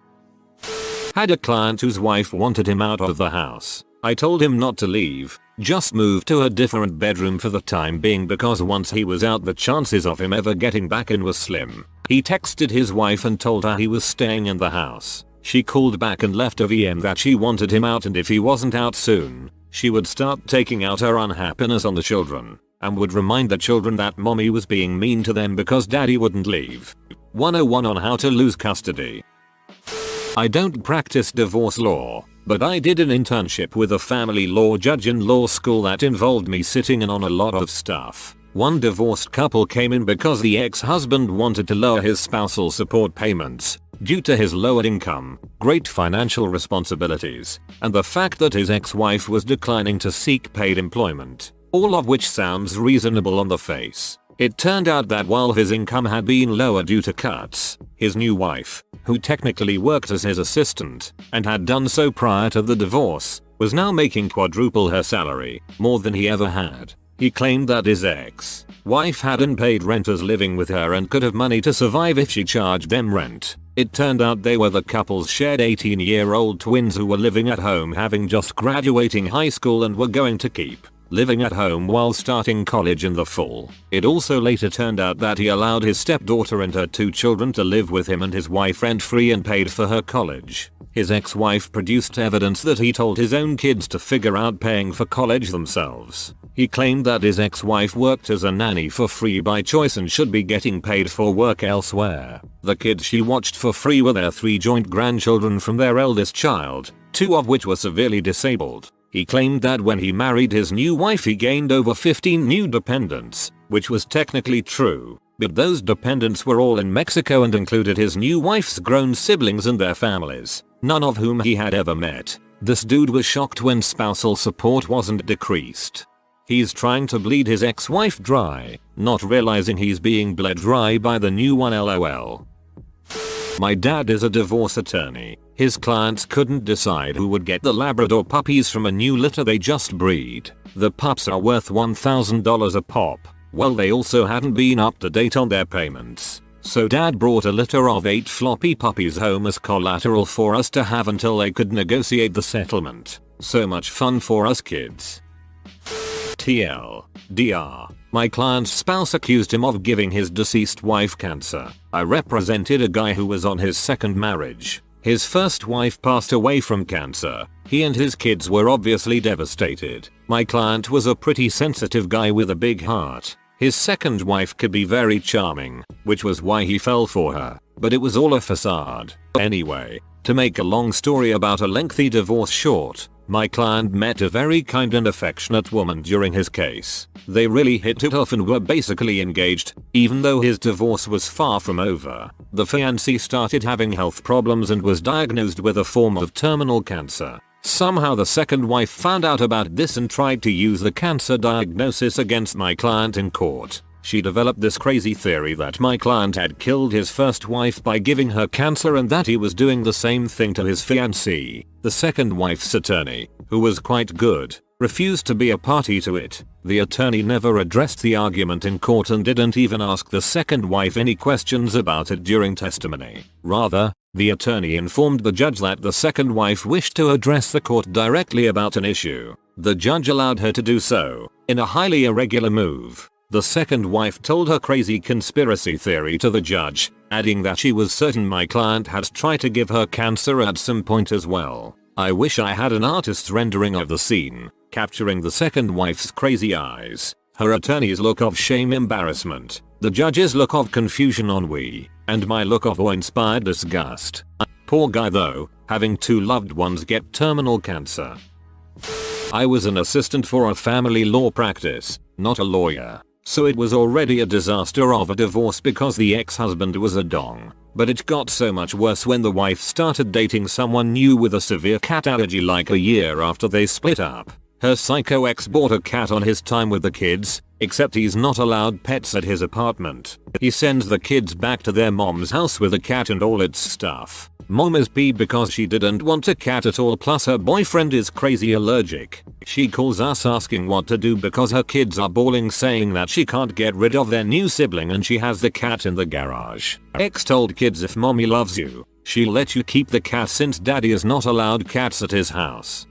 Had a client whose wife wanted him out of the house. I told him not to leave, just move to a different bedroom for the time being because once he was out the chances of him ever getting back in was slim. He texted his wife and told her he was staying in the house. She called back and left a VM that she wanted him out and if he wasn't out soon, she would start taking out her unhappiness on the children and would remind the children that mommy was being mean to them because daddy wouldn't leave. 101 on how to lose custody. I don't practice divorce law, but I did an internship with a family law judge in law school that involved me sitting in on a lot of stuff. One divorced couple came in because the ex-husband wanted to lower his spousal support payments due to his lowered income, great financial responsibilities, and the fact that his ex-wife was declining to seek paid employment, all of which sounds reasonable on the face. It turned out that while his income had been lower due to cuts, his new wife, who technically worked as his assistant and had done so prior to the divorce, was now making quadruple her salary, more than he ever had. He claimed that his ex-wife hadn't paid renters living with her and could have money to survive if she charged them rent. It turned out they were the couple's shared 18-year-old twins who were living at home having just graduating high school and were going to keep living at home while starting college in the fall. It also later turned out that he allowed his stepdaughter and her 2 children to live with him and his wife rent-free and paid for her college. His ex-wife produced evidence that he told his own kids to figure out paying for college themselves. He claimed that his ex-wife worked as a nanny for free by choice and should be getting paid for work elsewhere. The kids she watched for free were their 3 joint grandchildren from their eldest child, 2 of which were severely disabled. He claimed that when he married his new wife he gained over 15 new dependents, which was technically true. but those dependents were all in Mexico and included his new wife's grown siblings and their families, none of whom he had ever met. This dude was shocked when spousal support wasn't decreased. He's trying to bleed his ex-wife dry, not realizing he's being bled dry by the new one, lol. My dad is a divorce attorney. His clients couldn't decide who would get the Labrador puppies from a new litter they just breed. The pups are worth $1,000 a pop. Well, they also hadn't been up to date on their payments. So dad brought a litter of 8 floppy puppies home as collateral for us to have until they could negotiate the settlement. So much fun for us kids. TLDR. My client's spouse accused him of giving his deceased wife cancer. I represented a guy who was on his second marriage. His first wife passed away from cancer. He and his kids were obviously devastated. My client was a pretty sensitive guy with a big heart. His second wife could be very charming, which was why he fell for her, but it was all a facade. Anyway, to make a long story about a lengthy divorce short, my client met a very kind and affectionate woman during his case. They really hit it off and were basically engaged, even though his divorce was far from over. The fiancé started having health problems and was diagnosed with a form of terminal cancer. Somehow the second wife found out about this and tried to use the cancer diagnosis against my client in court. She developed this crazy theory that my client had killed his first wife by giving her cancer and that he was doing the same thing to his fiancée. The second wife's attorney, who was quite good, refused to be a party to it. The attorney never addressed the argument in court and didn't even ask the second wife any questions about it during testimony. Rather, the attorney informed the judge that the second wife wished to address the court directly about an issue. The judge allowed her to do so, in a highly irregular move. The second wife told her crazy conspiracy theory to the judge, adding that she was certain my client had tried to give her cancer at some point as well. I wish I had an artist's rendering of the scene, capturing the second wife's crazy eyes, her attorney's look of shame embarrassment, the judge's look of confusion ennui, and my look of awe-inspired disgust. Poor guy though, having 2 loved ones get terminal cancer. I was an assistant for a family law practice, not a lawyer. So it was already a disaster of a divorce because the ex-husband was a dong. But it got so much worse when the wife started dating someone new with a severe cat allergy like a year after they split up. Her psycho ex bought a cat on his time with the kids, except he's not allowed pets at his apartment. He sends the kids back to their mom's house with the cat and all its stuff. Mom is peeved because she didn't want a cat at all, plus her boyfriend is crazy allergic. She calls us asking what to do because her kids are bawling, saying that she can't get rid of their new sibling and she has the cat in the garage. Ex told kids if mommy loves you, she'll let you keep the cat since daddy is not allowed cats at his house.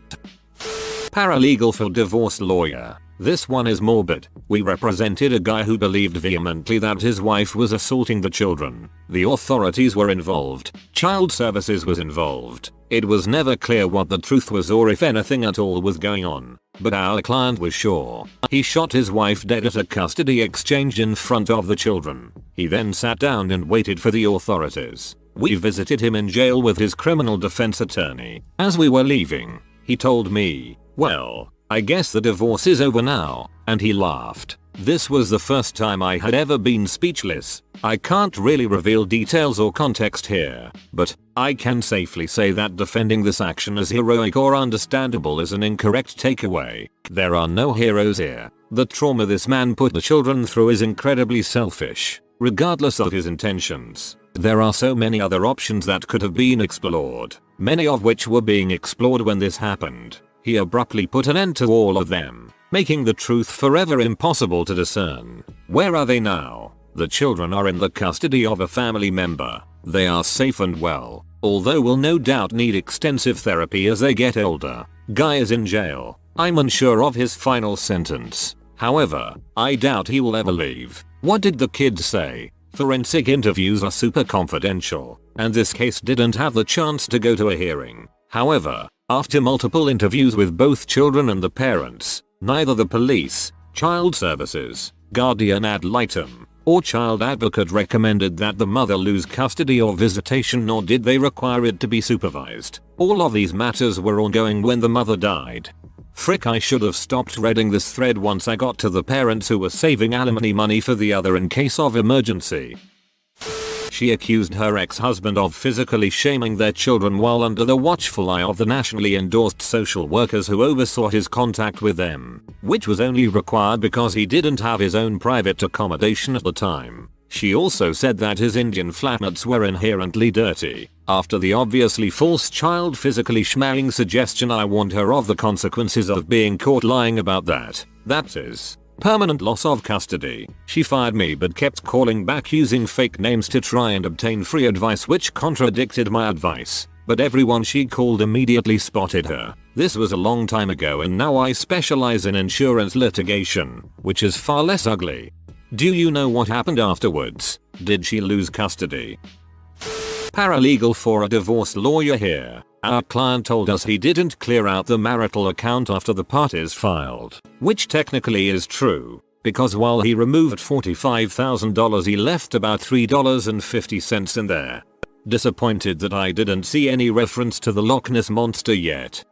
Paralegal for divorce lawyer. This one is morbid. We represented a guy who believed vehemently that his wife was assaulting the children. The authorities were involved. Child services was involved. It was never clear what the truth was or if anything at all was going on. But our client was sure. He shot his wife dead at a custody exchange in front of the children. He then sat down and waited for the authorities. We visited him in jail with his criminal defense attorney. As we were leaving, he told me, "Well, I guess the divorce is over now," and he laughed. This was the first time I had ever been speechless. I can't really reveal details or context here, but I can safely say that defending this action as heroic or understandable is an incorrect takeaway. There are no heroes here. The trauma this man put the children through is incredibly selfish, regardless of his intentions. There are so many other options that could have been explored, many of which were being explored when this happened. He abruptly put an end to all of them, making the truth forever impossible to discern. Where are they now? The children are in the custody of a family member. They are safe and well, although will no doubt need extensive therapy as they get older. Guy is in jail. I'm unsure of his final sentence. However, I doubt he will ever leave. What did the kids say? Forensic interviews are super confidential, and this case didn't have the chance to go to a hearing. However, after multiple interviews with both children and the parents, neither the police, child services, guardian ad litem, or child advocate recommended that the mother lose custody or visitation, nor did they require it to be supervised. All of these matters were ongoing when the mother died. Frick, I should have stopped reading this thread once I got to the parents who were saving alimony money for the other in case of emergency. She accused her ex-husband of physically shaming their children while under the watchful eye of the nationally endorsed social workers who oversaw his contact with them, which was only required because he didn't have his own private accommodation at the time. She also said that his Indian flatmates were inherently dirty. After the obviously false child physically schmaing suggestion, I warned her of the consequences of being caught lying about that. That is, permanent loss of custody. She fired me but kept calling back using fake names to try and obtain free advice, which contradicted my advice. But everyone she called immediately spotted her. This was a long time ago and now I specialize in insurance litigation, which is far less ugly. Do you know what happened afterwards? Did she lose custody? Paralegal for a divorce lawyer here. Our client told us he didn't clear out the marital account after the parties filed, which technically is true, because while he removed $45,000 he left about $3.50 in there. Disappointed that I didn't see any reference to the Loch Ness Monster yet.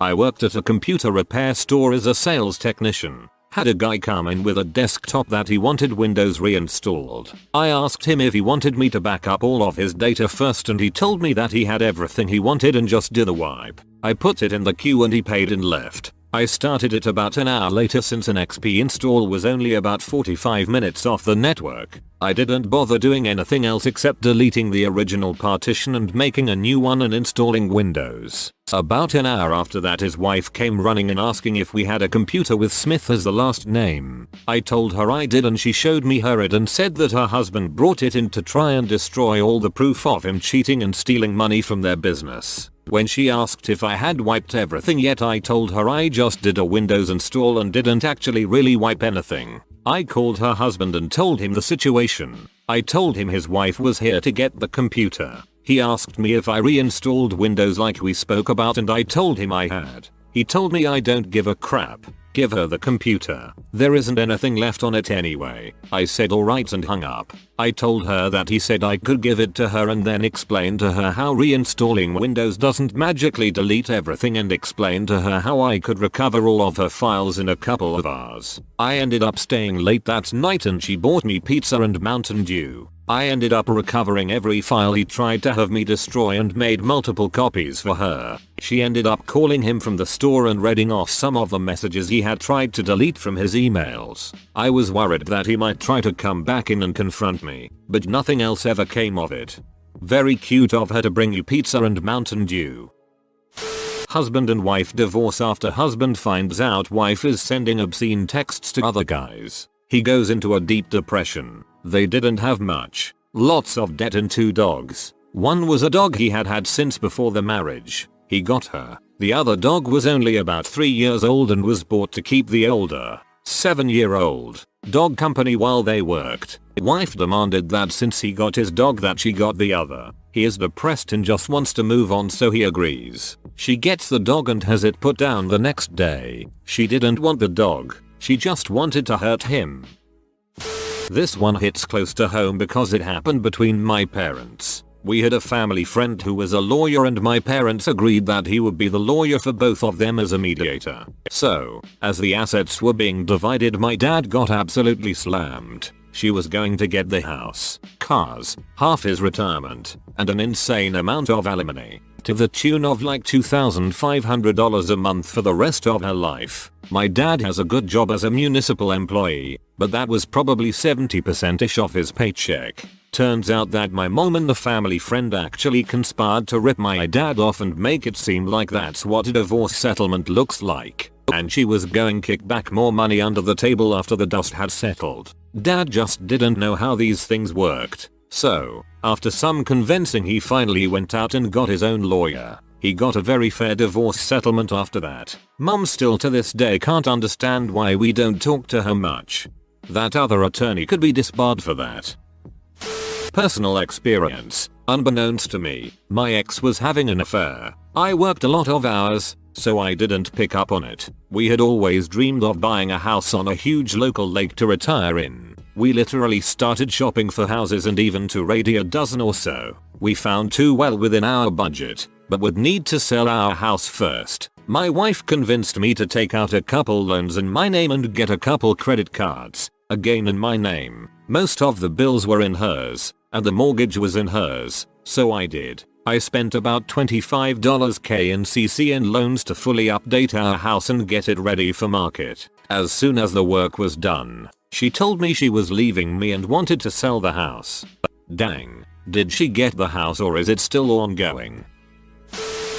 I worked at a computer repair store as a sales technician. Had a guy come in with a desktop that he wanted Windows reinstalled. I asked him if he wanted me to back up all of his data first and he told me that he had everything he wanted and just did a wipe. I put it in the queue and he paid and left. I started it about an hour later since an XP install was only about 45 minutes off the network. I didn't bother doing anything else except deleting the original partition and making a new one and installing Windows. About an hour after that his wife came running and asking if we had a computer with Smith as the last name. I told her I did and she showed me her ID and said that her husband brought it in to try and destroy all the proof of him cheating and stealing money from their business. When she asked if I had wiped everything yet, I told her I just did a Windows install and didn't actually really wipe anything. I called her husband and told him the situation. I told him his wife was here to get the computer. He asked me if I reinstalled Windows like we spoke about and I told him I had. He told me I don't give a crap. Give her the computer. There isn't anything left on it anyway. I said alright and hung up. I told her that he said I could give it to her and then explained to her how reinstalling Windows doesn't magically delete everything and explained to her how I could recover all of her files in a couple of hours. I ended up staying late that night and she bought me pizza and Mountain Dew. I ended up recovering every file he tried to have me destroy and made multiple copies for her. She ended up calling him from the store and reading off some of the messages he had tried to delete from his emails. I was worried that he might try to come back in and confront me, but nothing else ever came of it. Very cute of her to bring you pizza and Mountain Dew. Husband and wife divorce after husband finds out wife is sending obscene texts to other guys. He goes into a deep depression. They didn't have much. Lots of debt and 2 dogs. One was a dog he had had since before the marriage. He got her. The other dog was only about 3 years old and was bought to keep the older, 7-year-old dog company while they worked. Wife demanded that since he got his dog that she got the other. He is depressed and just wants to move on, so he agrees. She gets the dog and has it put down the next day. She didn't want the dog. She just wanted to hurt him. This one hits close to home because it happened between my parents. We had a family friend who was a lawyer and my parents agreed that he would be the lawyer for both of them as a mediator. So, as the assets were being divided, my dad got absolutely slammed. She was going to get the house, cars, half his retirement, and an insane amount of alimony, to the tune of like $2,500 a month for the rest of her life. My dad has a good job as a municipal employee, but that was probably 70%ish of his paycheck. Turns out that my mom and the family friend actually conspired to rip my dad off and make it seem like that's what a divorce settlement looks like. And she was going to kick back more money under the table after the dust had settled. Dad just didn't know how these things worked. So, after some convincing, he finally went out and got his own lawyer. He got a very fair divorce settlement after that. Mom still to this day can't understand why we don't talk to her much. That other attorney could be disbarred for that. Personal experience. Unbeknownst to me, my ex was having an affair. I worked a lot of hours, so I didn't pick up on it. We had always dreamed of buying a house on a huge local lake to retire in. We literally started shopping for houses and even to raid a dozen or so. We found 2 well within our budget, but would need to sell our house first. My wife convinced me to take out a couple loans in my name and get a couple credit cards, again in my name. Most of the bills were in hers, and the mortgage was in hers, so I did. I spent about $25k in CCN loans to fully update our house and get it ready for market. As soon as the work was done, she told me she was leaving me and wanted to sell the house. Dang, did she get the house or is it still ongoing?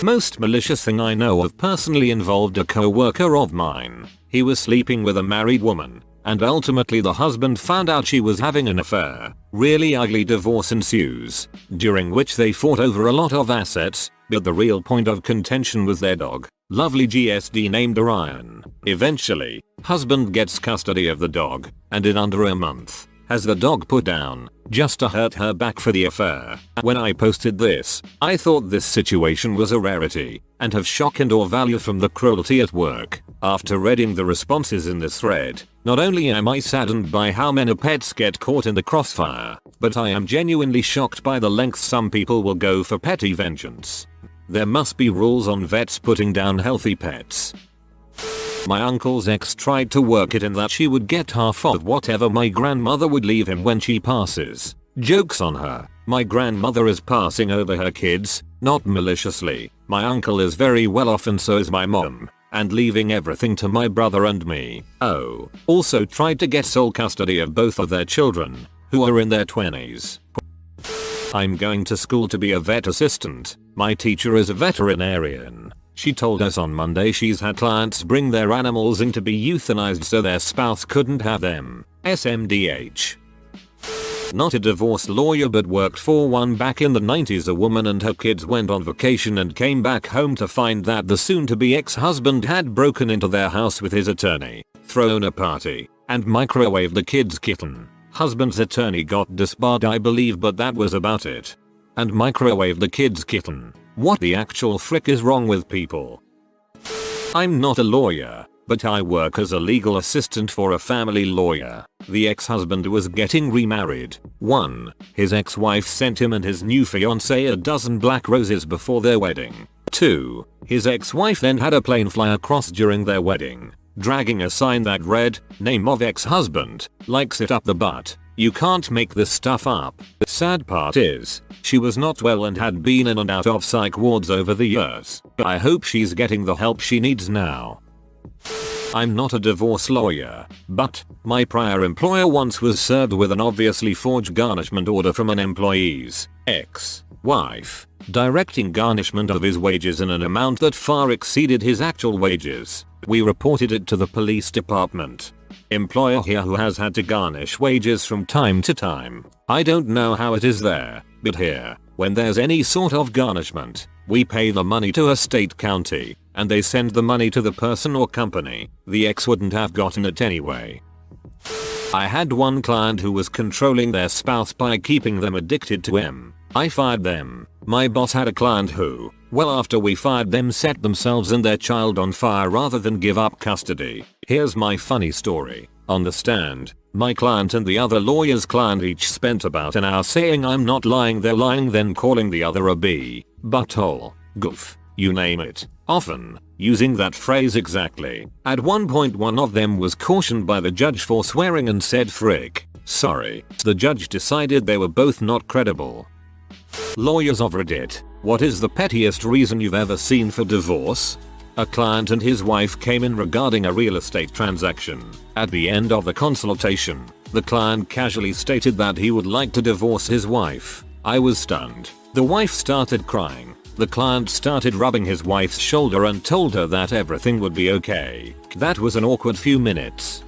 Most malicious thing I know of personally involved a co-worker of mine. He was sleeping with a married woman, and ultimately the husband found out she was having an affair. Really ugly divorce ensues, during which they fought over a lot of assets, but the real point of contention was their dog, lovely GSD named Orion. Eventually, husband gets custody of the dog, and in under a month, has the dog put down, just to hurt her back for the affair. When I posted this, I thought this situation was a rarity, and have shock and awe value from the cruelty at work. After reading the responses in this thread, not only am I saddened by how many pets get caught in the crossfire, but I am genuinely shocked by the lengths some people will go for petty vengeance. There must be rules on vets putting down healthy pets. My uncle's ex tried to work it in that she would get half of whatever my grandmother would leave him when she passes. Jokes on her. My grandmother is passing over her kids, not maliciously. My uncle is very well off and so is my mom, and leaving everything to my brother and me. Oh, also tried to get sole custody of both of their children, who are in their 20s. I'm going to school to be a vet assistant. My teacher is a veterinarian. She told us on Monday she's had clients bring their animals in to be euthanized so their spouse couldn't have them. SMDH. Not a divorce lawyer but worked for one back in the 90s. A woman and her kids went on vacation and came back home to find that the soon-to-be ex-husband had broken into their house with his attorney, thrown a party, and microwaved the kid's kitten. Husband's attorney got disbarred I believe, but that was about it. And microwaved the kid's kitten. What the actual frick is wrong with people? I'm not a lawyer, but I work as a legal assistant for a family lawyer. The ex-husband was getting remarried. 1. His ex-wife sent him and his new fiancée a dozen black roses before their wedding. 2. His ex-wife then had a plane fly across during their wedding, dragging a sign that read, "Name of ex-husband, likes it up the butt." You can't make this stuff up. The sad part is, she was not well and had been in and out of psych wards over the years. I hope she's getting the help she needs now. I'm not a divorce lawyer, but my prior employer once was served with an obviously forged garnishment order from an employee's ex-wife, directing garnishment of his wages in an amount that far exceeded his actual wages. We reported it to the police department. Employer here who has had to garnish wages from time to time. I don't know how it is there, but here, when there's any sort of garnishment, we pay the money to a state county, and they send the money to the person or company. The ex wouldn't have gotten it anyway. I had one client who was controlling their spouse by keeping them addicted to him. I fired them. My boss had a client who, well after we fired them, set themselves and their child on fire rather than give up custody. Here's my funny story. On the stand, my client and the other lawyer's client each spent about an hour saying I'm not lying, they're lying, then calling the other a b, butthole, goof, you name it, often using that phrase exactly. At one point one of them was cautioned by the judge for swearing and said frick, sorry. The judge decided they were both not credible. Lawyers of Reddit, what is the pettiest reason you've ever seen for divorce? A client and his wife came in regarding a real estate transaction. At the end of the consultation, the client casually stated that he would like to divorce his wife. I was stunned. The wife started crying. The client started rubbing his wife's shoulder and told her that everything would be okay. That was an awkward few minutes.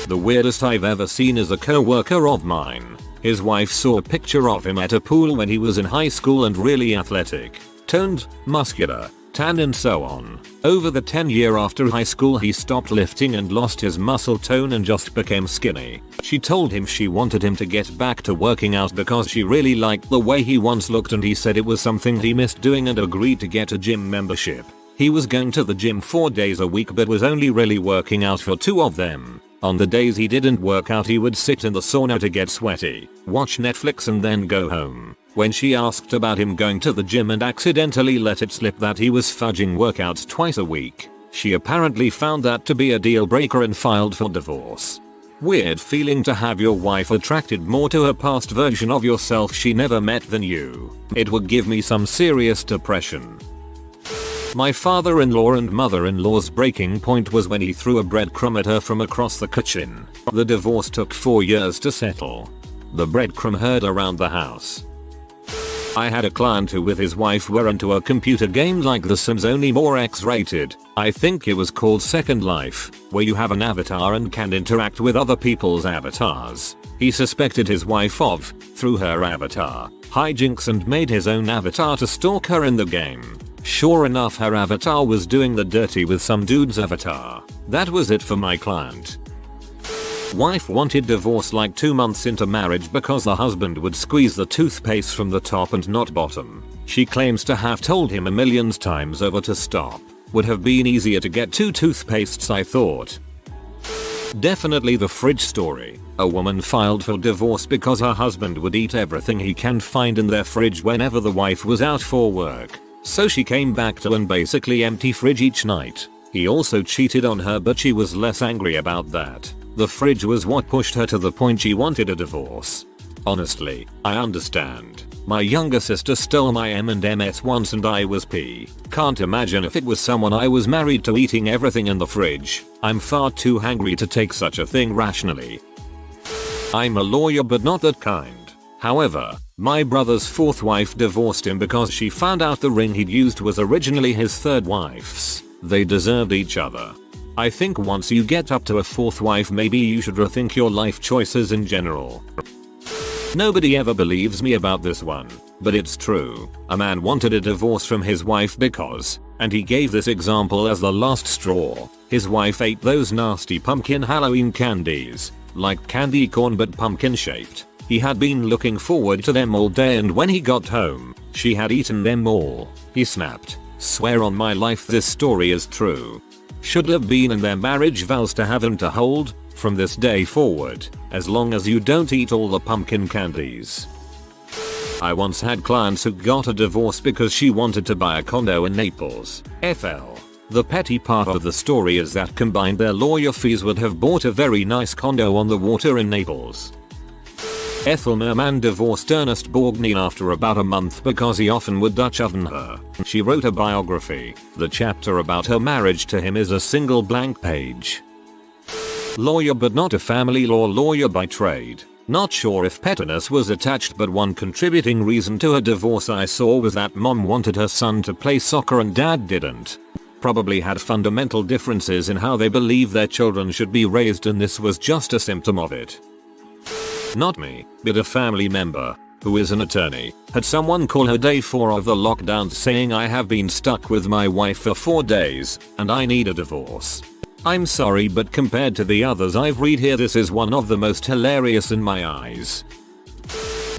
The weirdest I've ever seen is a co-worker of mine. His wife saw a picture of him at a pool when he was in high school and really athletic, toned, muscular, tan and so on. Over the 10 years after high school he stopped lifting and lost his muscle tone and just became skinny. She told him she wanted him to get back to working out because she really liked the way he once looked, and he said it was something he missed doing and agreed to get a gym membership. He was going to the gym 4 days a week but was only really working out for 2 of them. On the days he didn't work out he would sit in the sauna to get sweaty, watch Netflix and then go home. When she asked about him going to the gym and accidentally let it slip that he was fudging workouts twice a week, she apparently found that to be a deal breaker and filed for divorce. Weird feeling to have your wife attracted more to a past version of yourself she never met than you. It would give me some serious depression. My father-in-law and mother-in-law's breaking point was when he threw a breadcrumb at her from across the kitchen. The divorce took 4 years to settle. The breadcrumb heard around the house. I had a client who with his wife were into a computer game like The Sims, only more X-rated. I think it was called Second Life, where you have an avatar and can interact with other people's avatars. He suspected his wife of, through her avatar, hijinks and made his own avatar to stalk her in the game. Sure enough, her avatar was doing the dirty with some dude's avatar. That was it for my client. Wife wanted divorce like 2 months into marriage because the husband would squeeze the toothpaste from the top and not bottom. She claims to have told him a million times over to stop. Would have been easier to get 2 toothpastes, I thought. Definitely the fridge story. A woman filed for divorce because her husband would eat everything he can find in their fridge whenever the wife was out for work. So she came back to an basically empty fridge each night. He also cheated on her, but she was less angry about that. The fridge was what pushed her to the point she wanted a divorce. Honestly, I understand. My younger sister stole my M&Ms once and I was P. Can't imagine if it was someone I was married to eating everything in the fridge. I'm far too hungry to take such a thing rationally. I'm a lawyer, but not that kind. However, my brother's 4th wife divorced him because she found out the ring he'd used was originally his 3rd wife's. They deserved each other. I think once you get up to a 4th wife, maybe you should rethink your life choices in general. Nobody ever believes me about this one, but it's true. A man wanted a divorce from his wife because, and he gave this example as the last straw, his wife ate those nasty pumpkin Halloween candies, like candy corn but pumpkin shaped. He had been looking forward to them all day, and when he got home, she had eaten them all. He snapped. Swear on my life this story is true. Should have been in their marriage vows to have him to hold, from this day forward, as long as you don't eat all the pumpkin candies. I once had clients who got a divorce because she wanted to buy a condo in Naples, FL. The petty part of the story is that combined their lawyer fees would have bought a very nice condo on the water in Naples. Ethel Merman divorced Ernest Borgnine after about a month because he often would Dutch oven her. She wrote a biography. The chapter about her marriage to him is a single blank page. Lawyer but not a family law lawyer by trade. Not sure if pettiness was attached, but one contributing reason to her divorce I saw was that mom wanted her son to play soccer and dad didn't. Probably had fundamental differences in how they believe their children should be raised, and this was just a symptom of it. Not me, but a family member, who is an attorney, had someone call her day 4 of the lockdowns saying, I have been stuck with my wife for 4 days, and I need a divorce. I'm sorry, but compared to the others I've read here, this is one of the most hilarious in my eyes.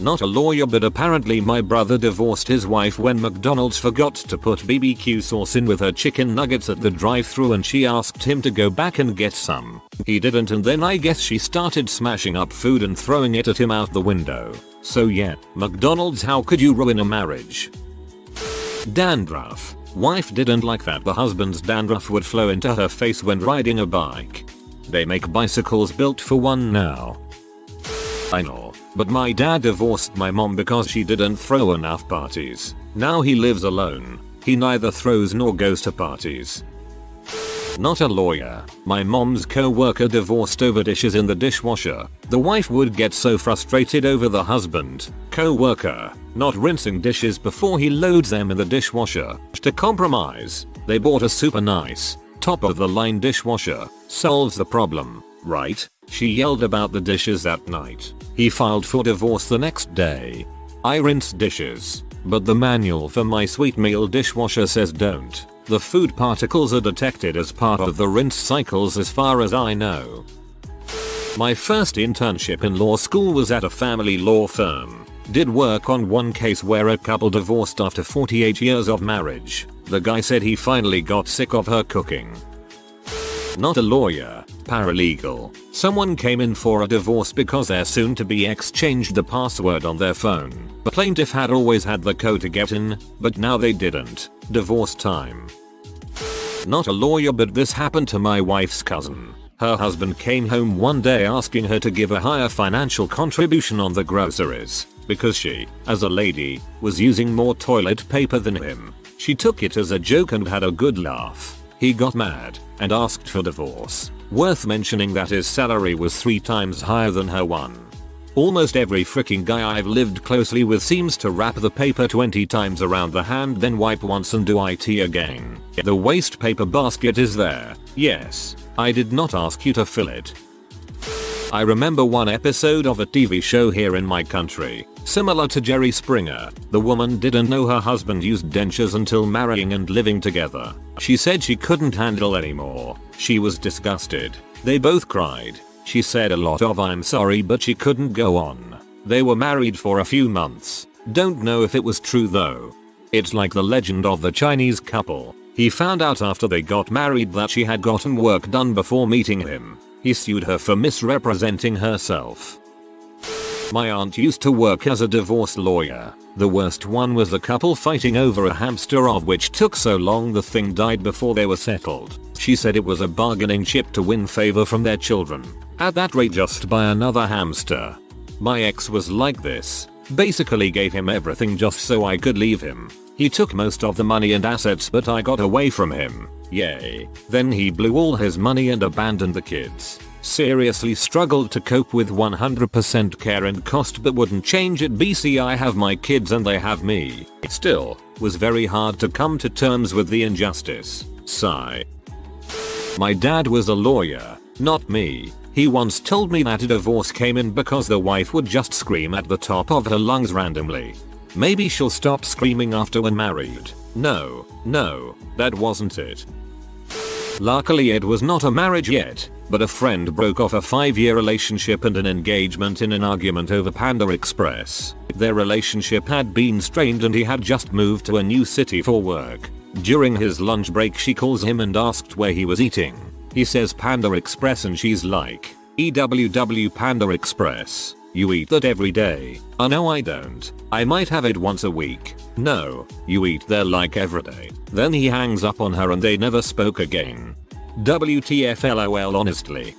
Not a lawyer, but apparently my brother divorced his wife when McDonald's forgot to put BBQ sauce in with her chicken nuggets at the drive-thru and she asked him to go back and get some. He didn't, and then I guess she started smashing up food and throwing it at him out the window. So yeah, McDonald's, how could you ruin a marriage? Dandruff. Wife didn't like that the husband's dandruff would flow into her face when riding a bike. They make bicycles built for one now. I know, but my dad divorced my mom because she didn't throw enough parties. Now he lives alone. He neither throws nor goes to parties. Not a lawyer. My mom's co-worker divorced over dishes in the dishwasher. The wife would get so frustrated over the husband, co-worker, not rinsing dishes before he loads them in the dishwasher. To compromise, they bought a super nice, top of the line dishwasher. Solves the problem, right? She yelled about the dishes that night. He filed for divorce the next day. I rinse dishes, but the manual for my sweet meal dishwasher says don't. The food particles are detected as part of the rinse cycles as far as I know. My first internship in law school was at a family law firm. Did work on one case where a couple divorced after 48 years of marriage. The guy said he finally got sick of her cooking. Not a lawyer, Paralegal. Someone came in for a divorce because their soon-to-be ex changed the password on their phone. The plaintiff had always had the code to get in, but now they didn't. Divorce time. Not a lawyer, but this happened to my wife's cousin. Her husband came home one day asking her to give a higher financial contribution on the groceries because she, as a lady, was using more toilet paper than him. She took it as a joke and had a good laugh. He got mad and asked for divorce. Worth mentioning that his salary was 3 times higher than her one. Almost every freaking guy I've lived closely with seems to wrap the paper 20 times around the hand, then wipe once and do it again. The waste paper basket is there. Yes, I did not ask you to fill it. I remember one episode of a TV show here in my country, similar to Jerry Springer. The woman didn't know her husband used dentures until marrying and living together. She said she couldn't handle anymore. She was disgusted. They both cried. She said a lot of "I'm sorry," but she couldn't go on. They were married for a few months. Don't know if it was true though. It's like the legend of the Chinese couple. He found out after they got married that she had gotten work done before meeting him. He sued her for misrepresenting herself. My aunt used to work as a divorce lawyer. The worst one was the couple fighting over a hamster, of which took so long the thing died before they were settled. She said it was a bargaining chip to win favor from their children. At that rate, just buy another hamster. My ex was like this. Basically gave him everything just so I could leave him. He took most of the money and assets, but I got away from him. Yay. Then he blew all his money and abandoned the kids. Seriously struggled to cope with 100% care and cost, but wouldn't change it. BC, I have my kids and they have me. Still, was very hard to come to terms with the injustice. Sigh. My dad was a lawyer, not me. He once told me that a divorce came in because the wife would just scream at the top of her lungs randomly. Maybe she'll stop screaming after we're married. No, that wasn't it. Luckily it was not a marriage yet, but a friend broke off a 5-year relationship and an engagement in an argument over Panda Express. Their relationship had been strained and he had just moved to a new city for work. During his lunch break she calls him and asked where he was eating. He says Panda Express and she's like, EWW Panda Express. You eat that every day? No, I don't. I might have it once a week. No, you eat there like every day. Then he hangs up on her and they never spoke again. WTF LOL honestly.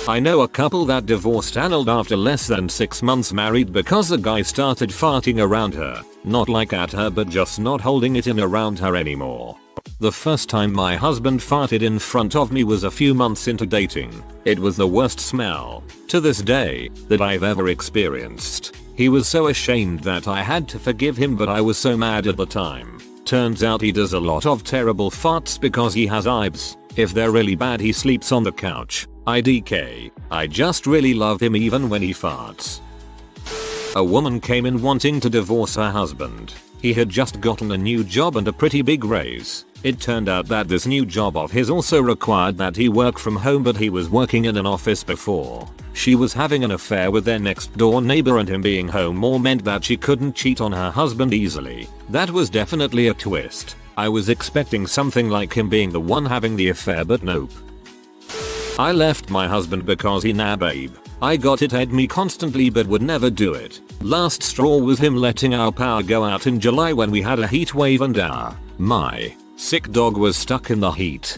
I know a couple that divorced annulled after less than 6 months married because the guy started farting around her. Not like at her, but just not holding it in around her anymore. The first time my husband farted in front of me was a few months into dating. It was the worst smell, to this day, that I've ever experienced. He was so ashamed that I had to forgive him, but I was so mad at the time. Turns out he does a lot of terrible farts because he has IBS. If they're really bad, he sleeps on the couch. IDK. I just really love him even when he farts. A woman came in wanting to divorce her husband. He had just gotten a new job and a pretty big raise. It turned out that this new job of his also required that he work from home, but he was working in an office before. She was having an affair with their next door neighbor, and him being home more meant that she couldn't cheat on her husband easily. That was definitely a twist. I was expecting something like him being the one having the affair, but nope. I left my husband because he nah babe. I got it at me constantly but would never do it. Last straw was him letting our power go out in July when we had a heat wave and my sick dog was stuck in the heat.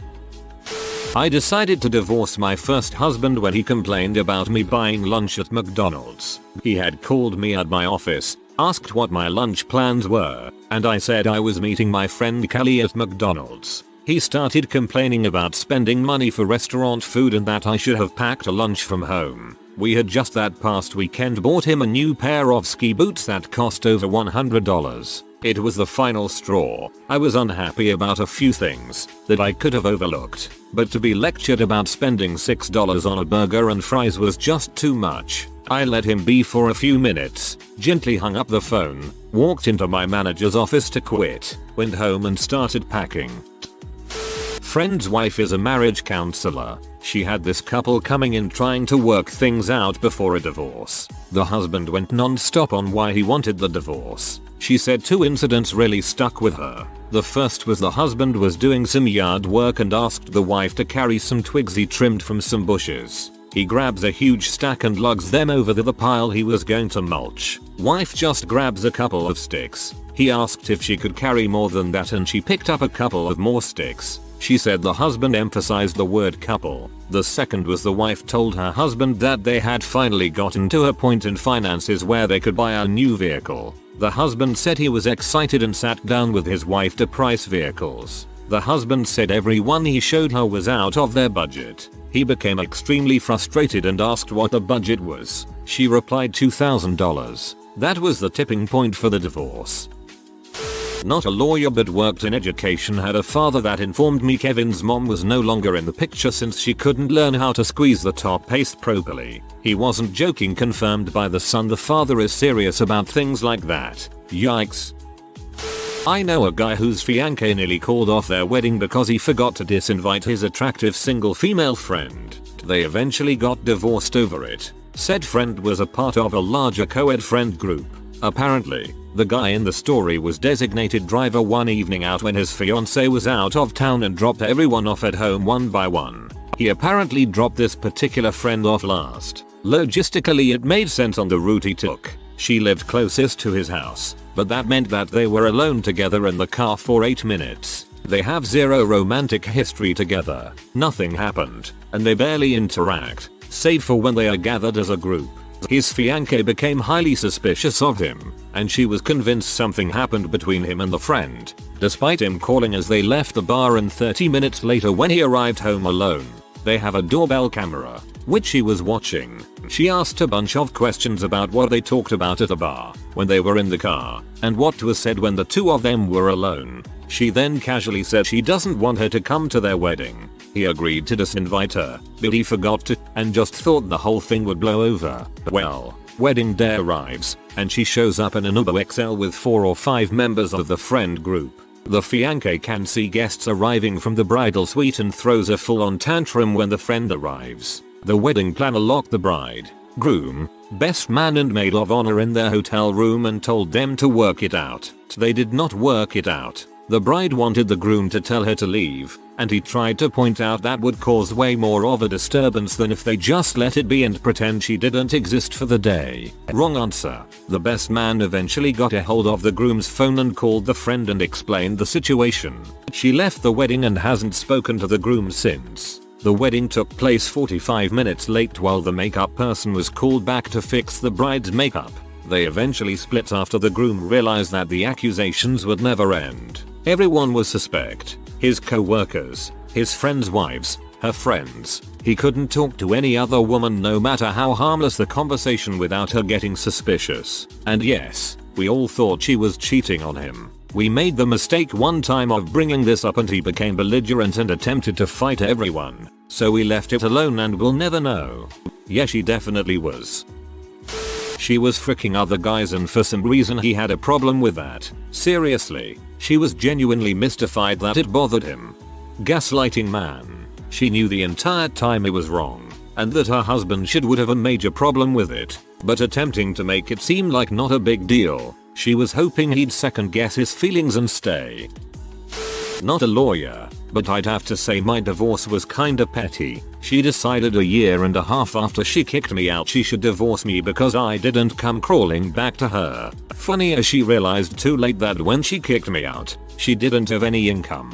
I decided to divorce my first husband when he complained about me buying lunch at McDonald's. He had called me at my office, asked what my lunch plans were, and I said I was meeting my friend Kelly at McDonald's. He started complaining about spending money for restaurant food and that I should have packed a lunch from home. We had just that past weekend bought him a new pair of ski boots that cost over $100. It was the final straw. I was unhappy about a few things that I could have overlooked, but to be lectured about spending $6 on a burger and fries was just too much. I let him be for a few minutes, gently hung up the phone, walked into my manager's office to quit, went home and started packing. friend's wife is a marriage counselor. She had this couple coming in trying to work things out before a divorce. The husband went non-stop on why he wanted the divorce. She said 2 incidents really stuck with her. The first was the husband was doing some yard work and asked the wife to carry some twigs he trimmed from some bushes. He grabs a huge stack and lugs them over the pile he was going to mulch. Wife just grabs a couple of sticks. He asked if she could carry more than that and she picked up a couple of more sticks. She said the husband emphasized the word couple. The second was the wife told her husband that they had finally gotten to a point in finances where they could buy a new vehicle. The husband said he was excited and sat down with his wife to price vehicles. The husband said every one he showed her was out of their budget. He became extremely frustrated and asked what the budget was. She replied $2,000. That was the tipping point for the divorce. Not a lawyer but worked in education, had a father that informed me Kevin's mom was no longer in the picture since she couldn't learn how to squeeze the top paste properly. He wasn't joking, confirmed by the son. The father is serious about things like that. Yikes. I know a guy whose fiancé nearly called off their wedding because he forgot to disinvite his attractive single female friend. They eventually got divorced over it. Said friend was a part of a larger co-ed friend group. Apparently, the guy in the story was designated driver one evening out when his fiancée was out of town and dropped everyone off at home one by one. He apparently dropped this particular friend off last. Logistically, it made sense on the route he took. She lived closest to his house, but that meant that they were alone together in the car for 8 minutes. They have zero romantic history together. Nothing happened, and they barely interact, save for when they are gathered as a group. His fiancée became highly suspicious of him, and she was convinced something happened between him and the friend, despite him calling as they left the bar. And 30 minutes later, when he arrived home alone, they have a doorbell camera, which she was watching. She asked a bunch of questions about what they talked about at the bar, when they were in the car, and what was said when the two of them were alone. She then casually said she doesn't want her to come to their wedding. He agreed to disinvite her, but he forgot to, and just thought the whole thing would blow over. Well, wedding day arrives, and she shows up in an Uber XL with 4 or 5 members of the friend group. The fiancé can see guests arriving from the bridal suite and throws a full-on tantrum when the friend arrives. The wedding planner locked the bride, groom, best man and maid of honor in their hotel room and told them to work it out. They did not work it out. The bride wanted the groom to tell her to leave, and he tried to point out that would cause way more of a disturbance than if they just let it be and pretend she didn't exist for the day. Wrong answer. The best man eventually got a hold of the groom's phone and called the friend and explained the situation. She left the wedding and hasn't spoken to the groom since. The wedding took place 45 minutes late while the makeup person was called back to fix the bride's makeup. They eventually split after the groom realized that the accusations would never end. Everyone was suspect. His co-workers, his friends' wives, her friends. He couldn't talk to any other woman no matter how harmless the conversation without her getting suspicious. And yes, we all thought she was cheating on him. We made the mistake one time of bringing this up and he became belligerent and attempted to fight everyone. So we left it alone and we'll never know. Yeah, she definitely was. She was freaking other guys and for some reason he had a problem with that. Seriously, she was genuinely mystified that it bothered him. Gaslighting man. She knew the entire time it was wrong, and that her husband would have a major problem with it, but attempting to make it seem like not a big deal. She was hoping he'd second guess his feelings and stay. Not a lawyer, but I'd have to say my divorce was kinda petty. She decided a year and a half after she kicked me out she should divorce me because I didn't come crawling back to her. Funny as she realized too late that when she kicked me out, she didn't have any income.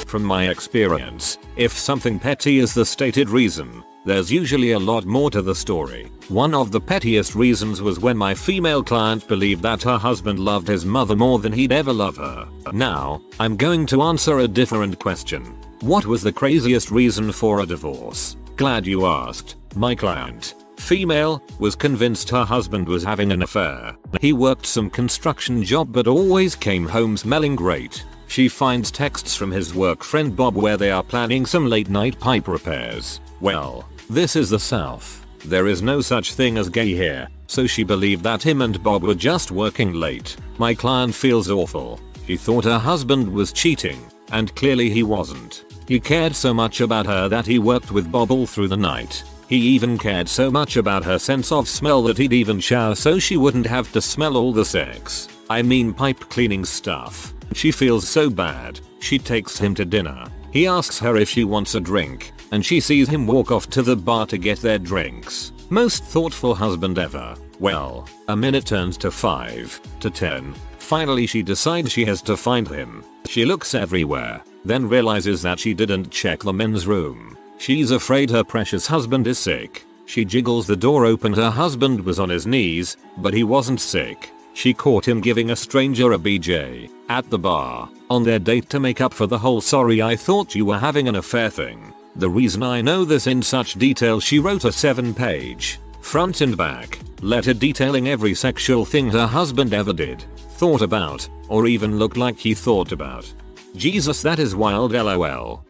From my experience, if something petty is the stated reason, there's usually a lot more to the story. One of the pettiest reasons was when my female client believed that her husband loved his mother more than he'd ever love her. Now, I'm going to answer a different question. What was the craziest reason for a divorce? Glad you asked. My client, female, was convinced her husband was having an affair. He worked some construction job but always came home smelling great. She finds texts from his work friend Bob where they are planning some late night pipe repairs. Well, this is the South. There is no such thing as gay here, so she believed that him and Bob were just working late. My client feels awful. She thought her husband was cheating. and clearly he wasn't. He cared so much about her that he worked with Bob all through the night. He even cared so much about her sense of smell that he'd even shower so she wouldn't have to smell all the sex. I mean pipe cleaning stuff. She feels so bad. She takes him to dinner. He asks her if she wants a drink, and she sees him walk off to the bar to get their drinks. Most thoughtful husband ever. Well, a minute turns to 5 to 10. Finally she decides she has to find him. She looks everywhere, then realizes that she didn't check the men's room. She's afraid her precious husband is sick. She jiggles the door open. Her husband was on his knees, but he wasn't sick. She caught him giving a stranger a BJ at the bar on their date to make up for the whole "sorry I thought you were having an affair" thing. The reason I know this in such detail, she wrote a 7-page, front and back, letter detailing every sexual thing her husband ever did, thought about, or even looked like he thought about. Jesus, that is wild, lol.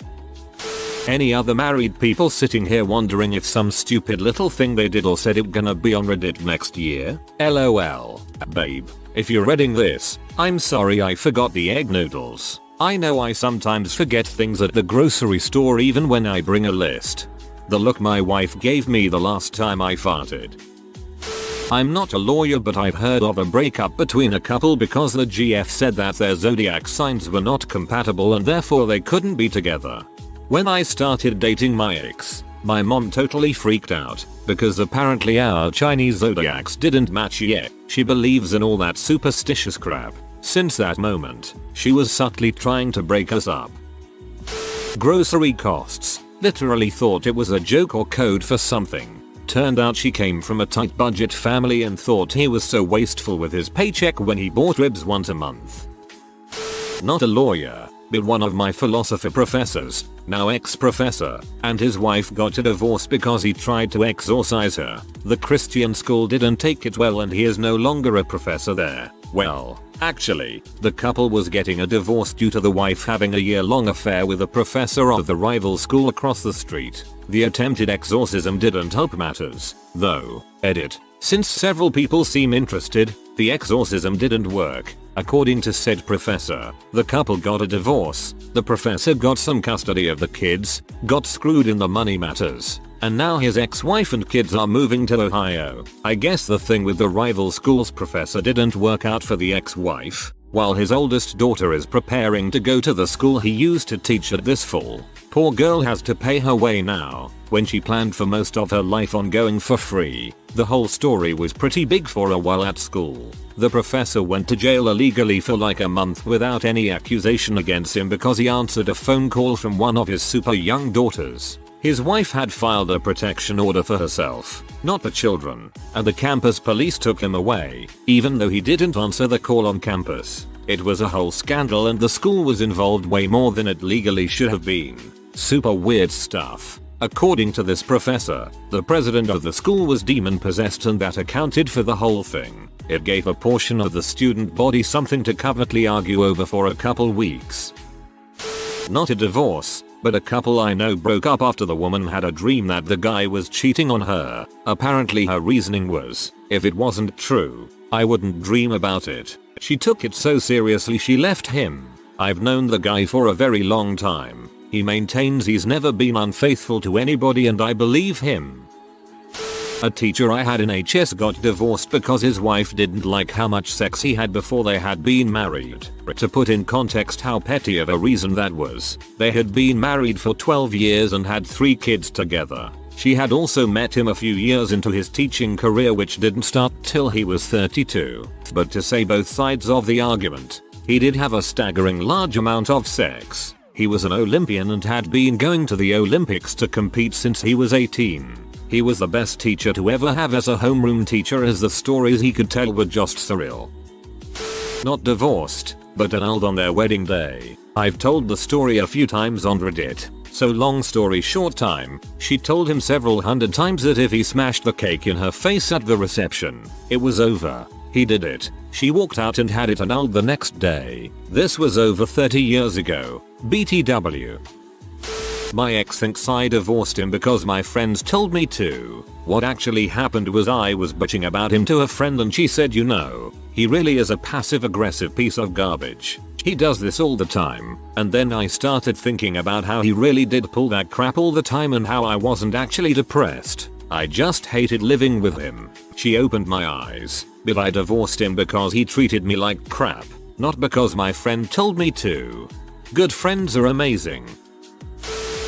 Any other married people sitting here wondering if some stupid little thing they did or said it gonna be on Reddit next year? LOL. Babe, if you're reading this, I'm sorry I forgot the egg noodles. I know I sometimes forget things at the grocery store even when I bring a list. The look my wife gave me the last time I farted. I'm not a lawyer, but I've heard of a breakup between a couple because the GF said that their zodiac signs were not compatible and therefore they couldn't be together. When I started dating my ex, my mom totally freaked out because apparently our Chinese zodiacs didn't match yet. She believes in all that superstitious crap. Since that moment, she was subtly trying to break us up. Grocery costs. Literally thought it was a joke or code for something. Turned out she came from a tight budget family and thought he was so wasteful with his paycheck when he bought ribs once a month. Not a lawyer, but one of my philosophy professors, now ex-professor, and his wife got a divorce because he tried to exorcise her. The Christian school didn't take it well and he is no longer a professor there. Well, actually, the couple was getting a divorce due to the wife having a year-long affair with a professor of the rival school across the street. The attempted exorcism didn't help matters, though. Edit. Since several people seem interested, the exorcism didn't work. According to said professor, the couple got a divorce, the professor got some custody of the kids, got screwed in the money matters, and now his ex-wife and kids are moving to Ohio. I guess the thing with the rival school's professor didn't work out for the ex-wife, while his oldest daughter is preparing to go to the school he used to teach at this fall. Poor girl has to pay her way now, when she planned for most of her life on going for free. The whole story was pretty big for a while at school. The professor went to jail illegally for like a month without any accusation against him because he answered a phone call from one of his super young daughters. His wife had filed a protection order for herself, not the children, and the campus police took him away, even though he didn't answer the call on campus. It was a whole scandal and the school was involved way more than it legally should have been. Super weird stuff. According to this professor, the president of the school was demon possessed and that accounted for the whole thing. It gave a portion of the student body something to covertly argue over for a couple weeks. Not a divorce, but a couple I know broke up after the woman had a dream that the guy was cheating on her. Apparently her reasoning was, if it wasn't true, I wouldn't dream about it. She took it so seriously she left him. I've known the guy for a very long time. He maintains he's never been unfaithful to anybody and I believe him. A teacher I had in HS got divorced because his wife didn't like how much sex he had before they had been married. To put in context how petty of a reason that was, they had been married for 12 years and had 3 kids together. She had also met him a few years into his teaching career, which didn't start till he was 32. But to say both sides of the argument, he did have a staggering large amount of sex. He was an Olympian and had been going to the Olympics to compete since he was 18. He was the best teacher to ever have as a homeroom teacher, as the stories he could tell were just surreal. Not divorced, but annulled on their wedding day. I've told the story a few times on Reddit, so long story short time, she told him several hundred times that if he smashed the cake in her face at the reception, it was over. He did it. She walked out and had it annulled the next day. This was over 30 years ago. BTW. My ex thinks I divorced him because my friends told me to. What actually happened was I was bitching about him to a friend and she said, you know, he really is a passive aggressive piece of garbage. He does this all the time, and then I started thinking about how he really did pull that crap all the time and how I wasn't actually depressed. I just hated living with him. She opened my eyes, but I divorced him because he treated me like crap, not because my friend told me to. Good friends are amazing.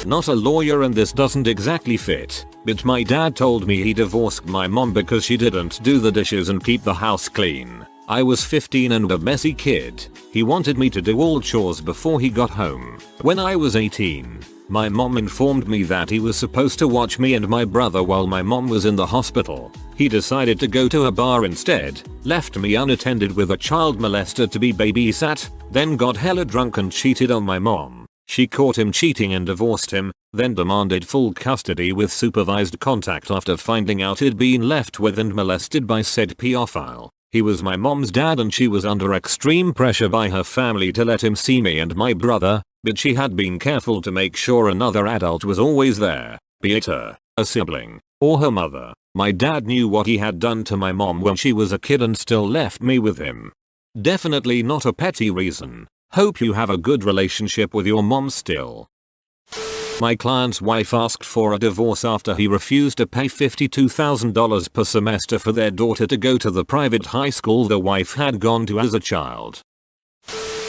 Not a lawyer and this doesn't exactly fit, but my dad told me he divorced my mom because she didn't do the dishes and keep the house clean. I was 15 and a messy kid. He wanted me to do all chores before he got home. When I was 18, my mom informed me that he was supposed to watch me and my brother while my mom was in the hospital. He decided to go to a bar instead, left me unattended with a child molester to be babysat, then got hella drunk and cheated on my mom. She caught him cheating and divorced him, then demanded full custody with supervised contact after finding out he'd been left with and molested by said pedophile. He was my mom's dad and she was under extreme pressure by her family to let him see me and my brother, but she had been careful to make sure another adult was always there, be it her, a sibling, or her mother. My dad knew what he had done to my mom when she was a kid and still left me with him. Definitely not a petty reason. Hope you have a good relationship with your mom still. My client's wife asked for a divorce after he refused to pay $52,000 per semester for their daughter to go to the private high school the wife had gone to as a child.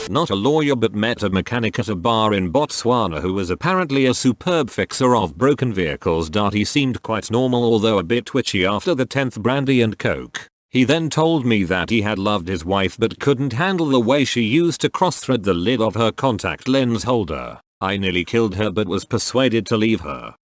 Not a lawyer but met a mechanic at a bar in Botswana who was apparently a superb fixer of broken vehicles. He seemed quite normal although a bit twitchy after the 10th brandy and coke. He then told me that he had loved his wife but couldn't handle the way she used to cross-thread the lid of her contact lens holder. I nearly killed her but was persuaded to leave her.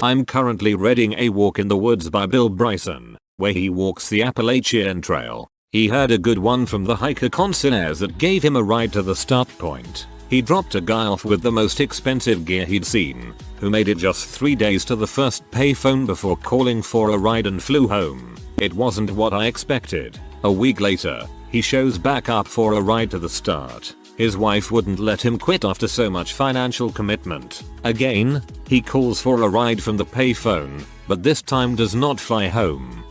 I'm currently reading A Walk in the Woods by Bill Bryson, where he walks the Appalachian Trail. He heard a good one from the hiker concierge that gave him a ride to the start point. He dropped a guy off with the most expensive gear he'd seen, who made it just 3 days to the first payphone before calling for a ride and flew home. It wasn't what I expected. A week later, he shows back up for a ride to the start. His wife wouldn't let him quit after so much financial commitment. Again, he calls for a ride from the payphone, but this time does not fly home.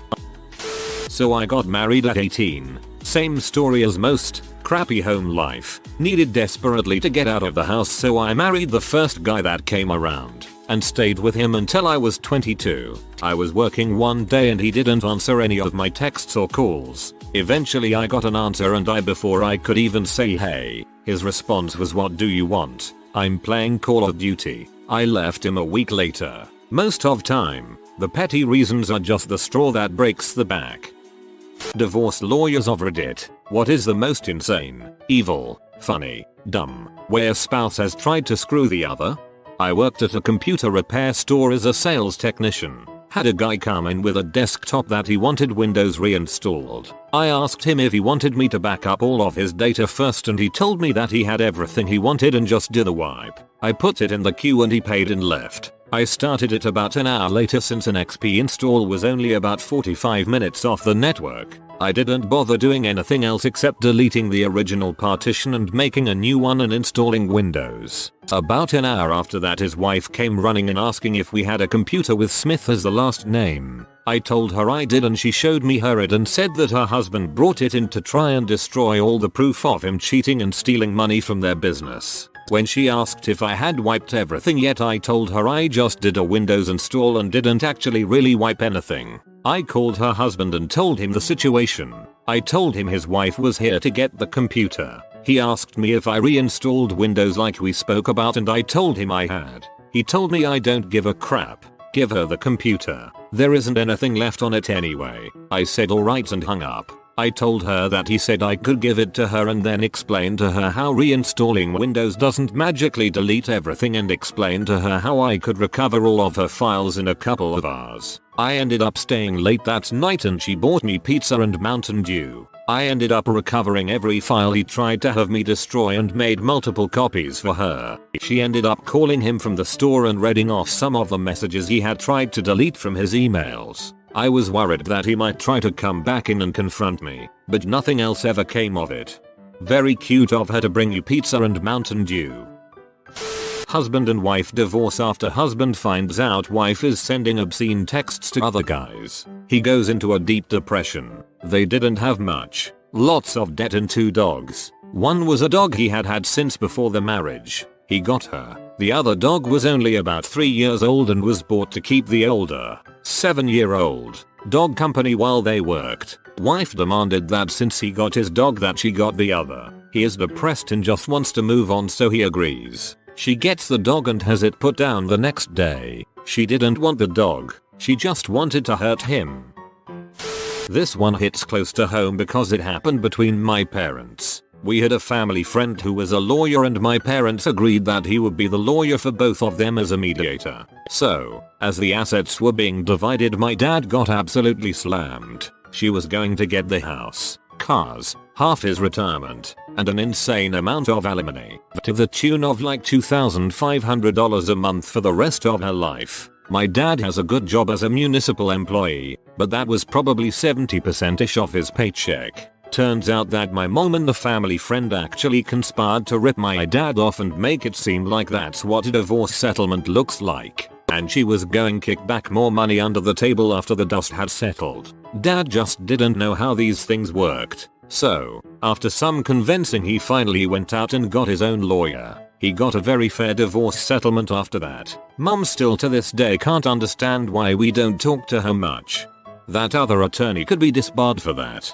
So I got married at 18. Same story as most. Crappy home life. Needed desperately to get out of the house, so I married the first guy that came around and stayed with him until I was 22. I was working one day and he didn't answer any of my texts or calls. Eventually I got an answer and before I could even say hey, his response was, "What do you want? I'm playing Call of Duty." I left him a week later. Most of time, the petty reasons are just the straw that breaks the back. Divorce lawyers of Reddit. What is the most insane, evil, funny, dumb way a spouse has tried to screw the other? I worked at a computer repair store as a sales technician. Had a guy come in with a desktop that he wanted Windows reinstalled. I asked him if he wanted me to back up all of his data first and he told me that he had everything he wanted and just did a wipe. I put it in the queue and he paid and left. I started it about an hour later since an XP install was only about 45 minutes off the network. I didn't bother doing anything else except deleting the original partition and making a new one and installing Windows. About an hour after that his wife came running in asking if we had a computer with Smith as the last name. I told her I did and she showed me her ID and said that her husband brought it in to try and destroy all the proof of him cheating and stealing money from their business. When she asked if I had wiped everything yet, I told her I just did a Windows install and didn't actually really wipe anything. I called her husband and told him the situation. I told him his wife was here to get the computer. He asked me if I reinstalled Windows like we spoke about and I told him I had. He told me I don't give a crap. Give her the computer. There isn't anything left on it anyway. I said alright and hung up. I told her that he said I could give it to her and then explained to her how reinstalling Windows doesn't magically delete everything and explained to her how I could recover all of her files in a couple of hours. I ended up staying late that night and she bought me pizza and Mountain Dew. I ended up recovering every file he tried to have me destroy and made multiple copies for her. She ended up calling him from the store and reading off some of the messages he had tried to delete from his emails. I was worried that he might try to come back in and confront me, but nothing else ever came of it. Very cute of her to bring you pizza and Mountain Dew. Husband and wife divorce after husband finds out wife is sending obscene texts to other guys. He goes into a deep depression. They didn't have much. Lots of debt and 2 dogs. One was a dog he had had since before the marriage. He got her. The other dog was only about 3 years old and was bought to keep the older, 7-year-old dog company while they worked. Wife demanded that since he got his dog that she got the other. He is depressed and just wants to move on, so he agrees. She gets the dog and has it put down the next day. She didn't want the dog, she just wanted to hurt him. This one hits close to home because it happened between my parents. We had a family friend who was a lawyer and my parents agreed that he would be the lawyer for both of them as a mediator. So, as the assets were being divided, my dad got absolutely slammed. She was going to get the house, cars, half his retirement, and an insane amount of alimony, to the tune of like $2,500 a month for the rest of her life. My dad has a good job as a municipal employee, but that was probably 70%ish of his paycheck. Turns out that my mom and the family friend actually conspired to rip my dad off and make it seem like that's what a divorce settlement looks like, and she was going to kick back more money under the table after the dust had settled. Dad just didn't know how these things worked. So, after some convincing, he finally went out and got his own lawyer. He got a very fair divorce settlement after that. Mom still to this day can't understand why we don't talk to her much. That other attorney could be disbarred for that.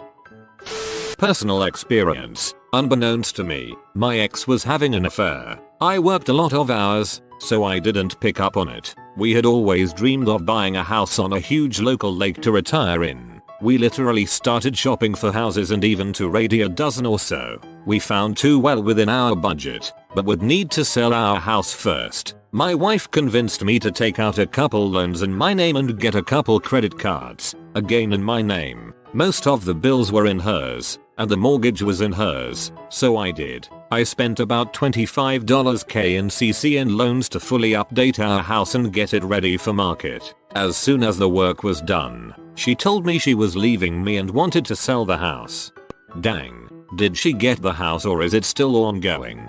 Personal experience. Unbeknownst to me, my ex was having an affair. I worked a lot of hours, so I didn't pick up on it. We had always dreamed of buying a house on a huge local lake to retire in. We literally started shopping for houses and even to raid a dozen or so. We found 2 well within our budget, but would need to sell our house first. My wife convinced me to take out a couple loans in my name and get a couple credit cards, again in my name. Most of the bills were in hers, and the mortgage was in hers, so I did. I spent about $25k in CCN loans to fully update our house and get it ready for market. As soon as the work was done, she told me she was leaving me and wanted to sell the house. Dang, did she get the house or is it still ongoing?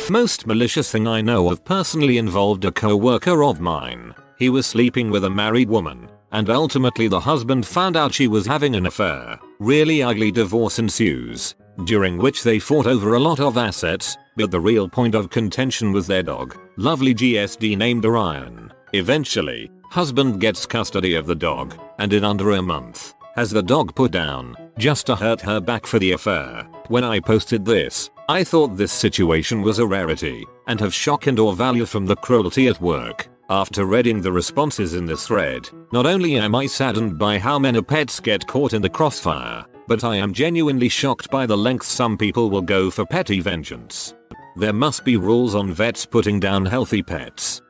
Most malicious thing I know of personally involved a co-worker of mine. He was sleeping with a married woman, and ultimately the husband found out she was having an affair. Really ugly divorce ensues, during which they fought over a lot of assets, but the real point of contention was their dog, lovely GSD named Orion. Eventually, husband gets custody of the dog, and in under a month, has the dog put down, just to hurt her back for the affair. When I posted this, I thought this situation was a rarity, and have shock and awe value from the cruelty at work. After reading the responses in this thread, not only am I saddened by how many pets get caught in the crossfire, but I am genuinely shocked by the lengths some people will go for petty vengeance. There must be rules on vets putting down healthy pets.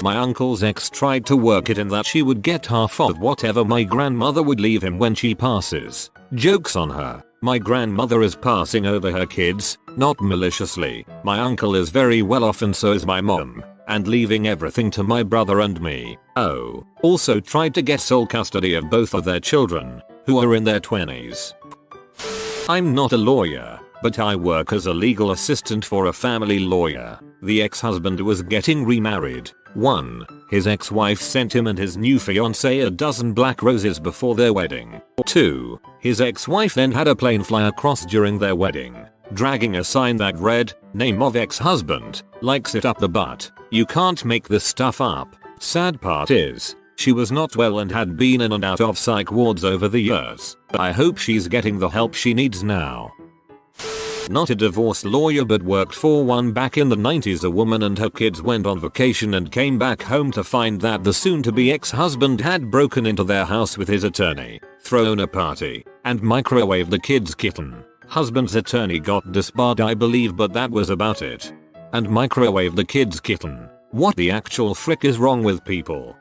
My uncle's ex tried to work it in that she would get half of whatever my grandmother would leave him when she passes. Joke's on her. My grandmother is passing over her kids, not maliciously. My uncle is very well off and so is my mom, and leaving everything to my brother and me. Oh, also tried to get sole custody of both of their children, who are in their 20s. I'm not a lawyer, but I work as a legal assistant for a family lawyer. The ex-husband was getting remarried. 1. His ex-wife sent him and his new fiancée a dozen black roses before their wedding. 2. His ex-wife then had a plane fly across during their wedding, dragging a sign that read, "Name of ex-husband, likes it up the butt." You can't make this stuff up. Sad part is, she was not well and had been in and out of psych wards over the years. I hope she's getting the help she needs now. Not a divorce lawyer but worked for one back in the 90s. A woman and her kids went on vacation and came back home to find that the soon-to-be ex-husband had broken into their house with his attorney, thrown a party, and microwaved the kid's kitten. Husband's attorney got disbarred I believe, but that was about it. And microwaved the kid's kitten. What the actual frick is wrong with people?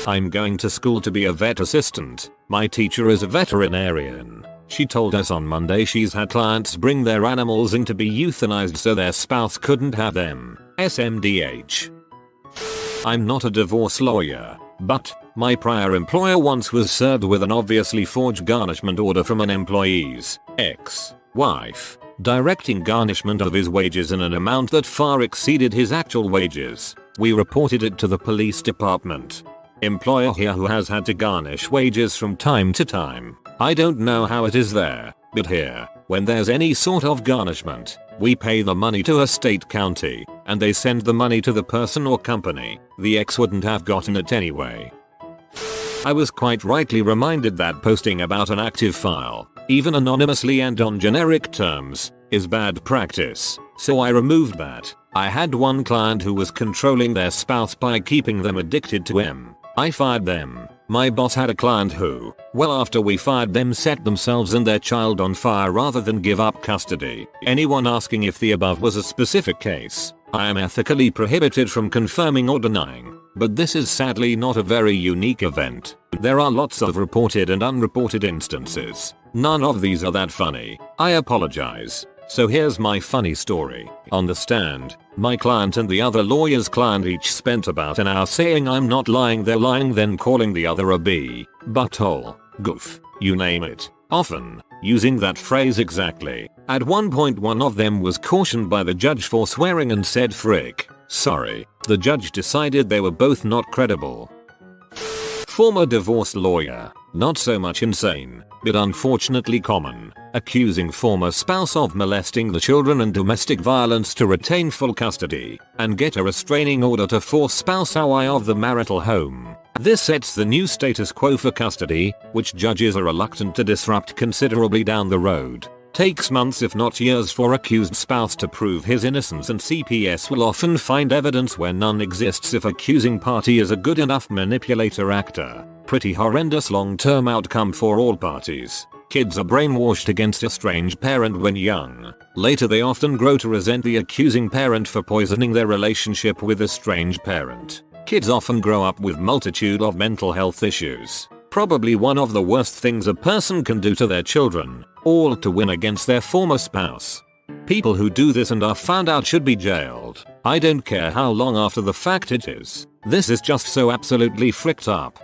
I'm going to school to be a vet assistant. My teacher is a veterinarian. She told us on Monday she's had clients bring their animals in to be euthanized so their spouse couldn't have them. SMDH. I'm not a divorce lawyer, but my prior employer once was served with an obviously forged garnishment order from an employee's ex-wife, directing garnishment of his wages in an amount that far exceeded his actual wages. We reported it to the police department. Employer here who has had to garnish wages from time to time. I don't know how it is there, but here, When there's any sort of garnishment, we pay the money to a state county, and they send the money to the person or company. The ex wouldn't have gotten it anyway. I was quite rightly reminded that posting about an active file, even anonymously and on generic terms, is bad practice, so I removed that. I had one client who was controlling their spouse by keeping them addicted to him. I fired them. My boss had a client who, well after we fired them, set themselves and their child on fire rather than give up custody. Anyone asking if the above was a specific case, I am ethically prohibited from confirming or denying, but this is sadly not a very unique event. There are lots of reported and unreported instances. None of these are that funny. I apologize. So here's my funny story. On the stand, my client and the other lawyer's client each spent about an hour saying I'm not lying, they're lying, then calling the other a b, butthole, goof, you name it. Often, using that phrase exactly. At one point one of them was cautioned by the judge for swearing and said frick, sorry. The judge decided they were both not credible. Former divorce lawyer, not so much insane, but unfortunately common, accusing former spouse of molesting the children and domestic violence to retain full custody and get a restraining order to force spouse out of the marital home. This sets the new status quo for custody, which judges are reluctant to disrupt considerably down the road. Takes months if not years for accused spouse to prove his innocence, and CPS will often find evidence where none exists if accusing party is a good enough manipulator actor. Pretty horrendous long-term outcome for all parties. Kids are brainwashed against a strange parent when young. Later they often grow to resent the accusing parent for poisoning their relationship with a strange parent. Kids often grow up with multitude of mental health issues. Probably one of the worst things a person can do to their children, all to win against their former spouse. People who do this and are found out should be jailed. I don't care how long after the fact it is. This is just so absolutely fricked up.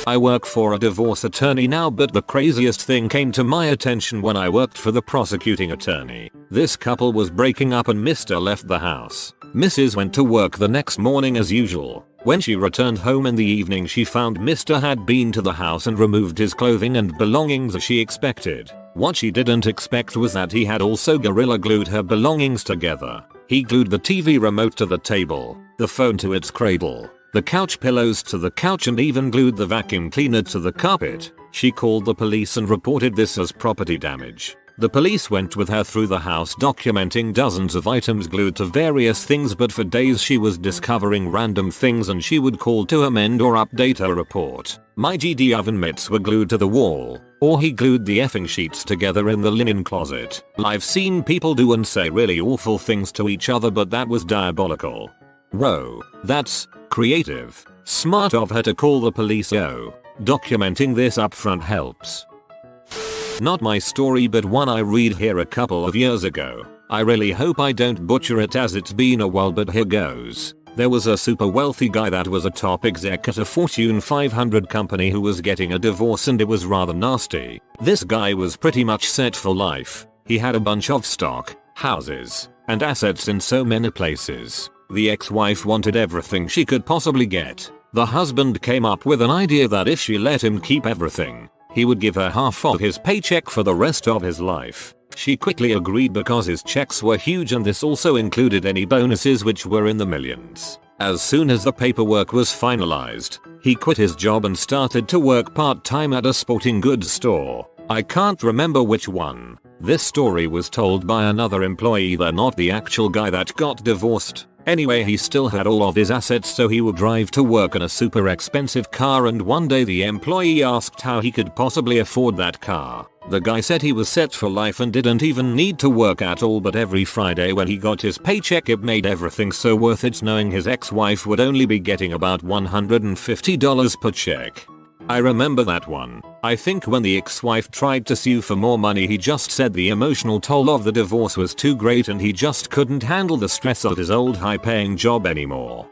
I work for a divorce attorney now, but the craziest thing came to my attention when I worked for the prosecuting attorney. This couple was breaking up and Mr. left the house. Mrs. went to work the next morning as usual. When she returned home in the evening, she found Mr. had been to the house and removed his clothing and belongings as she expected. What she didn't expect was that he had also gorilla glued her belongings together. He glued the TV remote to the table, the phone to its cradle, the couch pillows to the couch, and even glued the vacuum cleaner to the carpet. She called the police and reported this as property damage. The police went with her through the house documenting dozens of items glued to various things, but for days she was discovering random things and she would call to amend or update her report. My GD oven mitts were glued to the wall, or he glued the effing sheets together in the linen closet. I've seen people do and say really awful things to each other, but that was diabolical. Whoa, that's creative. Smart of her to call the police. Documenting this upfront helps. Not my story, but one I read here a couple of years ago. I really hope I don't butcher it as it's been a while, but here goes. There was a super wealthy guy that was a top exec at a Fortune 500 company who was getting a divorce, and it was rather nasty. This guy was pretty much set for life. He had a bunch of stock, houses, and assets in so many places. The ex-wife wanted everything she could possibly get. The husband came up with an idea that if she let him keep everything, he would give her half of his paycheck for the rest of his life. She quickly agreed because his checks were huge, and this also included any bonuses which were in the millions. As soon as the paperwork was finalized, he quit his job and started to work part-time at a sporting goods store. I can't remember which one. This story was told by another employee. They're not the actual guy that got divorced. Anyway, he still had all of his assets, so he would drive to work in a super expensive car, and one day the employee asked how he could possibly afford that car. The guy said he was set for life and didn't even need to work at all, but every Friday when he got his paycheck it made everything so worth it, knowing his ex-wife would only be getting about $150 per check. I remember that one. I think when the ex-wife tried to sue for more money, he just said the emotional toll of the divorce was too great and he just couldn't handle the stress of his old high-paying job anymore.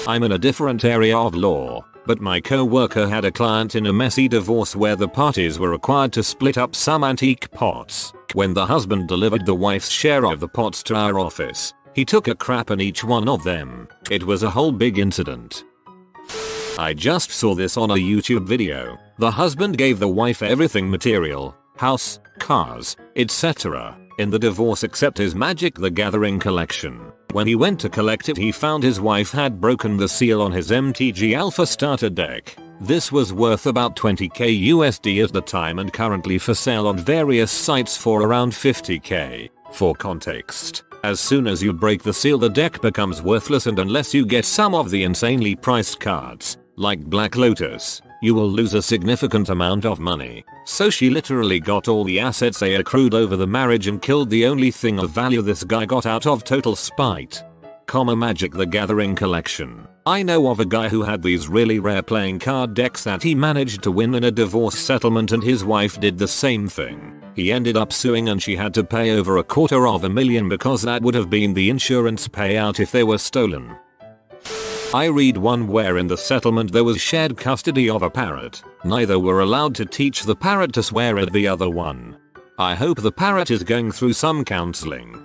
I'm in a different area of law, but my co-worker had a client in a messy divorce where the parties were required to split up some antique pots. When the husband delivered the wife's share of the pots to our office, he took a crap in each one of them. It was a whole big incident. I just saw this on a YouTube video. The husband gave the wife everything material, house, cars, etc. in the divorce except his Magic the Gathering collection. When he went to collect it, he found his wife had broken the seal on his MTG Alpha starter deck. This was worth about 20k USD at the time and currently for sale on various sites for around 50k. For context, as soon as you break the seal, the deck becomes worthless, and unless you get some of the insanely priced cards, like Black Lotus, you will lose a significant amount of money. So she literally got all the assets they accrued over the marriage and killed the only thing of value this guy got out of total spite. Magic the Gathering collection. I know of a guy who had these really rare playing card decks that he managed to win in a divorce settlement, and his wife did the same thing. He ended up suing and she had to pay over $250,000 because that would have been the insurance payout if they were stolen. I read one where in the settlement there was shared custody of a parrot. Neither were allowed to teach the parrot to swear at the other one. I hope the parrot is going through some counseling.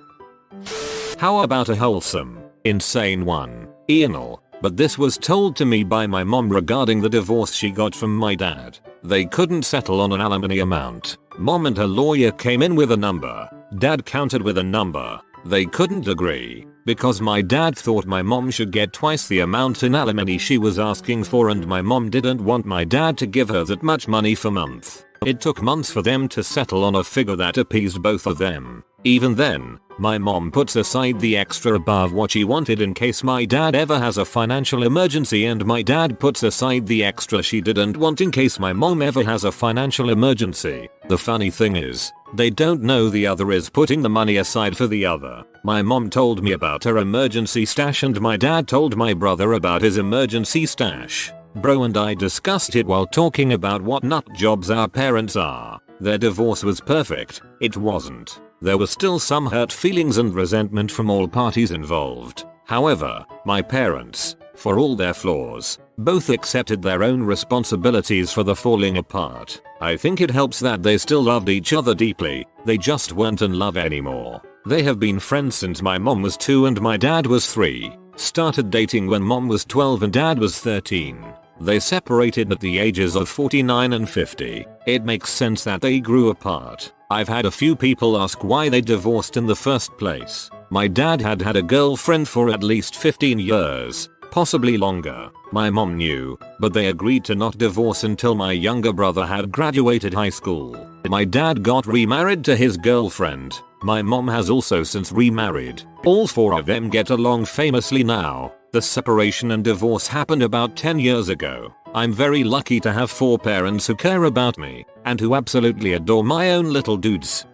How about a wholesome, insane one? Anal. But this was told to me by my mom regarding the divorce she got from my dad. They couldn't settle on an alimony amount. Mom and her lawyer came in with a number. Dad countered with a number. They couldn't agree, because my dad thought my mom should get twice the amount in alimony she was asking for, and my mom didn't want my dad to give her that much money for months. It took months for them to settle on a figure that appeased both of them. Even then, my mom puts aside the extra above what she wanted in case my dad ever has a financial emergency, and my dad puts aside the extra she didn't want in case my mom ever has a financial emergency. The funny thing is, they don't know the other is putting the money aside for the other. My mom told me about her emergency stash and my dad told my brother about his emergency stash. Bro and I discussed it while talking about what nut jobs our parents are. Their divorce was perfect. It wasn't. There were still some hurt feelings and resentment from all parties involved. However, my parents, for all their flaws, both accepted their own responsibilities for the falling apart. I think it helps that they still loved each other deeply, they just weren't in love anymore. They have been friends since my mom was 2 and my dad was 3. Started dating when mom was 12 and dad was 13. They separated at the ages of 49 and 50. It makes sense that they grew apart. I've had a few people ask why they divorced in the first place. My dad had had a girlfriend for at least 15 years, possibly longer. My mom knew, but they agreed to not divorce until my younger brother had graduated high school. My dad got remarried to his girlfriend. My mom has also since remarried. All 4 of them get along famously now. The separation and divorce happened about 10 years ago. I'm very lucky to have 4 parents who care about me and who absolutely adore my own little dudes.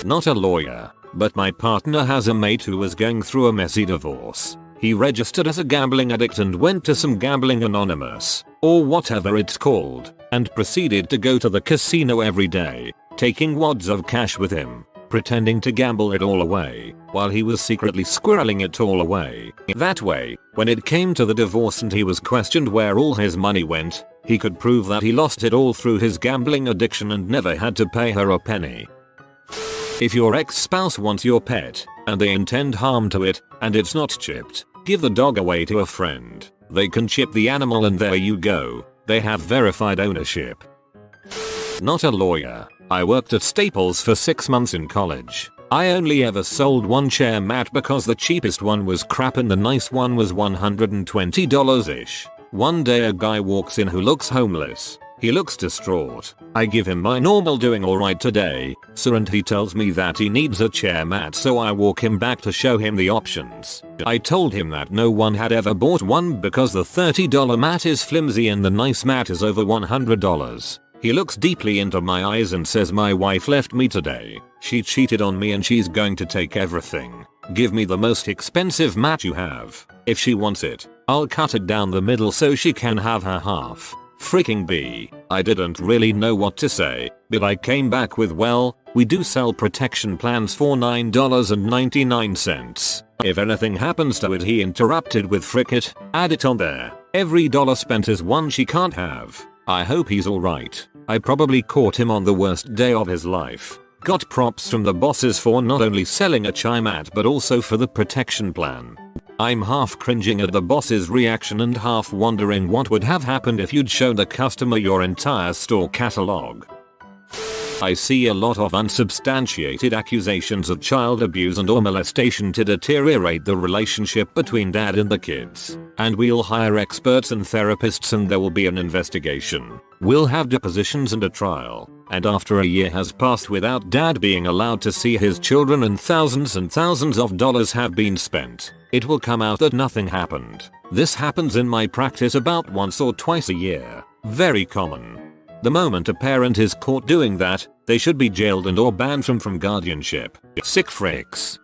Not a lawyer, but my partner has a mate who was going through a messy divorce. He registered as a gambling addict and went to some Gambling Anonymous, or whatever it's called, and proceeded to go to the casino every day, taking wads of cash with him, pretending to gamble it all away, while he was secretly squirreling it all away. That way, when it came to the divorce and he was questioned where all his money went, he could prove that he lost it all through his gambling addiction and never had to pay her a penny. If your ex-spouse wants your pet, and they intend harm to it, and it's not chipped, give the dog away to a friend. They can chip the animal and there you go. They have verified ownership. Not a lawyer. I worked at Staples for 6 months in college. I only ever sold one chair mat because the cheapest one was crap and the nice one was $120-ish. One day a guy walks in who looks homeless. He looks distraught. I give him my normal doing alright today, sir, and he tells me that he needs a chair mat, so I walk him back to show him the options. I told him that no one had ever bought one because the $30 mat is flimsy and the nice mat is over $100. He looks deeply into my eyes and says, my wife left me today. She cheated on me and she's going to take everything. Give me the most expensive mat you have. If she wants it, I'll cut it down the middle so she can have her half. Freaking B. I didn't really know what to say, but I came back with, well, we do sell protection plans for $9.99. If anything happens to it, he interrupted with, frick it, add it on there. Every dollar spent is one she can't have. I hope he's alright. I probably caught him on the worst day of his life. Got props from the bosses for not only selling a chai mat but also for the protection plan. I'm half cringing at the boss's reaction and half wondering what would have happened if you'd shown the customer your entire store catalog. I see a lot of unsubstantiated accusations of child abuse and or molestation to deteriorate the relationship between dad and the kids. And we'll hire experts and therapists and there will be an investigation. We'll have depositions and a trial. And after a year has passed without dad being allowed to see his children and thousands of dollars have been spent, it will come out that nothing happened. This happens in my practice about once or twice a year. Very common. The moment a parent is caught doing that, they should be jailed and or banned from guardianship. Sick freaks.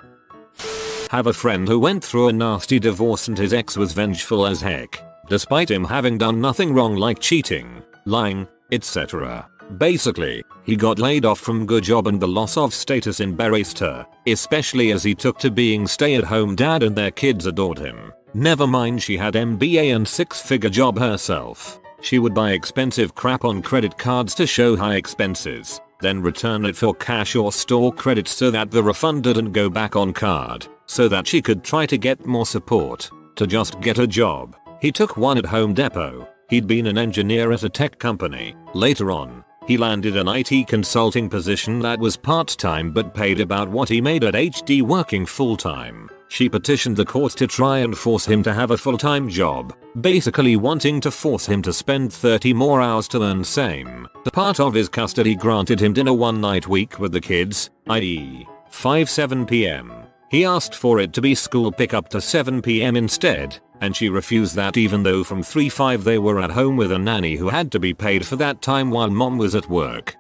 Have a friend who went through a nasty divorce and his ex was vengeful as heck, despite him having done nothing wrong like cheating, lying, etc. Basically, he got laid off from good job and the loss of status embarrassed her, especially as he took to being stay-at-home dad and their kids adored him. Never mind she had MBA and six-figure job herself. She would buy expensive crap on credit cards to show high expenses, then return it for cash or store credits so that the refund didn't go back on card, so that she could try to get more support, to just get a job. He took one at Home Depot. He'd been an engineer at a tech company. Later on, he landed an IT consulting position that was part-time but paid about what he made at HD working full-time. She petitioned the court to try and force him to have a full-time job, basically wanting to force him to spend 30 more hours to earn same. The part of his custody granted him dinner one night week with the kids, i.e. 7 p.m. He asked for it to be school pickup to 7 p.m. instead, and she refused that even though from 3-5 they were at home with a nanny who had to be paid for that time while mom was at work.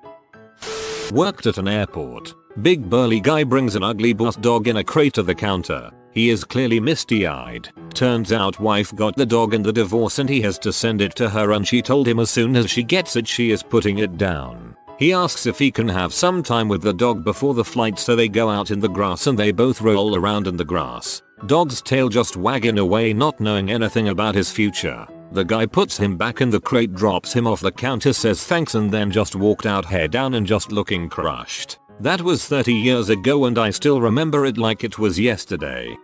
Worked at an airport. Big burly guy brings an ugly boss dog in a crate to the counter. He is clearly misty-eyed. Turns out wife got the dog in the divorce and he has to send it to her and she told him as soon as she gets it she is putting it down. He asks if he can have some time with the dog before the flight so they go out in the grass and they both roll around in the grass. Dog's tail just wagging away not knowing anything about his future. The guy puts him back in the crate, drops him off the counter, says thanks and then just walked out hair down and just looking crushed. That was 30 years ago and I still remember it like it was yesterday.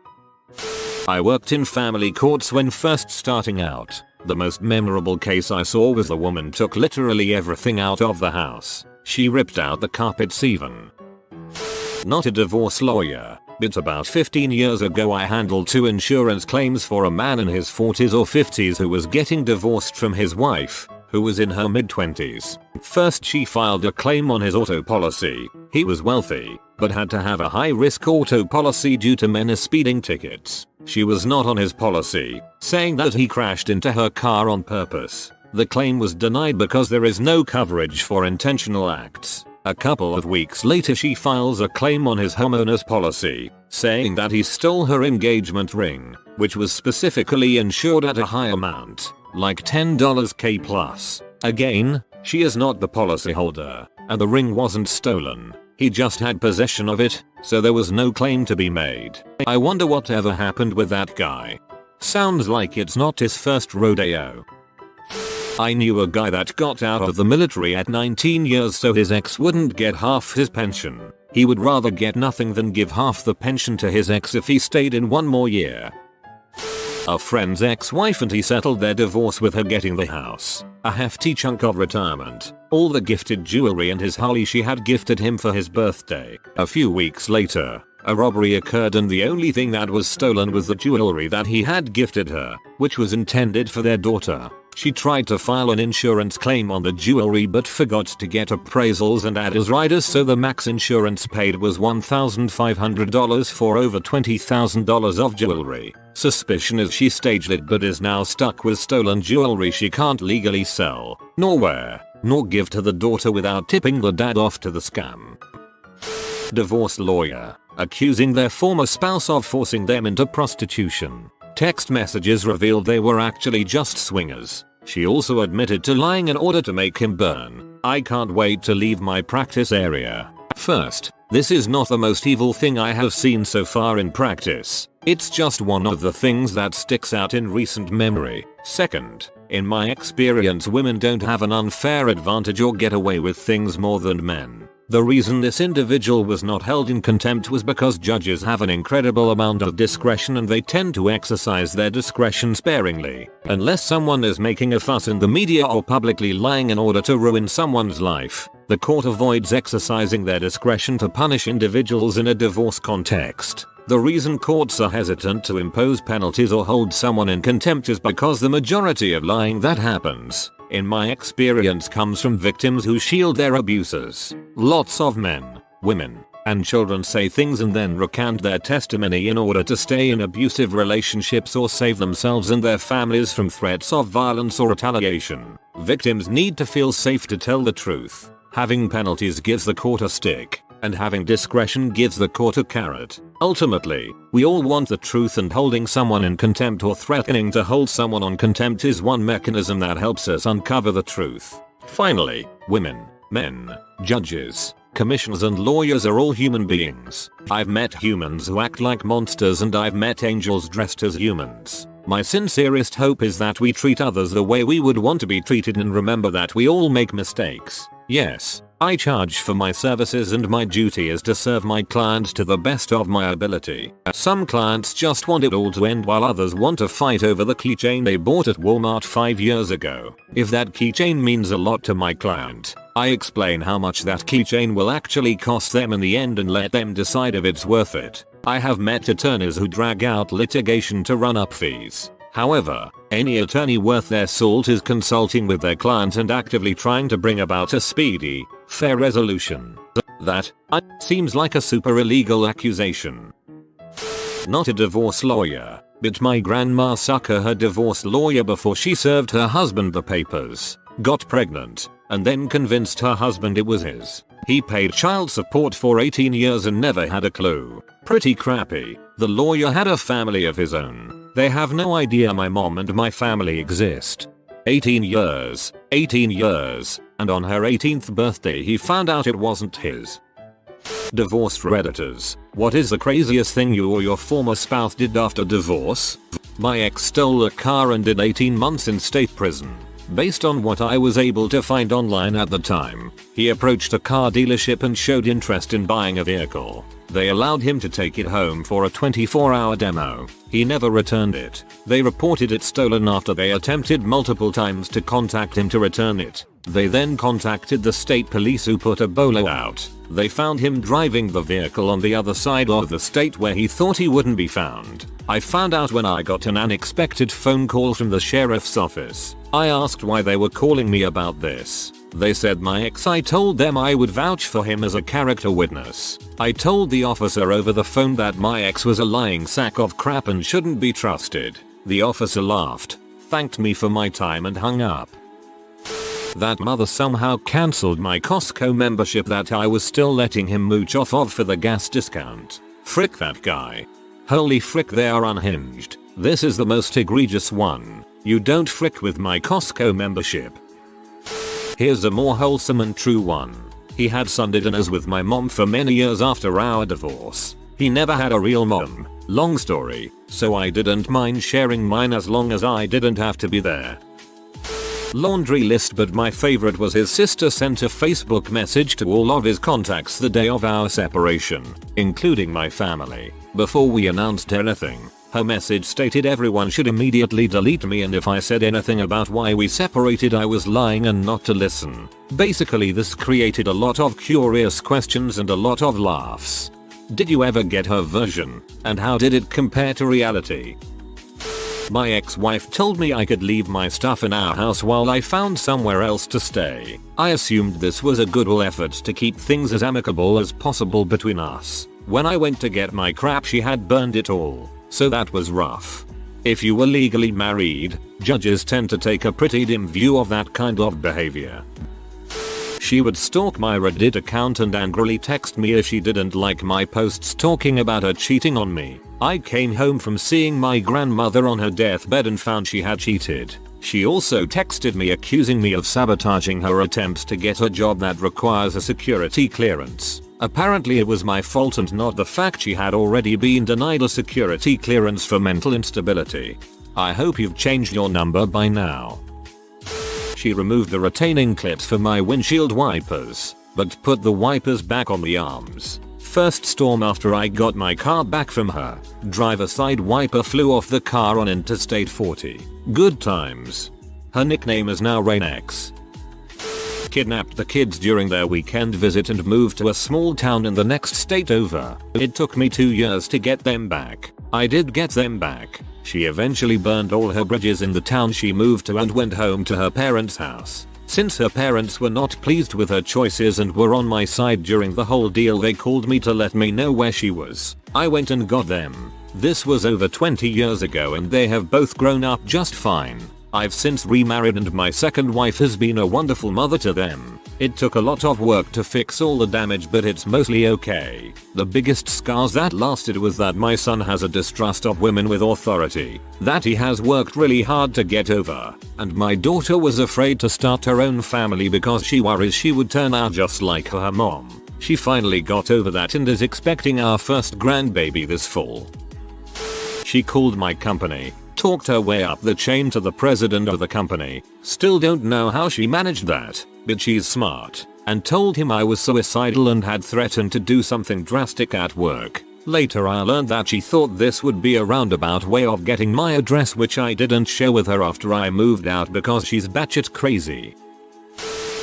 I worked in family courts when first starting out. The most memorable case I saw was the woman took literally everything out of the house. She ripped out the carpets even. Not a divorce lawyer, but about 15 years ago I handled 2 insurance claims for a man in his 40s or 50s who was getting divorced from his wife, who was in her mid-20s. First she filed a claim on his auto policy. He was wealthy, but had to have a high-risk auto policy due to many speeding tickets. She was not on his policy, saying that he crashed into her car on purpose. The claim was denied because there is no coverage for intentional acts. A couple of weeks later she files a claim on his homeowner's policy, saying that he stole her engagement ring, which was specifically insured at a high amount, like $10K plus. Again, she is not the policyholder, and the ring wasn't stolen. He just had possession of it, so there was no claim to be made. I wonder whatever happened with that guy. Sounds like it's not his first rodeo. I knew a guy that got out of the military at 19 years so his ex wouldn't get half his pension. He would rather get nothing than give half the pension to his ex if he stayed in one more year. A friend's ex-wife and he settled their divorce with her getting the house, a hefty chunk of retirement, all the gifted jewelry and his Harley she had gifted him for his birthday. A few weeks later, a robbery occurred and the only thing that was stolen was the jewelry that he had gifted her, which was intended for their daughter. She tried to file an insurance claim on the jewelry but forgot to get appraisals and adders riders, so the max insurance paid was $1,500 for over $20,000 of jewelry. Suspicion is she staged it but is now stuck with stolen jewelry she can't legally sell, nor wear, nor give to the daughter without tipping the dad off to the scam. Divorce lawyer accusing their former spouse of forcing them into prostitution. Text messages revealed they were actually just swingers. She also admitted to lying in order to make him burn. I can't wait to leave my practice area. First, this is not the most evil thing I have seen so far in practice. It's just one of the things that sticks out in recent memory. Second, in my experience women don't have an unfair advantage or get away with things more than men. The reason this individual was not held in contempt was because judges have an incredible amount of discretion and they tend to exercise their discretion sparingly. Unless someone is making a fuss in the media or publicly lying in order to ruin someone's life, the court avoids exercising their discretion to punish individuals in a divorce context. The reason courts are hesitant to impose penalties or hold someone in contempt is because the majority of lying that happens, in my experience, comes from victims who shield their abusers. Lots of men, women, and children say things and then recant their testimony in order to stay in abusive relationships or save themselves and their families from threats of violence or retaliation. Victims need to feel safe to tell the truth. Having penalties gives the court a stick, and having discretion gives the court a carrot. Ultimately, we all want the truth, and holding someone in contempt or threatening to hold someone on contempt is one mechanism that helps us uncover the truth. Finally, women, men, judges, commissioners and lawyers are all human beings. I've met humans who act like monsters and I've met angels dressed as humans. My sincerest hope is that we treat others the way we would want to be treated and remember that we all make mistakes. Yes, I charge for my services and my duty is to serve my clients to the best of my ability. Some clients just want it all to end while others want to fight over the keychain they bought at Walmart 5 years ago. If that keychain means a lot to my client, I explain how much that keychain will actually cost them in the end and let them decide if it's worth it. I have met attorneys who drag out litigation to run up fees. However, any attorney worth their salt is consulting with their client and actively trying to bring about a speedy, fair resolution. That seems like a super illegal accusation. Not a divorce lawyer, but my grandma sucker her divorce lawyer before she served her husband the papers, got pregnant, and then convinced her husband it was his. He paid child support for 18 years and never had a clue. Pretty crappy. The lawyer had a family of his own. They have no idea my mom and my family exist. 18 years, and on her 18th birthday he found out it wasn't his. Divorced Redditors, what is the craziest thing you or your former spouse did after divorce? My ex stole a car and did 18 months in state prison. Based on what I was able to find online at the time, he approached a car dealership and showed interest in buying a vehicle. They allowed him to take it home for a 24-hour demo. He never returned it. They reported it stolen after they attempted multiple times to contact him to return it. They then contacted the state police who put a bolo out. They found him driving the vehicle on the other side of the state where he thought he wouldn't be found. I found out when I got an unexpected phone call from the sheriff's office. I asked why they were calling me about this. They said my ex. I told them I would vouch for him as a character witness. I told the officer over the phone that my ex was a lying sack of crap and shouldn't be trusted. The officer laughed, thanked me for my time and hung up. That mother somehow cancelled my Costco membership that I was still letting him mooch off of for the gas discount. Frick that guy. Holy frick, they are unhinged. This is the most egregious one. You don't frick with my Costco membership. Here's a more wholesome and true one. He had Sunday dinners with my mom for many years after our divorce. He never had a real mom. Long story, so I didn't mind sharing mine as long as I didn't have to be there. Laundry list, but my favorite was his sister sent a Facebook message to all of his contacts the day of our separation, including my family. Before we announced anything, her message stated everyone should immediately delete me, and if I said anything about why we separated I was lying and not to listen. Basically, this created a lot of curious questions and a lot of laughs. Did you ever get her version, and how did it compare to reality? My ex-wife told me I could leave my stuff in our house while I found somewhere else to stay. I assumed this was a goodwill effort to keep things as amicable as possible between us. When I went to get my crap, she had burned it all, so that was rough. If you were legally married, judges tend to take a pretty dim view of that kind of behavior. She would stalk my Reddit account and angrily text me if she didn't like my posts talking about her cheating on me. I came home from seeing my grandmother on her deathbed and found she had cheated. She also texted me accusing me of sabotaging her attempts to get a job that requires a security clearance. Apparently it was my fault and not the fact she had already been denied a security clearance for mental instability. I hope you've changed your number by now. She removed the retaining clips for my windshield wipers. but put the wipers back on the arms. First storm after I got my car back from her. Driver side wiper flew off the car on Interstate 40. Good times. Her nickname is now Rain-X. Kidnapped the kids during their weekend visit and moved to a small town in the next state over. It took me 2 years to get them back. I did get them back. She eventually burned all her bridges in the town she moved to and went home to her parents' house. Since her parents were not pleased with her choices and were on my side during the whole deal, they called me to let me know where she was. I went and got them. This was over 20 years ago and they have both grown up just fine. I've since remarried and my second wife has been a wonderful mother to them. It took a lot of work to fix all the damage, but it's mostly okay. The biggest scars that lasted was that my son has a distrust of women with authority that he has worked really hard to get over. And my daughter was afraid to start her own family because she worries she would turn out just like her mom. She finally got over that and is expecting our first grandbaby this fall. She called my company, talked her way up the chain to the president of the company. Still don't know how she managed that, but she's smart, and told him I was suicidal and had threatened to do something drastic at work. Later I learned that she thought this would be a roundabout way of getting my address, which I didn't share with her after I moved out because she's batshit crazy.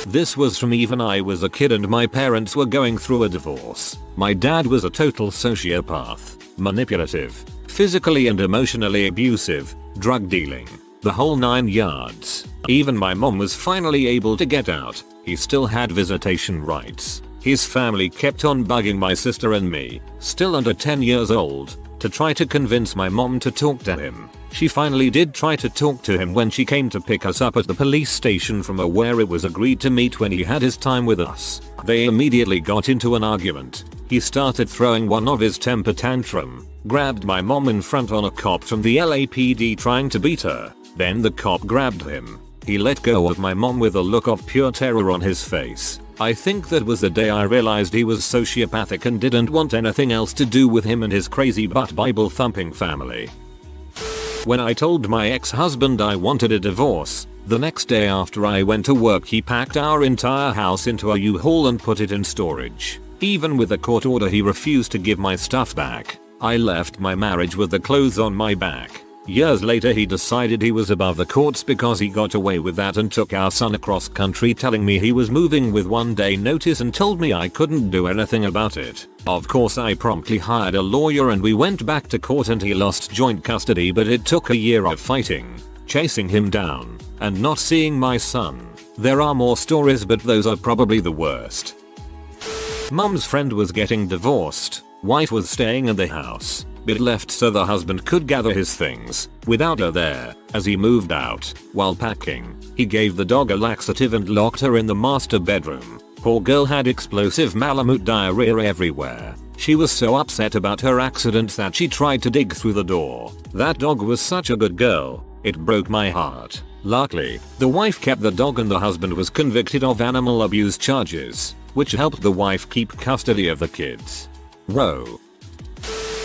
This was from even I was a kid and my parents were going through a divorce. My dad was a total sociopath, manipulative, physically and emotionally abusive, drug dealing, the whole 9 yards. Even my mom was finally able to get out. He still had visitation rights. His family kept on bugging my sister and me, still under 10 years old, to try to convince my mom to talk to him. She finally did try to talk to him when she came to pick us up at the police station from where it was agreed to meet when he had his time with us. They immediately got into an argument. He started throwing one of his temper tantrum, grabbed my mom in front on a cop from the LAPD trying to beat her. Then the cop grabbed him. He let go of my mom with a look of pure terror on his face. I think that was the day I realized he was sociopathic and didn't want anything else to do with him and his crazy but Bible thumping family. When I told my ex-husband I wanted a divorce, the next day after I went to work he packed our entire house into a U-Haul and put it in storage. Even with a court order he refused to give my stuff back. I left my marriage with the clothes on my back. Years later he decided he was above the courts because he got away with that and took our son across country, telling me he was moving with 1 day notice and told me I couldn't do anything about it. Of course I promptly hired a lawyer and we went back to court and he lost joint custody, but it took a year of fighting, chasing him down, and not seeing my son. There are more stories, but those are probably the worst. Mom's friend was getting divorced. Wife was staying in the house, but left so the husband could gather his things without her there. As he moved out, while packing, he gave the dog a laxative and locked her in the master bedroom. Poor girl had explosive Malamute diarrhea everywhere. She was so upset about her accident that she tried to dig through the door. That dog was such a good girl. It broke my heart. Luckily, the wife kept the dog and the husband was convicted of animal abuse charges, which helped the wife keep custody of the kids. Whoa.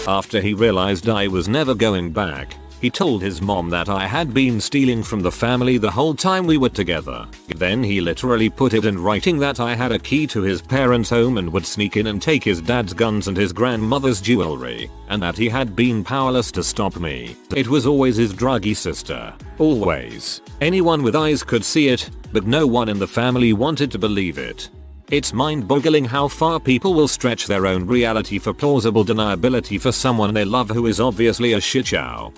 After he realized I was never going back, he told his mom that I had been stealing from the family the whole time we were together. Then he literally put it in writing that I had a key to his parents' home and would sneak in and take his dad's guns and his grandmother's jewelry, and that he had been powerless to stop me. It was always his druggy sister. Always. Anyone with eyes could see it, but no one in the family wanted to believe it. It's mind-boggling how far people will stretch their own reality for plausible deniability for someone they love who is obviously a shitshow.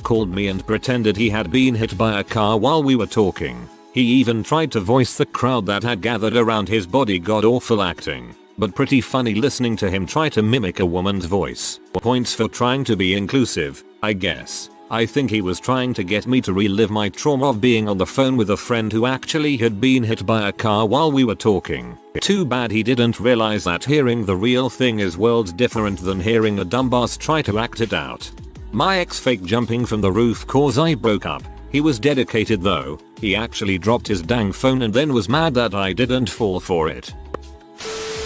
Called me and pretended he had been hit by a car while we were talking. He even tried to voice the crowd that had gathered around his body. God awful acting, but pretty funny listening to him try to mimic a woman's voice. Points for trying to be inclusive, I guess. I think he was trying to get me to relive my trauma of being on the phone with a friend who actually had been hit by a car while we were talking. Too bad he didn't realize that hearing the real thing is worlds different than hearing a dumbass try to act it out. My ex faked jumping from the roof cause I broke up. He was dedicated though. He actually dropped his dang phone and then was mad that I didn't fall for it.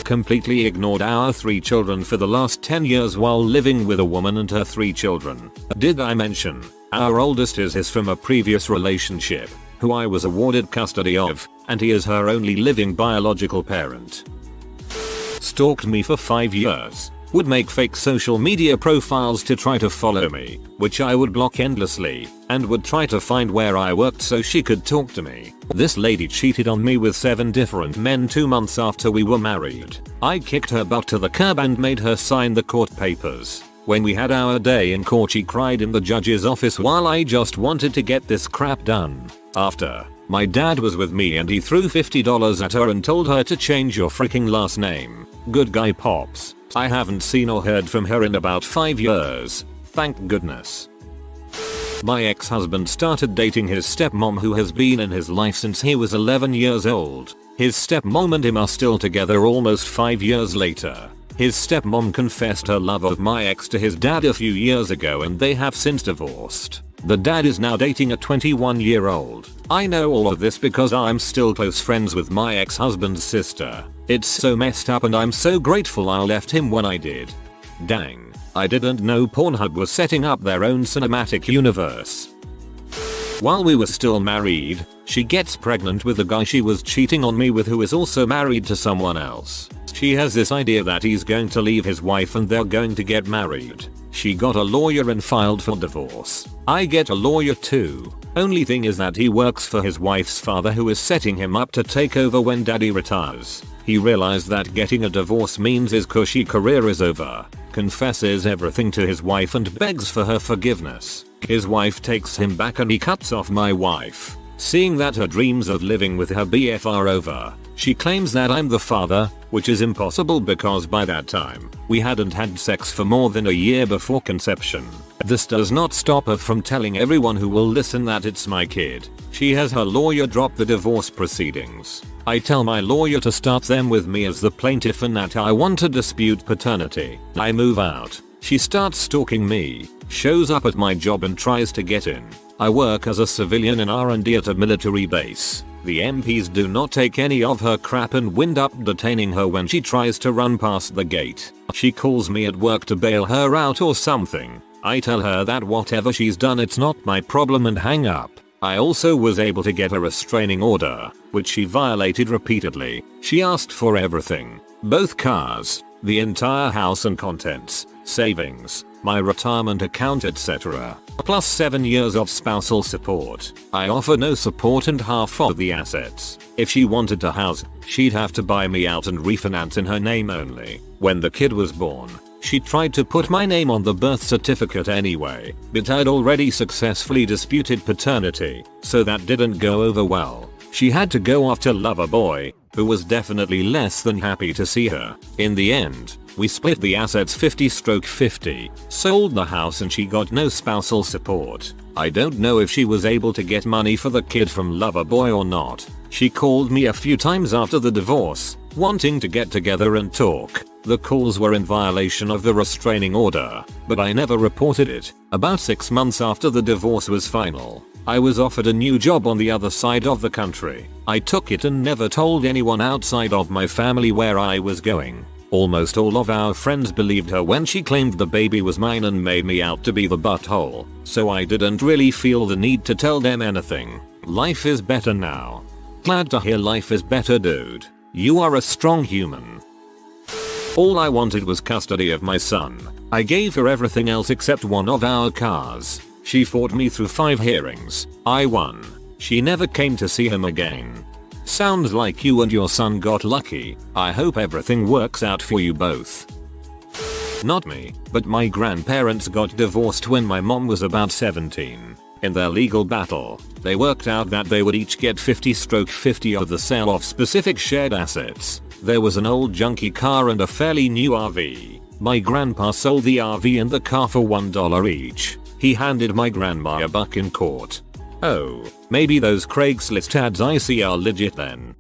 Completely ignored our 3 children for the last 10 years while living with a woman and her 3 children. Did I mention, our oldest is from a previous relationship, who I was awarded custody of. and he is her only living biological parent. Stalked me for 5 years. Would make fake social media profiles to try to follow me, which I would block endlessly, and would try to find where I worked so she could talk to me. This lady cheated on me with 7 different men 2 months after we were married. I kicked her butt to the curb and made her sign the court papers. When we had our day in court, she cried in the judge's office while I just wanted to get this crap done. After, my dad was with me and he threw $50 at her and told her to change your freaking last name. Good guy Pops. I haven't seen or heard from her in about 5 years. Thank goodness. My ex-husband started dating his stepmom, who has been in his life since he was 11 years old. His stepmom and him are still together almost 5 years later. His stepmom confessed her love of my ex to his dad a few years ago and they have since divorced. The dad is now dating a 21-year-old. I know all of this because I'm still close friends with my ex-husband's sister. It's so messed up and I'm so grateful I left him when I did. Dang, I didn't know Pornhub was setting up their own cinematic universe. While we were still married, she gets pregnant with the guy she was cheating on me with, who is also married to someone else. She has this idea that he's going to leave his wife and they're going to get married. She got a lawyer and filed for divorce. I get a lawyer too. Only thing is that he works for his wife's father, who is setting him up to take over when daddy retires. He realized that getting a divorce means his cushy career is over, confesses everything to his wife and begs for her forgiveness. His wife takes him back and he cuts off my wife. Seeing that her dreams of living with her BF are over, she claims that I'm the father, which is impossible because by that time, we hadn't had sex for more than a year before conception. This does not stop her from telling everyone who will listen that it's my kid. She has her lawyer drop the divorce proceedings. I tell my lawyer to start them with me as the plaintiff and that I want to dispute paternity. I move out. She starts stalking me, shows up at my job and tries to get in. I work as a civilian in R&D at a military base. The MPs do not take any of her crap and wind up detaining her when she tries to run past the gate. She calls me at work to bail her out or something. I tell her that whatever she's done, it's not my problem and hang up. I also was able to get a restraining order, which she violated repeatedly. She asked for everything. Both cars, the entire house and contents, savings, my retirement account, etc. Plus 7 years of spousal support. I offer no support and half of the assets. If she wanted to house, she'd have to buy me out and refinance in her name only. When the kid was born, she tried to put my name on the birth certificate anyway, but I'd already successfully disputed paternity, so that didn't go over well. She had to go after Loverboy, who was definitely less than happy to see her. In the end, we split the assets 50/50, sold the house and she got no spousal support. I don't know if she was able to get money for the kid from Loverboy or not. She called me a few times after the divorce, wanting to get together and talk. The calls were in violation of the restraining order, but I never reported it. About 6 months after the divorce was final, I was offered a new job on the other side of the country. I took it and never told anyone outside of my family where I was going. Almost all of our friends believed her when she claimed the baby was mine and made me out to be the butthole, so I didn't really feel the need to tell them anything. Life is better now. Glad to hear life is better, dude. You are a strong human. All I wanted was custody of my son. I gave her everything else except one of our cars. She fought me through 5 hearings. I won. She never came to see him again. Sounds like you and your son got lucky. I hope everything works out for you both. Not me, but my grandparents got divorced when my mom was about 17. In their legal battle, they worked out that they would each get 50/50 of the sale of specific shared assets. There was an old junky car and a fairly new RV. My grandpa sold the RV and the car for $1 each. He handed my grandma a buck in court. Oh, maybe those Craigslist ads I see are legit then.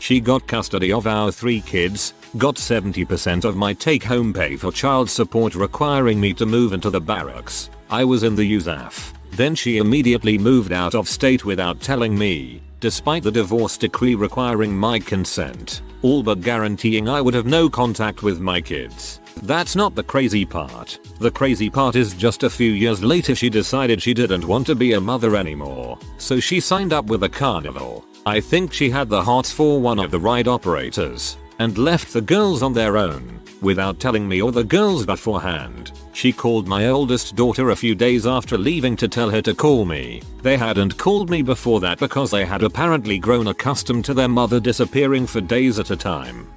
She got custody of our 3 kids, got 70% of my take-home pay for child support, requiring me to move into the barracks. I was in the USAF. Then she immediately moved out of state without telling me, despite the divorce decree requiring my consent, all but guaranteeing I would have no contact with my kids. That's not the crazy part. The crazy part is just a few years later she decided she didn't want to be a mother anymore, so she signed up with a carnival. I think she had the hots for one of the ride operators and left the girls on their own without telling me or the girls beforehand. She called my oldest daughter a few days after leaving to tell her to call me. They hadn't called me before that because they had apparently grown accustomed to their mother disappearing for days at a time.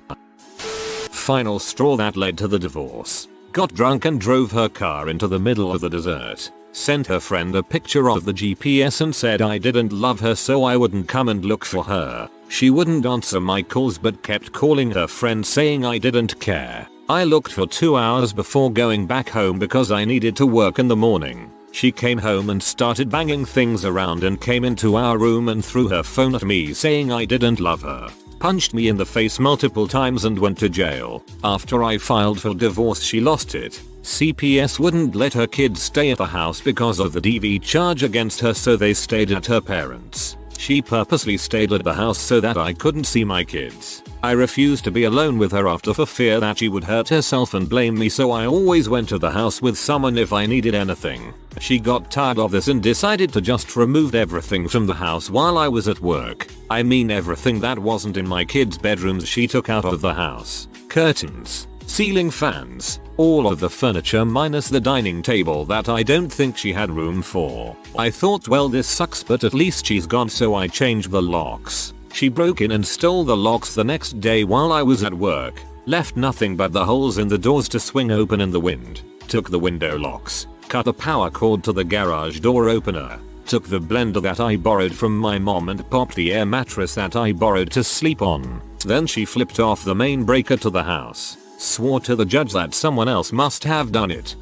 Final straw that led to the divorce. Got drunk and drove her car into the middle of the desert. Sent her friend a picture of the GPS and said I didn't love her so I wouldn't come and look for her. She wouldn't answer my calls but kept calling her friend saying I didn't care. I looked for 2 hours before going back home because I needed to work in the morning. She came home and started banging things around and came into our room and threw her phone at me saying I didn't love her. Punched me in the face multiple times and went to jail. After I filed for divorce she lost it. CPS wouldn't let her kids stay at the house because of the DV charge against her so they stayed at her parents'. She purposely stayed at the house so that I couldn't see my kids. I refused to be alone with her after for fear that she would hurt herself and blame me so I always went to the house with someone if I needed anything. She got tired of this and decided to just remove everything from the house while I was at work. I mean everything that wasn't in my kids' bedrooms she took out of the house. Curtains, ceiling fans, all of the furniture minus the dining table that I don't think she had room for. I thought well this sucks but at least she's gone so I changed the locks. She broke in and stole the locks the next day while I was at work. Left nothing but the holes in the doors to swing open in the wind. Took the window locks. Cut a power cord to the garage door opener. Took the blender that I borrowed from my mom and popped the air mattress that I borrowed to sleep on. Then she flipped off the main breaker to the house. Swore to the judge that someone else must have done it.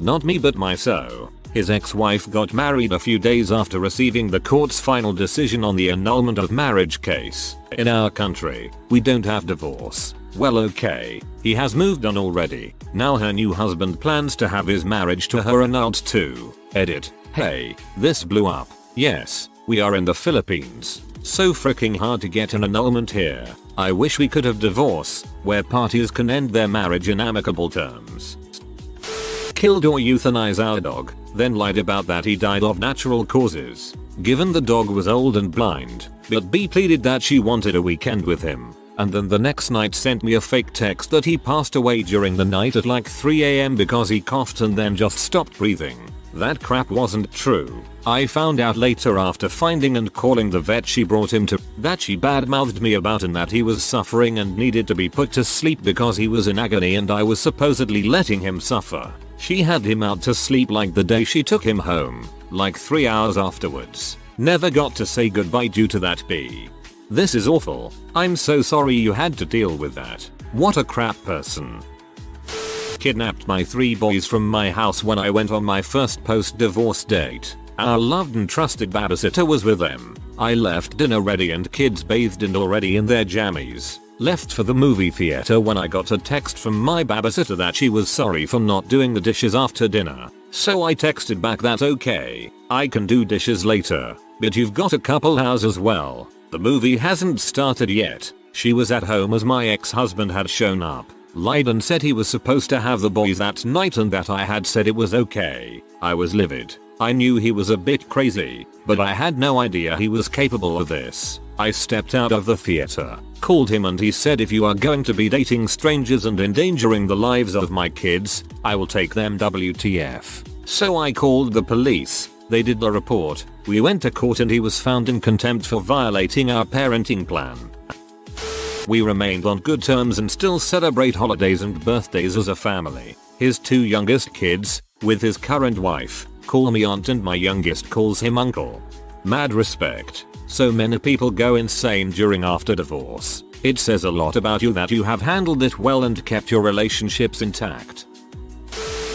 Not me but my so. His ex-wife got married a few days after receiving the court's final decision on the annulment of marriage case. In our country, we don't have divorce. Well okay, he has moved on already. Now her new husband plans to have his marriage to her annulled too. Edit. Hey, this blew up. Yes, we are in the Philippines. So freaking hard to get an annulment here. I wish we could have divorce, where parties can end their marriage in amicable terms. Killed or euthanize our dog, then lied about that he died of natural causes. Given the dog was old and blind, but B pleaded that she wanted a weekend with him. And then the next night sent me a fake text that he passed away during the night at like 3 AM because he coughed and then just stopped breathing. That crap wasn't true. I found out later after finding and calling the vet she brought him to that she badmouthed me about and that he was suffering and needed to be put to sleep because he was in agony and I was supposedly letting him suffer. She had him out to sleep like the day she took him home, like 3 hours afterwards. Never got to say goodbye due to that B. This is awful. I'm so sorry you had to deal with that. What a crap person. Kidnapped my 3 boys from my house when I went on my first post-divorce date. Our loved and trusted babysitter was with them. I left dinner ready and kids bathed and already in their jammies. Left for the movie theater when I got a text from my babysitter that she was sorry for not doing the dishes after dinner. So I texted back that okay, I can do dishes later, but you've got a couple hours as well. The movie hasn't started yet. She was at home as my ex-husband had shown up. Lied and said he was supposed to have the boys that night and that I had said it was okay. I was livid. I knew he was a bit crazy, but I had no idea he was capable of this. I stepped out of the theater, called him and he said if you are going to be dating strangers and endangering the lives of my kids, I will take them WTF. So I called the police. They did the report. We went to court and he was found in contempt for violating our parenting plan. We remained on good terms and still celebrate holidays and birthdays as a family. His 2 youngest kids, with his current wife, call me aunt and my youngest calls him uncle. Mad respect. So many people go insane during after divorce. It says a lot about you that you have handled it well and kept your relationships intact.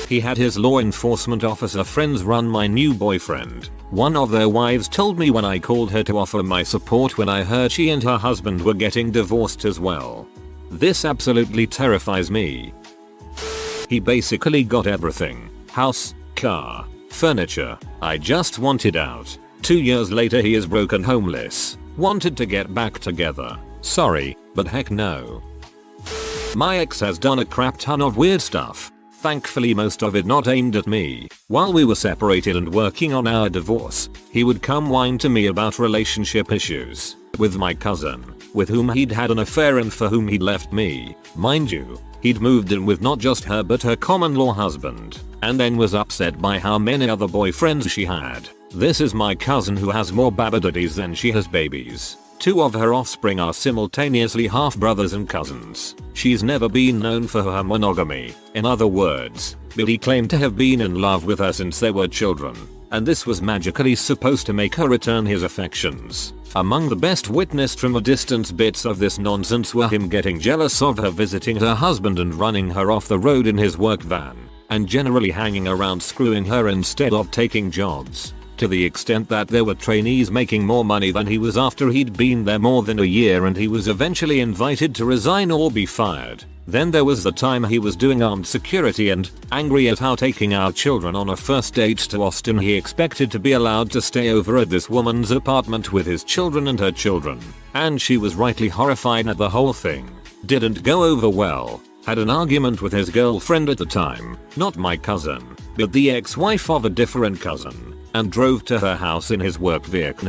He had his law enforcement officer friends run my new boyfriend. One of their wives told me when I called her to offer my support when I heard she and her husband were getting divorced as well. This absolutely terrifies me. He basically got everything. House, car, furniture. I just wanted out. 2 years later he is broke and homeless. Wanted to get back together. Sorry, but heck no. My ex has done a crap ton of weird stuff. Thankfully most of it not aimed at me. While we were separated and working on our divorce, he would come whine to me about relationship issues with my cousin, with whom he'd had an affair and for whom he'd left me. Mind you, he'd moved in with not just her but her common-law husband, and then was upset by how many other boyfriends she had. This is my cousin who has more babadaddies than she has babies. 2 of her offspring are simultaneously half-brothers and cousins. She's never been known for her monogamy. In other words, Billy claimed to have been in love with her since they were children, and this was magically supposed to make her return his affections. Among the best witnessed from a distance bits of this nonsense were him getting jealous of her visiting her husband and running her off the road in his work van, and generally hanging around screwing her instead of taking jobs, to the extent that there were trainees making more money than he was after he'd been there more than a year, and he was eventually invited to resign or be fired. Then there was the time he was doing armed security and, angry at how taking our children on a first date to Austin he expected to be allowed to stay over at this woman's apartment with his children and her children. And she was rightly horrified at the whole thing. Didn't go over well. Had an argument with his girlfriend at the time, not my cousin, but the ex-wife of a different cousin, and drove to her house in his work vehicle.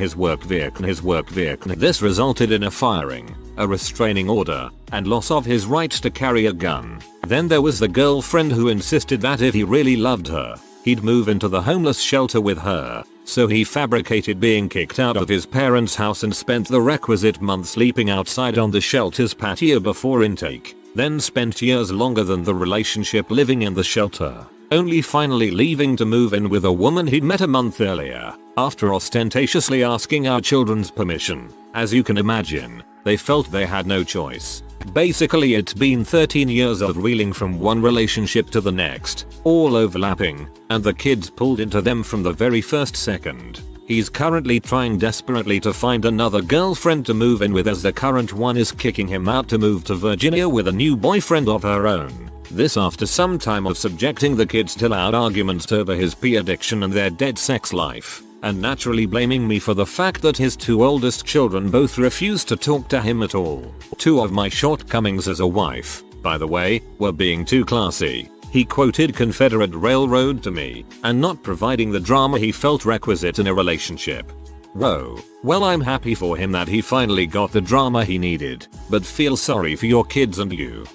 This resulted in a firing, a restraining order, and loss of his rights to carry a gun. Then there was the girlfriend who insisted that if he really loved her, he'd move into the homeless shelter with her. So he fabricated being kicked out of his parents' house and spent the requisite month sleeping outside on the shelter's patio before intake. Then spent years longer than the relationship living in the shelter, only finally leaving to move in with a woman he'd met a month earlier, after ostentatiously asking our children's permission. As you can imagine, they felt they had no choice. Basically it's been 13 years of reeling from one relationship to the next, all overlapping, and the kids pulled into them from the very first second. He's currently trying desperately to find another girlfriend to move in with, as the current one is kicking him out to move to Virginia with a new boyfriend of her own. This after some time of subjecting the kids to loud arguments over his pee addiction and their dead sex life, and naturally blaming me for the fact that his 2 oldest children both refused to talk to him at all. 2 of my shortcomings as a wife, by the way, were being too classy. He quoted Confederate Railroad to me, and not providing the drama he felt requisite in a relationship. Whoa, well I'm happy for him that he finally got the drama he needed, but feel sorry for your kids and you.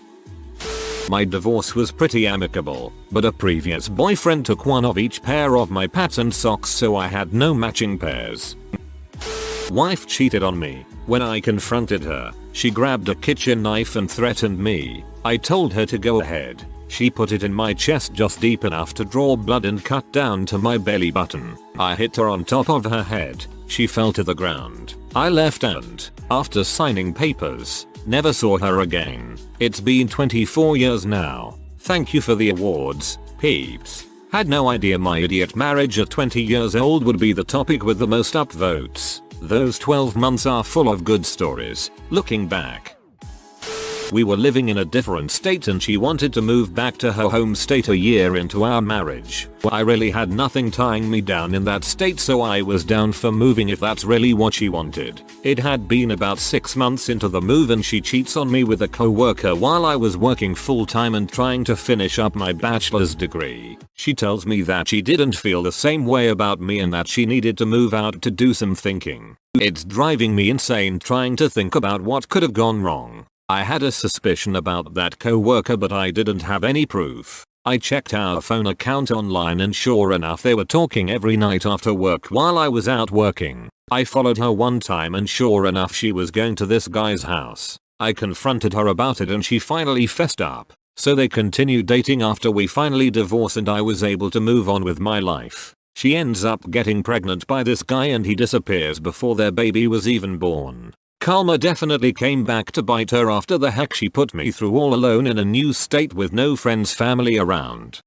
My divorce was pretty amicable, but a previous boyfriend took one of each pair of my pants and socks, so I had no matching pairs. Wife cheated on me. When I confronted her, she grabbed a kitchen knife and threatened me. I told her to go ahead. She put it in my chest just deep enough to draw blood and cut down to my belly button. I hit her on top of her head. She fell to the ground. I left and, after signing papers, never saw her again. It's been 24 years now. Thank you for the awards, peeps. Had no idea my idiot marriage at 20 years old would be the topic with the most upvotes. Those 12 months are full of good stories, looking back. We were living in a different state and she wanted to move back to her home state a year into our marriage. I really had nothing tying me down in that state, so I was down for moving if that's really what she wanted. It had been about 6 months into the move and she cheats on me with a coworker while I was working full time and trying to finish up my bachelor's degree. She tells me that she didn't feel the same way about me and that she needed to move out to do some thinking. It's driving me insane trying to think about what could have gone wrong. I had a suspicion about that coworker, but I didn't have any proof. I checked our phone account online and sure enough they were talking every night after work while I was out working. I followed her one time and sure enough she was going to this guy's house. I confronted her about it and she finally fessed up. So they continued dating after we finally divorced and I was able to move on with my life. She ends up getting pregnant by this guy and he disappears before their baby was even born. Karma definitely came back to bite her after the heck she put me through all alone in a new state with no friends, family around.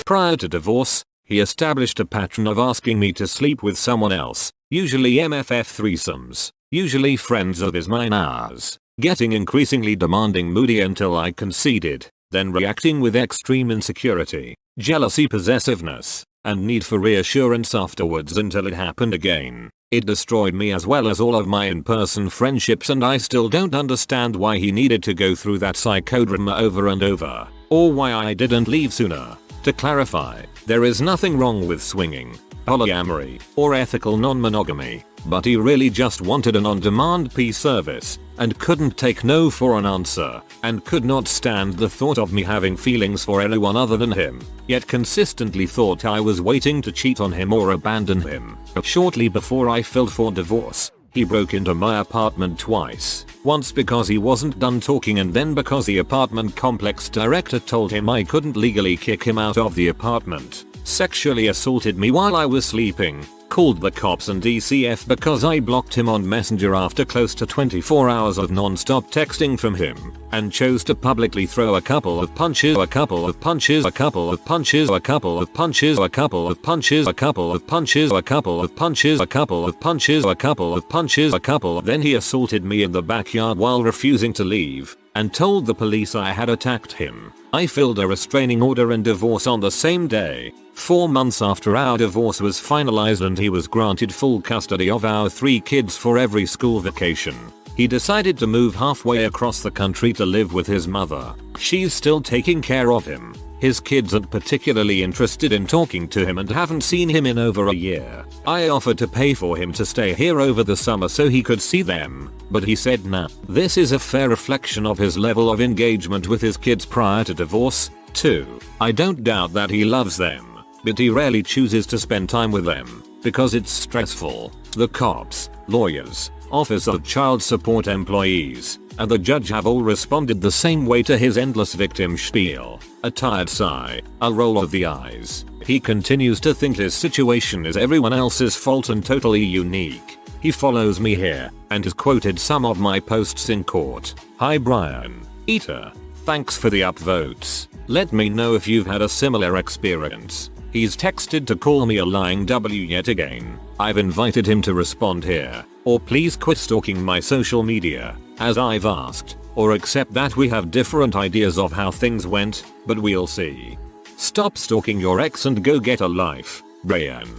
Prior to divorce, he established a pattern of asking me to sleep with someone else, usually MFF threesomes, usually friends of his minors, getting increasingly demanding, moody until I conceded, then reacting with extreme insecurity, jealousy, possessiveness, and need for reassurance afterwards until it happened again. It destroyed me as well as all of my in-person friendships and I still don't understand why he needed to go through that psychodrama over and over. or why I didn't leave sooner. To clarify, there is nothing wrong with swinging, polyamory, or ethical non-monogamy, but he really just wanted an on-demand pee service, and couldn't take no for an answer, and could not stand the thought of me having feelings for anyone other than him, yet consistently thought I was waiting to cheat on him or abandon him. Shortly before I filed for divorce, he broke into my apartment twice, once because he wasn't done talking and then because the apartment complex director told him I couldn't legally kick him out of the apartment, sexually assaulted me while I was sleeping, called the cops and DCF because I blocked him on Messenger after close to 24 hours of non-stop texting from him, and chose to publicly throw a couple of punches, a couple of punches, a couple of punches, a couple of punches, a couple of punches, a couple of punches, a couple of punches, a couple of punches, a couple of punches, a couple. Then he assaulted me in the backyard while refusing to leave, and told the police I had attacked him. I filed a restraining order and divorce on the same day. 4 months after our divorce was finalized and he was granted full custody of our 3 kids for every school vacation, he decided to move halfway across the country to live with his mother. She's still taking care of him. His kids aren't particularly interested in talking to him and haven't seen him in over a year. I offered to pay for him to stay here over the summer so he could see them, but he said nah. This is a fair reflection of his level of engagement with his kids prior to divorce. 2. I don't doubt that he loves them, but he rarely chooses to spend time with them because it's stressful. The cops, lawyers, Office of Child Support employees, and the judge have all responded the same way to his endless victim spiel. A tired sigh, a roll of the eyes. He continues to think his situation is everyone else's fault and totally unique. He follows me here and has quoted some of my posts in court. Hi Brian. Eater. Thanks for the upvotes. Let me know if you've had a similar experience. He's texted to call me a lying W yet again. I've invited him to respond here, or please quit stalking my social media, as I've asked, or accept that we have different ideas of how things went, but we'll see. Stop stalking your ex and go get a life, Brian.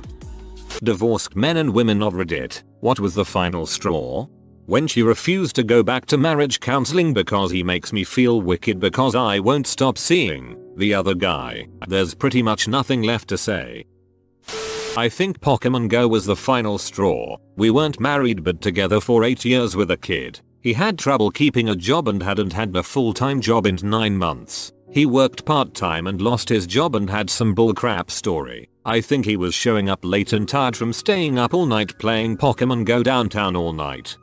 Divorced men and women of Reddit, what was the final straw? When she refused to go back to marriage counseling because he makes me feel wicked because I won't stop seeing the other guy. There's pretty much nothing left to say. I think Pokemon Go was the final straw. We weren't married but together for 8 years with a kid. He had trouble keeping a job and hadn't had a full-time job in 9 months. He worked part-time and lost his job and had some bullcrap story. I think he was showing up late and tired from staying up all night playing Pokemon Go downtown all night.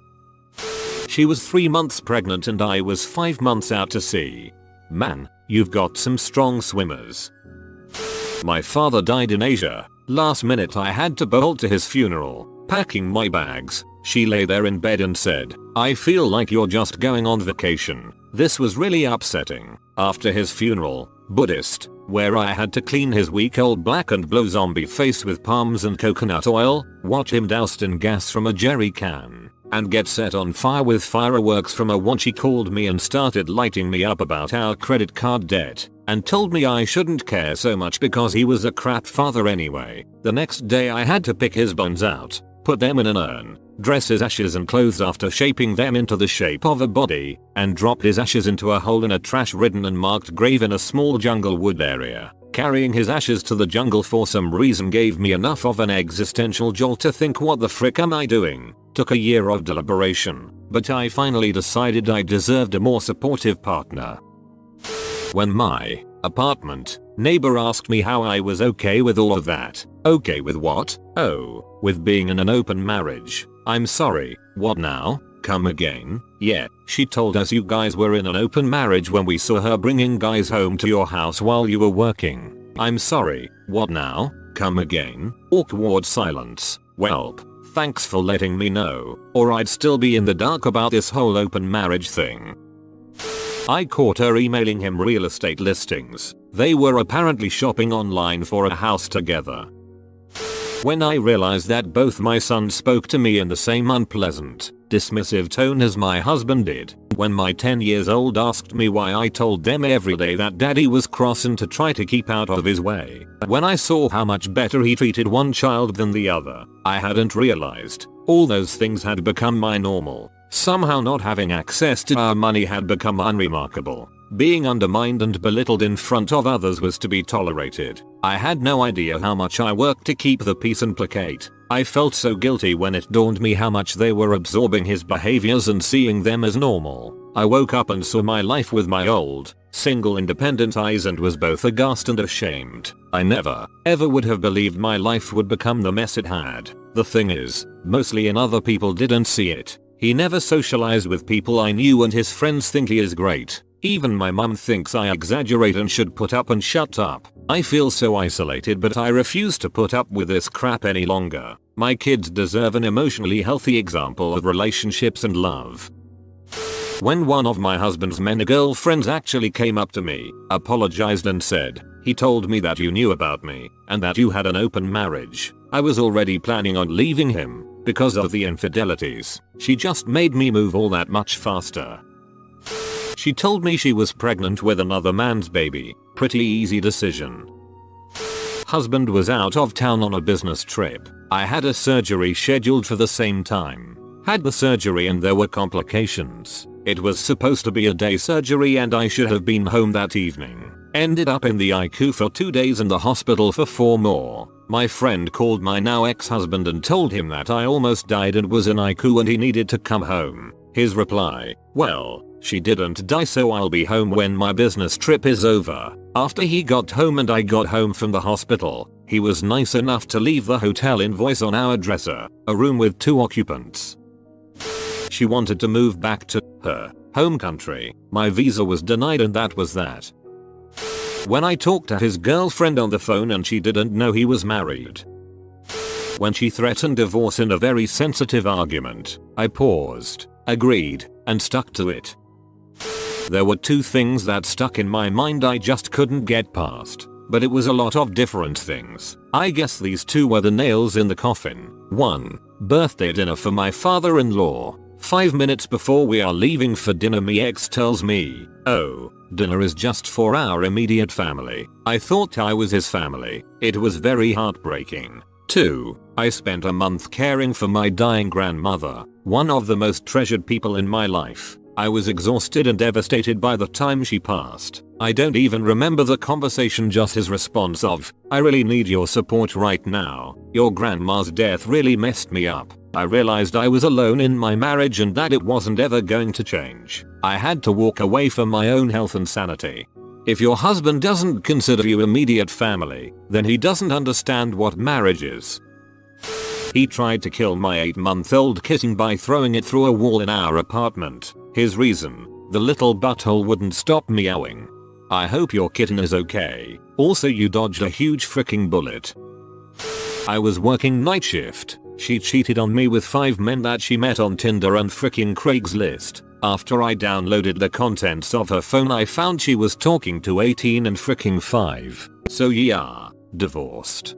She was 3 months pregnant and I was 5 months out to sea. Man, you've got some strong swimmers. My father died in Asia. Last minute I had to bolt to his funeral. Packing my bags, she lay there in bed and said, I feel like you're just going on vacation. This was really upsetting. After his funeral, Buddhist, where I had to clean his week-old black and blue zombie face with palms and coconut oil, watch him doused in gas from a jerry can, and get set on fire with fireworks from a wand. She called me and started lighting me up about our credit card debt, and told me I shouldn't care so much because he was a crap father anyway. The next day I had to pick his bones out, put them in an urn, dress his ashes and clothes after shaping them into the shape of a body, and drop his ashes into a hole in a trash-ridden and marked grave in a small jungle wood area. Carrying his ashes to the jungle for some reason gave me enough of an existential jolt to think, what the frick am I doing? Took a year of deliberation, but I finally decided I deserved a more supportive partner. When my apartment neighbor asked me how I was okay with all of that. Okay with what? Oh, with being in an open marriage. I'm sorry, what now? Come again? Yeah, she told us you guys were in an open marriage when we saw her bringing guys home to your house while you were working. I'm sorry, what now? Come again? Awkward silence. Welp, thanks for letting me know, or I'd still be in the dark about this whole open marriage thing. I caught her emailing him real estate listings. They were apparently shopping online for a house together. When I realized that both my sons spoke to me in the same unpleasant, dismissive tone as my husband did. When my 10 years old asked me why I told them every day that daddy was cross and to try to keep out of his way. When I saw how much better he treated one child than the other, I hadn't realized all those things had become my normal. Somehow not having access to our money had become unremarkable. Being undermined and belittled in front of others was to be tolerated. I had no idea how much I worked to keep the peace and placate. I felt so guilty when it dawned me how much they were absorbing his behaviors and seeing them as normal. I woke up and saw my life with my old, single independent eyes and was both aghast and ashamed. I never, ever would have believed my life would become the mess it had. The thing is, mostly in other people didn't see it. He never socialized with people I knew and his friends think he is great. Even my mum thinks I exaggerate and should put up and shut up. I feel so isolated, but I refuse to put up with this crap any longer. My kids deserve an emotionally healthy example of relationships and love. When one of my husband's many girlfriends actually came up to me, apologized and said, "He told me that you knew about me and that you had an open marriage." I was already planning on leaving him because of the infidelities. She just made me move all that much faster. She told me she was pregnant with another man's baby. Pretty easy decision. Husband was out of town on a business trip. I had a surgery scheduled for the same time. Had the surgery and there were complications. It was supposed to be a day surgery and I should have been home that evening. Ended up in the ICU for 2 days and the hospital for 4 more. My friend called my now ex-husband and told him that I almost died and was in ICU and he needed to come home. His reply, "Well, she didn't die, so I'll be home when my business trip is over." After he got home and I got home from the hospital, he was nice enough to leave the hotel invoice on our dresser, a room with 2 occupants. She wanted to move back to her home country. My visa was denied and that was that. When I talked to his girlfriend on the phone and she didn't know he was married. When she threatened divorce in a very sensitive argument, I paused, agreed, and stuck to it. There were 2 things that stuck in my mind I just couldn't get past, but it was a lot of different things. I guess these 2 were the nails in the coffin. 1. Birthday dinner for my father-in-law. 5 minutes before we are leaving for dinner, my ex tells me, "Oh, dinner is just for our immediate family." I thought I was his family. It was very heartbreaking. 2. I spent a month caring for my dying grandmother, one of the most treasured people in my life. I was exhausted and devastated by the time she passed. I don't even remember the conversation, just his response of, "I really need your support right now. Your grandma's death really messed me up." I realized I was alone in my marriage and that it wasn't ever going to change. I had to walk away for my own health and sanity. If your husband doesn't consider you immediate family, then he doesn't understand what marriage is. He tried to kill my 8-month-old kitten by throwing it through a wall in our apartment. His reason? The little butthole wouldn't stop meowing. I hope your kitten is okay. Also, you dodged a huge freaking bullet. I was working night shift. She cheated on me with 5 men that she met on Tinder and freaking Craigslist. After I downloaded the contents of her phone, I found she was talking to 18 and freaking 5. So yeah, divorced.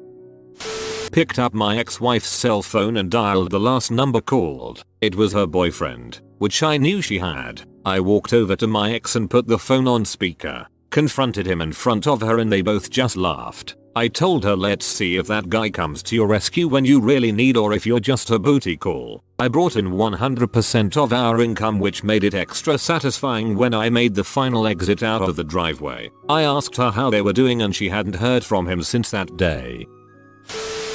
Picked up my ex-wife's cell phone and dialed the last number called. It was her boyfriend, which I knew she had. I walked over to my ex and put the phone on speaker, confronted him in front of her and they both just laughed. I told her, "Let's see if that guy comes to your rescue when you really need or if you're just a booty call." I brought in 100% of our income, which made it extra satisfying when I made the final exit out of the driveway. I asked her how they were doing and she hadn't heard from him since that day.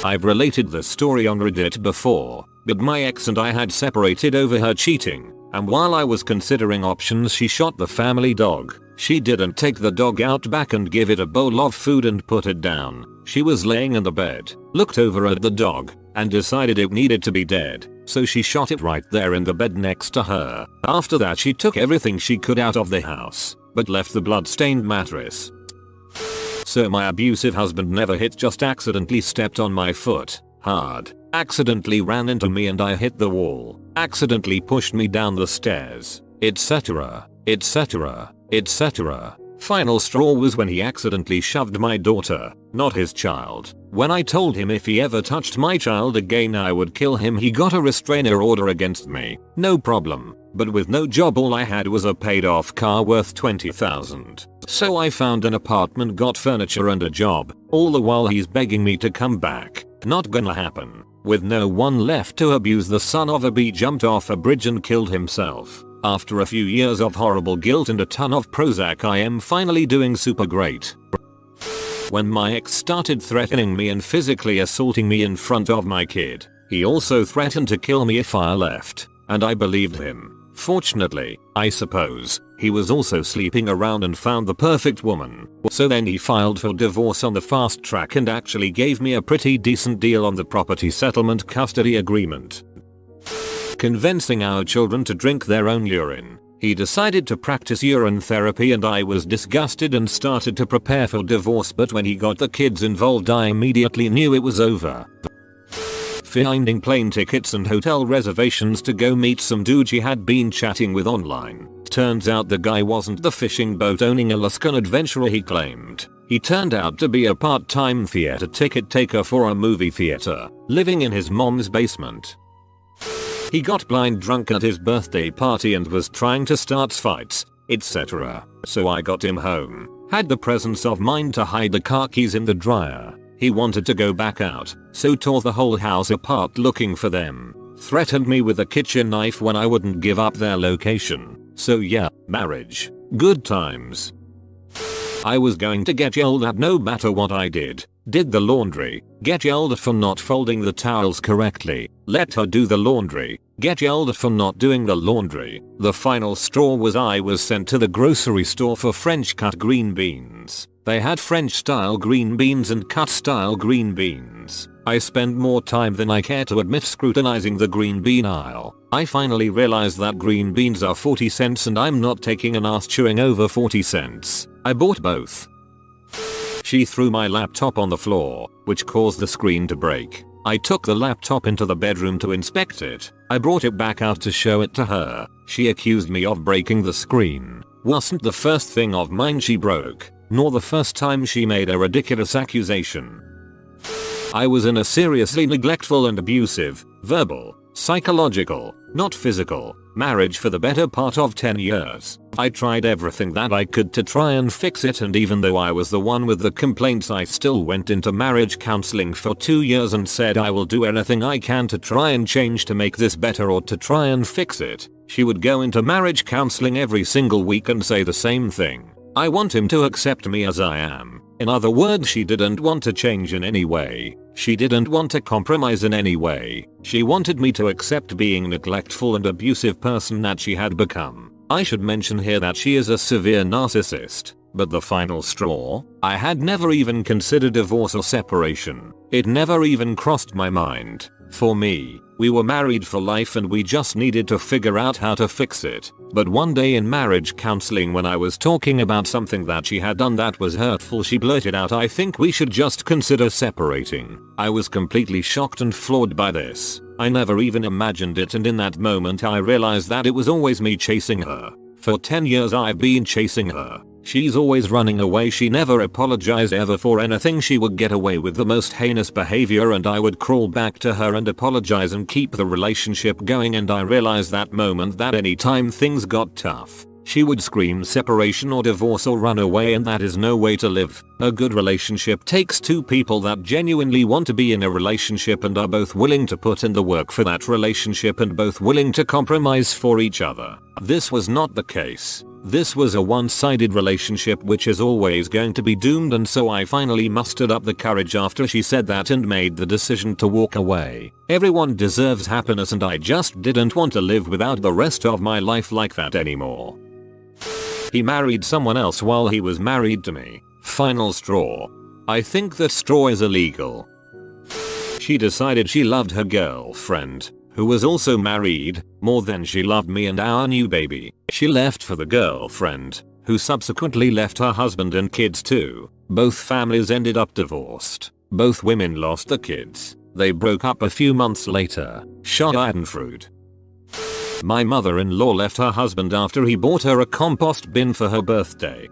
I've related this story on Reddit before, but my ex and I had separated over her cheating, and while I was considering options, she shot the family dog. She didn't take the dog out back and give it a bowl of food and put it down. She was laying in the bed, looked over at the dog, and decided it needed to be dead, so she shot it right there in the bed next to her. After that, she took everything she could out of the house, but left the blood-stained mattress. So my abusive husband never hit, just accidentally stepped on my foot hard, accidentally ran into me and I hit the wall, accidentally pushed me down the stairs, etc, etc, etc. Final straw was when he accidentally shoved my daughter, not his child. When I told him if he ever touched my child again I would kill him, he got a restraining order against me. No problem. But with no job, all I had was a paid off car worth $20,000. So I found an apartment, got furniture and a job. All the while he's begging me to come back. Not gonna happen. With no one left to abuse, the son of a bee jumped off a bridge and killed himself. After a few years of horrible guilt and a ton of Prozac, I am finally doing super great. When my ex started threatening me and physically assaulting me in front of my kid, he also threatened to kill me if I left, and I believed him. Fortunately, I suppose, he was also sleeping around and found the perfect woman. So then he filed for divorce on the fast track and actually gave me a pretty decent deal on the property settlement custody agreement. Convincing our children to drink their own urine, he decided to practice urine therapy and I was disgusted and started to prepare for divorce, but when he got the kids involved I immediately knew it was over. Finding plane tickets and hotel reservations to go meet some dude she had been chatting with online. Turns out the guy wasn't the fishing boat owning Alaskan adventurer he claimed. He turned out to be a part-time theater ticket taker for a movie theater, living in his mom's basement. He got blind drunk at his birthday party and was trying to start fights, etc. So I got him home, had the presence of mind to hide the car keys in the dryer. He wanted to go back out, so tore the whole house apart looking for them. Threatened me with a kitchen knife when I wouldn't give up their location. So yeah, marriage. Good times. I was going to get yelled at no matter what I did. Did the laundry, get yelled at for not folding the towels correctly, let her do the laundry, get yelled at for not doing the laundry. The final straw was I was sent to the grocery store for French cut green beans. They had French style green beans and cut style green beans. I spend more time than I care to admit scrutinizing the green bean aisle. I finally realized that green beans are 40 cents and I'm not taking an ass chewing over 40 cents. I bought both. She threw my laptop on the floor, which caused the screen to break. I took the laptop into the bedroom to inspect it. I brought it back out to show it to her. She accused me of breaking the screen. Wasn't the first thing of mine she broke, nor the first time she made a ridiculous accusation. I was in a seriously neglectful and abusive, verbal, psychological, not physical, marriage for the better part of 10 years. I tried everything that I could to try and fix it, and even though I was the one with the complaints, I still went into marriage counseling for 2 years and said I will do anything I can to try and change to make this better or to try and fix it. She would go into marriage counseling every single week and say the same thing. I want him to accept me as I am. In other words, she didn't want to change in any way. She didn't want to compromise in any way. She wanted me to accept being neglectful and abusive person that she had become. I should mention here that she is a severe narcissist. But the final straw, I had never even considered divorce or separation. It never even crossed my mind. For me, we were married for life and we just needed to figure out how to fix it. But one day in marriage counseling, when I was talking about something that she had done that was hurtful, she blurted out, "I think we should just consider separating." I was completely shocked and floored by this. I never even imagined it, and in that moment I realized that it was always me chasing her. For 10 years I've been chasing her. She's always running away. She never apologized ever for anything. She would get away with the most heinous behavior and I would crawl back to her and apologize and keep the relationship going, and I realized that moment that anytime things got tough, she would scream separation or divorce or run away, and that is no way to live. A good relationship takes two people that genuinely want to be in a relationship and are both willing to put in the work for that relationship and both willing to compromise for each other. This was not the case. This was a one-sided relationship which is always going to be doomed, and so I finally mustered up the courage after she said that and made the decision to walk away. Everyone deserves happiness and I just didn't want to live without the rest of my life like that anymore. He married someone else while he was married to me. Final straw. I think that straw is illegal. She decided she loved her girlfriend, who was also married, more than she loved me and our new baby. She left for the girlfriend, who subsequently left her husband and kids too. Both families ended up divorced. Both women lost the kids. They broke up a few months later. Schadenfreude. My mother-in-law left her husband after he bought her a compost bin for her birthday.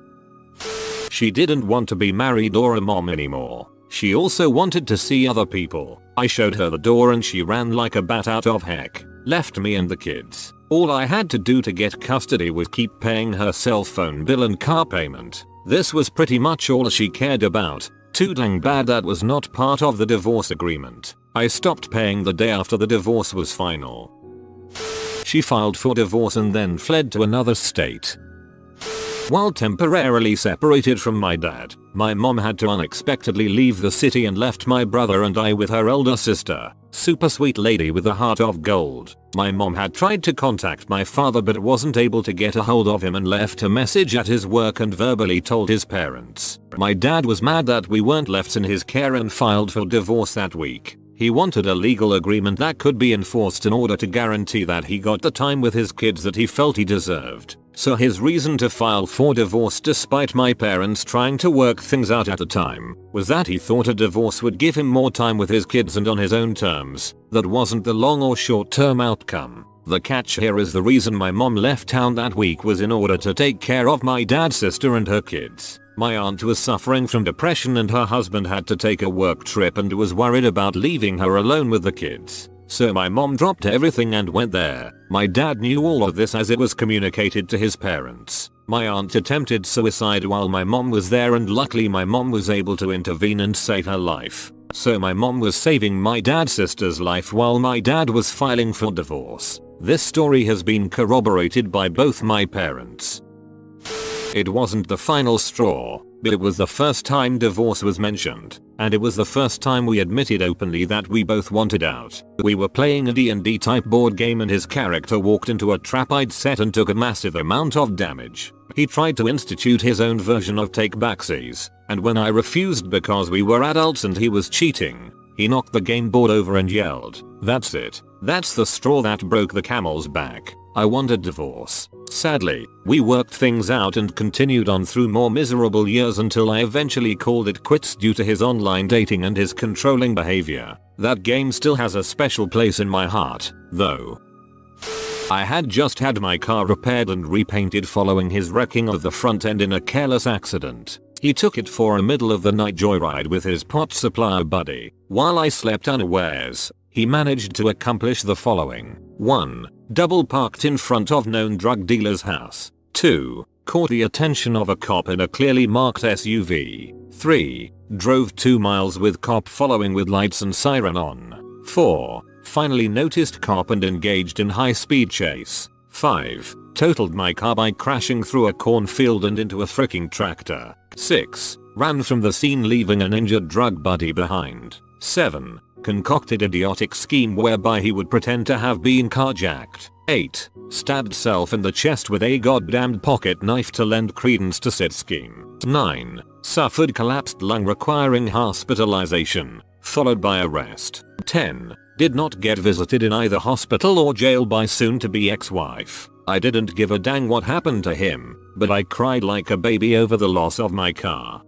She didn't want to be married or a mom anymore. She also wanted to see other people. I showed her the door and she ran like a bat out of heck. Left me and the kids. All I had to do to get custody was keep paying her cell phone bill and car payment. This was pretty much all she cared about. Too dang bad that was not part of the divorce agreement. I stopped paying the day after the divorce was final. She filed for divorce and then fled to another state. While temporarily separated from my dad, my mom had to unexpectedly leave the city and left my brother and I with her elder sister. Super sweet lady with a heart of gold. My mom had tried to contact my father but wasn't able to get a hold of him and left a message at his work and verbally told his parents. My dad was mad that we weren't left in his care and filed for divorce that week. He wanted a legal agreement that could be enforced in order to guarantee that he got the time with his kids that he felt he deserved. So his reason to file for divorce despite my parents trying to work things out at the time was that he thought a divorce would give him more time with his kids and on his own terms. That wasn't the long or short term outcome. The catch here is the reason my mom left town that week was in order to take care of my dad's sister and her kids. My aunt was suffering from depression and her husband had to take a work trip and was worried about leaving her alone with the kids. So my mom dropped everything and went there. My dad knew all of this as it was communicated to his parents. My aunt attempted suicide while my mom was there and luckily my mom was able to intervene and save her life. So my mom was saving my dad's sister's life while my dad was filing for divorce. This story has been corroborated by both my parents. It wasn't the final straw, but it was the first time divorce was mentioned, and it was the first time we admitted openly that we both wanted out. We were playing a D&D type board game and his character walked into a trap I'd set and took a massive amount of damage. He tried to institute his own version of take backsies, and when I refused because we were adults and he was cheating, he knocked the game board over and yelled, "That's it. That's the straw that broke the camel's back. I wanted divorce." Sadly, we worked things out and continued on through more miserable years until I eventually called it quits due to his online dating and his controlling behavior. That game still has a special place in my heart, though. I had just had my car repaired and repainted following his wrecking of the front end in a careless accident. He took it for a middle of the night joyride with his pot supplier buddy. While I slept unawares, he managed to accomplish the following. 1. Double parked in front of known drug dealer's house. 2. Caught the attention of a cop in a clearly marked SUV. 3. Drove 2 miles with cop following with lights and siren on. 4. Finally noticed cop and engaged in high-speed chase. 5. Totaled my car by crashing through a cornfield and into a freaking tractor. 6. Ran from the scene leaving an injured drug buddy behind. 7. Concocted idiotic scheme whereby he would pretend to have been carjacked. 8. Stabbed self in the chest with a goddamned pocket knife to lend credence to said scheme. 9. Suffered collapsed lung requiring hospitalization, followed by arrest. 10. Did not get visited in either hospital or jail by soon-to-be ex-wife. I didn't give a dang what happened to him, but I cried like a baby over the loss of my car.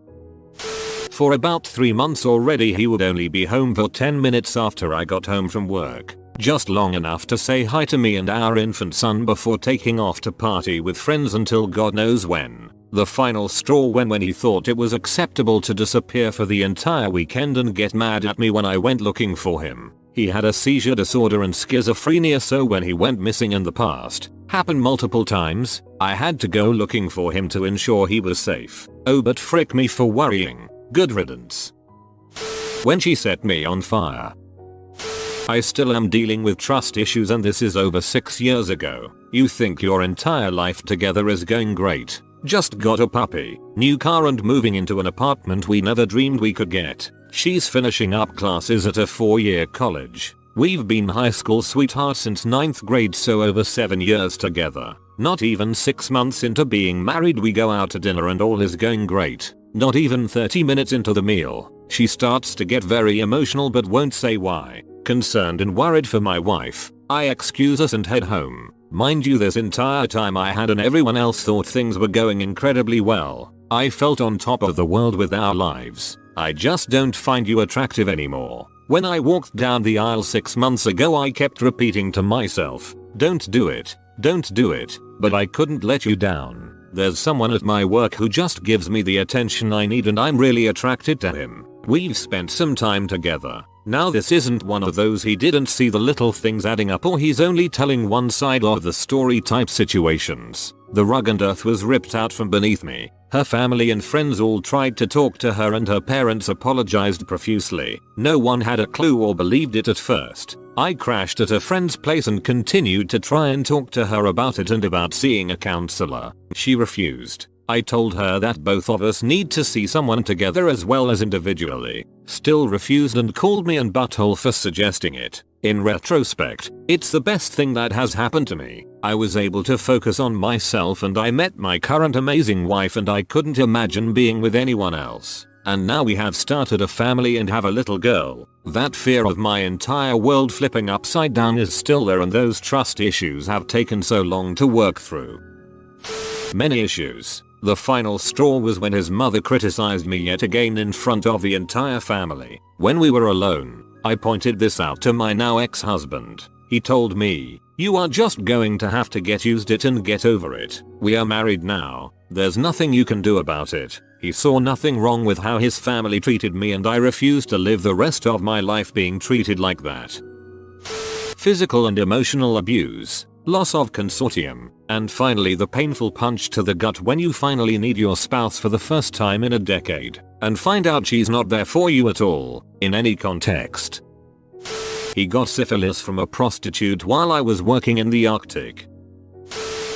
For about 3 months already he would only be home for 10 minutes after I got home from work. Just long enough to say hi to me and our infant son before taking off to party with friends until God knows when. The final straw when he thought it was acceptable to disappear for the entire weekend and get mad at me when I went looking for him. He had a seizure disorder and schizophrenia, so when he went missing in the past, happened multiple times, I had to go looking for him to ensure he was safe. Oh, but frick me for worrying. Good riddance. When she set me on fire. I still am dealing with trust issues and this is over 6 years ago. You think your entire life together is going great. Just got a puppy, new car and moving into an apartment we never dreamed we could get. She's finishing up classes at a 4-year college. We've been high school sweethearts since 9th grade, so over 7 years together. Not even 6 months into being married we go out to dinner and all is going great. Not even 30 minutes into the meal, she starts to get very emotional but won't say why. Concerned and worried for my wife, I excuse us and head home. Mind you, this entire time I had and everyone else thought things were going incredibly well. I felt on top of the world with our lives. I just don't find you attractive anymore. When I walked down the aisle 6 months ago I kept repeating to myself, don't do it, don't do it, but I couldn't let you down. There's someone at my work who just gives me the attention I need and I'm really attracted to him. We've spent some time together. Now this isn't one of those he didn't see the little things adding up or he's only telling one side of the story type situations. The rug and earth was ripped out from beneath me. Her family and friends all tried to talk to her and her parents apologized profusely. No one had a clue or believed it at first. I crashed at a friend's place and continued to try and talk to her about it and about seeing a counselor. She refused. I told her that both of us need to see someone together as well as individually. Still refused and called me an butthole for suggesting it. In retrospect, it's the best thing that has happened to me. I was able to focus on myself and I met my current amazing wife and I couldn't imagine being with anyone else. And now we have started a family and have a little girl. That fear of my entire world flipping upside down is still there and those trust issues have taken so long to work through. Many issues. The final straw was when his mother criticized me yet again in front of the entire family. When we were alone, I pointed this out to my now ex-husband. He told me, "You are just going to have to get used to it and get over it. We are married now. There's nothing you can do about it." He saw nothing wrong with how his family treated me and I refused to live the rest of my life being treated like that. Physical and emotional abuse, loss of consortium, and finally the painful punch to the gut when you finally need your spouse for the first time in a decade and find out she's not there for you at all, in any context. He got syphilis from a prostitute while I was working in the Arctic.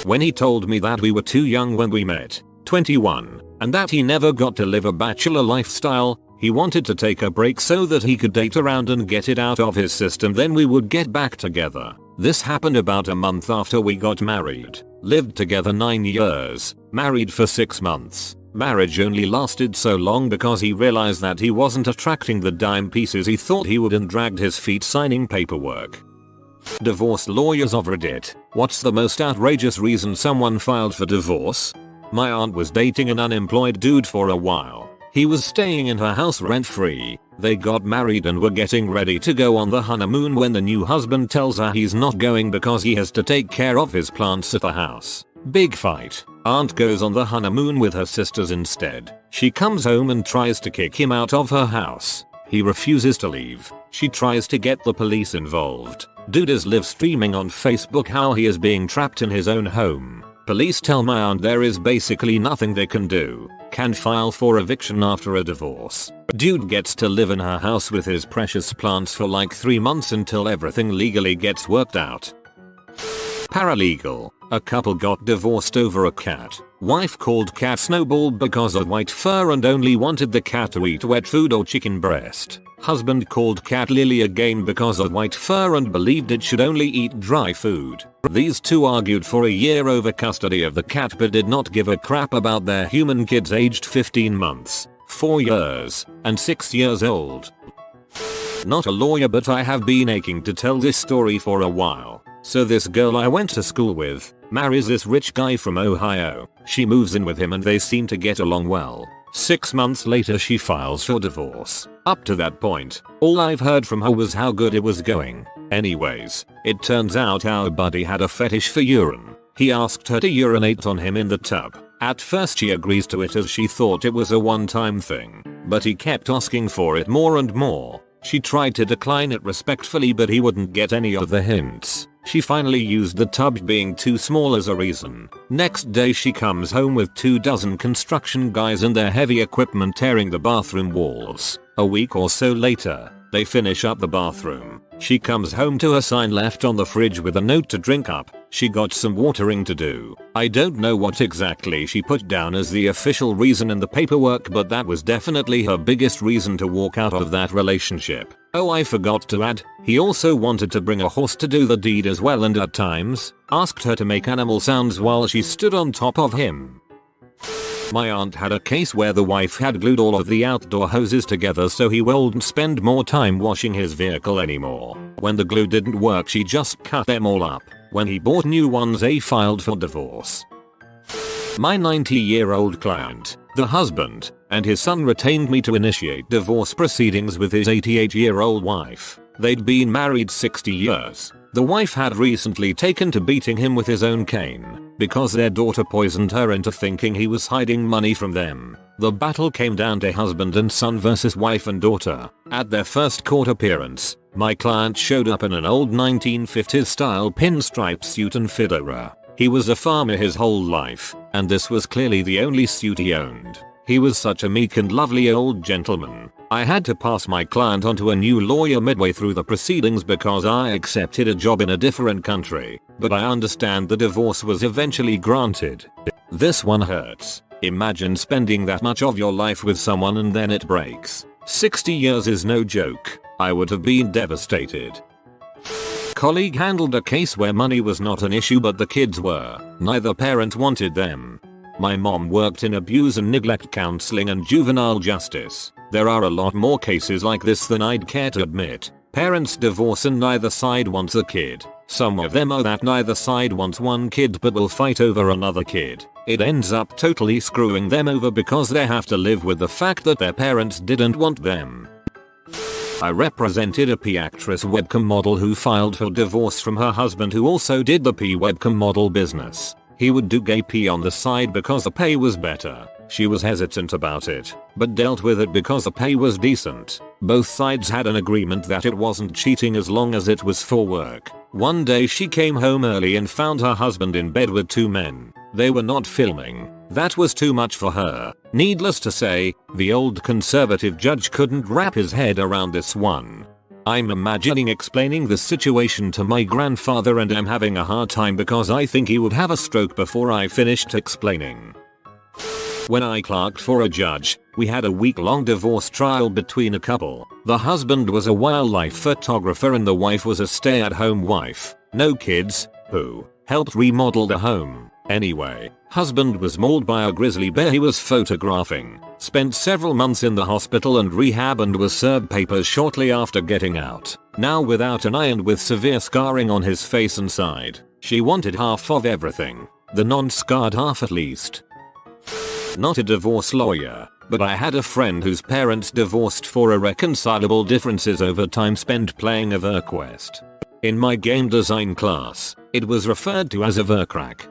When he told me that we were too young when we met, 21, and that he never got to live a bachelor lifestyle, he wanted to take a break so that he could date around and get it out of his system, then we would get back together. This happened about a month after we got married. Lived together 9 years, married for 6 months. Marriage only lasted so long because he realized that he wasn't attracting the dime pieces he thought he would and dragged his feet signing paperwork. Divorce lawyers of Reddit. What's the most outrageous reason someone filed for divorce? My aunt was dating an unemployed dude for a while. He was staying in her house rent-free. They got married and were getting ready to go on the honeymoon when the new husband tells her he's not going because he has to take care of his plants at the house. Big fight. Aunt goes on the honeymoon with her sisters instead. She comes home and tries to kick him out of her house. He refuses to leave. She tries to get the police involved. Dude is live streaming on Facebook how he is being trapped in his own home. Police tell my aunt there is basically nothing they can do. Can file for eviction after a divorce. Dude gets to live in her house with his precious plants for like 3 months until everything legally gets worked out. Paralegal. A couple got divorced over a cat. Wife called cat Snowball because of white fur and only wanted the cat to eat wet food or chicken breast. Husband called cat Lily again because of white fur and believed it should only eat dry food. These two argued for a year over custody of the cat but did not give a crap about their human kids aged 15 months, 4 years, and 6 years old. Not a lawyer, but I have been aching to tell this story for a while. So this girl I went to school with marries this rich guy from Ohio. She moves in with him and they seem to get along well. 6 months later she files for divorce. Up to that point, all I've heard from her was how good it was going. Anyways, it turns out our buddy had a fetish for urine. He asked her to urinate on him in the tub. At first she agrees to it as she thought it was a one-time thing, but he kept asking for it more and more. She tried to decline it respectfully but he wouldn't get any of the hints. She finally used the tub being too small as a reason. Next day she comes home with 24 construction guys and their heavy equipment tearing the bathroom walls. A week or so later, they finish up the bathroom. She comes home to a sign left on the fridge with a note to drink up. She got some watering to do. I don't know what exactly she put down as the official reason in the paperwork, but that was definitely her biggest reason to walk out of that relationship. Oh, I forgot to add, he also wanted to bring a horse to do the deed as well and at times asked her to make animal sounds while she stood on top of him. My aunt had a case where the wife had glued all of the outdoor hoses together so he wouldn't spend more time washing his vehicle anymore. When the glue didn't work she just cut them all up. When he bought new ones they filed for divorce. My 90-year-old client, the husband, and his son retained me to initiate divorce proceedings with his 88-year-old wife. They'd been married 60 years. The wife had recently taken to beating him with his own cane because their daughter poisoned her into thinking he was hiding money from them. The battle came down to husband and son versus wife and daughter. At their first court appearance, my client showed up in an old 1950s style pinstripe suit and fedora. He was a farmer his whole life, and this was clearly the only suit he owned. He was such a meek and lovely old gentleman. I had to pass my client on to a new lawyer midway through the proceedings because I accepted a job in a different country, but I understand the divorce was eventually granted. This one hurts. Imagine spending that much of your life with someone and then it breaks. 60 years is no joke. I would have been devastated. Colleague handled a case where money was not an issue but the kids were. Neither parent wanted them. My mom worked in abuse and neglect counseling and juvenile justice. There are a lot more cases like this than I'd care to admit. Parents divorce and neither side wants a kid. Some of them are that neither side wants one kid but will fight over another kid. It ends up totally screwing them over because they have to live with the fact that their parents didn't want them. I represented a P actress webcam model who filed for divorce from her husband who also did the P webcam model business. He would do gay P on the side because the pay was better. She was hesitant about it, but dealt with it because the pay was decent. Both sides had an agreement that it wasn't cheating as long as it was for work. One day she came home early and found her husband in bed with 2 men. They were not filming. That was too much for her. Needless to say, the old conservative judge couldn't wrap his head around this one. I'm imagining explaining the situation to my grandfather and I'm having a hard time because I think he would have a stroke before I finished explaining. When I clerked for a judge, we had a week-long divorce trial between a couple. The husband was a wildlife photographer and the wife was a stay-at-home wife. No kids, who helped remodel the home. Anyway, husband was mauled by a grizzly bear he was photographing, spent several months in the hospital and rehab and was served papers shortly after getting out. Now without an eye and with severe scarring on his face and side. She wanted half of everything. The non-scarred half at least. Not a divorce lawyer, but I had a friend whose parents divorced for irreconcilable differences over time spent playing EverQuest. In my game design class, it was referred to as EverCrack.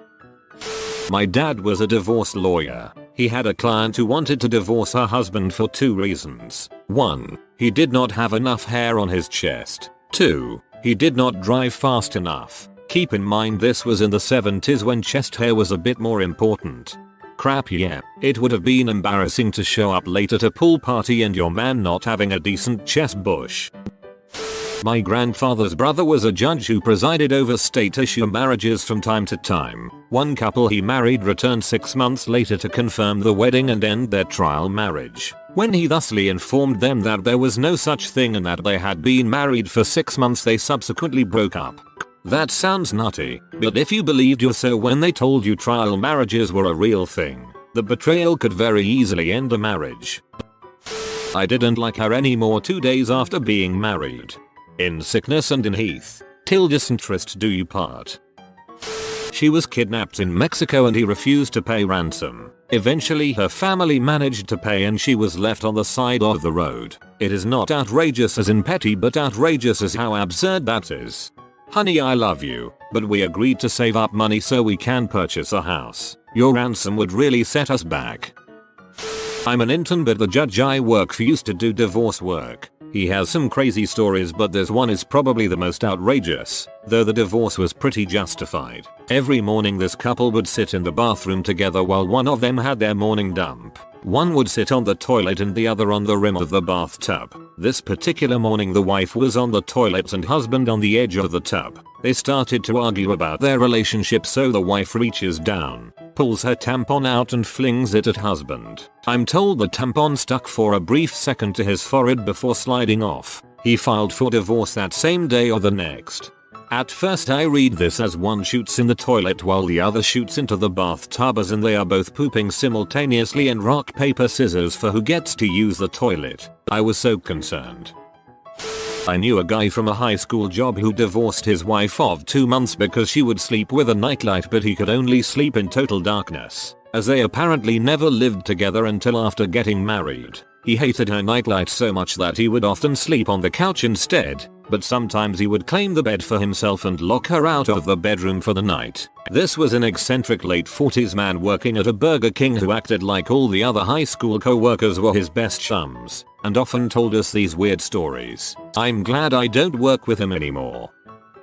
My dad was a divorce lawyer. He had a client who wanted to divorce her husband for 2 reasons. 1. He did not have enough hair on his chest. 2. He did not drive fast enough. Keep in mind this was in the 70s when chest hair was a bit more important. Crap, yeah. It would have been embarrassing to show up late at a pool party and your man not having a decent chest bush. My grandfather's brother was a judge who presided over state issue marriages from time to time. One couple he married returned 6 months later to confirm the wedding and end their trial marriage. When he thusly informed them that there was no such thing and that they had been married for 6 months, they subsequently broke up. That sounds nutty, but if you believed your so when they told you trial marriages were a real thing, the betrayal could very easily end a marriage. I didn't like her anymore 2 days after being married. In sickness and in heath, till disinterest do you part. She was kidnapped in Mexico and he refused to pay ransom. Eventually her family managed to pay and she was left on the side of the road. It is not outrageous as in petty but outrageous as how absurd that is. Honey, I love you, but we agreed to save up money so we can purchase a house. Your ransom would really set us back. I'm an intern but the judge I work for used to do divorce work. He has some crazy stories but this one is probably the most outrageous, though the divorce was pretty justified. Every morning this couple would sit in the bathroom together while one of them had their morning dump. One would sit on the toilet and the other on the rim of the bathtub. This particular morning the wife was on the toilet and husband on the edge of the tub. They started to argue about their relationship so the wife reaches down, pulls her tampon out and flings it at husband. I'm told the tampon stuck for a brief second to his forehead before sliding off. He filed for divorce that same day or the next. At first I read this as one shoots in the toilet while the other shoots into the bathtub as in they are both pooping simultaneously and rock paper scissors for who gets to use the toilet. I was so concerned. I knew a guy from a high school job who divorced his wife of 2 months because she would sleep with a nightlight but he could only sleep in total darkness, as they apparently never lived together until after getting married. He hated her nightlight so much that he would often sleep on the couch instead, but sometimes he would claim the bed for himself and lock her out of the bedroom for the night. This was an eccentric late 40s man working at a Burger King who acted like all the other high school co-workers were his best chums, and often told us these weird stories. I'm glad I don't work with him anymore.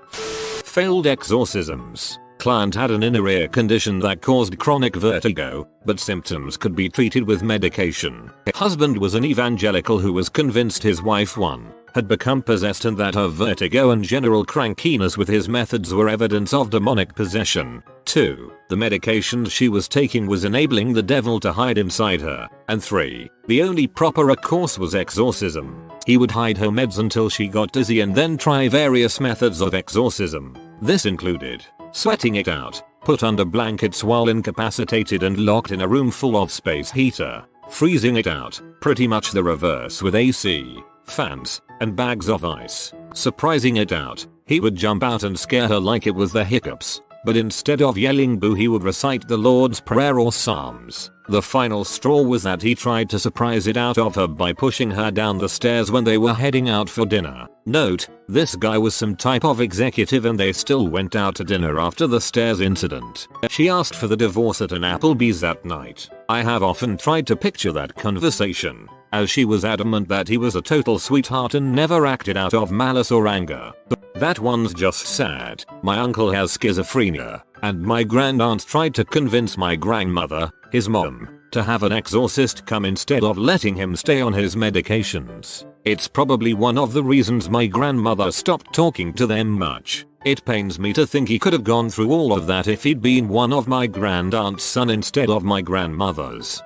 Failed exorcisms. Client had an inner ear condition that caused chronic vertigo, but symptoms could be treated with medication. Husband was an evangelical who was convinced his wife 1 had become possessed and that her vertigo and general crankiness with his methods were evidence of demonic possession. 2. The medication she was taking was enabling the devil to hide inside her. And 3. The only proper recourse was exorcism. He would hide her meds until she got dizzy and then try various methods of exorcism. This included sweating it out, put under blankets while incapacitated and locked in a room full of space heater, freezing it out, pretty much the reverse with AC, fans, and bags of ice. Surprising it out, he would jump out and scare her like it was the hiccups, but instead of yelling boo he would recite the Lord's Prayer or Psalms. The final straw was that he tried to surprise it out of her by pushing her down the stairs when they were heading out for dinner. Note, this guy was some type of executive and they still went out to dinner after the stairs incident. She asked for the divorce at an Applebee's that night. I have often tried to picture that conversation, as she was adamant that he was a total sweetheart and never acted out of malice or anger. That one's just sad. My uncle has schizophrenia, and my grandaunt tried to convince my grandmother, his mom, to have an exorcist come instead of letting him stay on his medications. It's probably one of the reasons my grandmother stopped talking to them much. It pains me to think he could have gone through all of that if he'd been one of my grandaunt's son instead of my grandmother's.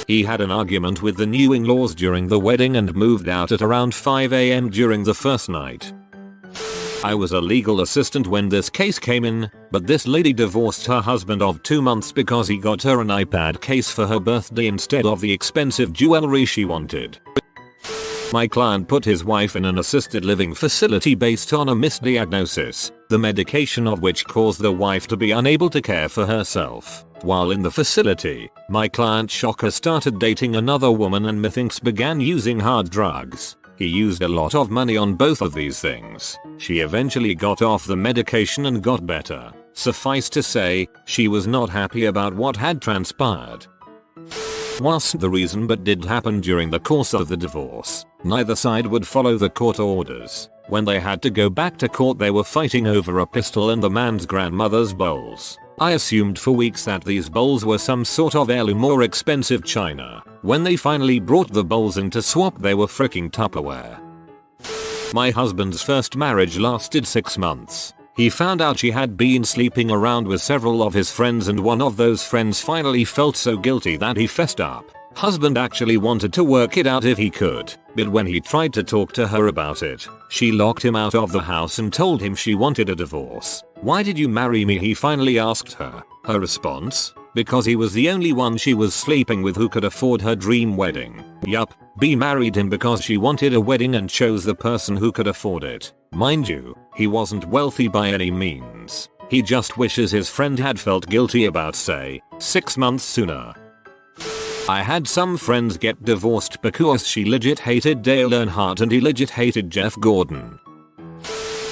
He had an argument with the new in-laws during the wedding and moved out at around 5 AM during the first night. I was a legal assistant when this case came in, but this lady divorced her husband of 2 months because he got her an iPad case for her birthday instead of the expensive jewelry she wanted. My client put his wife in an assisted living facility based on a misdiagnosis, the medication of which caused the wife to be unable to care for herself. While in the facility, my client shocker started dating another woman and methinks began using hard drugs. He used a lot of money on both of these things. She eventually got off the medication and got better. Suffice to say, she was not happy about what had transpired. Wasn't the reason but did happen during the course of the divorce. Neither side would follow the court orders. When they had to go back to court they were fighting over a pistol and the man's grandmother's bowls. I assumed for weeks that these bowls were some sort of heirloom or expensive china. When they finally brought the bowls in to swap they were freaking Tupperware. My husband's first marriage lasted 6 months. He found out she had been sleeping around with several of his friends and one of those friends finally felt so guilty that he fessed up. Husband actually wanted to work it out if he could, but when he tried to talk to her about it, she locked him out of the house and told him she wanted a divorce. "Why did you marry me?" he finally asked her. Her response? Because he was the only one she was sleeping with who could afford her dream wedding. Yup, B married him because she wanted a wedding and chose the person who could afford it. Mind you, he wasn't wealthy by any means. He just wishes his friend had felt guilty about say, 6 months sooner. I had some friends get divorced because she legit hated Dale Earnhardt and he legit hated Jeff Gordon.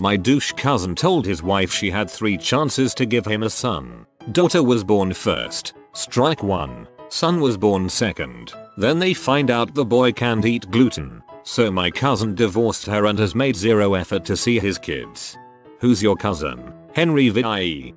My douche cousin told his wife she had 3 chances to give him a son. Daughter was born first, strike 1. Son was born second. Then they find out the boy can't eat gluten. So my cousin divorced her and has made 0 effort to see his kids. Who's your cousin? Henry VIE.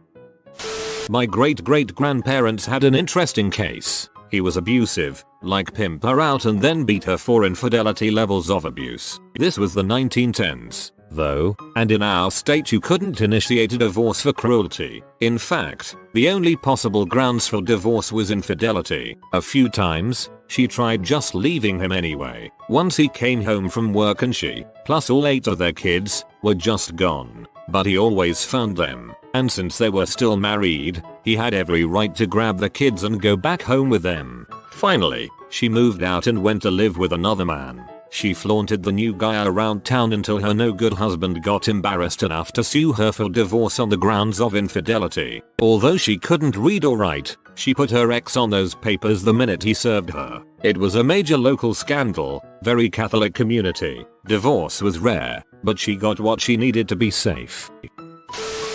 My great-great-grandparents had an interesting case. He was abusive, like pimp her out and then beat her for infidelity levels of abuse. This was the 1910s, though, and in our state you couldn't initiate a divorce for cruelty. In fact, the only possible grounds for divorce was infidelity. A few times, she tried just leaving him anyway. Once he came home from work and she, plus all 8 of their kids, were just gone. But he always found them, and since they were still married, he had every right to grab the kids and go back home with them. Finally, she moved out and went to live with another man. She flaunted the new guy around town until her no-good husband got embarrassed enough to sue her for divorce on the grounds of infidelity. Although she couldn't read or write, she put her ex on those papers the minute he served her. It was a major local scandal, very Catholic community. Divorce was rare, but she got what she needed to be safe.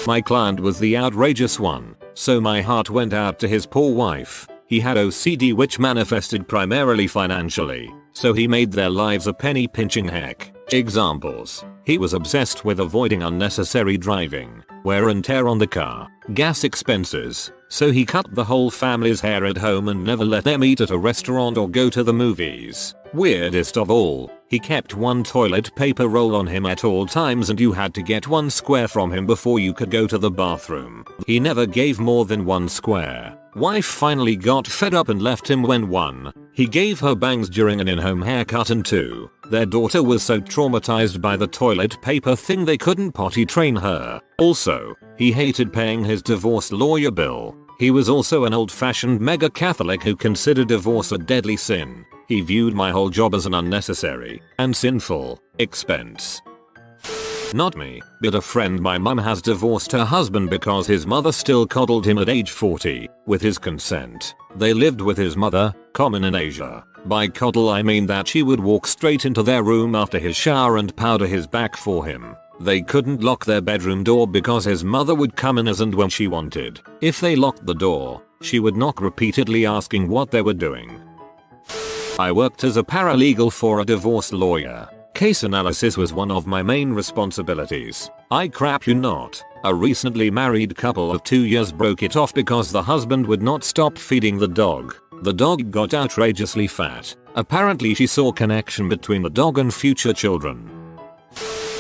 My client was the outrageous one, so my heart went out to his poor wife. He had OCD which manifested primarily financially, so he made their lives a penny pinching heck. Examples: he was obsessed with avoiding unnecessary driving, wear and tear on the car, gas expenses, so he cut the whole family's hair at home and never let them eat at a restaurant or go to the movies. Weirdest of all, he kept one toilet paper roll on him at all times and you had to get one square from him before you could go to the bathroom. He never gave more than one square. Wife finally got fed up and left him when 1. He gave her bangs during an in-home haircut, and 2. Their daughter was so traumatized by the toilet paper thing they couldn't potty train her. Also, he hated paying his divorce lawyer bill. He was also an old-fashioned mega Catholic who considered divorce a deadly sin. He viewed my whole job as an unnecessary and sinful expense. Not me, but a friend. My mum has divorced her husband because his mother still coddled him at age 40, with his consent. They lived with his mother, common in Asia. By coddle I mean that she would walk straight into their room after his shower and powder his back for him. They couldn't lock their bedroom door because his mother would come in as and when she wanted. If they locked the door, she would knock repeatedly asking what they were doing. I worked as a paralegal for a divorce lawyer. Case analysis was one of my main responsibilities. I crap you not. A recently married couple of 2 years broke it off because the husband would not stop feeding the dog. The dog got outrageously fat. Apparently she saw connection between the dog and future children.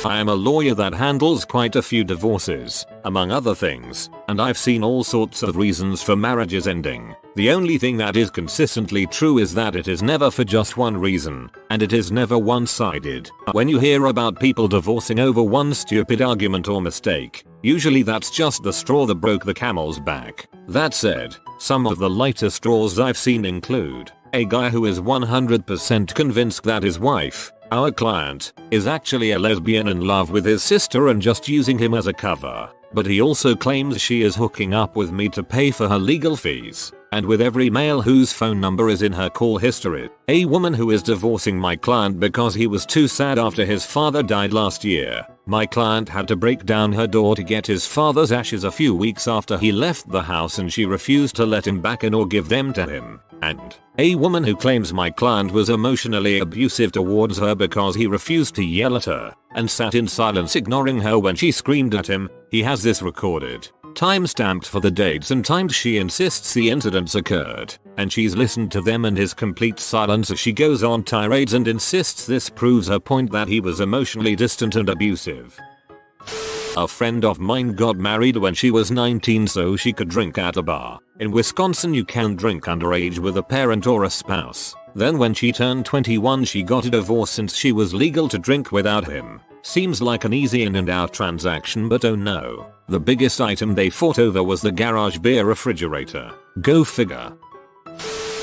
I am a lawyer that handles quite a few divorces, among other things, and I've seen all sorts of reasons for marriages ending. The only thing that is consistently true is that it is never for just one reason, and it is never one-sided. When you hear about people divorcing over one stupid argument or mistake, usually that's just the straw that broke the camel's back. That said, some of the lighter straws I've seen include a guy who is 100% convinced that his wife, our client, is actually a lesbian in love with his sister and just using him as a cover, but he also claims she is hooking up with me to pay for her legal fees, and with every male whose phone number is in her call history. A woman who is divorcing my client because he was too sad after his father died last year. My client had to break down her door to get his father's ashes a few weeks after he left the house and she refused to let him back in or give them to him. And a woman who claims my client was emotionally abusive towards her because he refused to yell at her and sat in silence ignoring her when she screamed at him. He has this recorded, time-stamped for the dates and times she insists the incidents occurred, and she's listened to them and his complete silence as she goes on tirades and insists this proves her point that he was emotionally distant and abusive. A friend of mine got married when she was 19 so she could drink at a bar. In Wisconsin you can drink underage with a parent or a spouse. Then when she turned 21 she got a divorce since she was legal to drink without him. Seems like an easy in and out transaction, but oh no. The biggest item they fought over was the garage beer refrigerator. Go figure.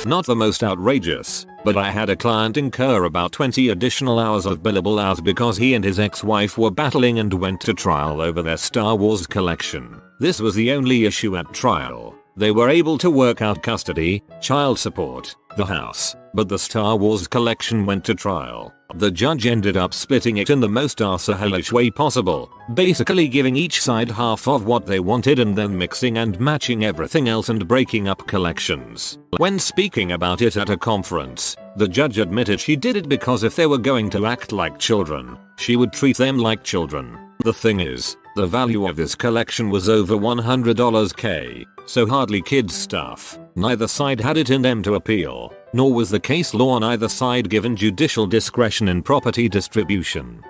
Not the most outrageous, but I had a client incur about 20 additional hours of billable hours because he and his ex-wife were battling and went to trial over their Star Wars collection. This was the only issue at trial. They were able to work out custody, child support, the house, but the Star Wars collection went to trial. The judge ended up splitting it in the most arse-hellish way possible, basically giving each side half of what they wanted and then mixing and matching everything else and breaking up collections. When speaking about it at a conference, the judge admitted she did it because if they were going to act like children, she would treat them like children. The thing is, the value of this collection was over $100K, so hardly kids stuff. Neither side had it in them to appeal, nor was the case law on either side given judicial discretion in property distribution.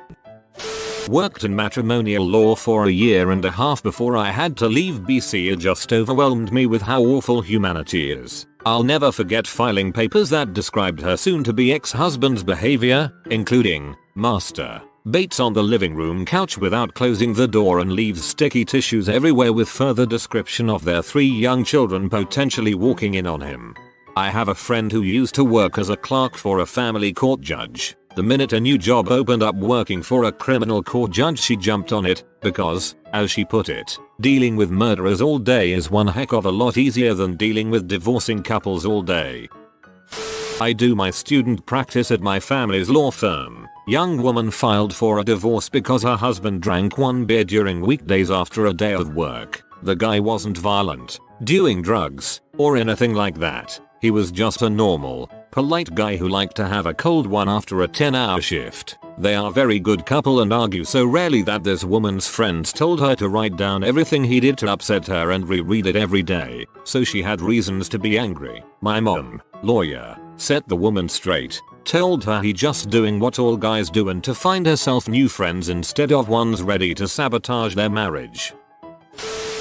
Worked in matrimonial law for a year and a half before I had to leave BC. It just overwhelmed me with how awful humanity is. I'll never forget filing papers that described her soon-to-be ex-husband's behavior, including master baits on the living room couch without closing the door and leaves sticky tissues everywhere, with further description of their 3 young children potentially walking in on him. I have a friend who used to work as a clerk for a family court judge. The minute a new job opened up working for a criminal court judge she jumped on it, because, as she put it, dealing with murderers all day is one heck of a lot easier than dealing with divorcing couples all day. I do my student practice at my family's law firm. Young woman filed for a divorce because her husband drank 1 beer during weekdays after a day of work. The guy wasn't violent, doing drugs, or anything like that. He was just a normal, polite guy who liked to have a cold one after a 10-hour shift. They are very good couple and argue so rarely that this woman's friends told her to write down everything he did to upset her and reread it every day, so she had reasons to be angry. My mom, lawyer, set the woman straight, told her he just doing what all guys do and to find herself new friends instead of ones ready to sabotage their marriage.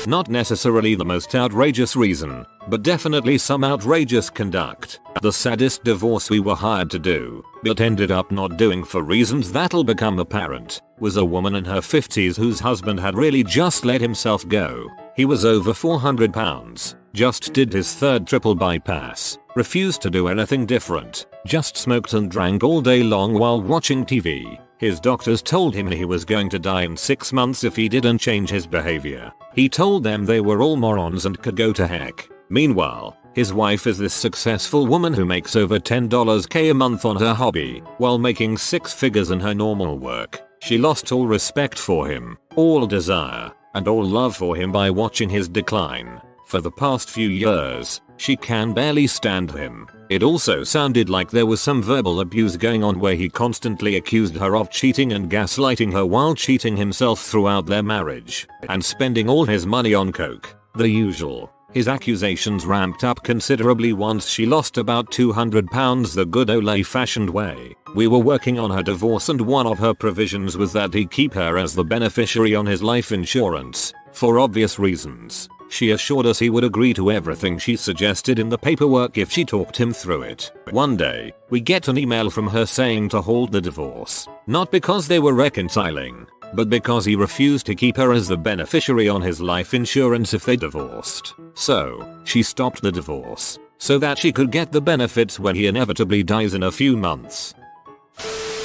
Not necessarily the most outrageous reason, but definitely some outrageous conduct. The saddest divorce we were hired to do, but ended up not doing for reasons that'll become apparent, was a woman in her 50s whose husband had really just let himself go. He was over 400 pounds, just did his third triple bypass, refused to do anything different, just smoked and drank all day long while watching TV. His doctors told him he was going to die in 6 months if he didn't change his behavior. He told them they were all morons and could go to heck. Meanwhile, his wife is this successful woman who makes over $10K a month on her hobby, while making 6 figures in her normal work. She lost all respect for him, all desire, and all love for him by watching his decline. For the past few years, she can barely stand him. It also sounded like there was some verbal abuse going on where he constantly accused her of cheating and gaslighting her while cheating himself throughout their marriage, and spending all his money on coke. The usual. His accusations ramped up considerably once she lost about 200 pounds the good old-fashioned way. We were working on her divorce and one of her provisions was that he keep her as the beneficiary on his life insurance, for obvious reasons. She assured us he would agree to everything she suggested in the paperwork if she talked him through it. One day, we get an email from her saying to hold the divorce, not because they were reconciling, but because he refused to keep her as the beneficiary on his life insurance if they divorced. So, she stopped the divorce, so that she could get the benefits when he inevitably dies in a few months.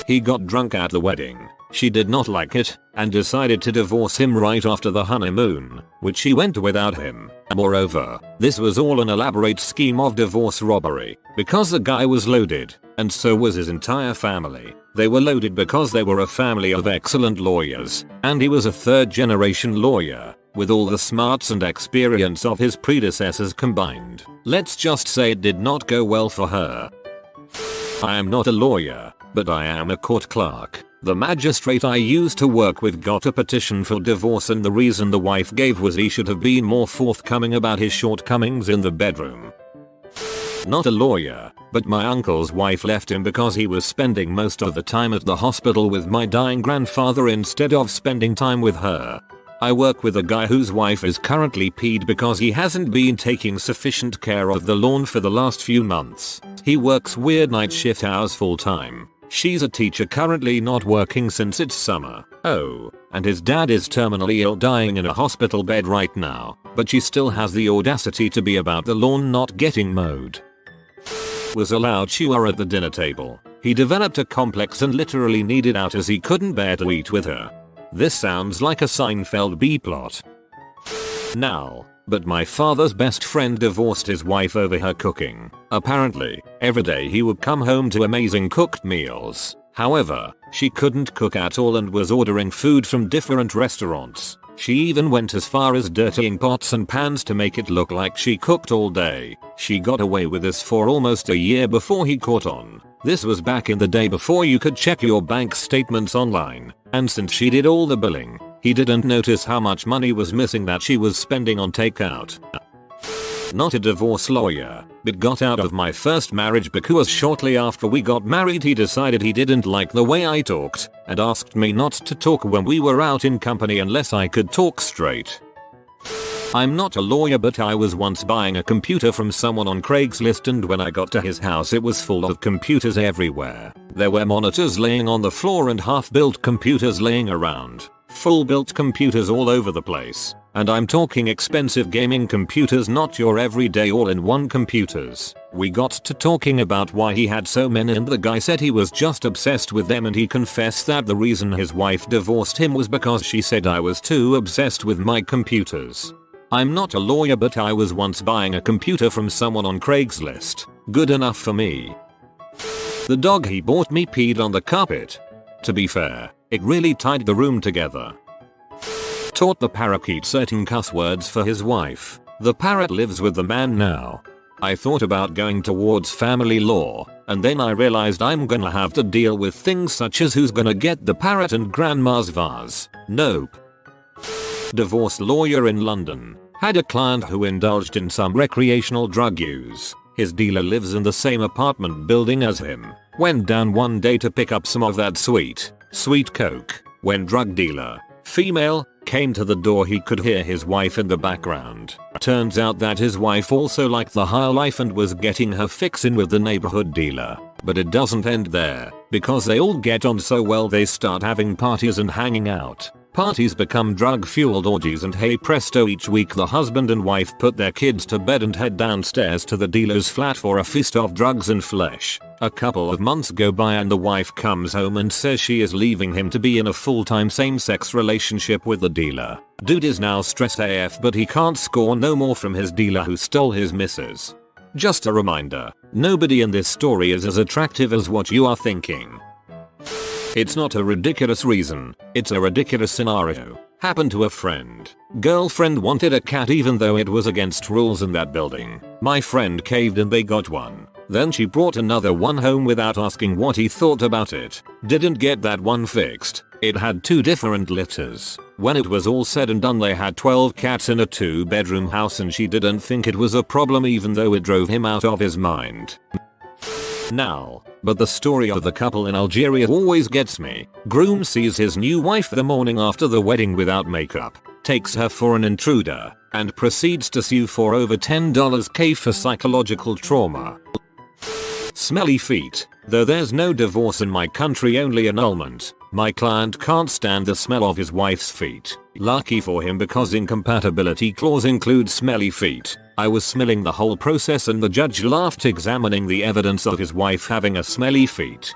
He got drunk at the wedding. She did not like it, and decided to divorce him right after the honeymoon, which she went without him. Moreover, this was all an elaborate scheme of divorce robbery, because the guy was loaded, and so was his entire family. They were loaded because they were a family of excellent lawyers, and he was a third-generation lawyer, with all the smarts and experience of his predecessors combined. Let's just say it did not go well for her. I am not a lawyer, but I am a court clerk. The magistrate I used to work with got a petition for divorce and the reason the wife gave was he should have been more forthcoming about his shortcomings in the bedroom. Not a lawyer, but my uncle's wife left him because he was spending most of the time at the hospital with my dying grandfather instead of spending time with her. I work with a guy whose wife is currently peed because he hasn't been taking sufficient care of the lawn for the last few months. He works weird night shift hours full time. She's a teacher currently not working since it's summer. Oh, and his dad is terminally ill dying in a hospital bed right now, but she still has the audacity to be about the lawn not getting mowed. Was allowed chewer at the dinner table. He developed a complex and literally needed out as he couldn't bear to eat with her. This sounds like a Seinfeld B-plot. Now, but my father's best friend divorced his wife over her cooking. Apparently, every day he would come home to amazing cooked meals. However, she couldn't cook at all and was ordering food from different restaurants. She even went as far as dirtying pots and pans to make it look like she cooked all day. She got away with this for almost a year before he caught on. This was back in the day before you could check your bank statements online, and since she did all the billing, he didn't notice how much money was missing that she was spending on takeout. Not a divorce lawyer, but got out of my first marriage because shortly after we got married he decided he didn't like the way I talked, and asked me not to talk when we were out in company unless I could talk straight. I'm not a lawyer, but I was once buying a computer from someone on Craigslist, and when I got to his house it was full of computers everywhere. There were monitors laying on the floor and half-built computers laying around. Full-built computers all over the place. And I'm talking expensive gaming computers, not your everyday all-in-one computers. We got to talking about why he had so many, and the guy said he was just obsessed with them, and he confessed that the reason his wife divorced him was because she said I was too obsessed with my computers. I'm not a lawyer, but I was once buying a computer from someone on Craigslist. Good enough for me. The dog he bought me peed on the carpet. To be fair, it really tied the room together. Taught the parakeet certain cuss words for his wife. The parrot lives with the man now. I thought about going towards family law, and then I realized I'm gonna have to deal with things such as who's gonna get the parrot and grandma's vase. Nope. Divorce lawyer in London had a client who indulged in some recreational drug use. His dealer lives in the same apartment building as him. Went down one day to pick up some of that sweet coke. When drug dealer, female, came to the door he could hear his wife in the background. Turns out that his wife also liked the high life and was getting her fix in with the neighborhood dealer. But it doesn't end there, because they all get on so well they start having parties and hanging out. Parties become drug-fueled orgies, and hey presto, each week the husband and wife put their kids to bed and head downstairs to the dealer's flat for a feast of drugs and flesh. A couple of months go by and the wife comes home and says she is leaving him to be in a full-time same-sex relationship with the dealer. Dude is now stressed AF, but he can't score no more from his dealer who stole his missus. Just a reminder, nobody in this story is as attractive as what you are thinking. It's not a ridiculous reason, it's a ridiculous scenario. Happened to a friend. Girlfriend wanted a cat even though it was against rules in that building. My friend caved and they got one. Then she brought another one home without asking what he thought about it. Didn't get that one fixed. It had 2 different litters. When it was all said and done they had 12 cats in a 2-bedroom house, and she didn't think it was a problem even though it drove him out of his mind. Now, but the story of the couple in Algeria always gets me. Groom sees his new wife the morning after the wedding without makeup, takes her for an intruder, and proceeds to sue for over $10K for psychological trauma. Smelly feet. Though there's no divorce in my country, only annulment, my client can't stand the smell of his wife's feet. Lucky for him, because incompatibility clause includes smelly feet. I was smelling the whole process and the judge laughed, examining the evidence of his wife having a smelly feet.